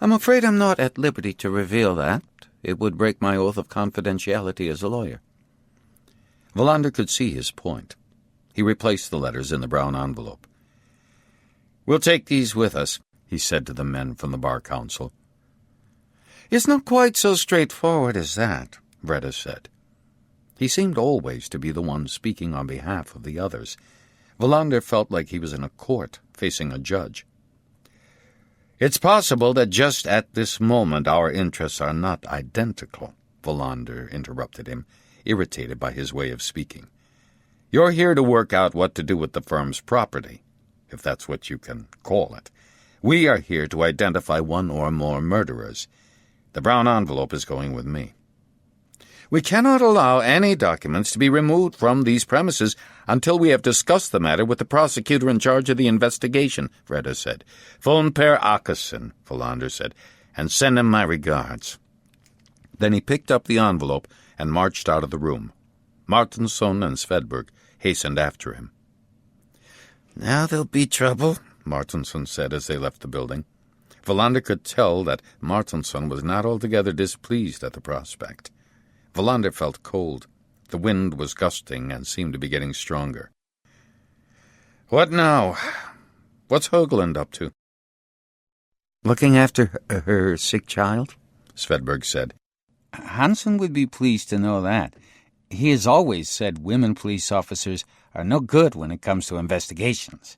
[SPEAKER 2] I'm afraid I'm not at liberty to reveal that. It would break my oath of confidentiality as a lawyer. Wallander could see his point. He replaced the letters in the brown envelope. We'll take these with us, he said to the men from the Bar Council. It's not quite so straightforward as that, Vrede said. He seemed always to be the one speaking on behalf of the others. Wallander felt like he was in a court facing a judge. It's possible that just at this moment our interests are not identical, Wallander interrupted him, irritated by his way of speaking. You're here to work out what to do with the firm's property, if that's what you can call it. We are here to identify one or more murderers. The brown envelope is going with me. We cannot allow any documents to be removed from these premises until we have discussed the matter with the prosecutor in charge of the investigation, Vrede said. Phone Per Akesson, Wallander said, and send him my regards. Then he picked up the envelope and marched out of the room. Martinsson and Svedberg hastened after him. Now there'll be trouble, Martinsson said as they left the building. Wallander could tell that Martinsson was not altogether displeased at the prospect. Wallander felt cold. The wind was gusting and seemed to be getting stronger. What now? What's Högland up to? Looking after her sick child, Svedberg said. Hansen would be pleased to know that. He has always said women police officers are no good when it comes to investigations.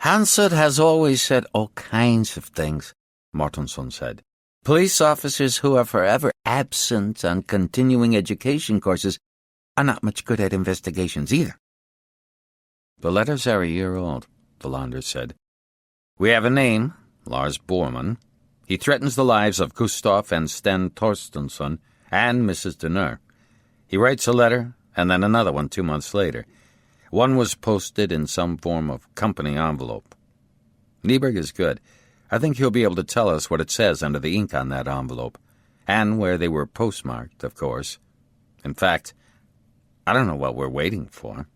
[SPEAKER 2] Hansen has always said all kinds of things, Martinsson said. Police officers who are forever absent on continuing education courses are not much good at investigations either. The letters are a year old, Wallander said. We have a name, Lars Bormann. He threatens the lives of Gustav and Sten Torstensson and Mrs. Denner. He writes a letter, and then another one 2 months later. One was posted in some form of company envelope. Nyberg is good. I think he'll be able to tell us what it says under the ink on that envelope, and where they were postmarked, of course. In fact, I don't know what we're waiting for.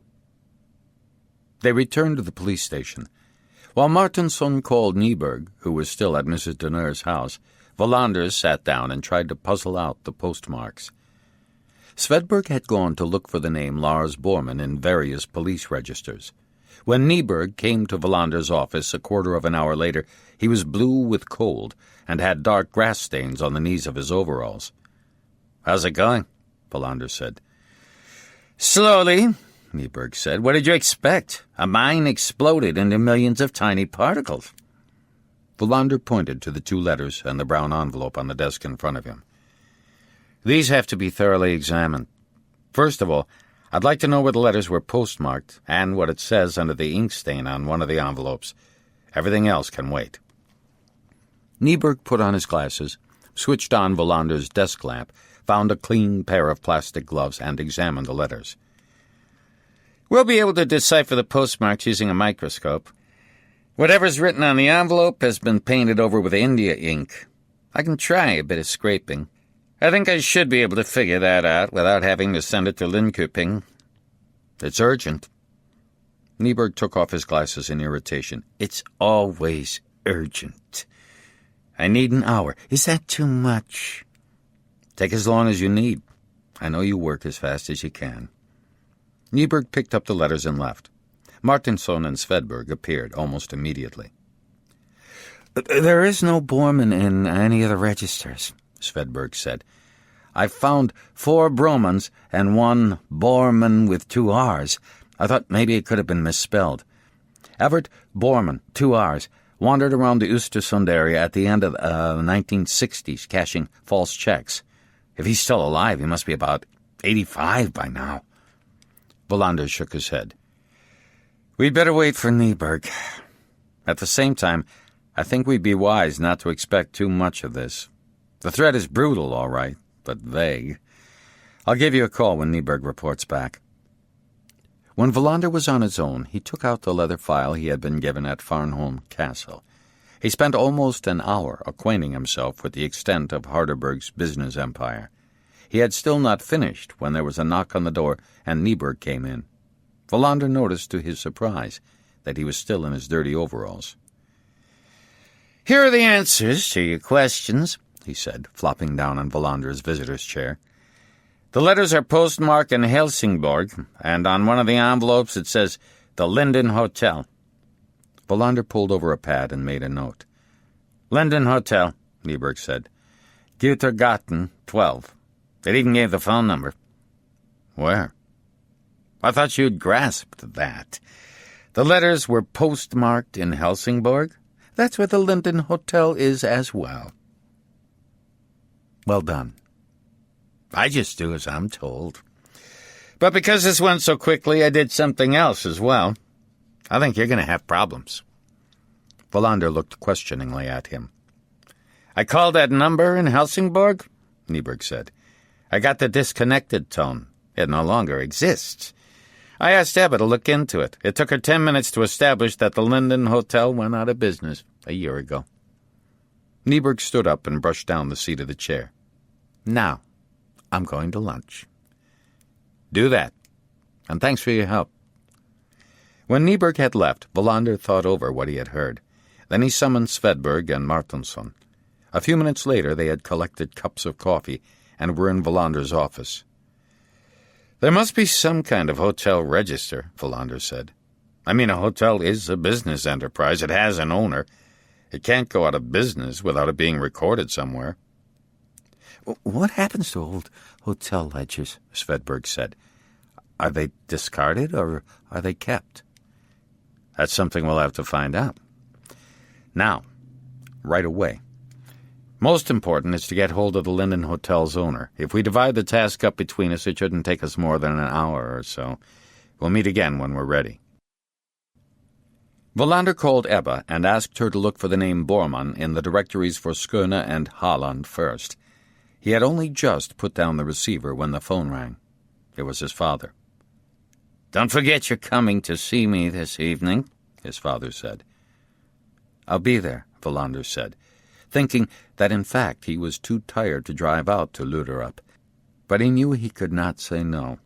[SPEAKER 2] They returned to the police station. While Martinsson called Nyberg, who was still at Mrs. Denner's house, Wallander sat down and tried to puzzle out the postmarks. Svedberg had gone to look for the name Lars Bormann in various police registers. When Nyberg came to Wallander's office a quarter of an hour later, he was blue with cold and had dark grass stains on the knees of his overalls. How's it going? Wallander said. Slowly, Nyberg said. What did you expect? A mine exploded into millions of tiny particles. Wallander pointed to the 2 letters and the brown envelope on the desk in front of him. These have to be thoroughly examined. First of all, I'd like to know where the letters were postmarked and what it says under the ink stain on one of the envelopes. Everything else can wait. Nyberg put on his glasses, switched on Wallander's desk lamp, found a clean pair of plastic gloves, and examined the letters. We'll be able to decipher the postmarks using a microscope. Whatever's written on the envelope has been painted over with India ink. I can try a bit of scraping. I think I should be able to figure that out without having to send it to Linköping. It's urgent. Nieberg took off his glasses in irritation. "It's always urgent. I need an hour. Is that too much?" "Take as long as you need. I know you work as fast as you can." Nieberg picked up the letters and left. Martinson and Svedberg appeared almost immediately. "There is no Bormann in any of the registers," Svedberg said. "I found 4 Bromans and 1 Bormann with 2 R's. I thought maybe it could have been misspelled. Everett Bormann, 2 R's, wandered around the Östersund area at the end of the 1960s, cashing false checks. If he's still alive, he must be about 85 by now." Wallander shook his head. "We'd better wait for Nieberg. At the same time, I think we'd be wise not to expect too much of this. The threat is brutal, all right, but vague. I'll give you a call when Nieberg reports back." When Wallander was on his own, he took out the leather file he had been given at Farnholm Castle. He spent almost an hour acquainting himself with the extent of Harderberg's business empire. He had still not finished when there was a knock on the door and Nieberg came in. Wallander noticed to his surprise that he was still in his dirty overalls. "Here are the answers to your questions," he said, flopping down on Wallander's visitor's chair. "The letters are postmarked in Helsingborg, and on one of the envelopes it says the Linden Hotel." Wallander pulled over a pad and made a note. "Linden Hotel," Nieberg said. "Gütergaten 12. It even gave the phone number." "Where?" "I thought you'd grasped that. The letters were postmarked in Helsingborg. That's where the Linden Hotel is as well." "Well done." "I just do as I'm told. But because this went so quickly, I did something else as well. I think you're going to have problems." Wallander looked questioningly at him. "I called that number in Helsingborg," Nieberg said. "I got the disconnected tone. It no longer exists. I asked Ebba to look into it. It took her 10 minutes to establish that the Linden Hotel went out of business a year ago." Nieberg stood up and brushed down the seat of the chair. "Now, I'm going to lunch." "Do that. And thanks for your help." When Nieberg had left, Wallander thought over what he had heard. Then he summoned Svedberg and Martinson. A few minutes later they had collected cups of coffee and were in Wallander's office. "There must be some kind of hotel register," Wallander said. "I mean, a hotel is a business enterprise. It has an owner. It can't go out of business without it being recorded somewhere." "What happens to old hotel ledgers?" Svedberg said. "Are they discarded or are they kept?" "That's something we'll have to find out. Now, right away. Most important is to get hold of the Linden Hotel's owner. If we divide the task up between us, it shouldn't take us more than an hour or so. We'll meet again when we're ready." Wallander called Ebba and asked her to look for the name Bormann in the directories for Skåne and Halland first. He had only just put down the receiver when the phone rang. It was his father. "Don't forget you're coming to see me this evening," his father said. "I'll be there," Wallander said, thinking that in fact he was too tired to drive out to Luderup. But he knew he could not say no.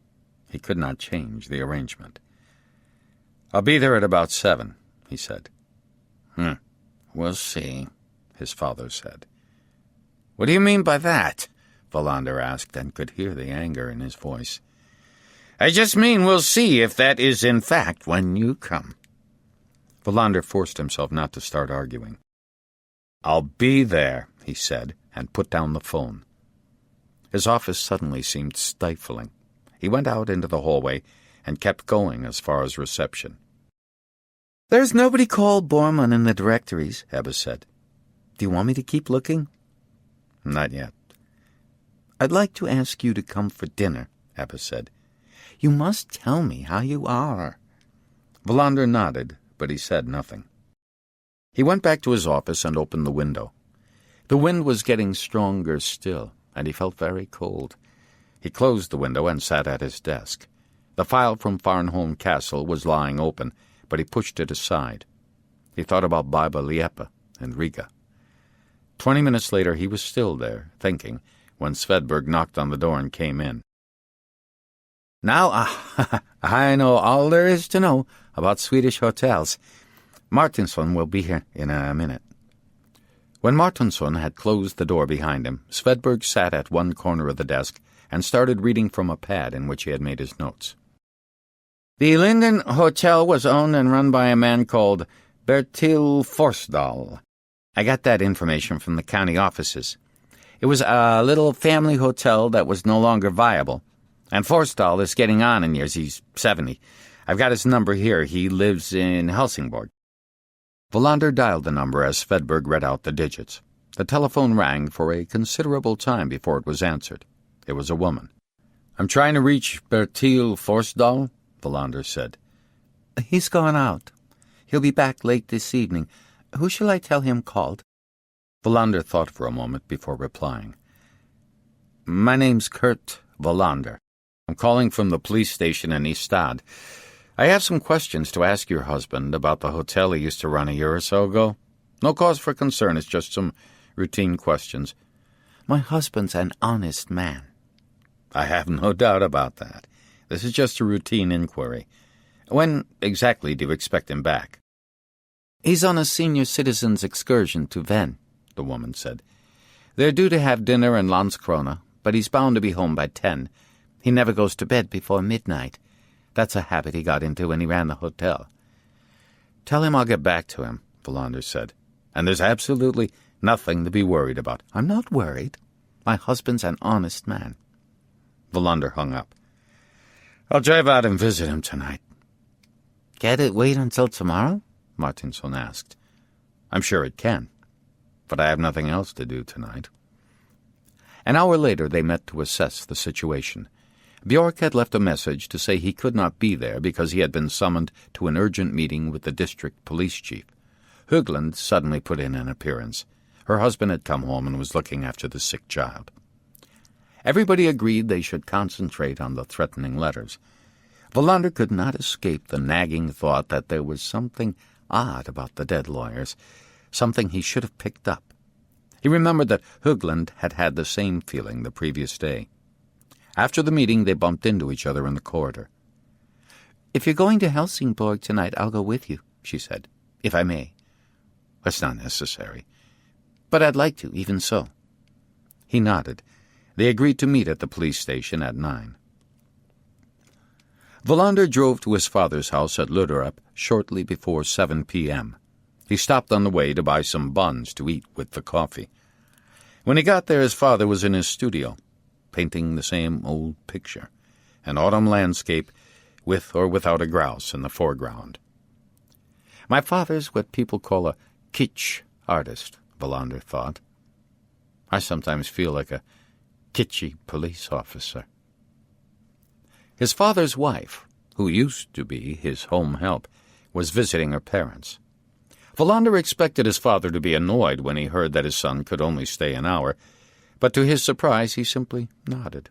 [SPEAKER 2] He could not change the arrangement. "I'll be there at about 7, he said. We'll see," his father said. "What do you mean by that?" Wallander asked, and could hear the anger in his voice. "I just mean we'll see if that is in fact when you come." Wallander forced himself not to start arguing. "I'll be there," he said, and put down the phone. His office suddenly seemed stifling. He went out into the hallway and kept going as far as reception. "There's nobody called Bormann in the directories," Ebba said. "Do you want me to keep looking?" "Not yet." "I'd like to ask you to come for dinner," Ebba said. "You must tell me how you are." Wallander nodded, but he said nothing. He went back to his office and opened the window. The wind was getting stronger still, and he felt very cold. He closed the window and sat at his desk. The file from Farnholm Castle was lying open, but he pushed it aside. He thought about Baiba Liepa and Riga. 20 minutes later he was still there, thinking, when Svedberg knocked on the door and came in.
[SPEAKER 3] Now, I know all there is to know about Swedish hotels. Martinsson will be here in a minute.
[SPEAKER 1] When Martinsson had closed the door behind him, Svedberg sat at one corner of the desk and started reading from a pad in which he had made his notes.
[SPEAKER 3] The Linden Hotel was owned and run by a man called Bertil Forsdal. I got that information from the county offices. It was a little family hotel that was no longer viable, and Forsdal is getting on in years. He's 70. I've got his number here. He lives in Helsingborg.
[SPEAKER 1] Wallander dialed the number as Svedberg read out the digits. The telephone rang for a considerable time before it was answered. It was a woman. "I'm trying to reach Bertil Forsdal," Wallander said.
[SPEAKER 2] "He's gone out. He'll be back late this evening. Who shall I tell him called?"
[SPEAKER 1] Wallander thought for a moment before replying.
[SPEAKER 3] "My name's Kurt Wallander. I'm calling from the police station in Ystad. I have some questions to ask your husband about the hotel he used to run a year or so ago. No cause for concern, it's just some routine questions."
[SPEAKER 2] "My husband's an honest man."
[SPEAKER 3] "I have no doubt about that. This is just a routine inquiry. When exactly do you expect him back?"
[SPEAKER 2] "He's on a senior citizens excursion to Venn," the woman said.
[SPEAKER 3] "They're due to have dinner in Landskrona, but he's bound to be home by 10.
[SPEAKER 2] He never goes to bed before midnight. That's a habit he got into when he ran the hotel."
[SPEAKER 3] "Tell him I'll get back to him," Wallander said. "And there's absolutely nothing to be worried about."
[SPEAKER 2] "I'm not worried. My husband's an honest man."
[SPEAKER 3] Wallander hung up. "I'll drive out and visit him tonight."
[SPEAKER 2] "Can't it wait until tomorrow?"
[SPEAKER 3] Martinsson asked. "I'm sure it can, but I have nothing else to do tonight." An hour later they met to assess the situation. Bjork had left a message to say he could not be there because he had been summoned to an urgent meeting with the district police chief. Högland suddenly put in an appearance. Her husband had come home and was looking after the sick child. Everybody agreed they should concentrate on the threatening letters. Wallander could not escape the nagging thought that there was something odd about the dead lawyers, something he should have picked up. He remembered that Högland had had the same feeling the previous day. After the meeting, they bumped into each other in the corridor.
[SPEAKER 2] "If you're going to Helsingborg tonight, I'll go with you," she said, "if I may."
[SPEAKER 3] "That's not necessary."
[SPEAKER 2] "But I'd like to, even so."
[SPEAKER 3] He nodded. They agreed to meet at the police station at 9. Wallander drove to his father's house at Luderup shortly before 7 p.m. He stopped on the way to buy some buns to eat with the coffee. When he got there, his father was in his studio, painting the same old picture, an autumn landscape with or without a grouse in the foreground. "My father's what people call a kitsch artist," Wallander thought. "I sometimes feel like a kitschy police officer." His father's wife, who used to be his home help, was visiting her parents. Wallander expected his father to be annoyed when he heard that his son could only stay an hour, but to his surprise he simply nodded.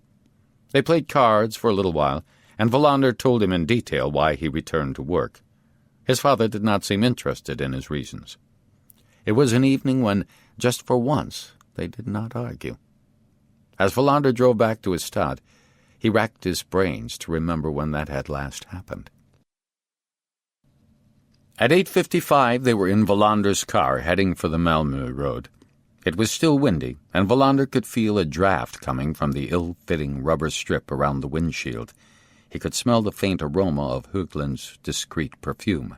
[SPEAKER 3] They played cards for a little while, and Wallander told him in detail why he returned to work. His father did not seem interested in his reasons. It was an evening when, just for once, they did not argue. As Wallander drove back to Ystad, he racked his brains to remember when that had last happened. At 8:55 they were in Wallander's car heading for the Malmö road. It was still windy, and Wallander could feel a draft coming from the ill-fitting rubber strip around the windshield. He could smell the faint aroma of Högland's discreet perfume.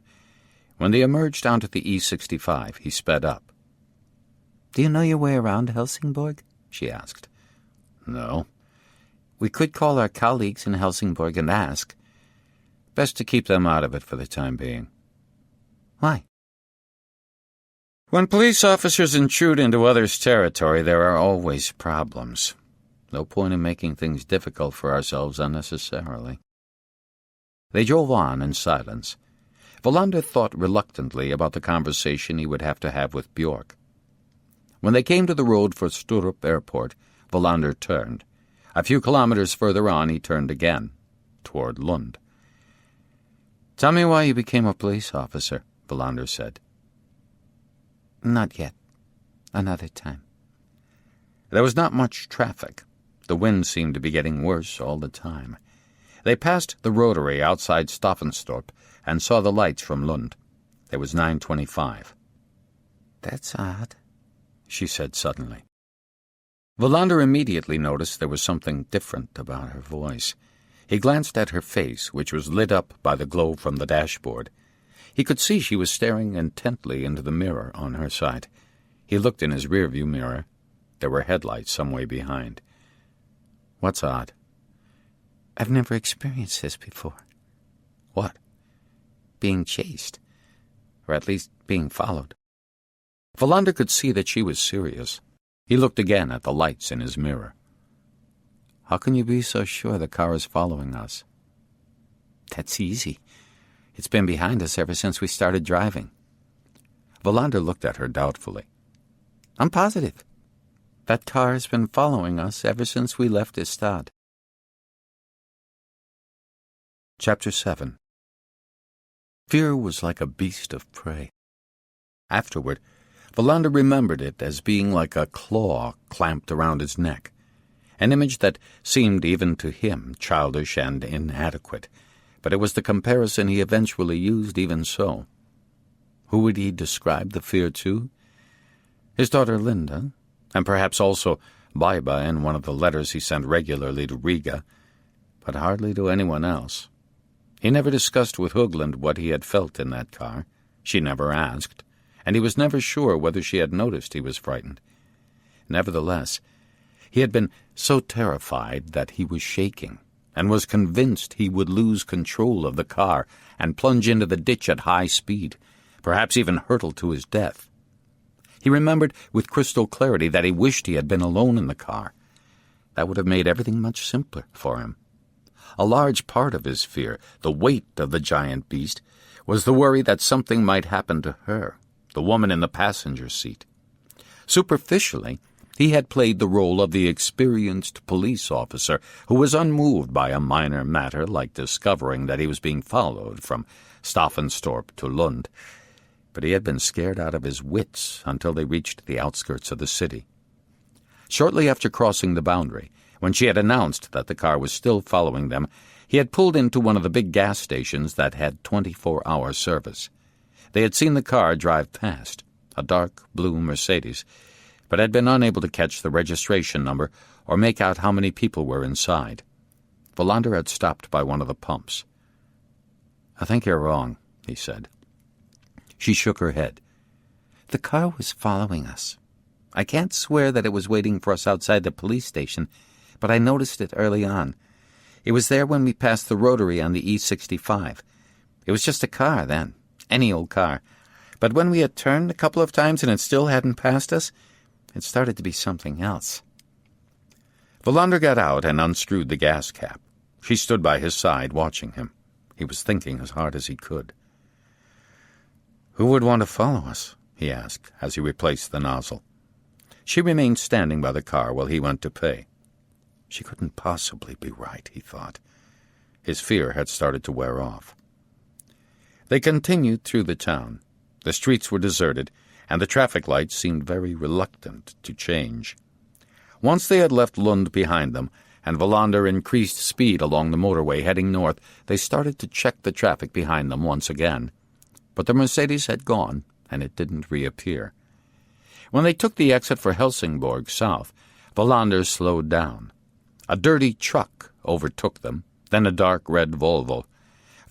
[SPEAKER 3] When they emerged onto the E65, he sped up.
[SPEAKER 2] "Do you know your way around Helsingborg?" she asked.
[SPEAKER 3] "No."
[SPEAKER 2] "We could call our colleagues in Helsingborg and ask."
[SPEAKER 3] "Best to keep them out of it for the time being."
[SPEAKER 2] "Why?"
[SPEAKER 3] "When police officers intrude into others' territory, there are always problems. No point in making things difficult for ourselves unnecessarily." They drove on in silence. Wallander thought reluctantly about the conversation he would have to have with Bjork. When they came to the road for Sturup Airport, Wallander turned. A few kilometers further on, he turned again, toward Lund. "Tell me why you became a police officer," Wallander said.
[SPEAKER 2] "Not yet. Another time."
[SPEAKER 3] There was not much traffic. The wind seemed to be getting worse all the time.
[SPEAKER 1] They passed the rotary outside Staffanstorp and saw the lights from Lund. It was 9:25.
[SPEAKER 3] "That's odd,"
[SPEAKER 1] she said suddenly. Wallander immediately noticed there was something different about her voice. He glanced at her face, which was lit up by the glow from the dashboard. He could see she was staring intently into the mirror on her side. He looked in his rearview mirror. There were headlights some way behind. "What's odd?"
[SPEAKER 3] "I've never experienced this before."
[SPEAKER 1] "What?"
[SPEAKER 3] "Being chased. Or at least being followed."
[SPEAKER 1] Wallander could see that she was serious. He looked again at the lights in his mirror. "How can you be so sure the car is following us?"
[SPEAKER 3] "That's easy. It's been behind us ever since we started driving."
[SPEAKER 1] Wallander looked at her doubtfully.
[SPEAKER 3] "I'm positive. That car has been following us ever since we left Ystad."
[SPEAKER 1] Chapter 7. Fear was like a beast of prey. Afterward, Wallander remembered it as being like a claw clamped around his neck, an image that seemed even to him childish and inadequate, but it was the comparison he eventually used even so. Who would he describe the fear to? His daughter Linda, and perhaps also Baiba in one of the letters he sent regularly to Riga, but hardly to anyone else. He never discussed with Högland what he had felt in that car. She never asked, and he was never sure whether she had noticed he was frightened. Nevertheless, he had been so terrified that he was shaking, and was convinced he would lose control of the car and plunge into the ditch at high speed, perhaps even hurtle to his death. He remembered with crystal clarity that he wished he had been alone in the car. That would have made everything much simpler for him. A large part of his fear, the weight of the giant beast, was the worry that something might happen to her, the woman in the passenger seat. Superficially, he had played the role of the experienced police officer who was unmoved by a minor matter like discovering that he was being followed from Staffanstorp to Lund. But he had been scared out of his wits until they reached the outskirts of the city. Shortly after crossing the boundary, when she had announced that the car was still following them, he had pulled into one of the big gas stations that had 24-hour service. They had seen the car drive past, a dark blue Mercedes, but had been unable to catch the registration number or make out how many people were inside. Wallander had stopped by one of the pumps. "I think you're wrong," he said. She shook her head.
[SPEAKER 3] "The car was following us. I can't swear that it was waiting for us outside the police station, but I noticed it early on. It was there when we passed the rotary on the E65. It was just a car then, any old car. But when we had turned a couple of times and it still hadn't passed us, it started to be something else."
[SPEAKER 1] Wallander got out and unscrewed the gas cap. She stood by his side, watching him. He was thinking as hard as he could. "Who would want to follow us?" he asked, as he replaced the nozzle. She remained standing by the car while he went to pay. She couldn't possibly be right, he thought. His fear had started to wear off. They continued through the town. The streets were deserted, and the traffic lights seemed very reluctant to change. Once they had left Lund behind them, and Wallander increased speed along the motorway heading north, they started to check the traffic behind them once again. But the Mercedes had gone, and it didn't reappear. When they took the exit for Helsingborg south, Wallander slowed down. A dirty truck overtook them, then a dark red Volvo.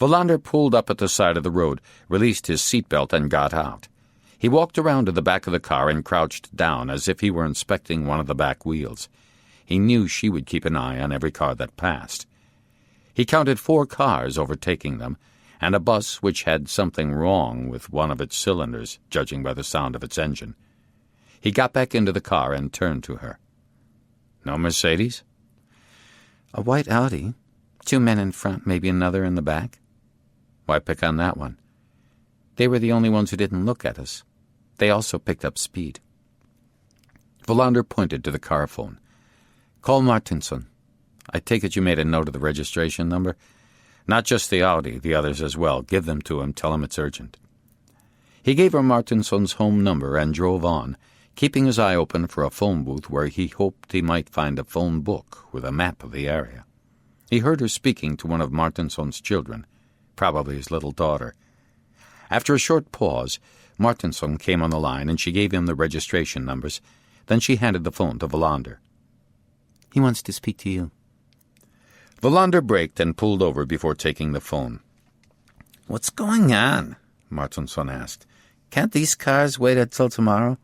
[SPEAKER 1] Wallander pulled up at the side of the road, released his seatbelt, and got out. He walked around to the back of the car and crouched down as if he were inspecting one of the back wheels. He knew she would keep an eye on every car that passed. He counted 4 cars overtaking them, and a bus which had something wrong with one of its cylinders, judging by the sound of its engine. He got back into the car and turned to her. "No Mercedes?"
[SPEAKER 3] "A white Audi. 2 men in front, maybe another in the back."
[SPEAKER 1] "Why pick on that one?"
[SPEAKER 3] "They were the only ones who didn't look at us. They also picked up speed."
[SPEAKER 1] Wallander pointed to the car phone. "Call Martinsson. I take it you made a note of the registration number? Not just the Audi, the others as well. Give them to him. Tell him it's urgent." He gave her Martinsson's home number and drove on, keeping his eye open for a phone booth where he hoped he might find a phone book with a map of the area. He heard her speaking to one of Martinson's children, probably his little daughter. After a short pause, Martinson came on the line and she gave him the registration numbers. Then she handed the phone to Wallander.
[SPEAKER 3] "He wants to speak to you."
[SPEAKER 1] Wallander braked and pulled over before taking the phone.
[SPEAKER 2] "What's going on?" Martinson asked. "Can't these cars wait until tomorrow?"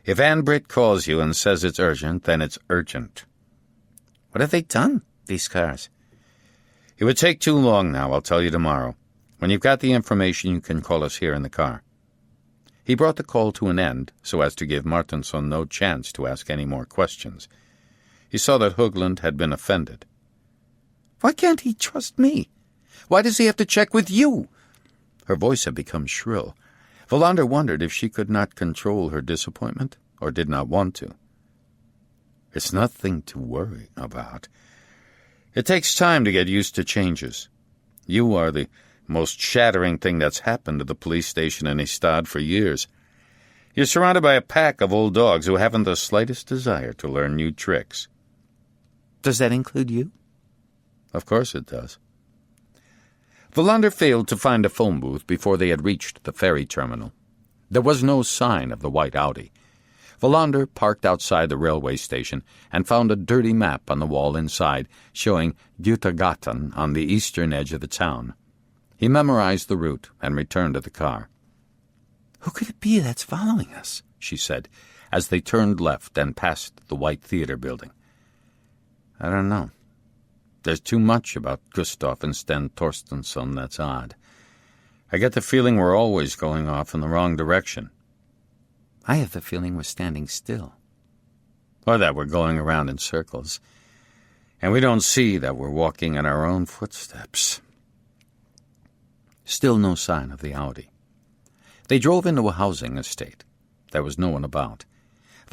[SPEAKER 1] "If Ann Britt calls you and says it's urgent, then it's urgent."
[SPEAKER 2] "What have they done, these cars?"
[SPEAKER 1] "It would take too long now. I'll tell you tomorrow. When you've got the information, you can call us here in the car." He brought the call to an end so as to give Martinson no chance to ask any more questions. He saw that Högland had been offended.
[SPEAKER 2] "Why can't he trust me? Why does he have to check with you?"
[SPEAKER 1] Her voice had become shrill. Wallander wondered if she could not control her disappointment, or did not want to. "It's nothing to worry about. It takes time to get used to changes. You are the most shattering thing that's happened to the police station in Ystad for years. You're surrounded by a pack of old dogs who haven't the slightest desire to learn new tricks."
[SPEAKER 2] "Does that include you?"
[SPEAKER 1] "Of course it does." Wallander failed to find a phone booth before they had reached the ferry terminal. There was no sign of the white Audi. Wallander parked outside the railway station and found a dirty map on the wall inside showing Götagatan on the eastern edge of the town. He memorized the route and returned to the car.
[SPEAKER 2] "Who could it be that's following us?"
[SPEAKER 1] she said, as they turned left and passed the White Theater building. "I don't know. There's too much about Gustav and Sten Torstensson that's odd. I get the feeling we're always going off in the wrong direction."
[SPEAKER 2] "I have the feeling we're standing still."
[SPEAKER 1] "Or that we're going around in circles. And we don't see that we're walking in our own footsteps." Still no sign of the Audi. They drove into a housing estate. There was no one about.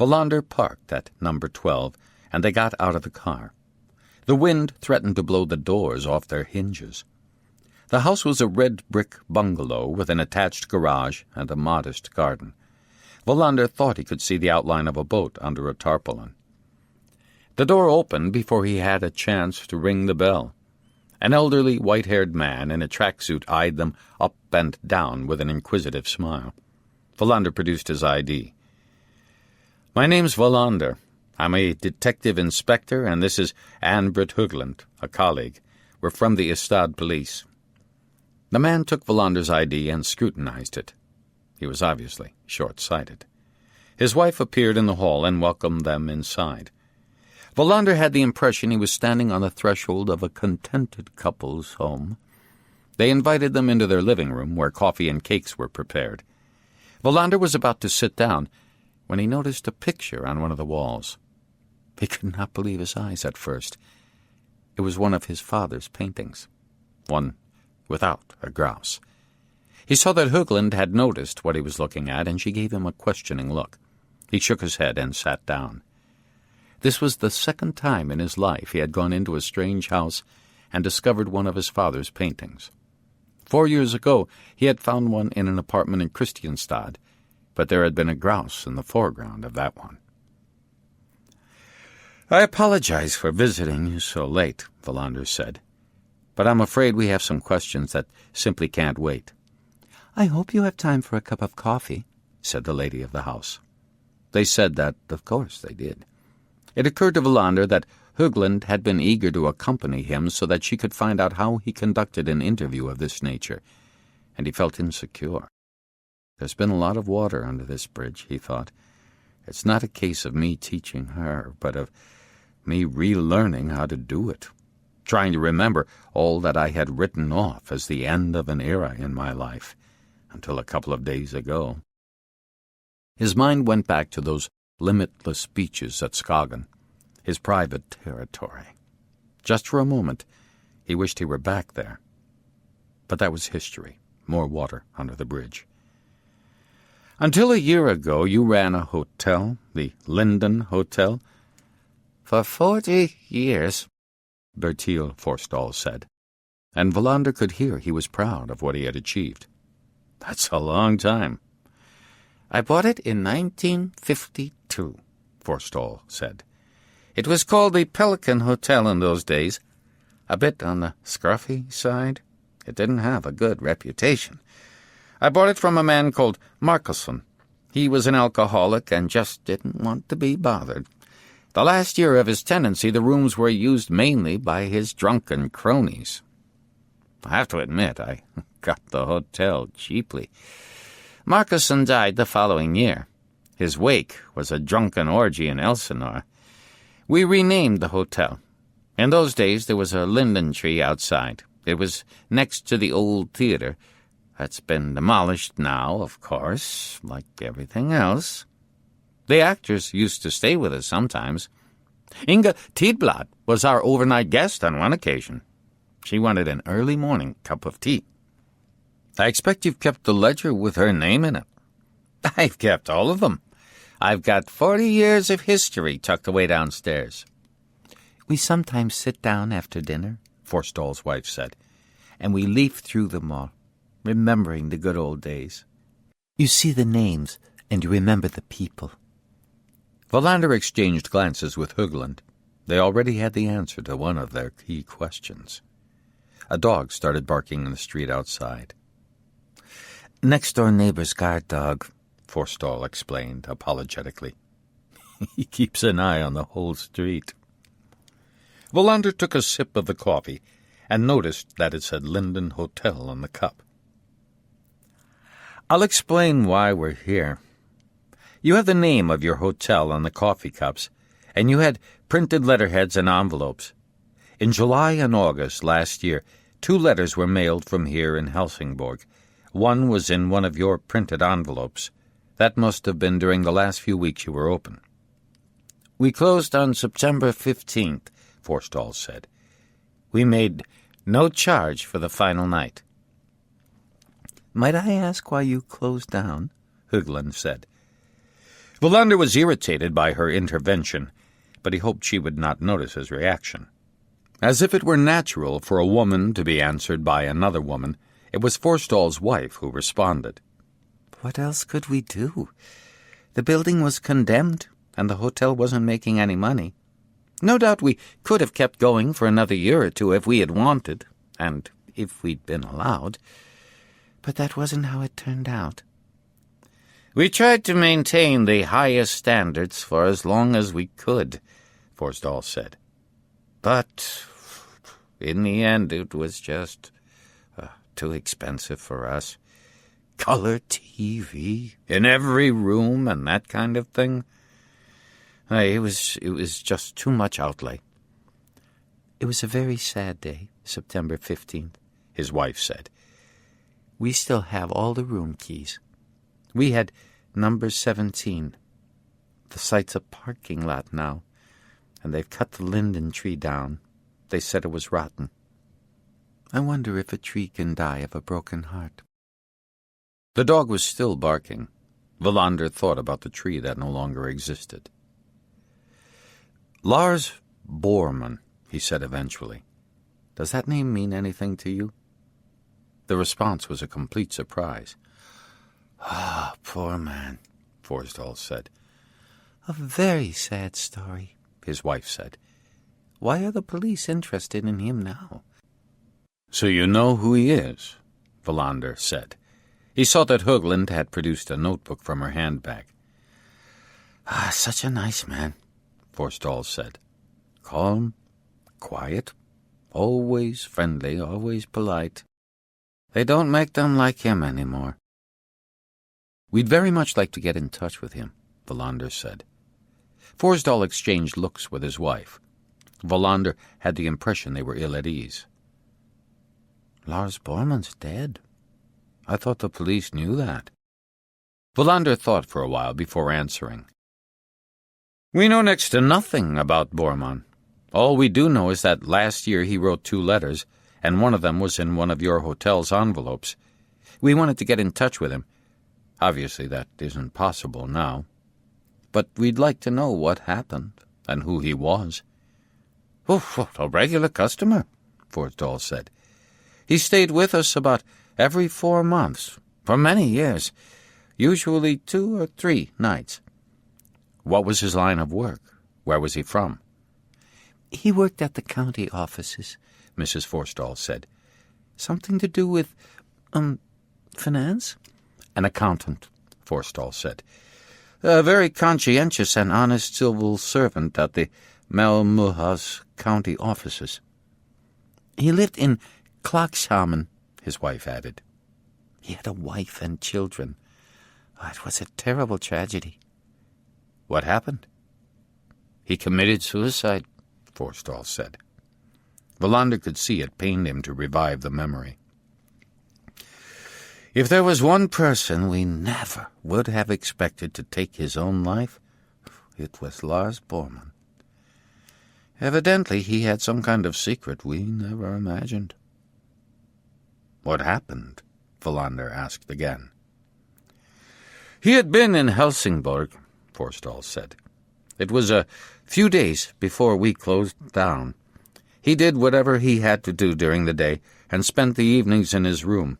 [SPEAKER 1] Wallander parked at number 12, and they got out of the car. The wind threatened to blow the doors off their hinges. The house was a red brick bungalow with an attached garage and a modest garden. Wallander thought he could see the outline of a boat under a tarpaulin. The door opened before he had a chance to ring the bell. An elderly, white-haired man in a tracksuit eyed them up and down with an inquisitive smile. Wallander produced his ID. "My name's Wallander. I'm a detective inspector, and this is Ann Britt Högland, a colleague. We're from the Ystad police." The man took Wallander's ID and scrutinized it. He was obviously short-sighted. His wife appeared in the hall and welcomed them inside. Wallander had the impression he was standing on the threshold of a contented couple's home. They invited them into their living room, where coffee and cakes were prepared. Wallander was about to sit down when he noticed a picture on one of the walls. He could not believe his eyes at first. It was one of his father's paintings, one without a grouse. He saw that Högland had noticed what he was looking at, and she gave him a questioning look. He shook his head and sat down. This was the second time in his life he had gone into a strange house and discovered one of his father's paintings. 4 years ago he had found one in an apartment in Kristianstad, but there had been a grouse in the foreground of that one. "I apologize for visiting you so late," Wallander said, "but I'm afraid we have some questions that simply can't wait."
[SPEAKER 2] "I hope you have time for a cup of coffee,"
[SPEAKER 1] said the lady of the house. They said that, of course, they did. It occurred to Wallander that Högland had been eager to accompany him so that she could find out how he conducted an interview of this nature, and he felt insecure. There's been a lot of water under this bridge, he thought. It's not a case of me teaching her, but of me relearning how to do it, trying to remember all that I had written off as the end of an era in my life, until a couple of days ago. His mind went back to those limitless beaches at Skagen, his private territory. Just for a moment, he wished he were back there. But that was history, more water under the bridge. "Until a year ago, you ran a hotel, the Linden Hotel."
[SPEAKER 2] "For 40 years,
[SPEAKER 1] Bertil Forstall said, and Wallander could hear he was proud of what he had achieved. "That's a long time."
[SPEAKER 2] "I bought it in 1952, Forstall said. "It was called the Pelican Hotel in those days.
[SPEAKER 3] a bit on the scruffy side. It didn't have a good reputation. I bought it from a man called Markelson. He was an alcoholic and just didn't want to be bothered. The last year of his tenancy, the rooms were used mainly by his drunken cronies. I have to admit, I got the hotel cheaply. Markelson died the following year. His wake was a drunken orgy in Elsinore. We renamed the hotel. In those days, there was a linden tree outside. It was next to the old theater. That's been demolished now, of course, like everything else. The actors used to stay with us sometimes. Inga Tidblad was our overnight guest on one occasion. She wanted an early morning cup of tea. I expect you've kept the ledger with her name in it. I've kept all of them. I've got 40 years of history tucked away downstairs. We sometimes sit down after dinner, Forstall's wife said, and we leaf through them all, remembering the good old days. You see the names, and you remember the people. Wallander exchanged glances with Högland. They already had the answer to one of their key questions. A dog started barking in the street outside. Next-door neighbor's guard dog, Forstall explained apologetically. He keeps an eye on the whole street. Wallander took a sip of the coffee and noticed that it said Linden Hotel on the cup. I'll explain why we're here. You have the name of your hotel on the coffee cups, and you had printed letterheads and envelopes. In July and August last year, 2 letters were mailed from here in Helsingborg. One was in one of your printed envelopes. That must have been during the last few weeks you were open. We closed on September 15th, Forstall said. We made no charge for the final night. Might I ask why you closed down? Högland said. Wallander was irritated by her intervention, but he hoped she would not notice his reaction. As if it were natural for a woman to be answered by another woman, it was Forstall's wife who responded. What else could we do? The building was condemned, and the hotel wasn't making any money. No doubt we could have kept going for another year or 2 if we had wanted, and if we'd been allowed. But that wasn't how it turned out. We tried to maintain the highest standards for as long as we could, Forstall said. But in the end, it was just too expensive for us. Color TV in every room and that kind of thing. It was just too much outlay. It was a very sad day, September 15th, his wife said. We still have all the room keys. We had number 17. The site's a parking lot now, and they've cut the linden tree down. They said it was rotten. I wonder if a tree can die of a broken heart. The dog was still barking. Wallander thought about the tree that no longer existed. Lars Bormann, he said eventually. Does that name mean anything to you? The response was a complete surprise. Ah, poor man, Forstall said. A very sad story, his wife said. Why are the police interested in him now? So you know who he is, Wallander said. He saw that Högland had produced a notebook from her handbag. Ah, such a nice man, Forstall said. Calm, quiet, always friendly, always polite. They don't make them like him anymore. We'd very much like to get in touch with him, Wallander said. Forstall exchanged looks with his wife. Wallander had the impression they were ill at ease. Lars Bormann's dead. I thought the police knew that. Wallander thought for a while before answering. We know next to nothing about Bormann. All we do know is that last year he wrote 2 letters, and one of them was in one of your hotel's envelopes. We wanted to get in touch with him. Obviously that isn't possible now. But we'd like to know what happened and who he was. Oh, a regular customer, Forstall said. He stayed with us about every 4 months, for many years, usually 2 or 3 nights. What was his line of work? Where was he from? He worked at the county offices, Mrs. Forstall said. "Something to do with, finance?" "An accountant," Forstall said. "A very conscientious and honest civil servant at the Malmöhus county offices." "He lived in Klagshamn," his wife added. "He had a wife and children. Oh, it was a terrible tragedy." "What happened?" "He committed suicide," Forstall said. Wallander could see it pained him to revive the memory. If there was one person we never would have expected to take his own life, it was Lars Bormann. Evidently he had some kind of secret we never imagined. "What happened?" Wallander asked again. "He had been in Helsingborg," Forstall said. "It was a few days before we closed down. He did whatever he had to do during the day and spent the evenings in his room.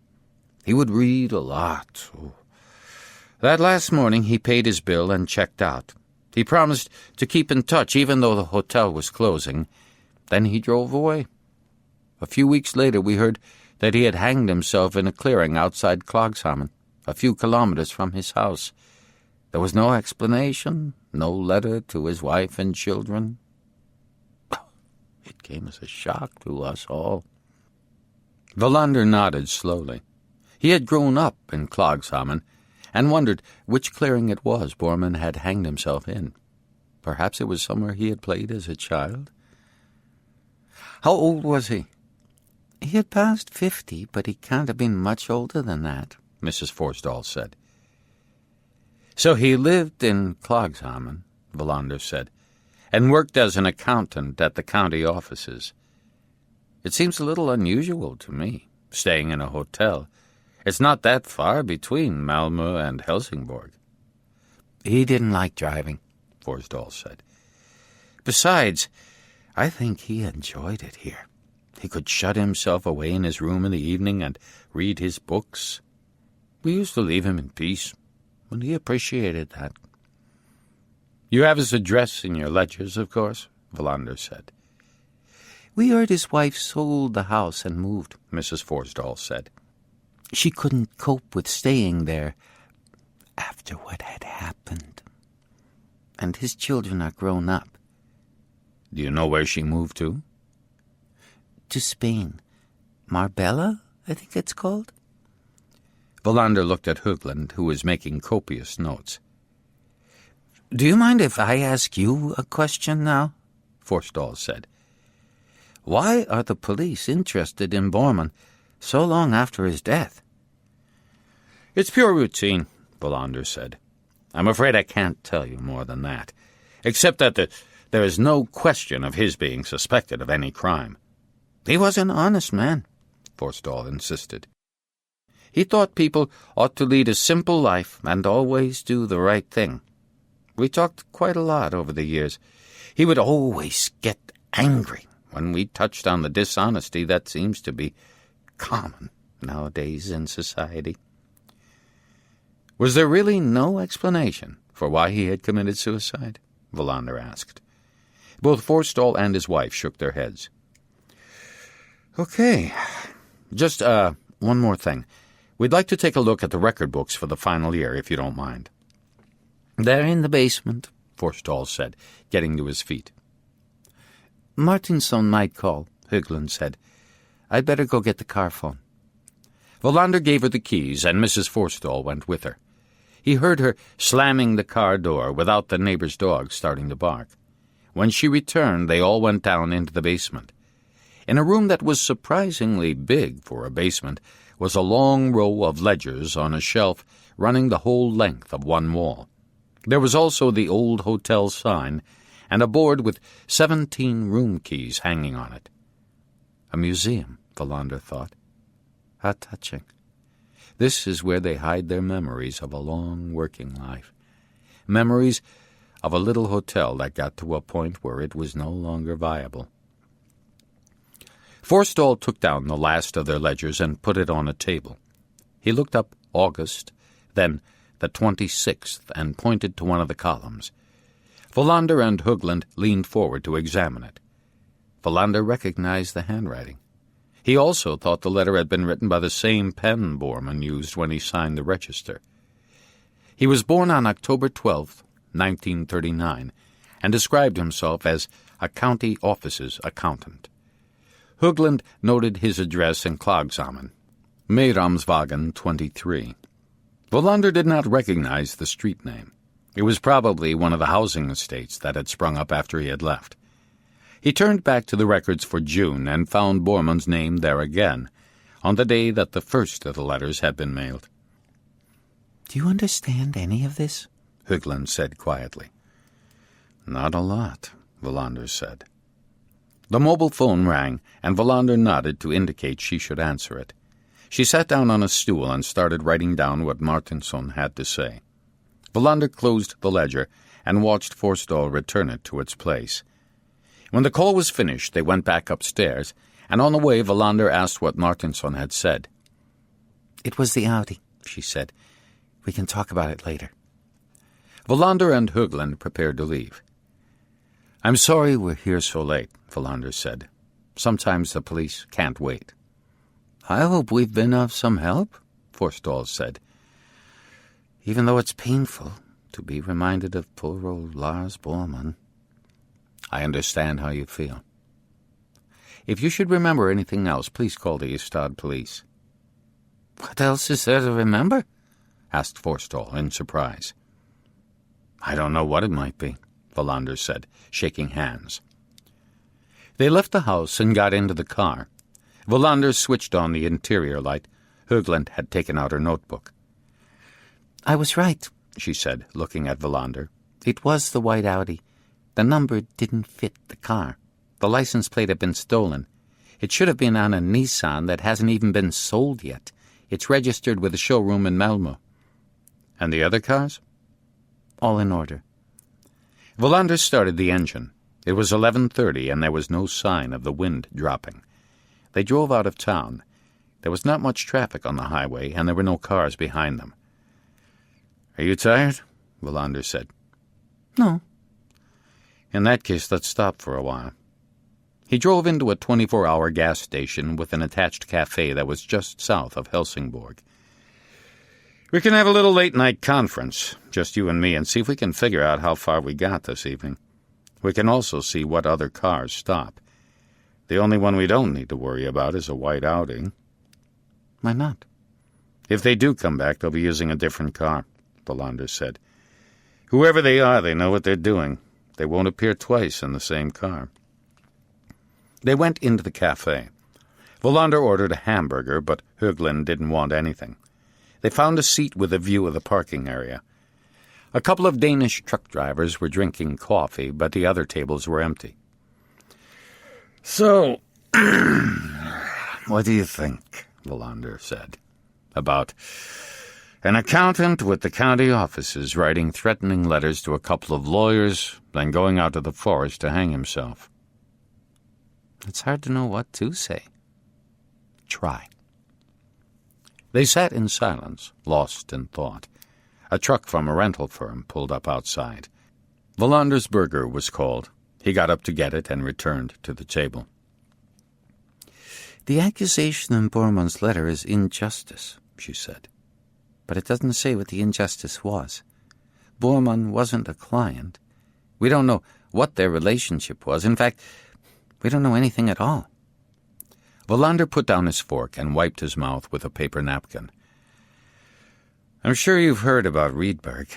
[SPEAKER 3] He would read a lot. That last morning he paid his bill and checked out. He promised to keep in touch even though the hotel was closing. Then he drove away. A few weeks later we heard that he had hanged himself in a clearing outside Klagshamn, a few kilometers from his house. There was no explanation, no letter to his wife and children. It came as a shock to us all." Wallander nodded slowly. He had grown up in Klagshamn and wondered which clearing it was Bormann had hanged himself in. Perhaps it was somewhere he had played as a child. "How old was he?" "He had passed 50, but he can't have been much older than that," Mrs. Forstall said. "So he lived in Klagshamn," Wallander said, "and worked as an accountant at the county offices. It seems a little unusual to me, staying in a hotel. It's not that far between Malmö and Helsingborg." "He didn't like driving," Forstall said. "Besides, I think he enjoyed it here. He could shut himself away in his room in the evening and read his books. We used to leave him in peace, and he appreciated that." "You have his address in your ledgers, of course," Wallander said. "We heard his wife sold the house and moved," Mrs. Forstall said. "She couldn't cope with staying there after what had happened. And his children are grown up." "Do you know where she moved to?" "To Spain. Marbella, I think it's called." Wallander looked at Högland, who was making copious notes. "Do you mind if I ask you a question now?" Forstall said. "Why are the police interested in Bormann so long after his death?" "It's pure routine," Wallander said. "I'm afraid I can't tell you more than that, except that there is no question of his being suspected of any crime." "He was an honest man," Forstall insisted. "He thought people ought to lead a simple life and always do the right thing. We talked quite a lot over the years. He would always get angry when we touched on the dishonesty that seems to be common nowadays in society." "Was there really no explanation for why he had committed suicide?" Wallander asked. Both Forstall and his wife shook their heads. "Okay, just one more thing. We'd like to take a look at the record books for the final year, if you don't mind." "They're in the basement," Forstall said, getting to his feet. "Martinsson might call," Högland said. "I'd better go get the car phone." Wallander gave her the keys, and Mrs. Forstall went with her. He heard her slamming the car door without the neighbor's dog starting to bark. When she returned, they all went down into the basement. In a room that was surprisingly big for a basement was a long row of ledgers on a shelf running the whole length of one wall. There was also the old hotel sign and a board with 17 room keys hanging on it. A museum, Wallander thought. How touching. This is where they hide their memories of a long working life. Memories of a little hotel that got to a point where it was no longer viable. Forstall took down the last of their ledgers and put it on a table. He looked up August, then the 26th, and pointed to one of the columns. Wallander and Högland leaned forward to examine it. Wallander recognized the handwriting.
[SPEAKER 1] He also thought the letter had been written by the same pen Bormann used when he signed the register. He was born on October 12, 1939, and described himself as a county office's accountant. Högland noted his address in Klagshamn, Meiramswagen 23. Wallander did not recognize the street name. It was probably one of the housing estates that had sprung up after he had left. He turned back to the records for June and found Bormann's name there again, on the day that the first of the letters had been mailed.
[SPEAKER 3] "Do you understand any of this?"
[SPEAKER 1] Högland said quietly. "Not a lot," Wallander said. The mobile phone rang, and Wallander nodded to indicate she should answer it. She sat down on a stool and started writing down what Martinsson had to say. Wallander closed the ledger and watched Forstall return it to its place. When the call was finished, they went back upstairs, and on the way Wallander asked what Martinsson had said.
[SPEAKER 3] "It was the Audi," she said. "We can talk about it later."
[SPEAKER 1] Wallander and Högland prepared to leave. "I'm sorry we're here so late," Wallander said. "Sometimes the police can't wait."
[SPEAKER 3] "I hope we've been of some help," Forstall said. "Even though it's painful to be reminded of poor old Lars Bormann."
[SPEAKER 1] "I understand how you feel. If you should remember anything else, please call the Ystad police."
[SPEAKER 3] "What else is there to remember?"
[SPEAKER 1] asked Forstall in surprise. "I don't know what it might be," Wallander said, shaking hands. They left the house and got into the car. Wallander switched on the interior light. Högland had taken out her notebook.
[SPEAKER 3] "I was right," she said, looking at Wallander. "It was the white Audi. The number didn't fit the car. The license plate had been stolen. It should have been on a Nissan that hasn't even been sold yet. It's registered with a showroom in Malmö."
[SPEAKER 1] "And the other cars?"
[SPEAKER 3] "All in order."
[SPEAKER 1] Wallander started the engine. It was 11:30, and there was no sign of the wind dropping. They drove out of town. There was not much traffic on the highway, and there were no cars behind them. "Are you tired?" Wallander said.
[SPEAKER 3] "No."
[SPEAKER 1] "In that case, let's stop for a while." He drove into a 24-hour gas station with an attached cafe that was just south of Helsingborg. "We can have a little late-night conference, just you and me, and see if we can figure out how far we got this evening. We can also see what other cars stop. The only one we don't need to worry about is a white Audi."
[SPEAKER 3] "Why not?"
[SPEAKER 1] "If they do come back, they'll be using a different car," Wallander said. "Whoever they are, they know what they're doing. They won't appear twice in the same car." They went into the cafe. Wallander ordered a hamburger, but Högland didn't want anything. They found a seat with a view of the parking area. A couple of Danish truck drivers were drinking coffee, but the other tables were empty. "So, what do you think," Wallander said, "about an accountant with the county offices writing threatening letters to a couple of lawyers, then going out to the forest to hang himself?"
[SPEAKER 3] "It's hard to know what to say."
[SPEAKER 1] "Try." They sat in silence, lost in thought. A truck from a rental firm pulled up outside. Wallander's burger was called. He got up to get it and returned to the table.
[SPEAKER 3] "The accusation in Bormann's letter is injustice," she said. "But it doesn't say what the injustice was. Bormann wasn't a client. We don't know what their relationship was. In fact, we don't know anything at all."
[SPEAKER 1] Wallander put down his fork and wiped his mouth with a paper napkin. "I'm sure you've heard about Rydberg,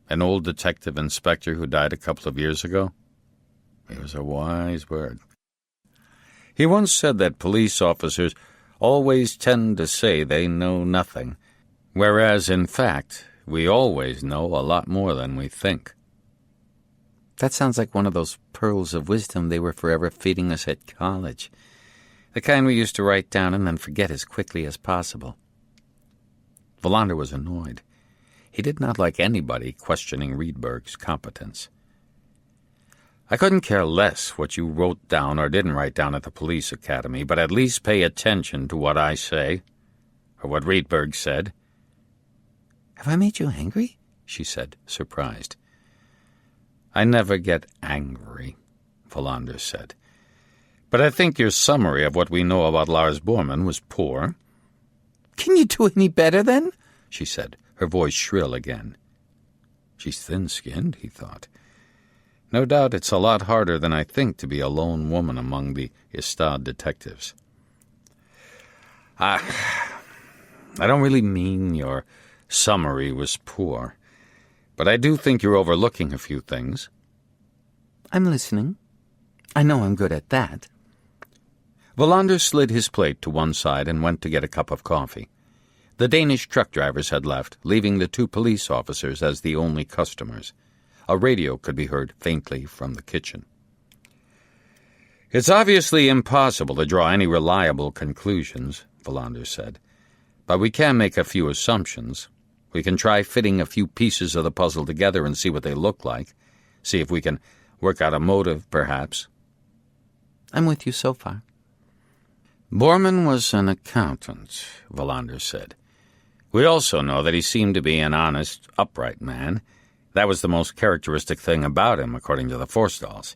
[SPEAKER 1] an old detective inspector who died a couple of years ago. He was a wise bird. He once said that police officers always tend to say they know nothing, whereas, in fact, we always know a lot more than we think."
[SPEAKER 3] That sounds like one of those pearls of wisdom they were forever feeding us at college. The kind we used to write down and then forget as quickly as possible.
[SPEAKER 1] Wallander was annoyed. He did not like anybody questioning Rydberg's competence. "I couldn't care less what you wrote down or didn't write down at the police academy, but at least pay attention to what I say, or what Rydberg said."
[SPEAKER 3] "Have I made you angry?"
[SPEAKER 1] she said, surprised. "I never get angry," Wallander said. But I think your summary of what we know about Lars Bormann was poor.
[SPEAKER 3] Can you do any better, then?
[SPEAKER 1] She said, her voice shrill again. She's thin-skinned, he thought. No doubt it's a lot harder than I think to be a lone woman among the Istad detectives. I don't really mean your summary was poor, but I do think you're overlooking a few things.
[SPEAKER 3] I'm listening. I know I'm good at that.
[SPEAKER 1] Wallander slid his plate to one side and went to get a cup of coffee. The Danish truck drivers had left, leaving the two police officers as the only customers. A radio could be heard faintly from the kitchen. It's obviously impossible to draw any reliable conclusions, Wallander said, but we can make a few assumptions. We can try fitting a few pieces of the puzzle together and see what they look like, see if we can work out a motive, perhaps.
[SPEAKER 3] I'm with you so far.
[SPEAKER 1] Bormann was an accountant, Wallander said. We also know that he seemed to be an honest, upright man. That was the most characteristic thing about him, according to the Forstals,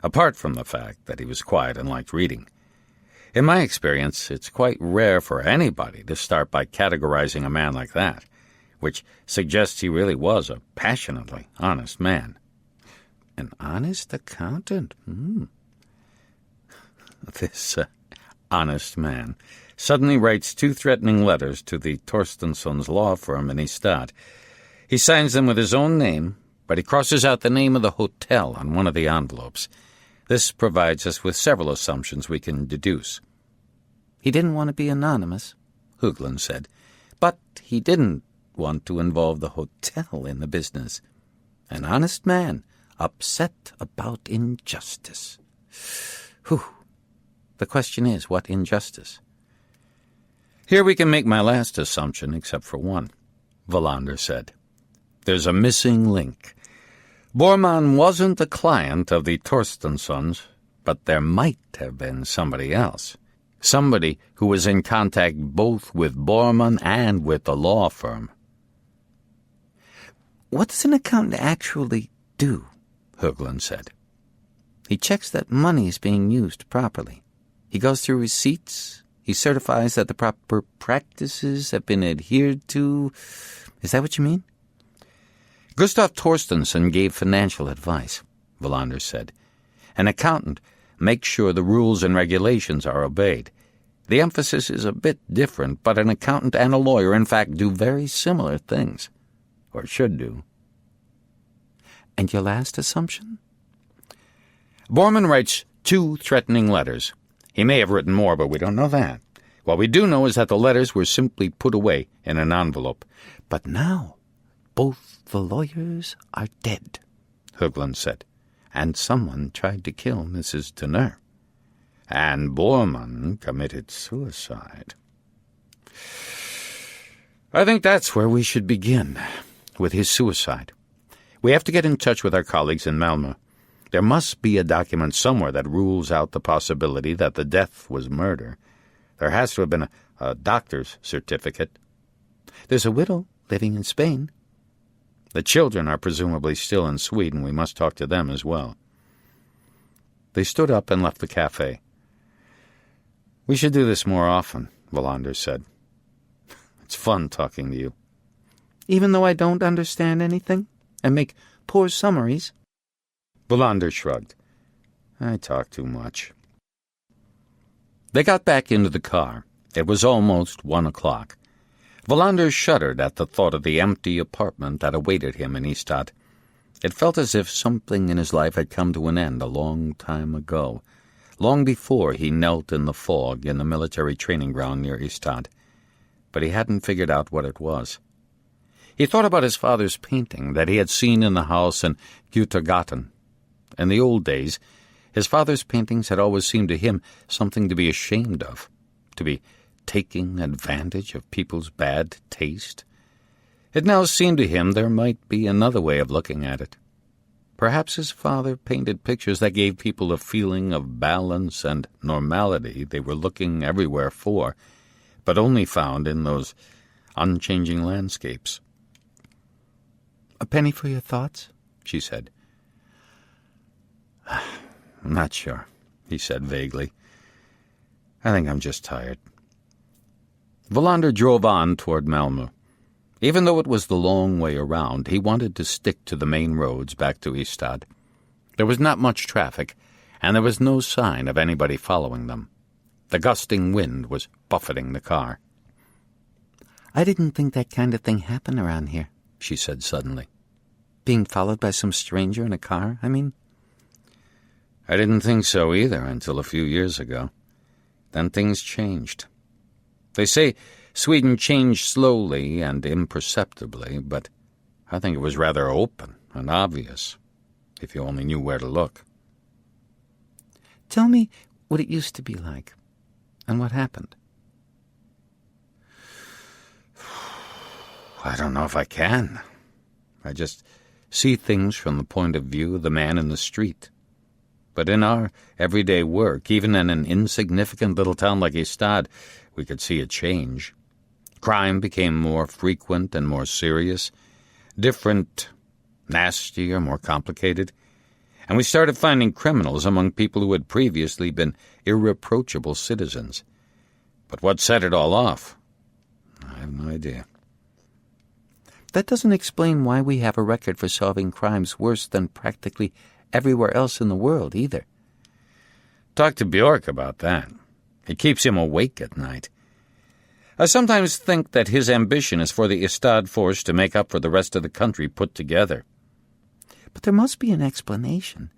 [SPEAKER 1] apart from the fact that he was quiet and liked reading. In my experience, it's quite rare for anybody to start by categorizing a man like that, which suggests he really was a passionately honest man.
[SPEAKER 3] An honest accountant?
[SPEAKER 1] This honest man suddenly writes 2 threatening letters to the Torstensson's law firm in Ystad. He signs them with his own name, but he crosses out the name of the hotel on one of the envelopes. This provides us with several assumptions we can deduce.
[SPEAKER 3] He didn't want to be anonymous,
[SPEAKER 1] Höglund said.
[SPEAKER 3] But he didn't want to involve the hotel in the business. An honest man, upset about injustice. Whew. The question is, what injustice?
[SPEAKER 1] Here we can make my last assumption, except for one, Wallander said. There's a missing link. Bormann wasn't a client of the Torstenssons, but there might have been somebody else. Somebody who was in contact both with Bormann and with the law firm.
[SPEAKER 3] What does an accountant actually do?
[SPEAKER 1] Höglund said.
[SPEAKER 3] He checks that money is being used properly. He goes through receipts. He certifies that the proper practices have been adhered to. Is that what you mean?
[SPEAKER 1] Gustav Torstensson gave financial advice, Wallander said. An accountant makes sure the rules and regulations are obeyed. The emphasis is a bit different, but an accountant and a lawyer, in fact, do very similar things, or should do.
[SPEAKER 3] And your last assumption?
[SPEAKER 1] Bormann writes 2 threatening letters. He may have written more, but we don't know that. What we do know is that the letters were simply put away in an envelope.
[SPEAKER 3] But now, both the lawyers are dead,
[SPEAKER 1] Höglund said.
[SPEAKER 3] And someone tried to kill Mrs. Denner.
[SPEAKER 1] And Bormann committed suicide. I think that's where we should begin, with his suicide. We have to get in touch with our colleagues in Malmö. There must be a document somewhere that rules out the possibility that the death was murder. There has to have been a doctor's certificate.
[SPEAKER 3] There's a widow living in Spain.
[SPEAKER 1] The children are presumably still in Sweden. We must talk to them as well. They stood up and left the cafe. We should do this more often, Wallander said. It's fun talking to you.
[SPEAKER 3] Even though I don't understand anything and make poor summaries?
[SPEAKER 1] Wallander shrugged. I talk too much. They got back into the car. It was almost 1 o'clock. Wallander shuddered at the thought of the empty apartment that awaited him in Ystad. It felt as if something in his life had come to an end a long time ago, long before he knelt in the fog in the military training ground near Ystad. But he hadn't figured out what it was. He thought about his father's painting that he had seen in the house in Göttergatan. In the old days, his father's paintings had always seemed to him something to be ashamed of, to be taking advantage of people's bad taste. It now seemed to him there might be another way of looking at it. Perhaps his father painted pictures that gave people a feeling of balance and normality they were looking everywhere for, but only found in those unchanging landscapes.
[SPEAKER 3] "A penny for your thoughts?"
[SPEAKER 1] she said. I'm not sure, he said vaguely. "I think I'm just tired." Wallander drove on toward Malmö. Even though it was the long way around, he wanted to stick to the main roads back to Ystad. There was not much traffic, and there was no sign of anybody following them. The gusting wind was buffeting the car.
[SPEAKER 3] "I didn't think that kind of thing happened around here," she said suddenly. "Being followed by some stranger in a car, I mean."
[SPEAKER 1] "I didn't think so either until a few years ago. Then things changed. They say Sweden changed slowly and imperceptibly, but I think it was rather open and obvious, if you only knew where to look."
[SPEAKER 3] "Tell me what it used to be like, and what happened."
[SPEAKER 1] I don't know if I can. I just see things from the point of view of the man in the street. But in our everyday work, even in an insignificant little town like Ystad, we could see a change. Crime became more frequent and more serious, different, nastier, more complicated, and we started finding criminals among people who had previously been irreproachable citizens. But what set it all off? I have no idea.
[SPEAKER 3] That doesn't explain why we have a record for solving crimes worse than practically everywhere else in the world, either.
[SPEAKER 1] Talk to Björk about that. It keeps him awake at night. I sometimes think that his ambition is for the Ystad force to make up for the rest of the country put together.
[SPEAKER 3] But there must be an explanation.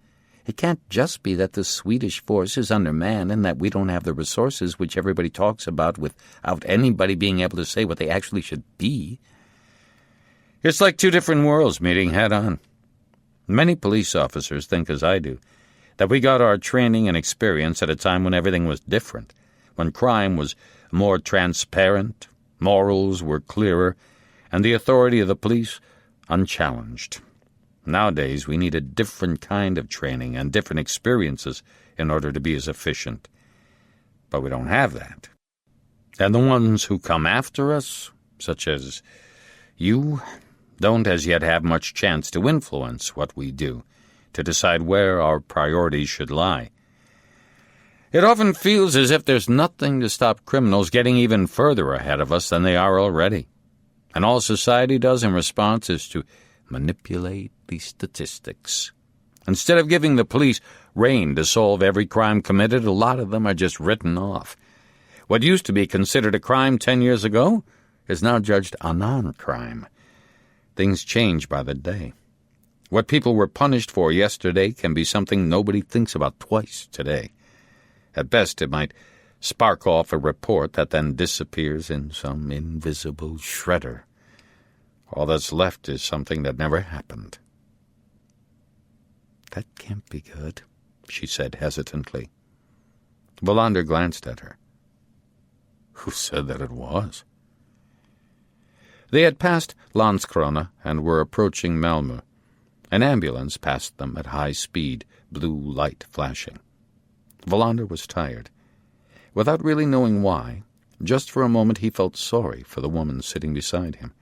[SPEAKER 3] It can't just be that the Swedish force is undermanned and that we don't have the resources which everybody talks about without anybody being able to say what they actually should be.
[SPEAKER 1] It's like two different worlds meeting head-on. Many police officers think, as I do, that we got our training and experience at a time when everything was different, when crime was more transparent, morals were clearer, and the authority of the police unchallenged. Nowadays, we need a different kind of training and different experiences in order to be as efficient. But we don't have that. And the ones who come after us, such as you, don't as yet have much chance to influence what we do, to decide where our priorities should lie. It often feels as if there's nothing to stop criminals getting even further ahead of us than they are already. And all society does in response is to manipulate the statistics. Instead of giving the police rein to solve every crime committed, a lot of them are just written off. What used to be considered a crime 10 years ago is now judged a non-crime. Things change by the day. What people were punished for yesterday can be something nobody thinks about twice today. At best, it might spark off a report that then disappears in some invisible shredder. All that's left is something that never happened.
[SPEAKER 3] That can't be good,
[SPEAKER 1] she said hesitantly. Wallander glanced at her. Who said that it was? They had passed Landskrona and were approaching Malmö. An ambulance passed them at high speed, blue light flashing. Wallander was tired. Without really knowing why, just for a moment he felt sorry for the woman sitting beside him.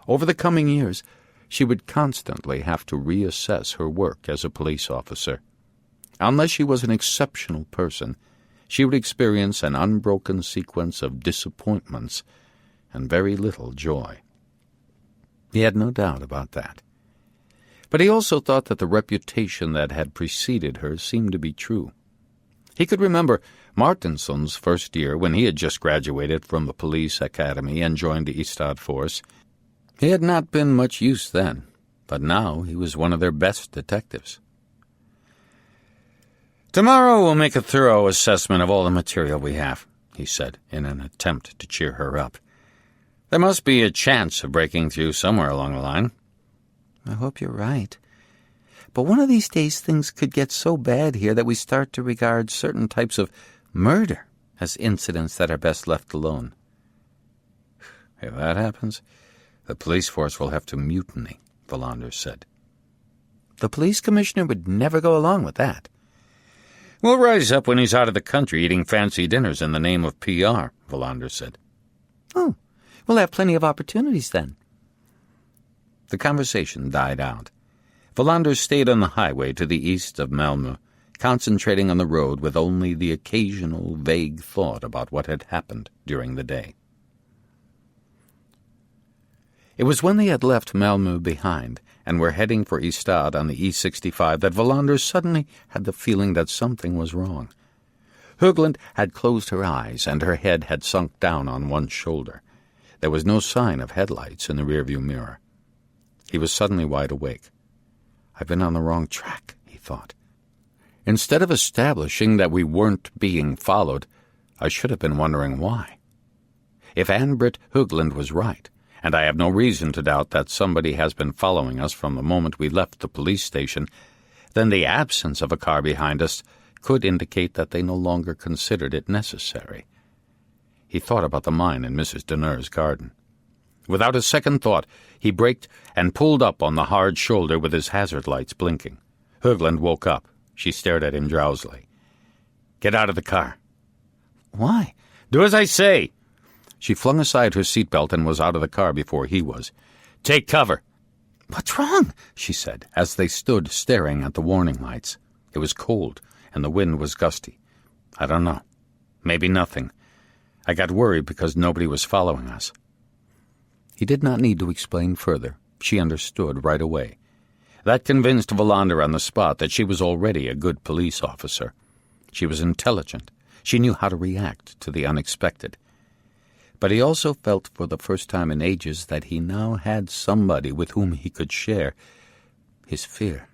[SPEAKER 1] Over the coming years, she would constantly have to reassess her work as a police officer. Unless she was an exceptional person, she would experience an unbroken sequence of disappointments and very little joy. He had no doubt about that. But he also thought that the reputation that had preceded her seemed to be true. He could remember Martinson's first year when he had just graduated from the police academy and joined the Ystad force. He had not been much use then, but now he was one of their best detectives. "Tomorrow we'll make a thorough assessment of all the material we have," he said, in an attempt to cheer her up. "There must be a chance of breaking through somewhere along the line."
[SPEAKER 3] "I hope you're right. But one of these days things could get so bad here that we start to regard certain types of murder as incidents that are best left alone."
[SPEAKER 1] "If that happens, the police force will have to mutiny," Wallander said.
[SPEAKER 3] "The police commissioner would never go along with that."
[SPEAKER 1] "We'll rise up when he's out of the country eating fancy dinners in the name of PR," Wallander said.
[SPEAKER 3] "Oh, we'll have plenty of opportunities then."
[SPEAKER 1] The conversation died out. Wallander stayed on the highway to the east of Malmö, concentrating on the road with only the occasional vague thought about what had happened during the day. It was when they had left Malmö behind and were heading for Ystad on the E65 that Wallander suddenly had the feeling that something was wrong. Högland had closed her eyes and her head had sunk down on one shoulder. There was no sign of headlights in the rearview mirror. He was suddenly wide awake. "I've been on the wrong track," he thought. "Instead of establishing that we weren't being followed, I should have been wondering why. If Ann-Britt Högland was right, and I have no reason to doubt that somebody has been following us from the moment we left the police station, then the absence of a car behind us could indicate that they no longer considered it necessary." He thought about the mine in Mrs. Deneur's garden. Without a second thought, he braked and pulled up on the hard shoulder with his hazard lights blinking. Högland woke up. She stared at him drowsily. "Get out of the car." "Why?" "Do as I say." She flung aside her seatbelt and was out of the car before he was. "Take cover." "What's wrong?" she said, as they stood staring at the warning lights. It was cold, and the wind was gusty. "I don't know. Maybe nothing. I got worried because nobody was following us." He did not need to explain further. She understood right away. That convinced Wallander on the spot that she was already a good police officer. She was intelligent. She knew how to react to the unexpected. But he also felt for the first time in ages that he now had somebody with whom he could share his fear.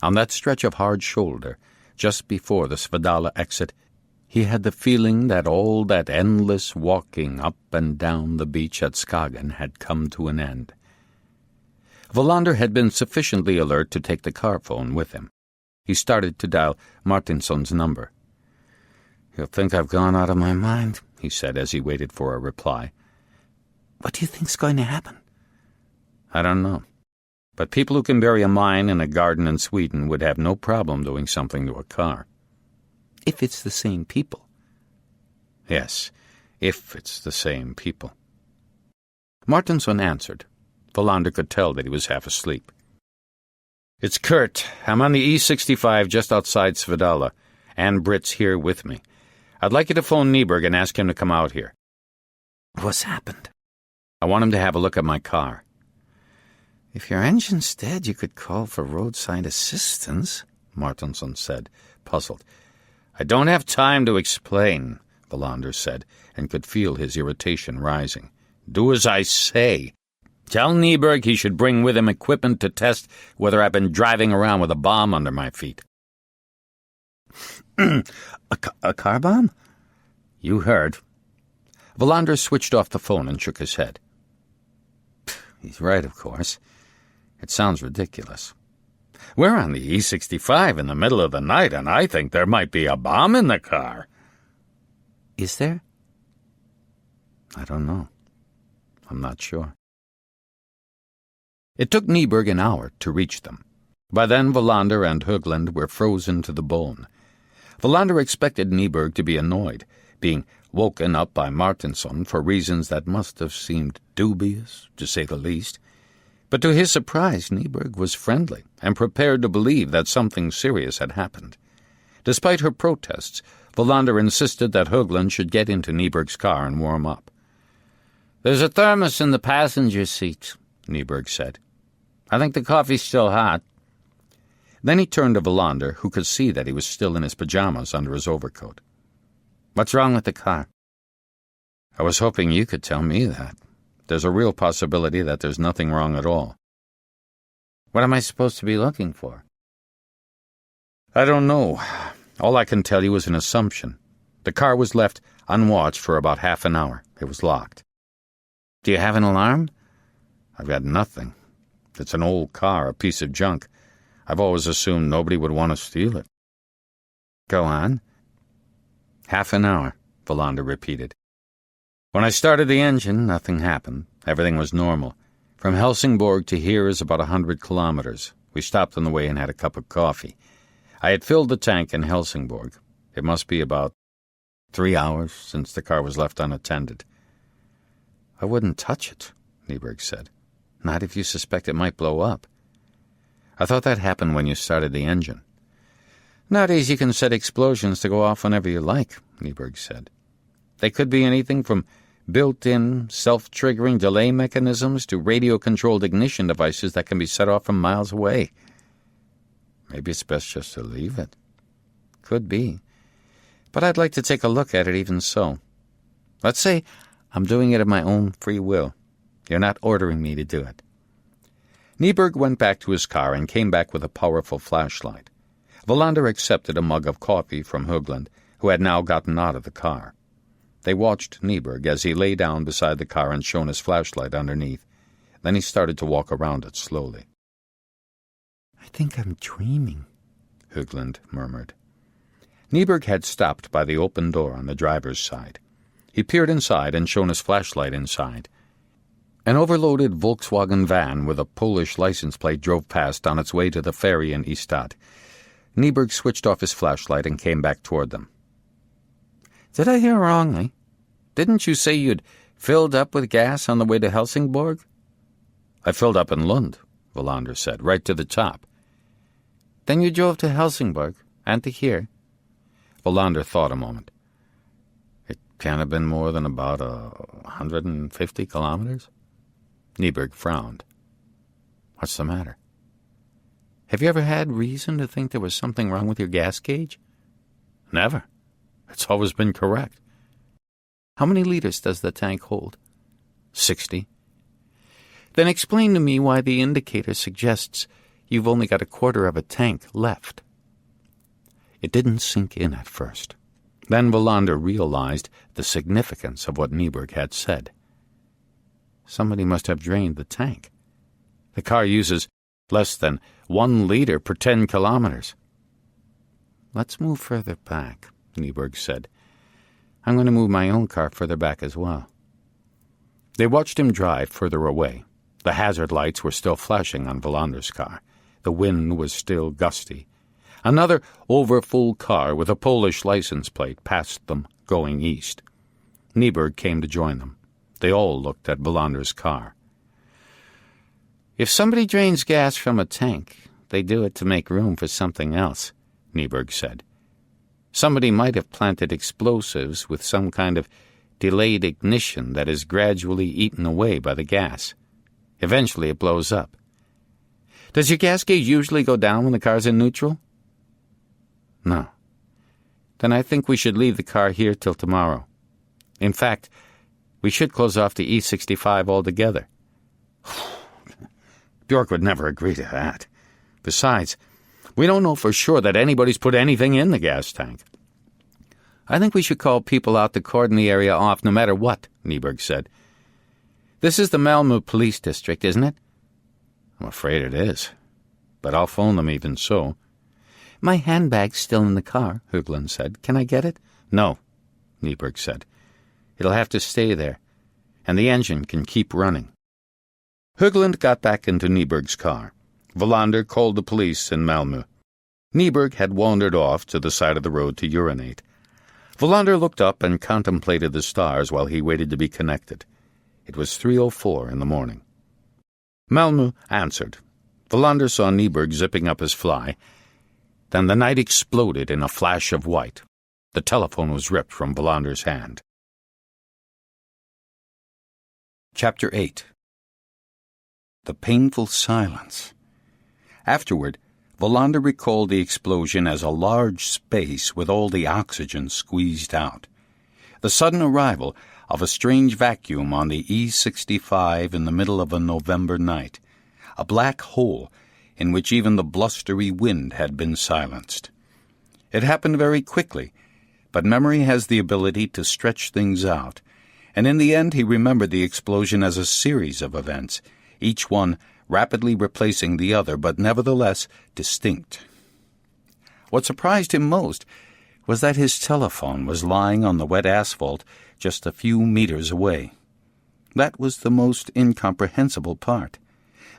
[SPEAKER 1] On that stretch of hard shoulder, just before the Svedala exit, he had the feeling that all that endless walking up and down the beach at Skagen had come to an end. Wallander had been sufficiently alert to take the car phone with him. He started to dial Martinsson's number. "You'll think I've gone out of my mind," he said as he waited for a reply. "What do you think's going to happen?" "I don't know. But people who can bury a mine in a garden in Sweden would have no problem doing something to a car." "If it's the same people." "Yes, if it's the same people." Martinsson answered. Wallander could tell that he was half asleep. "It's Kurt. I'm on the E65 just outside Svedala. Ann-Britt's here with me. I'd like you to phone Nyberg and ask him to come out here." "What's happened?" "I want him to have a look at my car." "If your engine's dead, you could call for roadside assistance," Martinsson said, puzzled. "I don't have time to explain," Wallander said, and could feel his irritation rising. "Do as I say. Tell Nyberg he should bring with him equipment to test whether I've been driving around with a bomb under my feet." A car bomb?" "You heard." Wallander switched off the phone and shook his head. "He's right, of course. It sounds ridiculous. We're on the E65 in the middle of the night, and I think there might be a bomb in the car." "Is there?" "I don't know. I'm not sure." It took Nyberg an hour to reach them. By then Wallander and Högland were frozen to the bone. Wallander expected Nyberg to be annoyed, being woken up by Martinsson for reasons that must have seemed dubious, to say the least. But to his surprise, Nyberg was friendly and prepared to believe that something serious had happened. Despite her protests, Wallander insisted that Högland should get into Nyberg's car and warm up. "There's a thermos in the passenger seat," Nyberg said. "I think the coffee's still hot." Then he turned to Wallander, who could see that he was still in his pajamas under his overcoat. "What's wrong with the car?" "I was hoping you could tell me that. There's a real possibility that there's nothing wrong at all." "What am I supposed to be looking for?" "I don't know. All I can tell you is an assumption. The car was left unwatched for about half an hour. It was locked." "Do you have an alarm?" "I've got nothing. It's an old car, a piece of junk. I've always assumed nobody would want to steal it." "Go on." "Half an hour," Wallander repeated. "When I started the engine, nothing happened. Everything was normal. From Helsingborg to here is about 100 kilometers. We stopped on the way and had a cup of coffee. I had filled the tank in Helsingborg. It must be about 3 hours since the car was left unattended." "I wouldn't touch it," Nyberg said. "Not if you suspect it might blow up." "I thought that happened when you started the engine."
[SPEAKER 3] Nowadays you can set explosions to go off whenever you like, Nieberg said. They could be anything from built-in, self-triggering delay mechanisms to radio-controlled ignition devices that can be set off from miles away. Maybe it's best just to leave it. Could be. But I'd like to take a look at it even so. Let's say I'm doing it of my own free will. You're not ordering me to do it. Nieberg went back to his car and came back with a powerful flashlight. Wallander accepted a mug of coffee from Höglund, who had now gotten out of the car. They watched Nieberg as he lay down beside the car and shone his flashlight underneath. Then he started to walk around it slowly.
[SPEAKER 2] "I think I'm dreaming,"
[SPEAKER 3] Höglund murmured. Nieberg had stopped by the open door on the driver's side. He peered inside and shone his flashlight inside. An overloaded Volkswagen van with a Polish license plate drove past on its way to the ferry in Ystad. Nieberg switched off his flashlight and came back toward them. "Did I hear wrongly? Didn't you say you'd filled up with gas on the way to Helsingborg?" "I filled up in Lund," Wallander said, "right to the top." "Then you drove to Helsingborg, and to here?" Wallander thought a moment. "It can't have been more than about 150 kilometers?" Nieberg frowned. "What's the matter?" "Have you ever had reason to think there was something wrong with your gas gauge?" "Never. It's always been correct." "How many liters does the tank hold?" 60. "Then explain to me why the indicator suggests you've only got a quarter of a tank left." It didn't sink in at first. Then Wallander realized the significance of what Nieberg had said. Somebody must have drained the tank. The car uses less than 1 liter per 10 kilometers. "Let's move further back," Nieberg said. "I'm going to move my own car further back as well." They watched him drive further away. The hazard lights were still flashing on Wallander's car. The wind was still gusty. Another overfull car with a Polish license plate passed them, going east. Nieberg came to join them. They all looked at Wallander's car. "If somebody drains gas from a tank, they do it to make room for something else," Nieberg said. "Somebody might have planted explosives with some kind of delayed ignition that is gradually eaten away by the gas. Eventually it blows up. Does your gas gauge usually go down when the car's in neutral?" "No." "Then I think we should leave the car here till tomorrow. In fact, we should close off the E65 altogether." "Bjork would never agree to that. Besides, we don't know for sure that anybody's put anything in the gas tank." "I think we should call people out to cordon the area off no matter what," Nieberg said. "This is the Malmö Police District, isn't it?" "I'm afraid it is. But I'll phone them even so." "My handbag's still in the car," Höglund said. "Can I get it?" "No," Nieberg said. "It'll have to stay there, and the engine can keep running." Höglund got back into Nieberg's car. Wallander called the police in Malmö. Nieberg had wandered off to the side of the road to urinate. Wallander looked up and contemplated the stars while he waited to be connected. It was 3:04 in the morning. Malmö answered. Wallander saw Nieberg zipping up his fly. Then the night exploded in a flash of white. The telephone was ripped from Wallander's hand. Chapter 8. The painful silence. Afterward, Wallander recalled the explosion as a large space with all the oxygen squeezed out. The sudden arrival of a strange vacuum on the E65 in the middle of a November night. A black hole in which even the blustery wind had been silenced. It happened very quickly, but memory has the ability to stretch things out, and in the end he remembered the explosion as a series of events, each one rapidly replacing the other, but nevertheless distinct. What surprised him most was that his telephone was lying on the wet asphalt just a few meters away. That was the most incomprehensible part.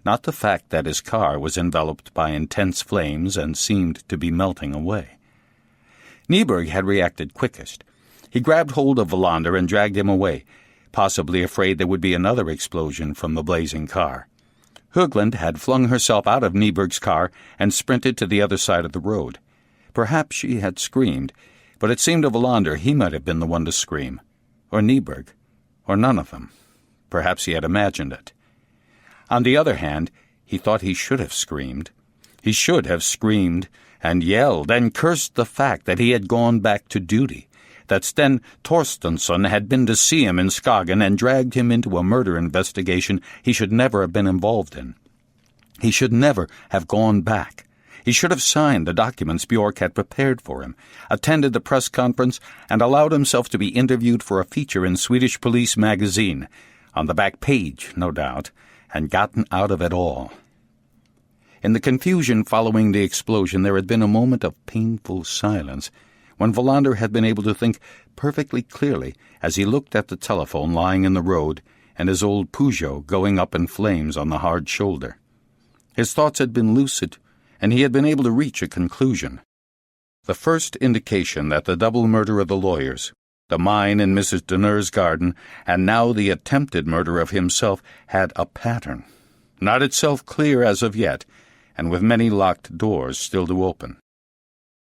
[SPEAKER 3] Not the fact that his car was enveloped by intense flames and seemed to be melting away. Nieberg had reacted quickest. He grabbed hold of Wallander and dragged him away, possibly afraid there would be another explosion from the blazing car. Höglund had flung herself out of Nieberg's car and sprinted to the other side of the road.
[SPEAKER 1] Perhaps she had screamed, but it seemed to Wallander he might have been the one to scream. Or Nieberg. Or none of them. Perhaps he had imagined it. On the other hand, he thought he should have screamed. He should have screamed and yelled and cursed the fact that he had gone back to duty, that Sten Torstensson had been to see him in Skagen and dragged him into a murder investigation he should never have been involved in. He should never have gone back. He should have signed the documents Bjork had prepared for him, attended the press conference, and allowed himself to be interviewed for a feature in Swedish Police magazine, on the back page, no doubt, and gotten out of it all. In the confusion following the explosion, there had been a moment of painful silence, when Wallander had been able to think perfectly clearly as he looked at the telephone lying in the road and his old Peugeot going up in flames on the hard shoulder. His thoughts had been lucid, and he had been able to reach a conclusion. The first indication that the double murder of the lawyers, the mine in Mrs. Deneur's garden, and now the attempted murder of himself, had a pattern, not itself clear as of yet, and with many locked doors still to open.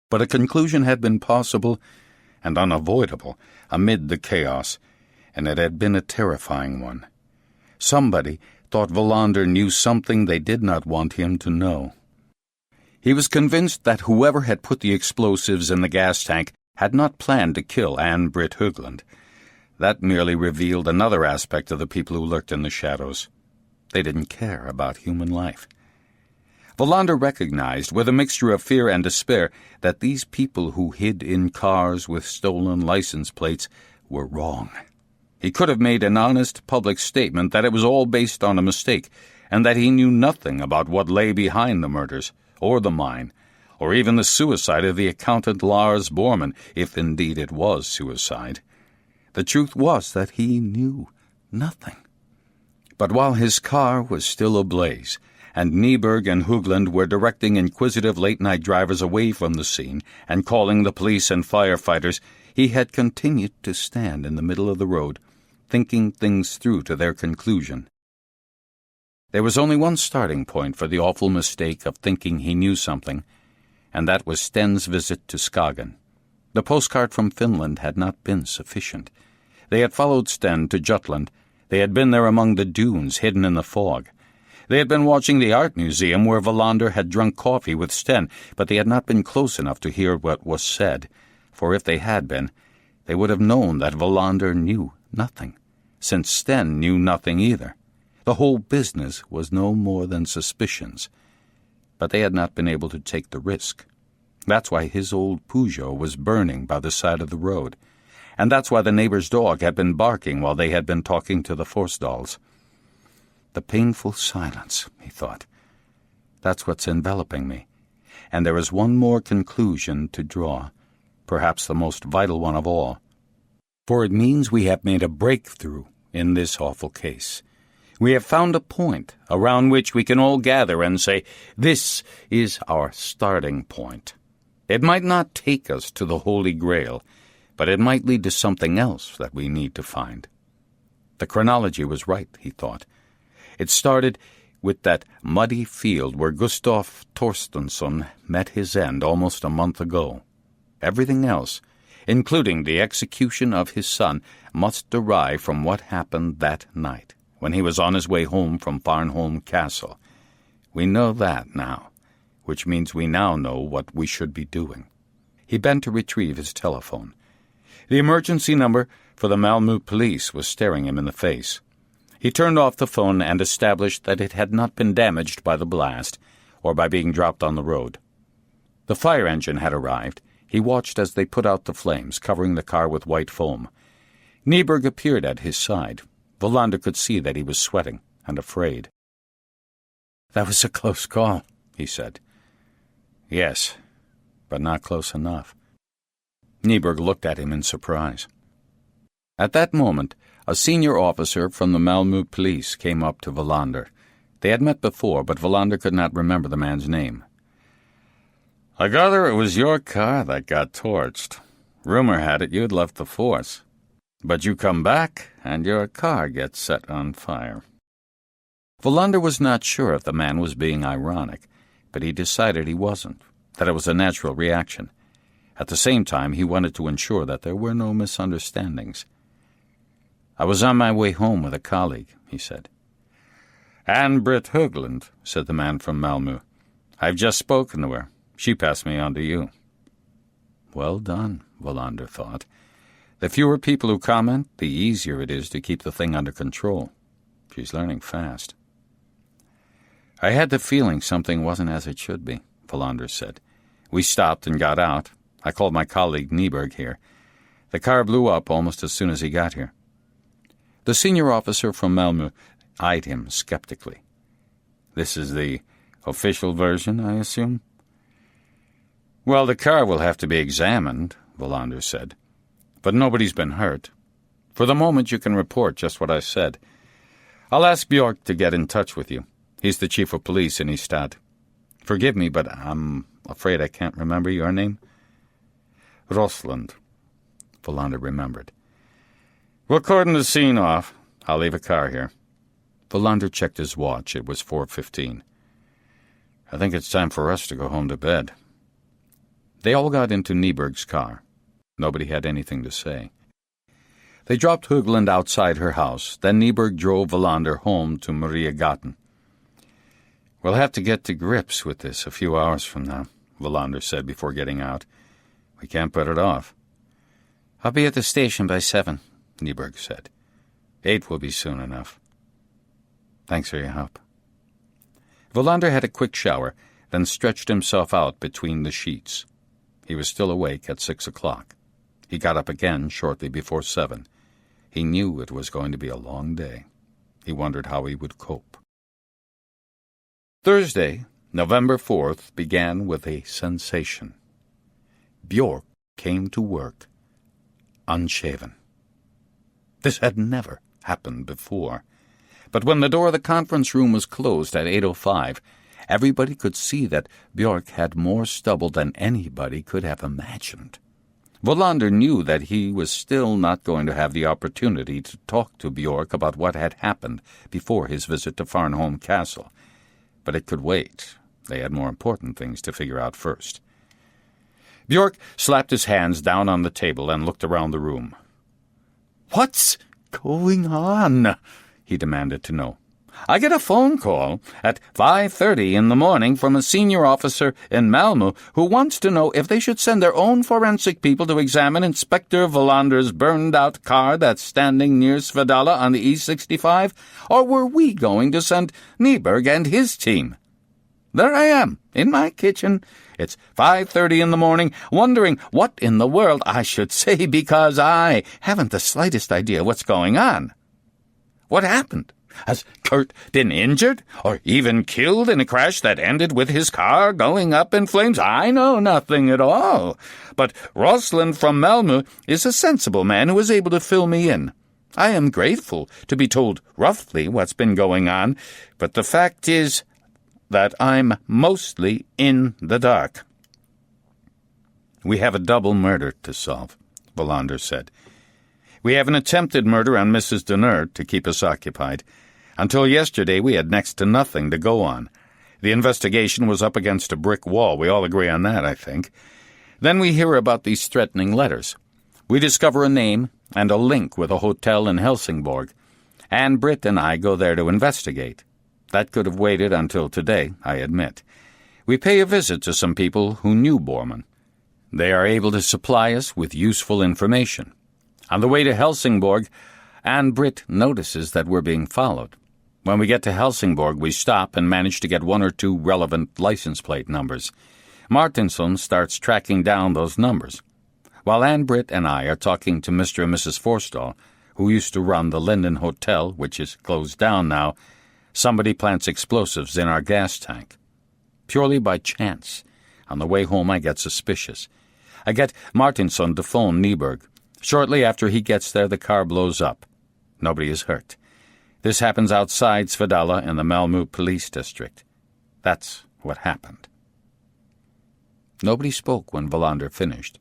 [SPEAKER 1] But a conclusion had been possible and unavoidable amid the chaos, and it had been a terrifying one. Somebody thought Wallander knew something they did not want him to know. He was convinced that whoever had put the explosives in the gas tank had not planned to kill Ann-Britt Högland. That merely revealed another aspect of the people who lurked in the shadows. They didn't care about human life. Wallander recognized, with a mixture of fear and despair, that these people who hid in cars with stolen license plates were wrong. He could have made an honest public statement that it was all based on a mistake, and that he knew nothing about what lay behind the murders, or the mine, or even the suicide of the accountant Lars Bormann, if indeed it was suicide. The truth was that he knew nothing. But while his car was still ablaze, and Nieberg and Högland were directing inquisitive late-night drivers away from the scene and calling the police and firefighters, he had continued to stand in the middle of the road, thinking things through to their conclusion. There was only one starting point for the awful mistake of thinking he knew something, and that was Sten's visit to Skagen. The postcard from Finland had not been sufficient. They had followed Sten to Jutland. They had been there among the dunes, hidden in the fog. They had been watching the art museum where Wallander had drunk coffee with Sten, but they had not been close enough to hear what was said, for if they had been, they would have known that Wallander knew nothing, since Sten knew nothing either. The whole business was no more than suspicions. But they had not been able to take the risk. That's why his old Peugeot was burning by the side of the road, and that's why the neighbor's dog had been barking while they had been talking to the Forsdals. The painful silence, he thought. That's what's enveloping me. And there is one more conclusion to draw, perhaps the most vital one of all. For it means we have made a breakthrough in this awful case. We have found a point around which we can all gather and say, this is our starting point. It might not take us to the Holy Grail, but it might lead to something else that we need to find. The chronology was right, he thought. It started with that muddy field where Gustav Torstensson met his end almost a month ago. Everything else, including the execution of his son, must derive from what happened that night, when he was on his way home from Farnholm Castle. We know that now, which means we now know what we should be doing. He bent to retrieve his telephone. The emergency number for the Malmö police was staring him in the face. He turned off the phone and established that it had not been damaged by the blast or by being dropped on the road. The fire engine had arrived. He watched as they put out the flames, covering the car with white foam. Nieberg appeared at his side. Wallander could see that he was sweating and afraid. "That was a close call," he said. "Yes, but not close enough." Nieberg looked at him in surprise. At that moment, a senior officer from the Malmö police came up to Wallander. They had met before, but Wallander could not remember the man's name. "I gather it was your car that got torched. Rumor had it you'd left the force. But you come back, and your car gets set on fire." Wallander was not sure if the man was being ironic, but he decided he wasn't. that it was a natural reaction. At the same time, he wanted to ensure that there were no misunderstandings. "I was on my way home with a colleague," he said. "Ann-Britt Högland," said the man from Malmö. "I've just spoken to her. She passed me on to you." Well done, Wallander thought. The fewer people who comment, the easier it is to keep the thing under control. She's learning fast. "I had the feeling something wasn't as it should be," Wallander said. "We stopped and got out. I called my colleague Nyberg here. The car blew up almost as soon as he got here." The senior officer from Malmö eyed him skeptically. "This is the official version, I assume?" "Well, the car will have to be examined," Wallander said. "But nobody's been hurt. For the moment, you can report just what I said. I'll ask Björk to get in touch with you. He's the chief of police in Ystad. Forgive me, but I'm afraid I can't remember your name." "Rosland," Wallander remembered. "We'll cordon the scene off. I'll leave a car here." Wallander checked his watch. It was 4:15. "I think it's time for us to go home to bed." They all got into Nyberg's car. Nobody had anything to say. They dropped Högland outside her house. Then Nyberg drove Wallander home to Mariagatan. "We'll have to get to grips with this a few hours from now," Wallander said before getting out. "We can't put it off." "I'll be at the station by 7, Nyberg said. 8 will be soon enough." "Thanks for your help." Wallander had a quick shower, then stretched himself out between the sheets. He was still awake at 6 o'clock. He got up again shortly before 7. He knew it was going to be a long day. He wondered how he would cope. Thursday, November 4th, began with a sensation. Björk came to work unshaven. This had never happened before. But when the door of the conference room was closed at 8:05, everybody could see that Björk had more stubble than anybody could have imagined. Wallander knew that he was still not going to have the opportunity to talk to Björk about what had happened before his visit to Farnholm Castle. But it could wait. They had more important things to figure out first. Björk slapped his hands down on the table and looked around the room. "What's going on?" he demanded to know. "I get a phone call at 5:30 in the morning from a senior officer in Malmö who wants to know if they should send their own forensic people to examine Inspector Wallander's burned-out car that's standing near Svedala on the E65, or were we going to send Nyberg and his team? There I am, in my kitchen. It's 5:30 in the morning, wondering what in the world I should say because I haven't the slightest idea what's going on. What happened? Has Kurt been injured, or even killed in a crash that ended with his car going up in flames? I know nothing at all. But Rosland from Malmö is a sensible man who is able to fill me in. I am grateful to be told roughly what's been going on, but the fact is that I'm mostly in the dark." "We have a double murder to solve," Wallander said. "We have an attempted murder on Mrs. Denner to keep us occupied. Until yesterday, we had next to nothing to go on. The investigation was up against a brick wall. We all agree on that, I think. Then we hear about these threatening letters. We discover a name and a link with a hotel in Helsingborg. Ann-Britt and I go there to investigate. That could have waited until today, I admit. We pay a visit to some people who knew Bormann. They are able to supply us with useful information. On the way to Helsingborg, Ann-Britt notices that we're being followed. When we get to Helsingborg, we stop and manage to get 1 or 2 relevant license plate numbers. Martinsson starts tracking down those numbers. While Ann-Britt and I are talking to Mr. and Mrs. Forstall, who used to run the Linden Hotel, which is closed down now, somebody plants explosives in our gas tank. Purely by chance. On the way home, I get suspicious. I get Martinsson to phone Nyberg. Shortly after he gets there, the car blows up. Nobody is hurt. This happens outside Svedala in the Malmö police district. That's what happened." Nobody spoke when Wallander finished.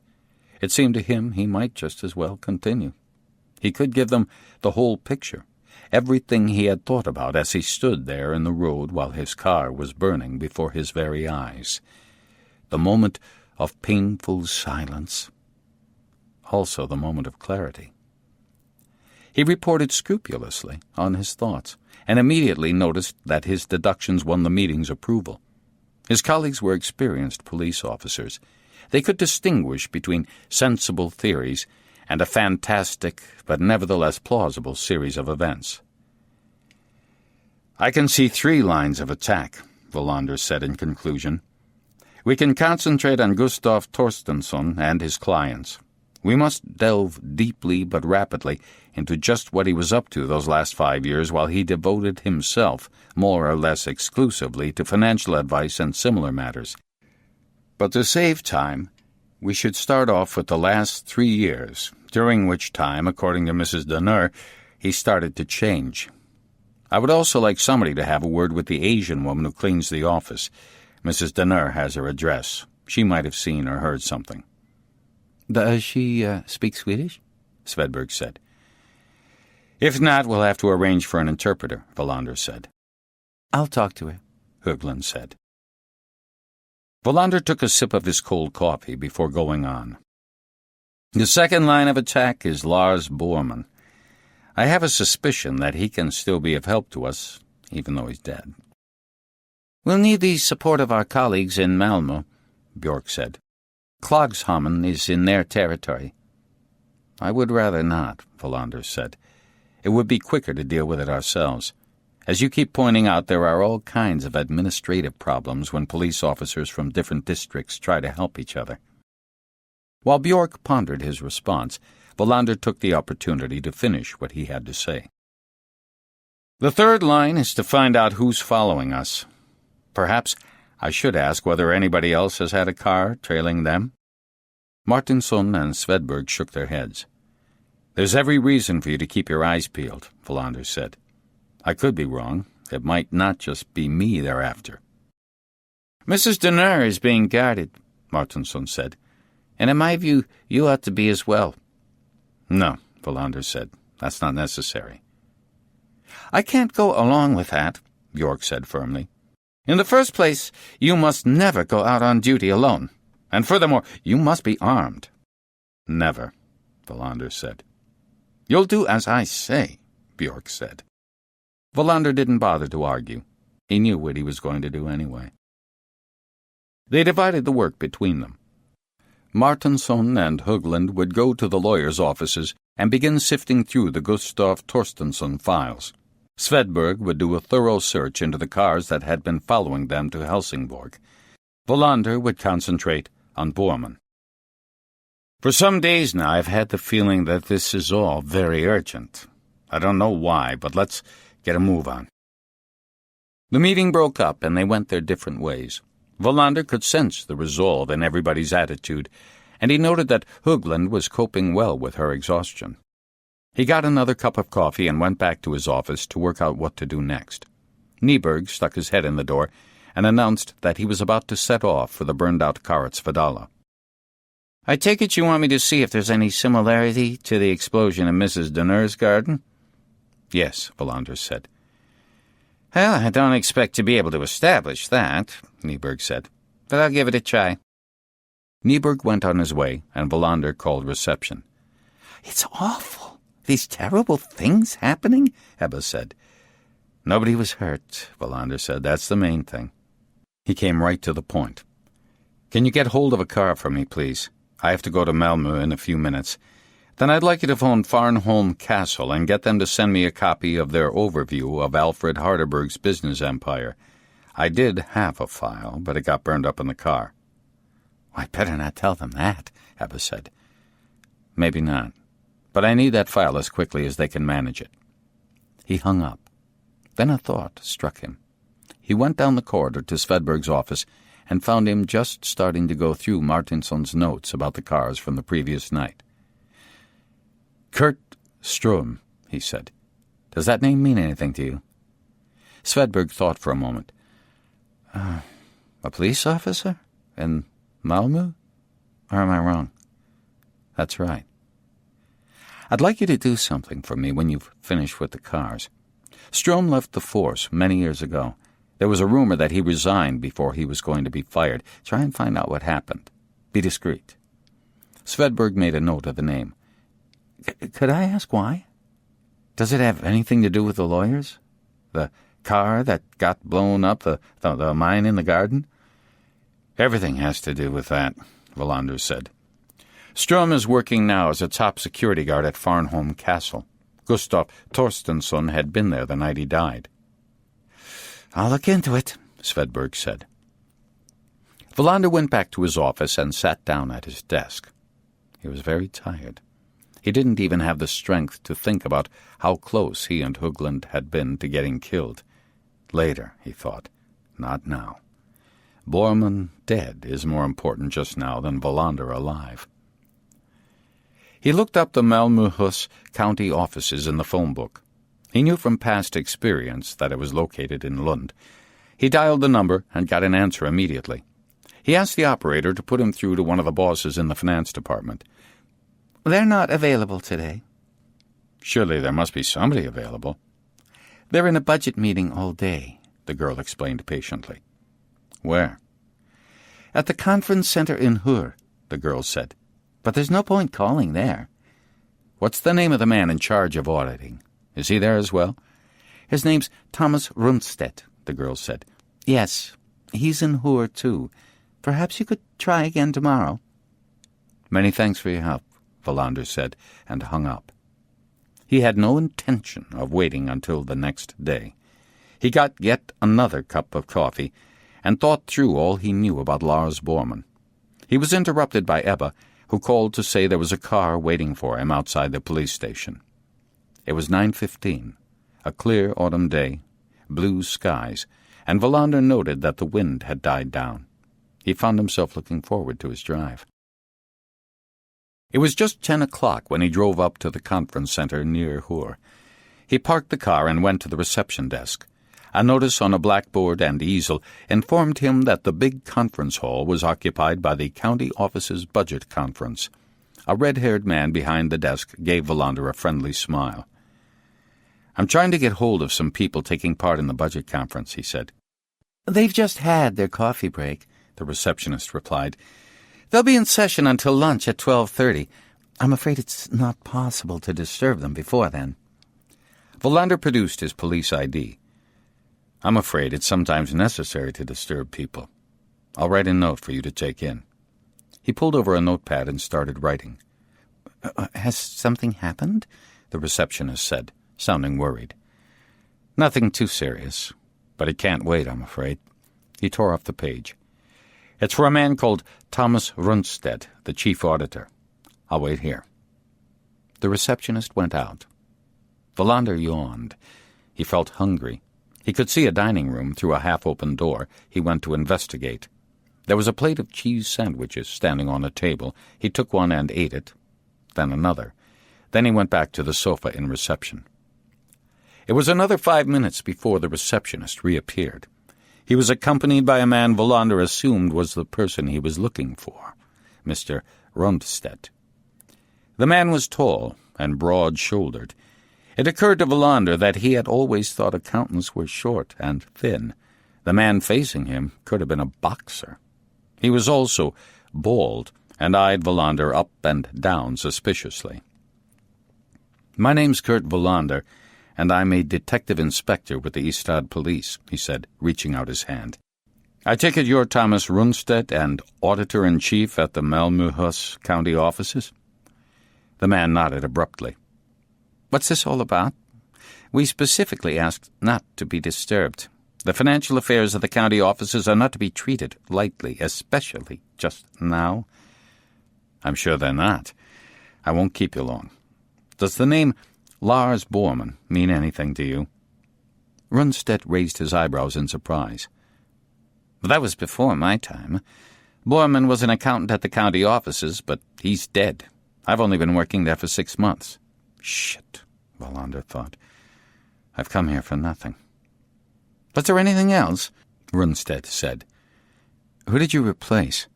[SPEAKER 1] It seemed to him he might just as well continue. He could give them the whole picture, everything he had thought about as he stood there in the road while his car was burning before his very eyes. the moment of painful silence, also the moment of clarity. He reported scrupulously on his thoughts, and immediately noticed that his deductions won the meeting's approval. His colleagues were experienced police officers. They could distinguish between sensible theories and a fantastic but nevertheless plausible series of events. "I can see 3 lines of attack," Wallander said in conclusion. "We can concentrate on Gustav Torstensson and his clients. We must delve deeply but rapidly into just what he was up to those last 5 years while he devoted himself more or less exclusively to financial advice and similar matters. But to save time, we should start off with the last 3 years, during which time, according to Mrs. Noir, he started to change. I would also like somebody to have a word with the Asian woman who cleans the office. Mrs. Noir has her address. She might have seen or heard something."
[SPEAKER 3] "Does she speak Swedish?"
[SPEAKER 1] Svedberg said. "If not, we'll have to arrange for an interpreter," Wallander said.
[SPEAKER 3] "I'll talk to her,"
[SPEAKER 1] Höglund said. Wallander took a sip of his cold coffee before going on. "The second line of attack is Lars Bormann. I have a suspicion that he can still be of help to us, even though he's dead."
[SPEAKER 3] "We'll need the support of our colleagues in Malmö," Björk said. "Klagshamn is in their territory."
[SPEAKER 1] "I would rather not," Wallander said. "It would be quicker to deal with it ourselves. As you keep pointing out, there are all kinds of administrative problems when police officers from different districts try to help each other." While Björk pondered his response, Wallander took the opportunity to finish what he had to say. "The third line is to find out who's following us. Perhaps I should ask whether anybody else has had a car trailing them." Martinsson and Svedberg shook their heads. "There's every reason for you to keep your eyes peeled," Wallander said. "I could be wrong. It might not just be me they're after."
[SPEAKER 3] "Mrs. Noir is being guarded," Martinsson said. "And in my view, you ought to be as well."
[SPEAKER 1] "No," Wallander said. "That's not necessary."
[SPEAKER 3] "I can't go along with that," Björk said firmly. "In the first place, you must never go out on duty alone. And furthermore, you must be armed."
[SPEAKER 1] "Never," Wallander said.
[SPEAKER 3] "You'll do as I say," Björk said.
[SPEAKER 1] Wallander didn't bother to argue. He knew what he was going to do anyway. They divided the work between them. Martinsson and Höglund would go to the lawyers' offices and begin sifting through the Gustav Torstensson files. Svedberg would do a thorough search into the cars that had been following them to Helsingborg. Wallander would concentrate on Bormann. "For some days now I've had the feeling that this is all very urgent. I don't know why, but let's get a move on." The meeting broke up and they went their different ways. Wallander could sense the resolve in everybody's attitude, and he noted that Höglund was coping well with her exhaustion. He got another cup of coffee and went back to his office to work out what to do next. Nyberg stuck his head in the door and announced that he was about to set off for the burned-out car at Svedala.
[SPEAKER 3] "I take it you want me to see if there's any similarity to the explosion in Mrs. Noir's garden?"
[SPEAKER 1] "Yes," Wallander said.
[SPEAKER 3] "Well, I don't expect to be able to establish that," Nyberg said, "but I'll give it a try."
[SPEAKER 1] Nyberg went on his way, and Wallander called reception.
[SPEAKER 3] "It's awful. These terrible things happening," Ebba said.
[SPEAKER 1] "Nobody was hurt," Wallander said. "That's the main thing." He came right to the point. "Can you get hold of a car for me, please? I have to go to Malmö in a few minutes. Then I'd like you to phone Farnholm Castle and get them to send me a copy of their overview of Alfred Harderberg's business empire. I did have a file, but it got burned up in the car."
[SPEAKER 3] "I'd better not tell them that," Ebba said.
[SPEAKER 1] "Maybe not. But I need that file as quickly as they can manage it." He hung up. Then a thought struck him. He went down the corridor to Svedberg's office and found him just starting to go through Martinsson's notes about the cars from the previous night. "Kurt Ström," he said. "Does that name mean anything to you?" Svedberg thought for a moment.
[SPEAKER 3] A police officer? In Malmö? Or am I wrong?"
[SPEAKER 1] "That's right. I'd like you to do something for me when you've finished with the cars. Ström left the force many years ago,
[SPEAKER 3] There was a rumor that he resigned before he was going to be fired. Try and find out what happened. Be discreet." Svedberg made a note of the name. "Could I ask why? Does it have anything to do with the lawyers? The car that got blown up, the mine in the garden?" "Everything has to do with that," Wallander said. "Strom is working now as a top security guard at Farnholm Castle. Gustav Torstensson had been there the night he died." "I'll look into it," Svedberg said. Wallander went back to his office and sat down at his desk. He was very tired. He didn't even have the strength to think about how close he and Höglund had been to getting killed. Later, he thought, not now. Bormann dead is more important just now than Wallander alive. He looked up the Malmöhus county offices in the phone book. He knew from past experience that it was located in Lund. He dialed the number and got an answer immediately. He asked the operator to put him through to one of the bosses in the finance department. "They're not available today." "Surely there must be somebody available." "They're in a budget meeting all day," the girl explained patiently. "Where?" "At the conference center in Hur," the girl said. "But there's no point calling there." "What's the name of the man in charge of auditing? Is he there as well?" "His name's Thomas Rundstedt," the girl said. "Yes, he's in Hur, too. Perhaps you could try again tomorrow." "Many thanks for your help," Wallander said, and hung up. He had no intention of waiting until the next day. He got yet another cup of coffee and thought through all he knew about Lars Bormann. He was interrupted by Ebba, who called to say there was a car waiting for him outside the police station. It was 9:15, a clear autumn day, blue skies, and Wallander noted that the wind had died down. He found himself looking forward to his drive. It was just 10 o'clock when he drove up to the conference center near Hur. He parked the car and went to the reception desk. A notice on a blackboard and easel informed him that the big conference hall was occupied by the county office's budget conference. A red-haired man behind the desk gave Wallander a friendly smile. "I'm trying to get hold of some people taking part in the budget conference," he said. "They've just had their coffee break," the receptionist replied. "They'll be in session until lunch at 12:30. I'm afraid it's not possible to disturb them before then." Wallander produced his police ID. "I'm afraid it's sometimes necessary to disturb people. I'll write a note for you to take in." He pulled over a notepad and started writing. "Has something happened?" the receptionist said, sounding worried. "Nothing too serious, but it can't wait, I'm afraid." He tore off the page. "It's for a man called Thomas Rundstedt, the chief auditor. I'll wait here." The receptionist went out. Wallander yawned. He felt hungry. He could see a dining room through a half-open door. He went to investigate. There was a plate of cheese sandwiches standing on a table. He took one and ate it, then another. Then he went back to the sofa in reception. It was another 5 minutes before the receptionist reappeared. He was accompanied by a man Wallander assumed was the person he was looking for, Mr. Rundstedt. The man was tall and broad-shouldered. It occurred to Wallander that he had always thought accountants were short and thin. The man facing him could have been a boxer. He was also bald and eyed Wallander up and down suspiciously. "My name's Kurt Wallander, and I'm a detective inspector with the Ystad police," he said, reaching out his hand. "I take it you're Thomas Rundstedt and auditor-in-chief at the Malmöhus county offices?" The man nodded abruptly. "What's this all about?" "We specifically asked not to be disturbed. The financial affairs of the county offices are not to be treated lightly, especially just now." "I'm sure they're not. I won't keep you long. Does the name Lars Bormann mean anything to you?" Rundstedt raised his eyebrows in surprise. "That was before my time. Bormann was an accountant at the county offices, but he's dead. I've only been working there for 6 months. Shit, Wallander thought. I've come here for nothing. "Was there anything else?" Rundstedt said. "Who did you replace?"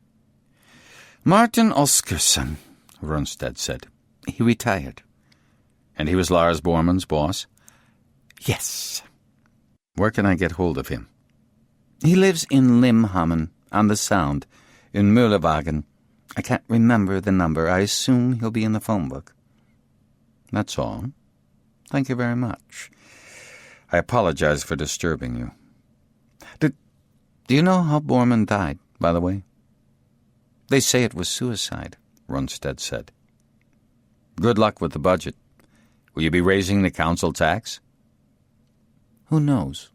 [SPEAKER 3] "Martin Oscarsson," Rundstedt said. "He retired." "And he was Lars Bormann's boss?" "Yes." "Where can I get hold of him?" He lives in Limhamn, on the Sound, in Mühlewagen. I can't remember the number. I assume he'll be in the phone book.
[SPEAKER 2] That's all. Thank you very much. I apologize for disturbing you.
[SPEAKER 3] Do you know how Bormann died, by the way?
[SPEAKER 2] They say it was suicide, Rundstedt said. Good luck with the budget. Will you be raising the council tax?
[SPEAKER 3] Who knows,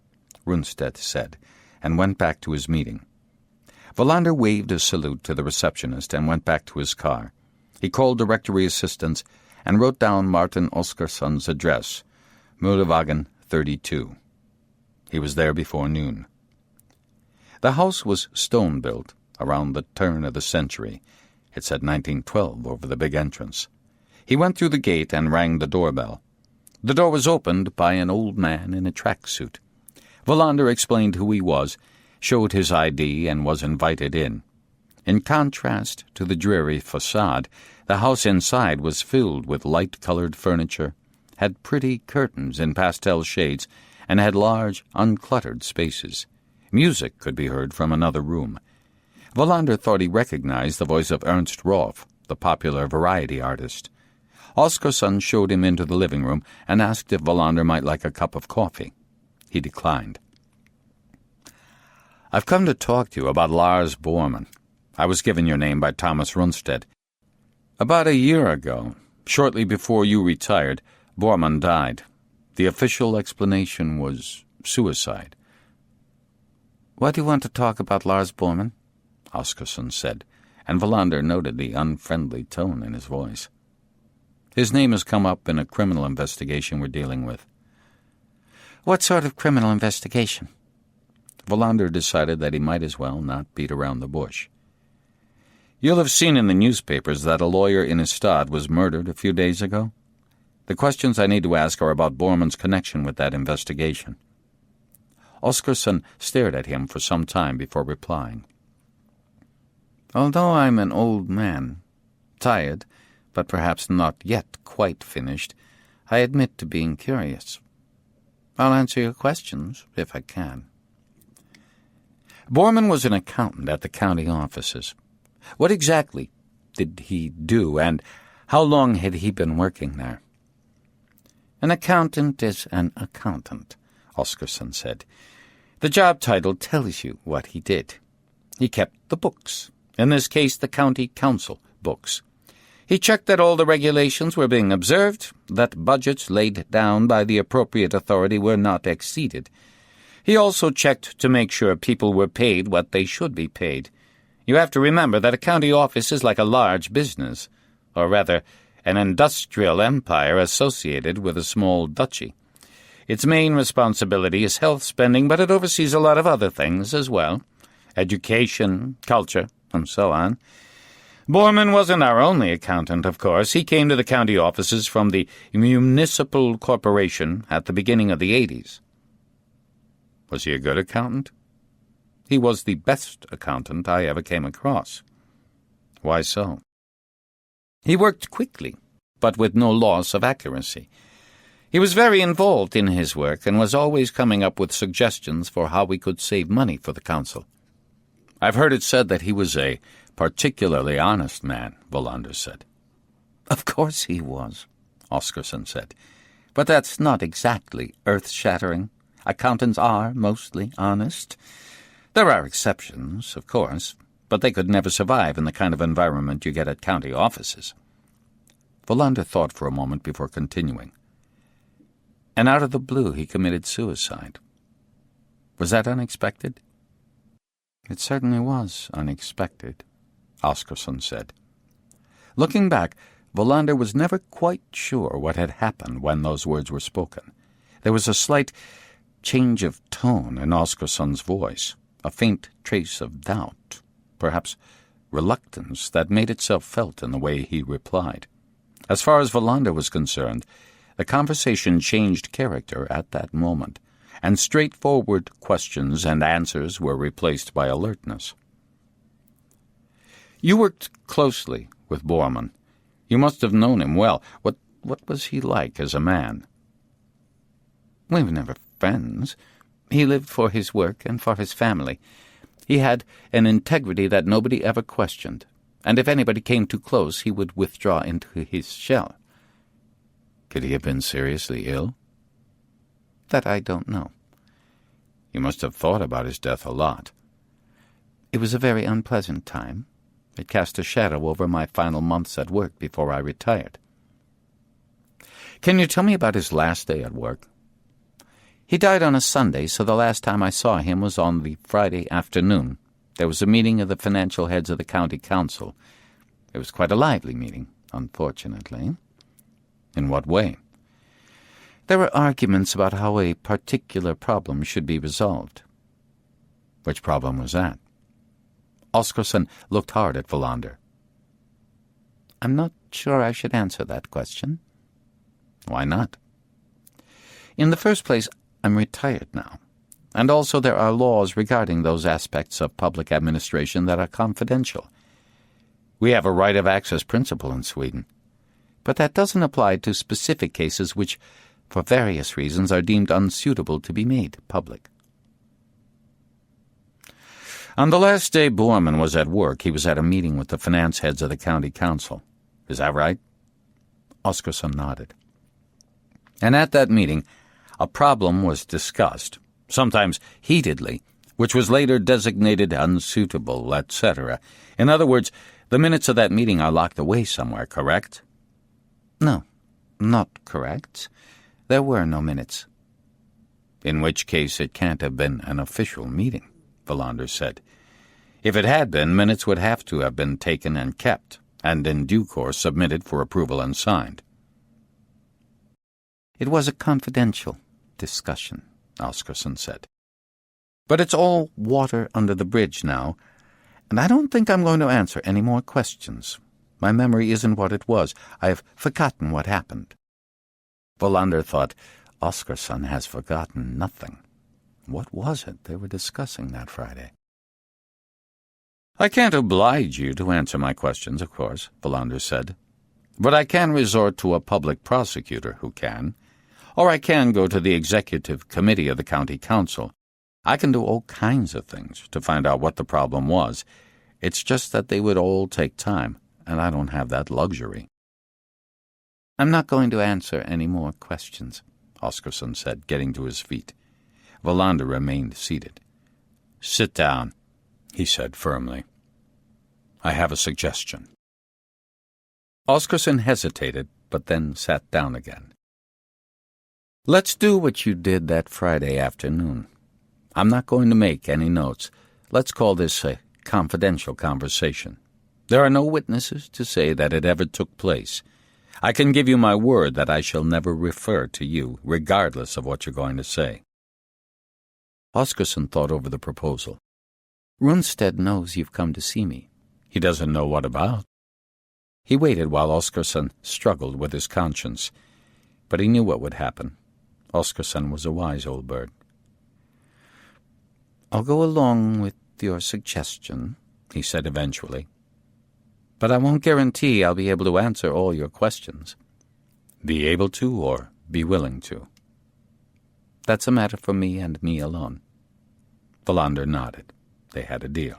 [SPEAKER 2] Rundstedt said, and went back to his meeting. Wallander waved a salute to the receptionist and went back to his car. He called directory assistants and wrote down Martin Oskarsson's address, Mühlewagen 32. He was there before noon. The house was stone-built, around the turn of the century. It said 1912 over the big entrance. He went through the gate and rang the doorbell. The door was opened by an old man in a tracksuit. Wallander explained who he was, showed his ID, and was invited in. In contrast to the dreary facade, the house inside was filled with light-colored furniture, had pretty curtains in pastel shades, and had large, uncluttered spaces. Music could be heard from another room. Wallander thought he recognized the voice of Ernst Rolf, the popular variety artist. Oskarsson showed him into the living room and asked if Wallander might like a cup of coffee. He declined. "I've come to talk to you about Lars Bormann. I was given your name by Thomas Rundstedt. About a year ago, shortly before you retired, Bormann died. The official explanation was suicide."
[SPEAKER 3] "Why do you want to talk about Lars Bormann?"
[SPEAKER 2] Oskarsson said, and Wallander noted the unfriendly tone in his voice. "His name has come up in a criminal investigation we're dealing with."
[SPEAKER 3] "What sort of criminal investigation?"
[SPEAKER 2] Wallander decided that he might as well not beat around the bush. "You'll have seen in the newspapers that a lawyer in Ystad was murdered a few days ago. The questions I need to ask are about Bormann's connection with that investigation." Oskarsson stared at him for some time before replying.
[SPEAKER 3] "Although I'm an old man, tired, but perhaps not yet quite finished, I admit to being curious. I'll answer your questions, if I can."
[SPEAKER 2] Bormann was an accountant at the county offices. What exactly did he do, and how long had he been working there?
[SPEAKER 3] "An accountant is an accountant," Oskarsson said. "The job title tells you what he did. He kept the books, in this case the county council books. He checked that all the regulations were being observed, that budgets laid down by the appropriate authority were not exceeded. He also checked to make sure people were paid what they should be paid. You have to remember that a county office is like a large business, or rather, an industrial empire associated with a small duchy. Its main responsibility is health spending, but it oversees a lot of other things as well. Education, culture, and so on. Bormann wasn't our only accountant, of course. He came to the county offices from the municipal corporation at the beginning of the 80s.
[SPEAKER 2] Was he a good accountant?
[SPEAKER 3] He was the best accountant I ever came across.
[SPEAKER 2] Why so?
[SPEAKER 3] He worked quickly, but with no loss of accuracy. He was very involved in his work and was always coming up with suggestions for how we could save money for the council.
[SPEAKER 2] "I've heard it said that he was a particularly honest man," Wallander said.
[SPEAKER 3] "Of course he was," Oskarsson said. "But that's not exactly earth-shattering. Accountants are mostly honest. There are exceptions, of course, but they could never survive in the kind of environment you get at county offices."
[SPEAKER 2] Wallander thought for a moment before continuing. "And out of the blue he committed suicide. Was that unexpected?"
[SPEAKER 3] "It certainly was unexpected," Oskarsson said. Looking back, Wallander was never quite sure what had happened when those words were spoken. There was a slight change of tone in Oskarsson's voice, a faint trace of doubt, perhaps reluctance, that made itself felt in the way he replied. As far as Wallander was concerned, the conversation changed character at that moment, and straightforward questions and answers were replaced by alertness. "You worked closely with Bormann. You must have known him well. What was he like as a man?" "We were never friends. He lived for his work and for his family. He had an integrity that nobody ever questioned, and if anybody came too close, he would withdraw into his shell.
[SPEAKER 2] Could he have been seriously ill?
[SPEAKER 3] That I don't know.
[SPEAKER 2] You must have thought about his death a lot.
[SPEAKER 3] It was a very unpleasant time. It cast a shadow over my final months at work before I retired.
[SPEAKER 2] Can you tell me about his last day at work?
[SPEAKER 3] He died on a Sunday, so the last time I saw him was on the Friday afternoon. There was a meeting of the financial heads of the county council. It was quite a lively meeting, unfortunately.
[SPEAKER 2] In what way?
[SPEAKER 3] There were arguments about how a particular problem should be resolved.
[SPEAKER 2] Which problem was that?
[SPEAKER 3] Oscarson looked hard at Wallander. I'm not sure I should answer that question.
[SPEAKER 2] Why not?
[SPEAKER 3] In the first place, I'm retired now, and also there are laws regarding those aspects of public administration that are confidential.
[SPEAKER 2] We have a right of access principle in Sweden.
[SPEAKER 3] But that doesn't apply to specific cases which, for various reasons, are deemed unsuitable to be made public.
[SPEAKER 2] On the last day Borman was at work, he was at a meeting with the finance heads of the county council. Is that right?
[SPEAKER 3] Oscarson nodded.
[SPEAKER 2] And at that meeting, a problem was discussed, sometimes heatedly, which was later designated unsuitable, etc. In other words, the minutes of that meeting are locked away somewhere, correct?
[SPEAKER 3] No, not correct. There were no minutes.
[SPEAKER 2] In which case it can't have been an official meeting, Wallander said. If it had been, minutes would have to have been taken and kept, and in due course submitted for approval and signed.
[SPEAKER 3] It was a confidential discussion, Oscarson said.
[SPEAKER 2] But it's all water under the bridge now, and I don't think I'm going to answer any more questions. My memory isn't what it was. I've forgotten what happened.
[SPEAKER 3] Wallander thought, Oscarson has forgotten nothing. What was it they were discussing that Friday?
[SPEAKER 2] I can't oblige you to answer my questions, of course, Wallander said. But I can resort to a public prosecutor who can. Or I can go to the executive committee of the county council. I can do all kinds of things to find out what the problem was. It's just that they would all take time, and I don't have that luxury.
[SPEAKER 3] I'm not going to answer any more questions, Oscarson said, getting to his feet.
[SPEAKER 2] Wallander remained seated. Sit down, he said firmly. I have a suggestion. Oscarson hesitated, but then sat down again. Let's do what you did that Friday afternoon. I'm not going to make any notes. Let's call this a confidential conversation. There are no witnesses to say that it ever took place. I can give you my word that I shall never refer to you, regardless of what you're going to say.
[SPEAKER 3] Oscarson thought over the proposal. Runstead knows you've come to see me.
[SPEAKER 2] He doesn't know what about. He waited while Oscarson struggled with his conscience, but he knew what would happen. Oscarson was a wise old bird.
[SPEAKER 3] I'll go along with your suggestion, he said eventually. But I won't guarantee I'll be able to answer all your questions.
[SPEAKER 2] Be able to or be willing to?
[SPEAKER 3] That's a matter for me and me alone.
[SPEAKER 2] Wallander nodded. They had a deal.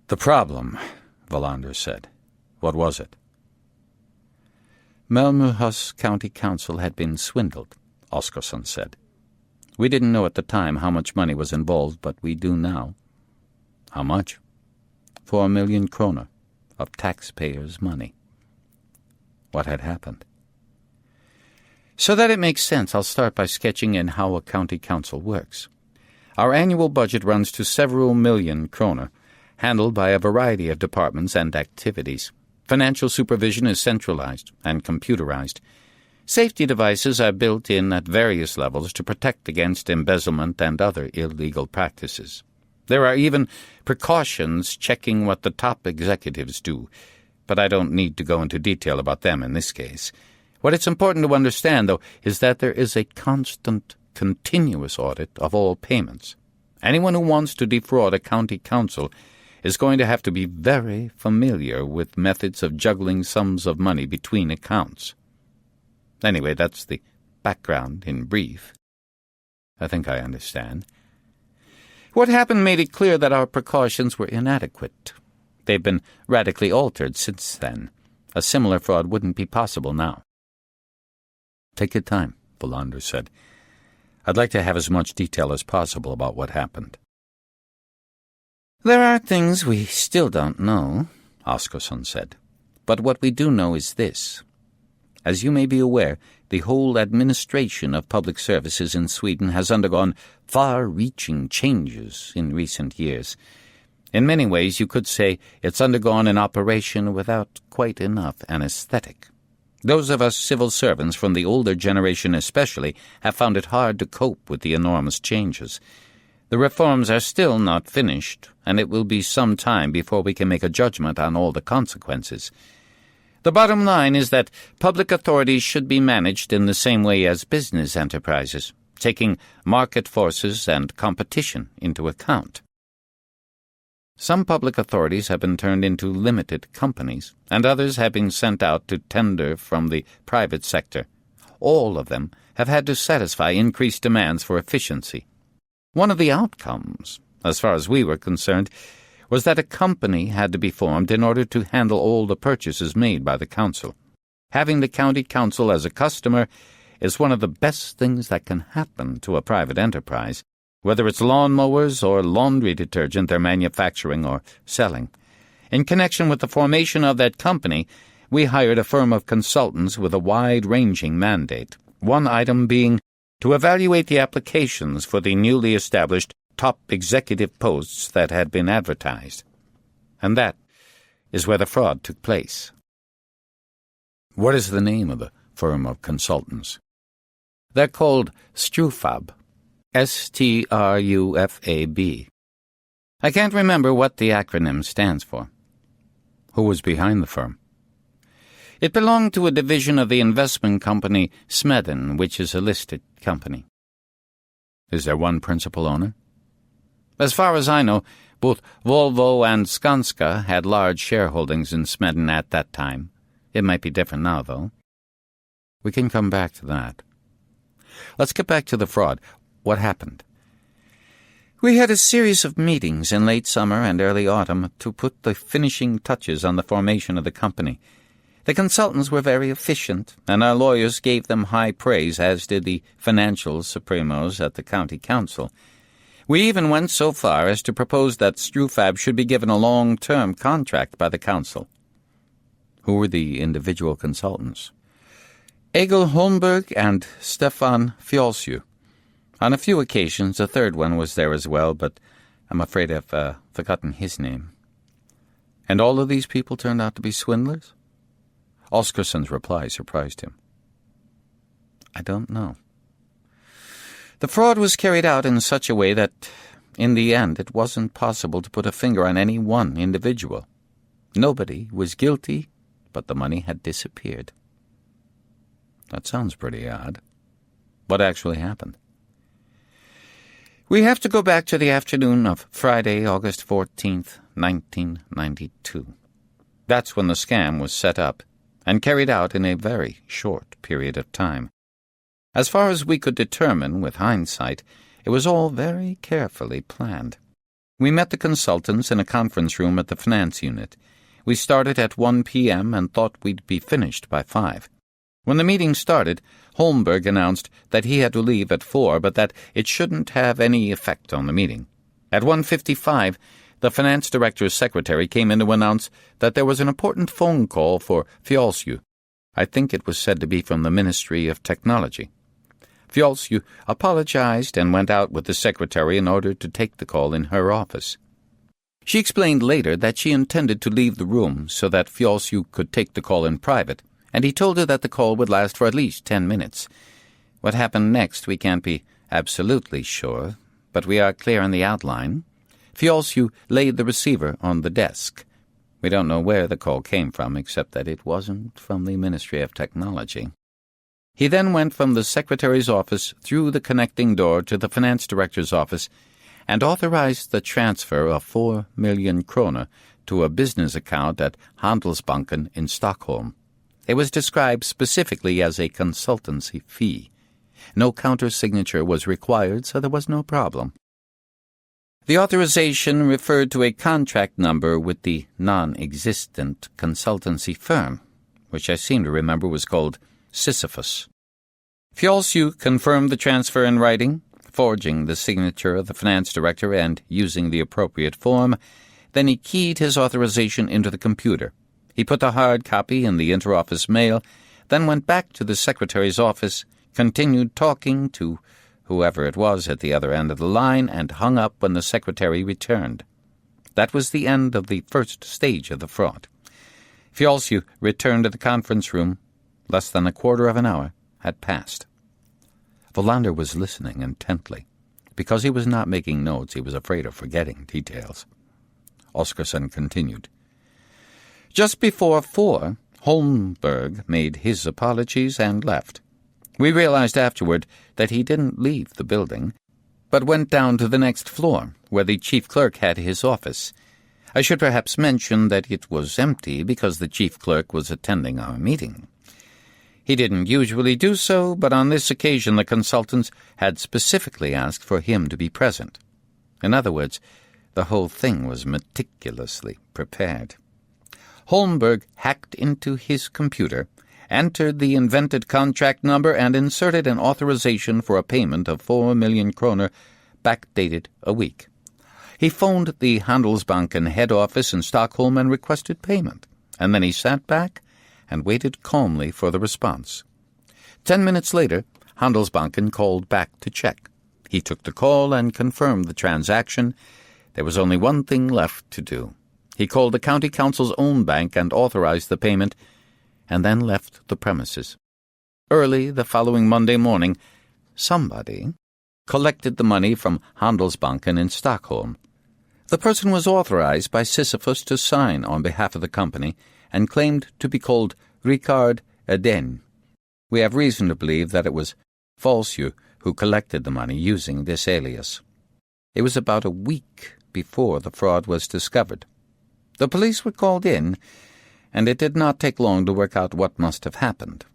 [SPEAKER 2] The problem, Wallander said. What was it?
[SPEAKER 3] Malmöhus County Council had been swindled, Oscarson said. We didn't know at the time how much money was involved, but we do now.
[SPEAKER 2] How much?
[SPEAKER 3] 4 million kroner of taxpayers' money.
[SPEAKER 2] What had happened?
[SPEAKER 3] So that it makes sense, I'll start by sketching in how a county council works. Our annual budget runs to several million kroner, handled by a variety of departments and activities. Financial supervision is centralized and computerized. Safety devices are built in at various levels to protect against embezzlement and other illegal practices. There are even precautions checking what the top executives do, but I don't need to go into detail about them in this case. What it's important to understand, though, is that there is a constant, continuous audit of all payments. Anyone who wants to defraud a county council is going to have to be very familiar with methods of juggling sums of money between accounts. Anyway, that's the background in brief. I think I understand. What happened made it clear that our precautions were inadequate. They've been radically altered since then. A similar fraud wouldn't be possible now.
[SPEAKER 1] Take your time, Wallander said. I'd like to have as much detail as possible about what happened.
[SPEAKER 3] There are things we still don't know, Oscarsson said. But what we do know is this. As you may be aware, the whole administration of public services in Sweden has undergone far-reaching changes in recent years. In many ways, you could say it's undergone an operation without quite enough anesthetic. Those of us civil servants, from the older generation especially, have found it hard to cope with the enormous changes. The reforms are still not finished, and it will be some time before we can make a judgment on all the consequences. The bottom line is that public authorities should be managed in the same way as business enterprises, taking market forces and competition into account. Some public authorities have been turned into limited companies, and others have been sent out to tender from the private sector. All of them have had to satisfy increased demands for efficiency. One of the outcomes, as far as we were concerned, was that a company had to be formed in order to handle all the purchases made by the council. Having the county council as a customer is one of the best things that can happen to a private enterprise, whether it's lawnmowers or laundry detergent they're manufacturing or selling. In connection with the formation of that company, we hired a firm of consultants with a wide-ranging mandate, one item being to evaluate the applications for the newly established top executive posts that had been advertised. And that is where the fraud took place.
[SPEAKER 1] What is the name of the firm of consultants?
[SPEAKER 3] They're called Strufab. Strufab. I can't remember what the acronym stands for.
[SPEAKER 1] Who was behind the firm?
[SPEAKER 3] It belonged to a division of the investment company Smedden, which is a listed company.
[SPEAKER 1] Is there one principal owner?
[SPEAKER 3] As far as I know, both Volvo and Skanska had large shareholdings in Smedden at that time. It might be different now, though.
[SPEAKER 1] We can come back to that. Let's get back to the fraud. What happened?
[SPEAKER 3] We had a series of meetings in late summer and early autumn to put the finishing touches on the formation of the company. The consultants were very efficient, and our lawyers gave them high praise, as did the financial supremos at the county council. We even went so far as to propose that Strufab should be given a long-term contract by the council.
[SPEAKER 1] Who were the individual consultants?
[SPEAKER 3] Egil Holmberg and Stefan Fjolsju. On a few occasions, a third one was there as well, but I'm afraid I've forgotten his name.
[SPEAKER 1] And all of these people turned out to be swindlers? Oscarsson's reply surprised him.
[SPEAKER 3] I don't know. The fraud was carried out in such a way that, in the end, it wasn't possible to put a finger on any one individual. Nobody was guilty, but the money had disappeared.
[SPEAKER 1] That sounds pretty odd. What actually happened?
[SPEAKER 3] We have to go back to the afternoon of Friday, August 14th, 1992. That's when the scam was set up and carried out in a very short period of time. As far as we could determine with hindsight, it was all very carefully planned. We met the consultants in a conference room at the finance unit. We started at 1 p.m. and thought we'd be finished by 5. When the meeting started, Holmberg announced that he had to leave at 4, but that it shouldn't have any effect on the meeting. At 1:55, the finance director's secretary came in to announce that there was an important phone call for Fjolsju. I think it was said to be from the Ministry of Technology. Fjolsju apologized and went out with the secretary in order to take the call in her office. She explained later that she intended to leave the room so that Fjolsju could take the call in private, and he told her that the call would last for at least 10 minutes. What happened next we can't be absolutely sure, but we are clear on the outline. Fjolsju laid the receiver on the desk. We don't know where the call came from, except that it wasn't from the Ministry of Technology. He then went from the secretary's office through the connecting door to the finance director's office and authorized the transfer of 4 million kroner to a business account at Handelsbanken in Stockholm. It was described specifically as a consultancy fee. No counter-signature was required, so there was no problem. The authorization referred to a contract number with the non-existent consultancy firm, which I seem to remember was called Sisyphus. Fiolsiu confirmed the transfer in writing, forging the signature of the finance director and using the appropriate form. Then he keyed his authorization into the computer. He put the hard copy in the interoffice mail, then went back to the secretary's office, continued talking to whoever it was at the other end of the line, and hung up when the secretary returned. That was the end of the first stage of the fraud. Fiolsiu returned to the conference room. Less than a quarter of an hour had passed. Wallander was listening intently. Because he was not making notes, he was afraid of forgetting details. Oskarsson continued. Just before 4, Holmberg made his apologies and left. We realized afterward that he didn't leave the building, but went down to the next floor, where the chief clerk had his office. I should perhaps mention that it was empty because the chief clerk was attending our meeting. He didn't usually do so, but on this occasion the consultants had specifically asked for him to be present. In other words, the whole thing was meticulously prepared. Holmberg hacked into his computer, entered the invented contract number, and inserted an authorization for a payment of 4 million kroner, backdated a week. He phoned the Handelsbanken head office in Stockholm and requested payment, and then he sat back and waited calmly for the response. 10 minutes later, Handelsbanken called back to check. He took the call and confirmed the transaction. There was only one thing left to do. He called the county council's own bank and authorized the payment, and then left the premises. Early the following Monday morning, somebody collected the money from Handelsbanken in Stockholm. The person was authorized by Sisyphus to sign on behalf of the company and claimed to be called Ricard Eden. We have reason to believe that it was Fiolsiu who collected the money using this alias. It was about a week before the fraud was discovered. The police were called in, and it did not take long to work out what must have happened.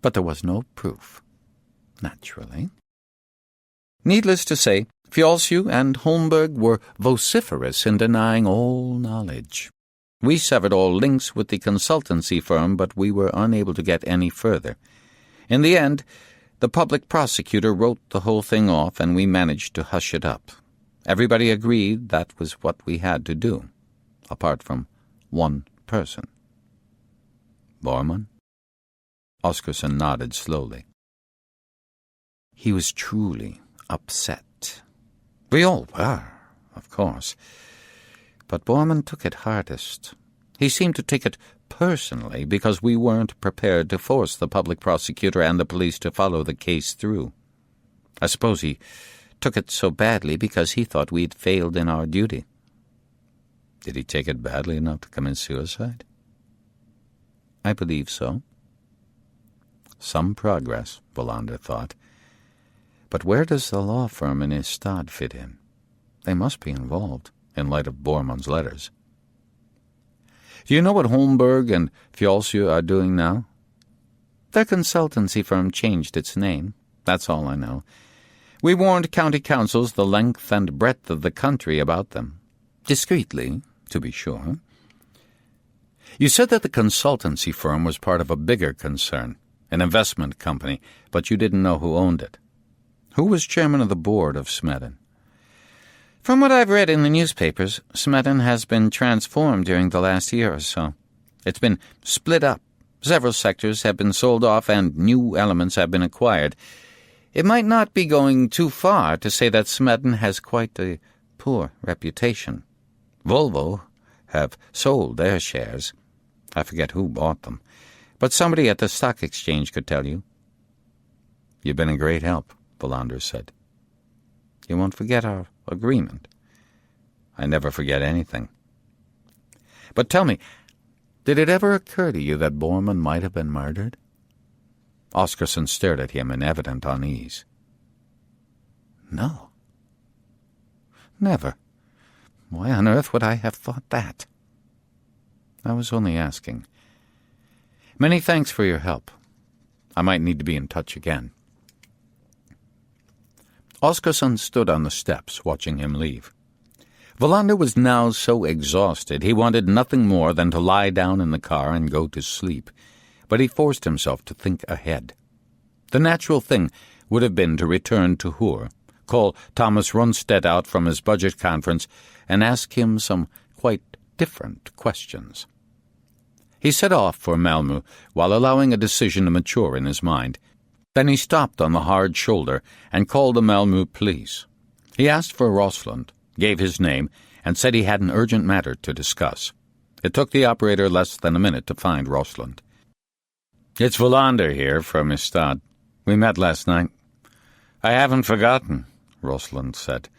[SPEAKER 3] But there was no proof, naturally. Needless to say, Fiolsiu and Holmberg were vociferous in denying all knowledge. We severed all links with the consultancy firm, but we were unable to get any further. In the end, the public prosecutor wrote the whole thing off, and we managed to hush it up. Everybody agreed that was what we had to do, apart from one person. Bormann? Oskarsson nodded slowly. He was truly upset. We all were, of course. But Bormann took it hardest. He seemed to take it personally because we weren't prepared to force the public prosecutor and the police to follow the case through. I suppose he took it so badly because he thought we'd failed in our duty. Did he take it badly enough to commit suicide? I believe so. Some progress, Wallander thought. But where does the law firm in Ystad fit in? They must be involved, in light of Bormann's letters. Do you know what Holmberg and Fiolsiu are doing now? Their consultancy firm changed its name. That's all I know. We warned county councils the length and breadth of the country about them. Discreetly, to be sure. You said that the consultancy firm was part of a bigger concern, an investment company, but you didn't know who owned it. Who was chairman of the board of Smedden? From what I've read in the newspapers, Smedden has been transformed during the last year or so. It's been split up. Several sectors have been sold off and new elements have been acquired. It might not be going too far to say that Smedden has quite a poor reputation. Volvo have sold their shares. I forget who bought them, but somebody at the stock exchange could tell you. You've been a great help, Wallander said. You won't forget our agreement. I never forget anything. But tell me, did it ever occur to you that Bormann might have been murdered? Oskarsson stared at him in evident unease. No. Never. Why on earth would I have thought that? I was only asking. Many thanks for your help. I might need to be in touch again.
[SPEAKER 1] Oskarsson stood on the steps, watching him leave. Wallander was now so exhausted he wanted nothing more than to lie down in the car and go to sleep, but he forced himself to think ahead. The natural thing would have been to return to Hur, call Thomas Rundstedt out from his budget conference, and ask him some quite different questions. He set off for Malmö while allowing a decision to mature in his mind. Then he stopped on the hard shoulder and called the Malmö police. He asked for Rossland, gave his name, and said he had an urgent matter to discuss. It took the operator less than a minute to find Rossland. "It's Wallander here from Ystad. We met last night." "I haven't forgotten," Rossland said.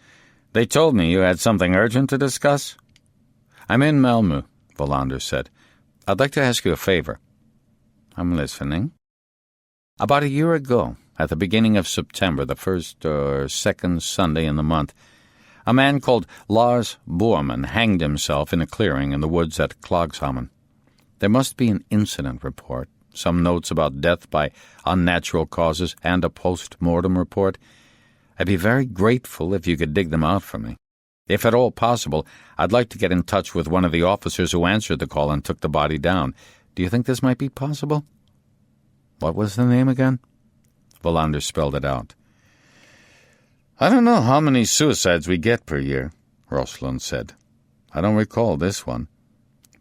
[SPEAKER 1] "They told me you had something urgent to discuss." "I'm in Malmö," Wallander said. "I'd like to ask you a favor." "I'm listening." About a year ago, at the beginning of September, the first or second Sunday in the month, a man called Lars Borman hanged himself in a clearing in the woods at Klagshamn. There must be an incident report, some notes about death by unnatural causes, and a post-mortem report. I'd be very grateful if you could dig them out for me. If at all possible, I'd like to get in touch with one of the officers who answered the call and took the body down. Do you think this might be possible? What was the name again? Wallander spelled it out. "I don't know how many suicides we get per year," Rossland said. "I don't recall this one.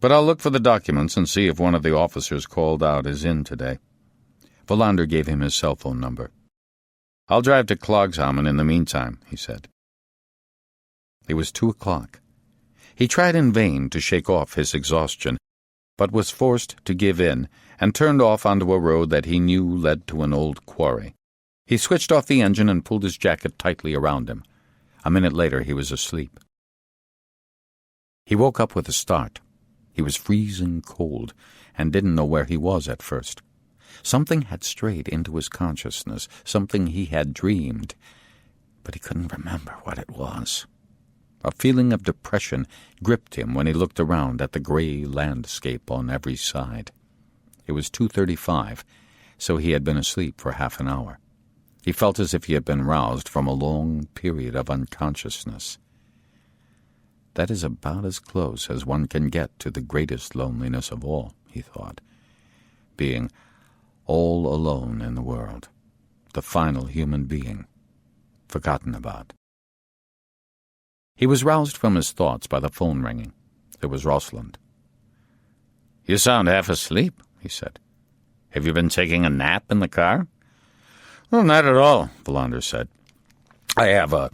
[SPEAKER 1] But I'll look for the documents and see if one of the officers called out is in today." Wallander gave him his cell phone number. "I'll drive to Klagshamn in the meantime," he said. It was 2:00. He tried in vain to shake off his exhaustion, but was forced to give in and turned off onto a road that he knew led to an old quarry. He switched off the engine and pulled his jacket tightly around him. A minute later he was asleep. He woke up with a start. He was freezing cold and didn't know where he was at first. Something had strayed into his consciousness, something he had dreamed, but he couldn't remember what it was. A feeling of depression gripped him when he looked around at the gray landscape on every side. It was 2:35, so he had been asleep for half an hour. He felt as if he had been roused from a long period of unconsciousness. That is about as close as one can get to the greatest loneliness of all, he thought, being all alone in the world, the final human being, forgotten about. He was roused from his thoughts by the phone ringing. It was Rossland. "You sound half asleep," he said. "Have you been taking a nap in the car?" "Well, not at all," Wallander said. "I have a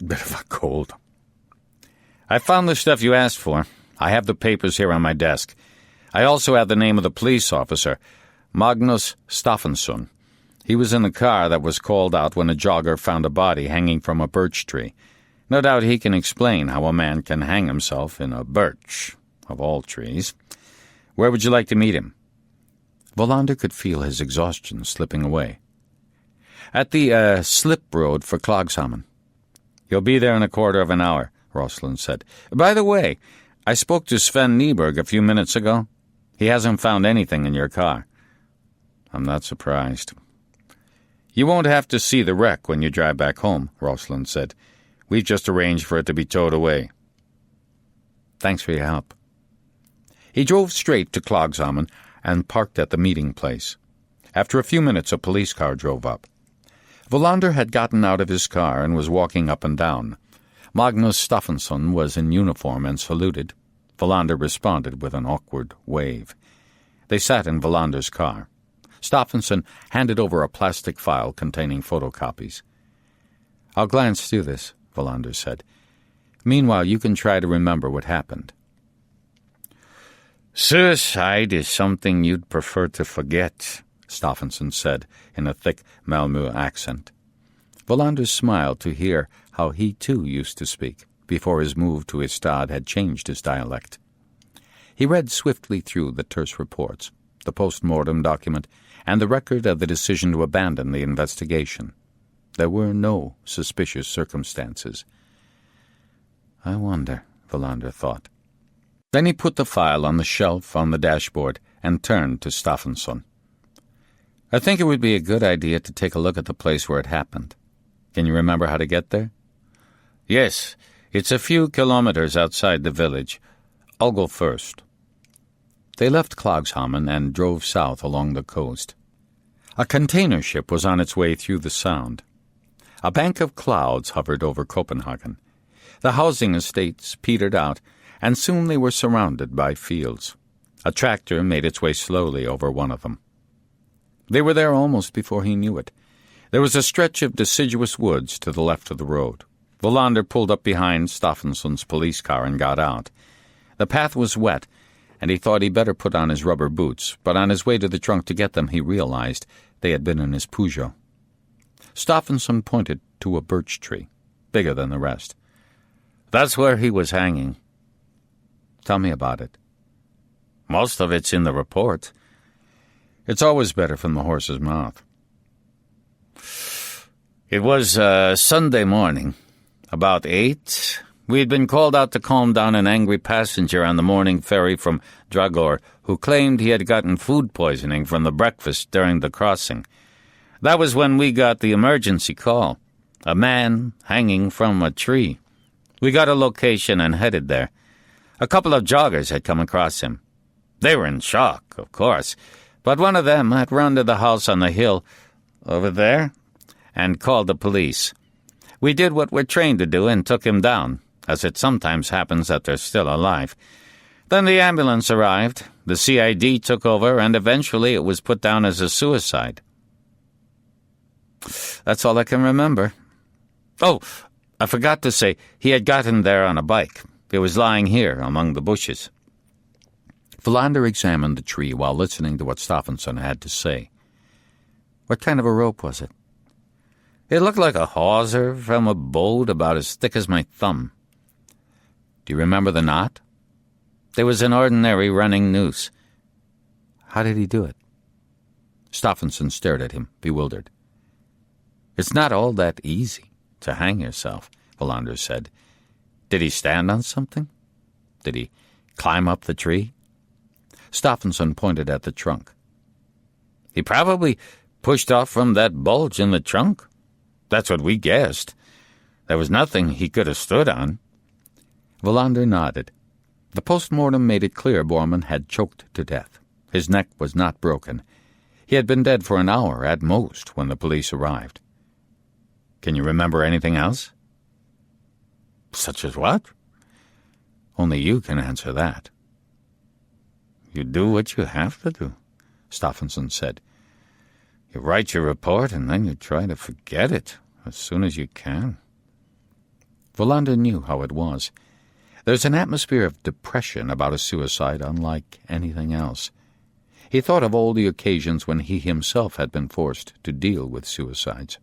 [SPEAKER 1] bit of a cold." "I found the stuff you asked for. I have the papers here on my desk. I also have the name of the police officer, Magnus Staffensson. He was in the car that was called out when a jogger found a body hanging from a birch tree. No doubt he can explain how a man can hang himself in a birch, of all trees. Where would you like to meet him?" Wallander could feel his exhaustion slipping away. "At the slip road for Klagshamn." "You'll be there in a quarter of an hour," Rossland said. "By the way, I spoke to Sven Nyberg a few minutes ago. He hasn't found anything in your car." "I'm not surprised." "You won't have to see the wreck when you drive back home," Rossland said. "We've just arranged for it to be towed away." "Thanks for your help." He drove straight to Klagshamn and parked at the meeting place. After a few minutes, a police car drove up. Wallander had gotten out of his car and was walking up and down. Magnus Staffensson was in uniform and saluted. Wallander responded with an awkward wave. They sat in Wallander's car. Staffensson handed over a plastic file containing photocopies. "I'll glance through this," Wallander said. "Meanwhile, you can try to remember what happened." "Suicide is something you'd prefer to forget," Staffensson said in a thick Malmö accent. Wallander smiled to hear how he too used to speak, before his move to Ystad had changed his dialect. He read swiftly through the terse reports, the post-mortem document, and the record of the decision to abandon the investigation. There were no suspicious circumstances. "I wonder," Wallander thought. Then he put the file on the shelf on the dashboard and turned to Staffensson. "I think it would be a good idea to take a look at the place where it happened.
[SPEAKER 2] Can you remember how to get there?
[SPEAKER 3] Yes, it's a few kilometers outside the village. I'll go first.
[SPEAKER 2] They left Klagshamn and drove south along the coast. A container ship was on its way through the sound. A bank of clouds hovered over Copenhagen. The housing estates petered out, and soon they were surrounded by fields. A tractor made its way slowly over one of them. They were there almost before he knew it. There was a stretch of deciduous woods to the left of the road. Wallander pulled up behind Steffenson's police car and got out. The path was wet, and he thought he'd better put on his rubber boots, but on his way to the trunk to get them he realized they had been in his Peugeot. Steffenson pointed to a birch tree, bigger than the rest.
[SPEAKER 3] That's where he was hanging.
[SPEAKER 2] Tell me about it.
[SPEAKER 3] Most of it's in the report.
[SPEAKER 2] It's always better from the horse's mouth.
[SPEAKER 3] It was Sunday morning, about 8. We had been called out to calm down an angry passenger on the morning ferry from Dragor who claimed he had gotten food poisoning from the breakfast during the crossing. That was when we got the emergency call. A man hanging from a tree. We got a location and headed there. A couple of joggers had come across him. They were in shock, of course, but one of them had run to the house on the hill over there and called the police. We did what we're trained to do and took him down, as it sometimes happens that they're still alive. Then the ambulance arrived, the CID took over, and eventually it was put down as a suicide. That's all I can remember. Oh, I forgot to say, he had gotten there on a bike. It was lying here among the bushes.
[SPEAKER 2] Wallander examined the tree while listening to what Steffenson had to say. What kind of a rope was it?
[SPEAKER 3] It looked like a hawser from a boat about as thick as my thumb.
[SPEAKER 2] Do you remember the knot?
[SPEAKER 3] There was an ordinary running noose.
[SPEAKER 2] How did he do it? Steffenson stared at him, bewildered.
[SPEAKER 3] It's not all that easy to hang yourself, Wallander said. Did he stand on something? Did he climb up the tree?
[SPEAKER 2] Steffenson pointed at the trunk.
[SPEAKER 3] He probably pushed off from that bulge in the trunk. That's what we guessed. There was nothing he could have stood on.
[SPEAKER 2] Wallander nodded. The post-mortem made it clear Bormann had choked to death. His neck was not broken. He had been dead for an hour at most when the police arrived. Can you remember anything else?
[SPEAKER 3] Such as what?
[SPEAKER 2] Only you can answer that.
[SPEAKER 3] You do what you have to do, Steffenson said. You write your report and then you try to forget it as soon as you can.
[SPEAKER 2] Wallander knew how it was. There's an atmosphere of depression about a suicide unlike anything else. He thought of all the occasions when he himself had been forced to deal with suicides.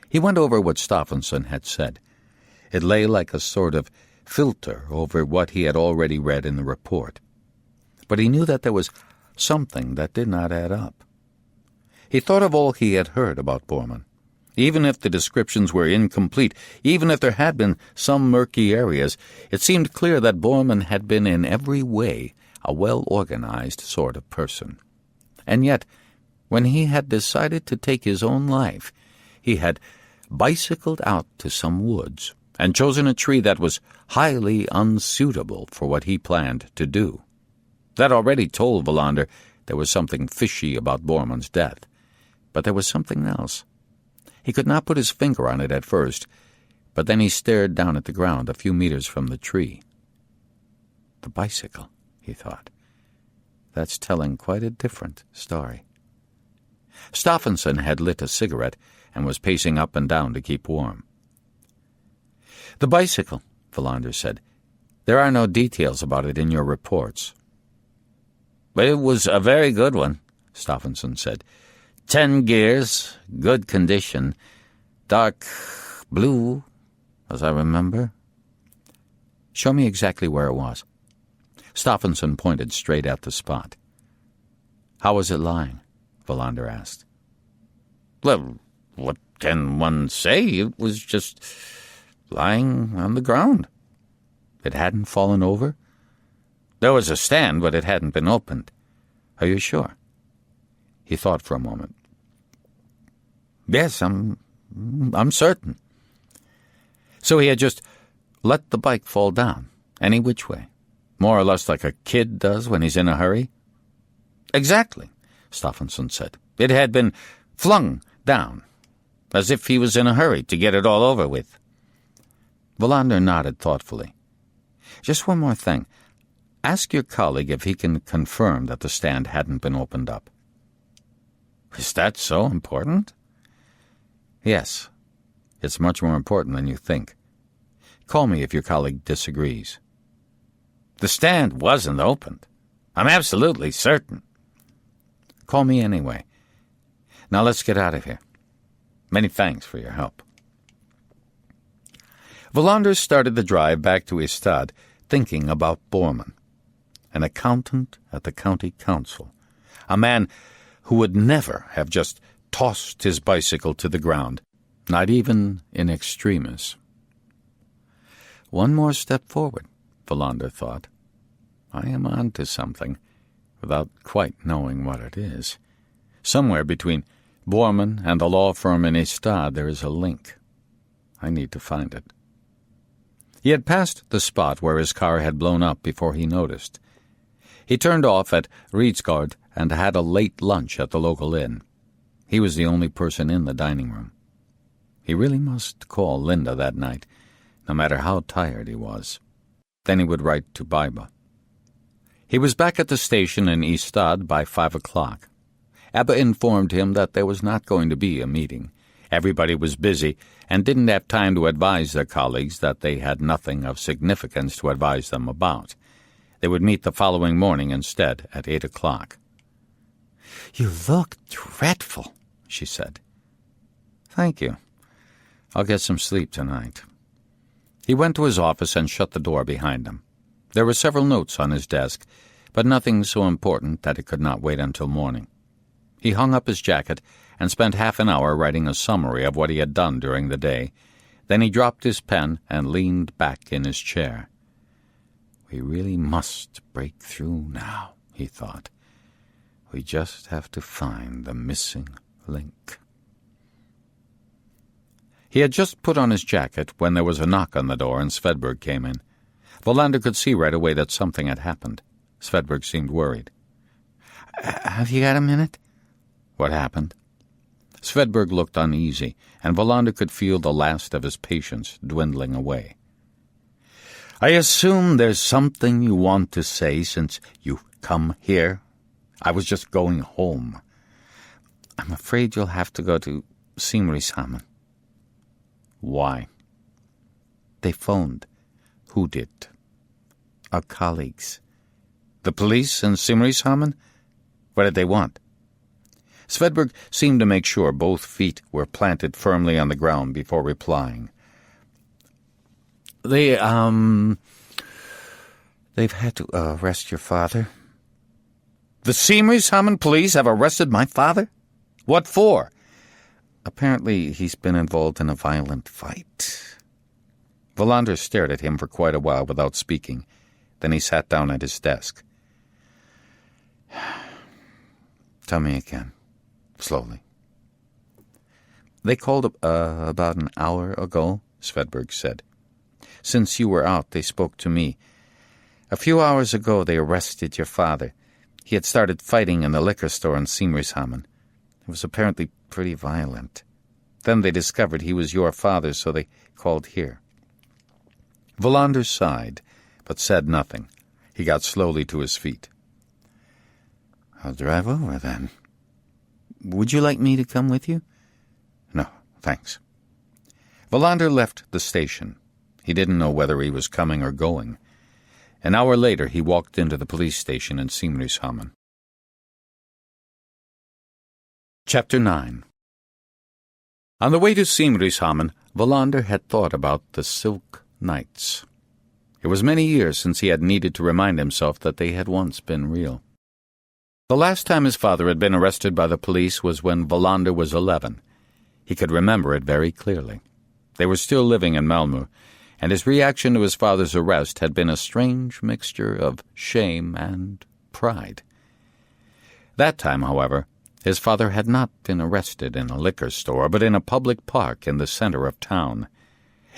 [SPEAKER 2] He went over what Steffenson had said. It lay like a sort of filter over what he had already read in the report. But he knew that there was something that did not add up. He thought of all he had heard about Bormann. Even if the descriptions were incomplete, even if there had been some murky areas, it seemed clear that Bormann had been in every way a well-organized sort of person. And yet, when he had decided to take his own life, he had bicycled out to some woods and chosen a tree that was highly unsuitable for what he planned to do. That already told Wallander there was something fishy about Bormann's death. But there was something else. He could not put his finger on it at first, but then he stared down at the ground a few meters from the tree. The bicycle, he thought. That's telling quite a different story. Steffenson had lit a cigarette and was pacing up and down to keep warm. The bicycle, Wallander said. There are no details about it in your reports.
[SPEAKER 3] But it was a very good one, Steffenson said. 10 gears, good condition, dark blue, as I remember.
[SPEAKER 2] Show me exactly where it was. Steffenson pointed straight at the spot. How was it lying? Wallander asked.
[SPEAKER 3] Well, what can one say? It was just lying on the ground.
[SPEAKER 2] It hadn't fallen over?
[SPEAKER 3] There was a stand, but it hadn't been opened.
[SPEAKER 2] Are you sure? He thought for a moment.
[SPEAKER 3] Yes, I'm I'm certain. So he had just let the bike fall down, any which way, more or less like a kid does when he's in a hurry? Exactly, Stephenson said. It had been flung down, as if he was in a hurry to get it all over with. Wallander nodded thoughtfully. Just one more thing. Ask your colleague if he can confirm that the stand hadn't been opened up. Is that so important? Yes. It's much more important than you think. Call me if your colleague disagrees. The stand wasn't opened. I'm absolutely certain. Call me anyway. Now let's get out of here. Many thanks for your help. Wallander started the drive back to Ystad, thinking about Bormann, an accountant at the county council, a man who would never have just tossed his bicycle to the ground, not even in extremis. One more step forward, Wallander thought. I am on to something, without quite knowing what it is. Somewhere between Bormann and the law firm in Ystad there is a link. I need to find it. He had passed the spot where his car had blown up before he noticed. He turned off at Riedsgård and had a late lunch at the local inn. He was the only person in the dining room. He really must call Linda that night, no matter how tired he was. Then he would write to Baiba. He was back at the station in Ystad by 5 o'clock. Ebba informed him that there was not going to be a meeting. Everybody was busy and didn't have time to advise their colleagues that they had nothing of significance to advise them about. They would meet the following morning instead at 8 o'clock. "You look dreadful," she said. "Thank you. I'll get some sleep tonight." He went to his office and shut the door behind him. There were several notes on his desk, but nothing so important that it could not wait until morning. He hung up his jacket and spent half an hour writing a summary of what he had done during the day. Then he dropped his pen and leaned back in his chair. We really must break through now, he thought. We just have to find the missing link. He had just put on his jacket when there was a knock on the door and Svedberg came in. Wallander could see right away that something had happened. Svedberg seemed worried. "Have you got a minute?" "What happened?" Svedberg looked uneasy, and Wallander could feel the last of his patience dwindling away. "I assume there's something you want to say since you've come here. I was just going home." "I'm afraid you'll have to go to Simrishamn." "Why?" "They phoned." "Who did?" "Our colleagues." "The police in Simrishamn? What did they want?" Svedberg seemed to make sure both feet were planted firmly on the ground before replying. They've had to arrest your father." "The Simrishamn police have arrested my father? What for?" "Apparently he's been involved in a violent fight." Wallander stared at him for quite a while without speaking. Then he sat down at his desk. "Tell me again. Slowly." "They called about an hour ago," Svedberg said. "Since you were out, they spoke to me. A few hours ago, they arrested your father. He had started fighting in the liquor store in Simrishamn. It was apparently pretty violent. Then they discovered he was your father, so they called here." Wallander sighed, but said nothing. He got slowly to his feet. "I'll drive over, then." "Would you like me to come with you?" "No, thanks." Wallander left the station. He didn't know whether he was coming or going. An hour later he walked into the police station in Simrishamn. Chapter 9. On the way to Simrishamn, Wallander had thought about the Silk Nights. It was many years since he had needed to remind himself that they had once been real. The last time his father had been arrested by the police was when Wallander was 11. He could remember it very clearly. They were still living in Malmö, and his reaction to his father's arrest had been a strange mixture of shame and pride. That time, however,
[SPEAKER 1] His father had not been arrested in a liquor store, but in a public park in the center of town.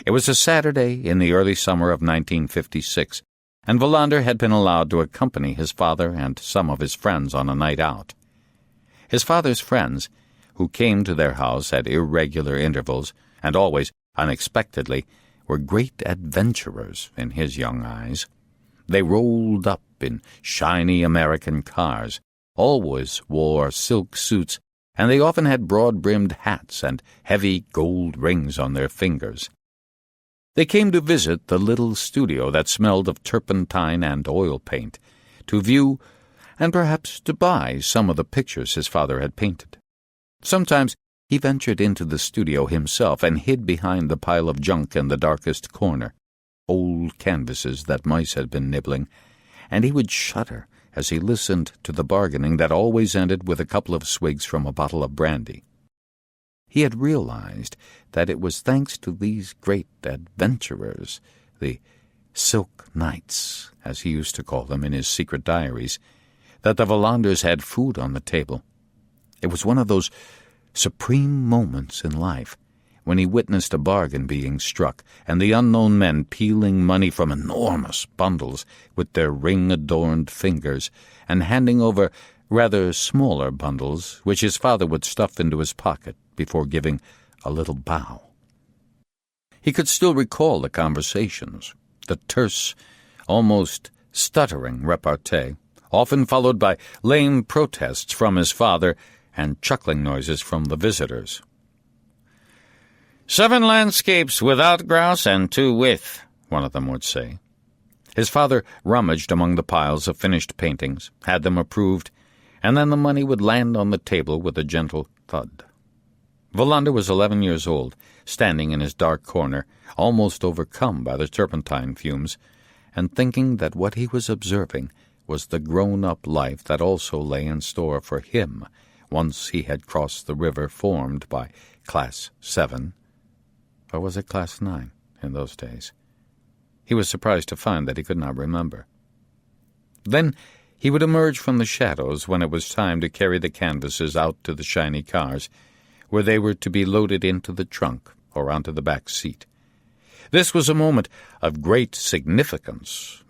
[SPEAKER 1] It was a Saturday in the early summer of 1956, and Wallander had been allowed to accompany his father and some of his friends on a night out. His father's friends, who came to their house at irregular intervals and always unexpectedly, were great adventurers in his young eyes. They rolled up in shiny American cars, always wore silk suits, and they often had broad-brimmed hats and heavy gold rings on their fingers. They came to visit the little studio that smelled of turpentine and oil paint, to view and perhaps to buy some of the pictures his father had painted. Sometimes he ventured into the studio himself and hid behind the pile of junk in the darkest corner, old canvases that mice had been nibbling, and he would shudder as he listened to the bargaining that always ended with a couple of swigs from a bottle of brandy. He had realized that it was thanks to these great adventurers, the Silk Knights, as he used to call them in his secret diaries, that the Wallanders had food on the table. It was one of those supreme moments in life when he witnessed a bargain being struck and the unknown men peeling money from enormous bundles with their ring-adorned fingers and handing over rather smaller bundles which his father would stuff into his pocket before giving a little bow. He could still recall the conversations, the terse, almost stuttering repartee, often followed by lame protests from his father and chuckling noises from the visitors.
[SPEAKER 3] 7 landscapes without grouse and 2 with, one of them would say.
[SPEAKER 1] His father rummaged among the piles of finished paintings, had them approved, and then the money would land on the table with a gentle thud. Wallander was 11 years old, standing in his dark corner, almost overcome by the turpentine fumes, and thinking that what he was observing was the grown-up life that also lay in store for him once he had crossed the river formed by Class 7, or was it Class 9 in those days? He was surprised to find that he could not remember. Then he would emerge from the shadows when it was time to carry the canvases out to the shiny cars, where they were to be loaded into the trunk or onto the back seat. This was a moment of great significance,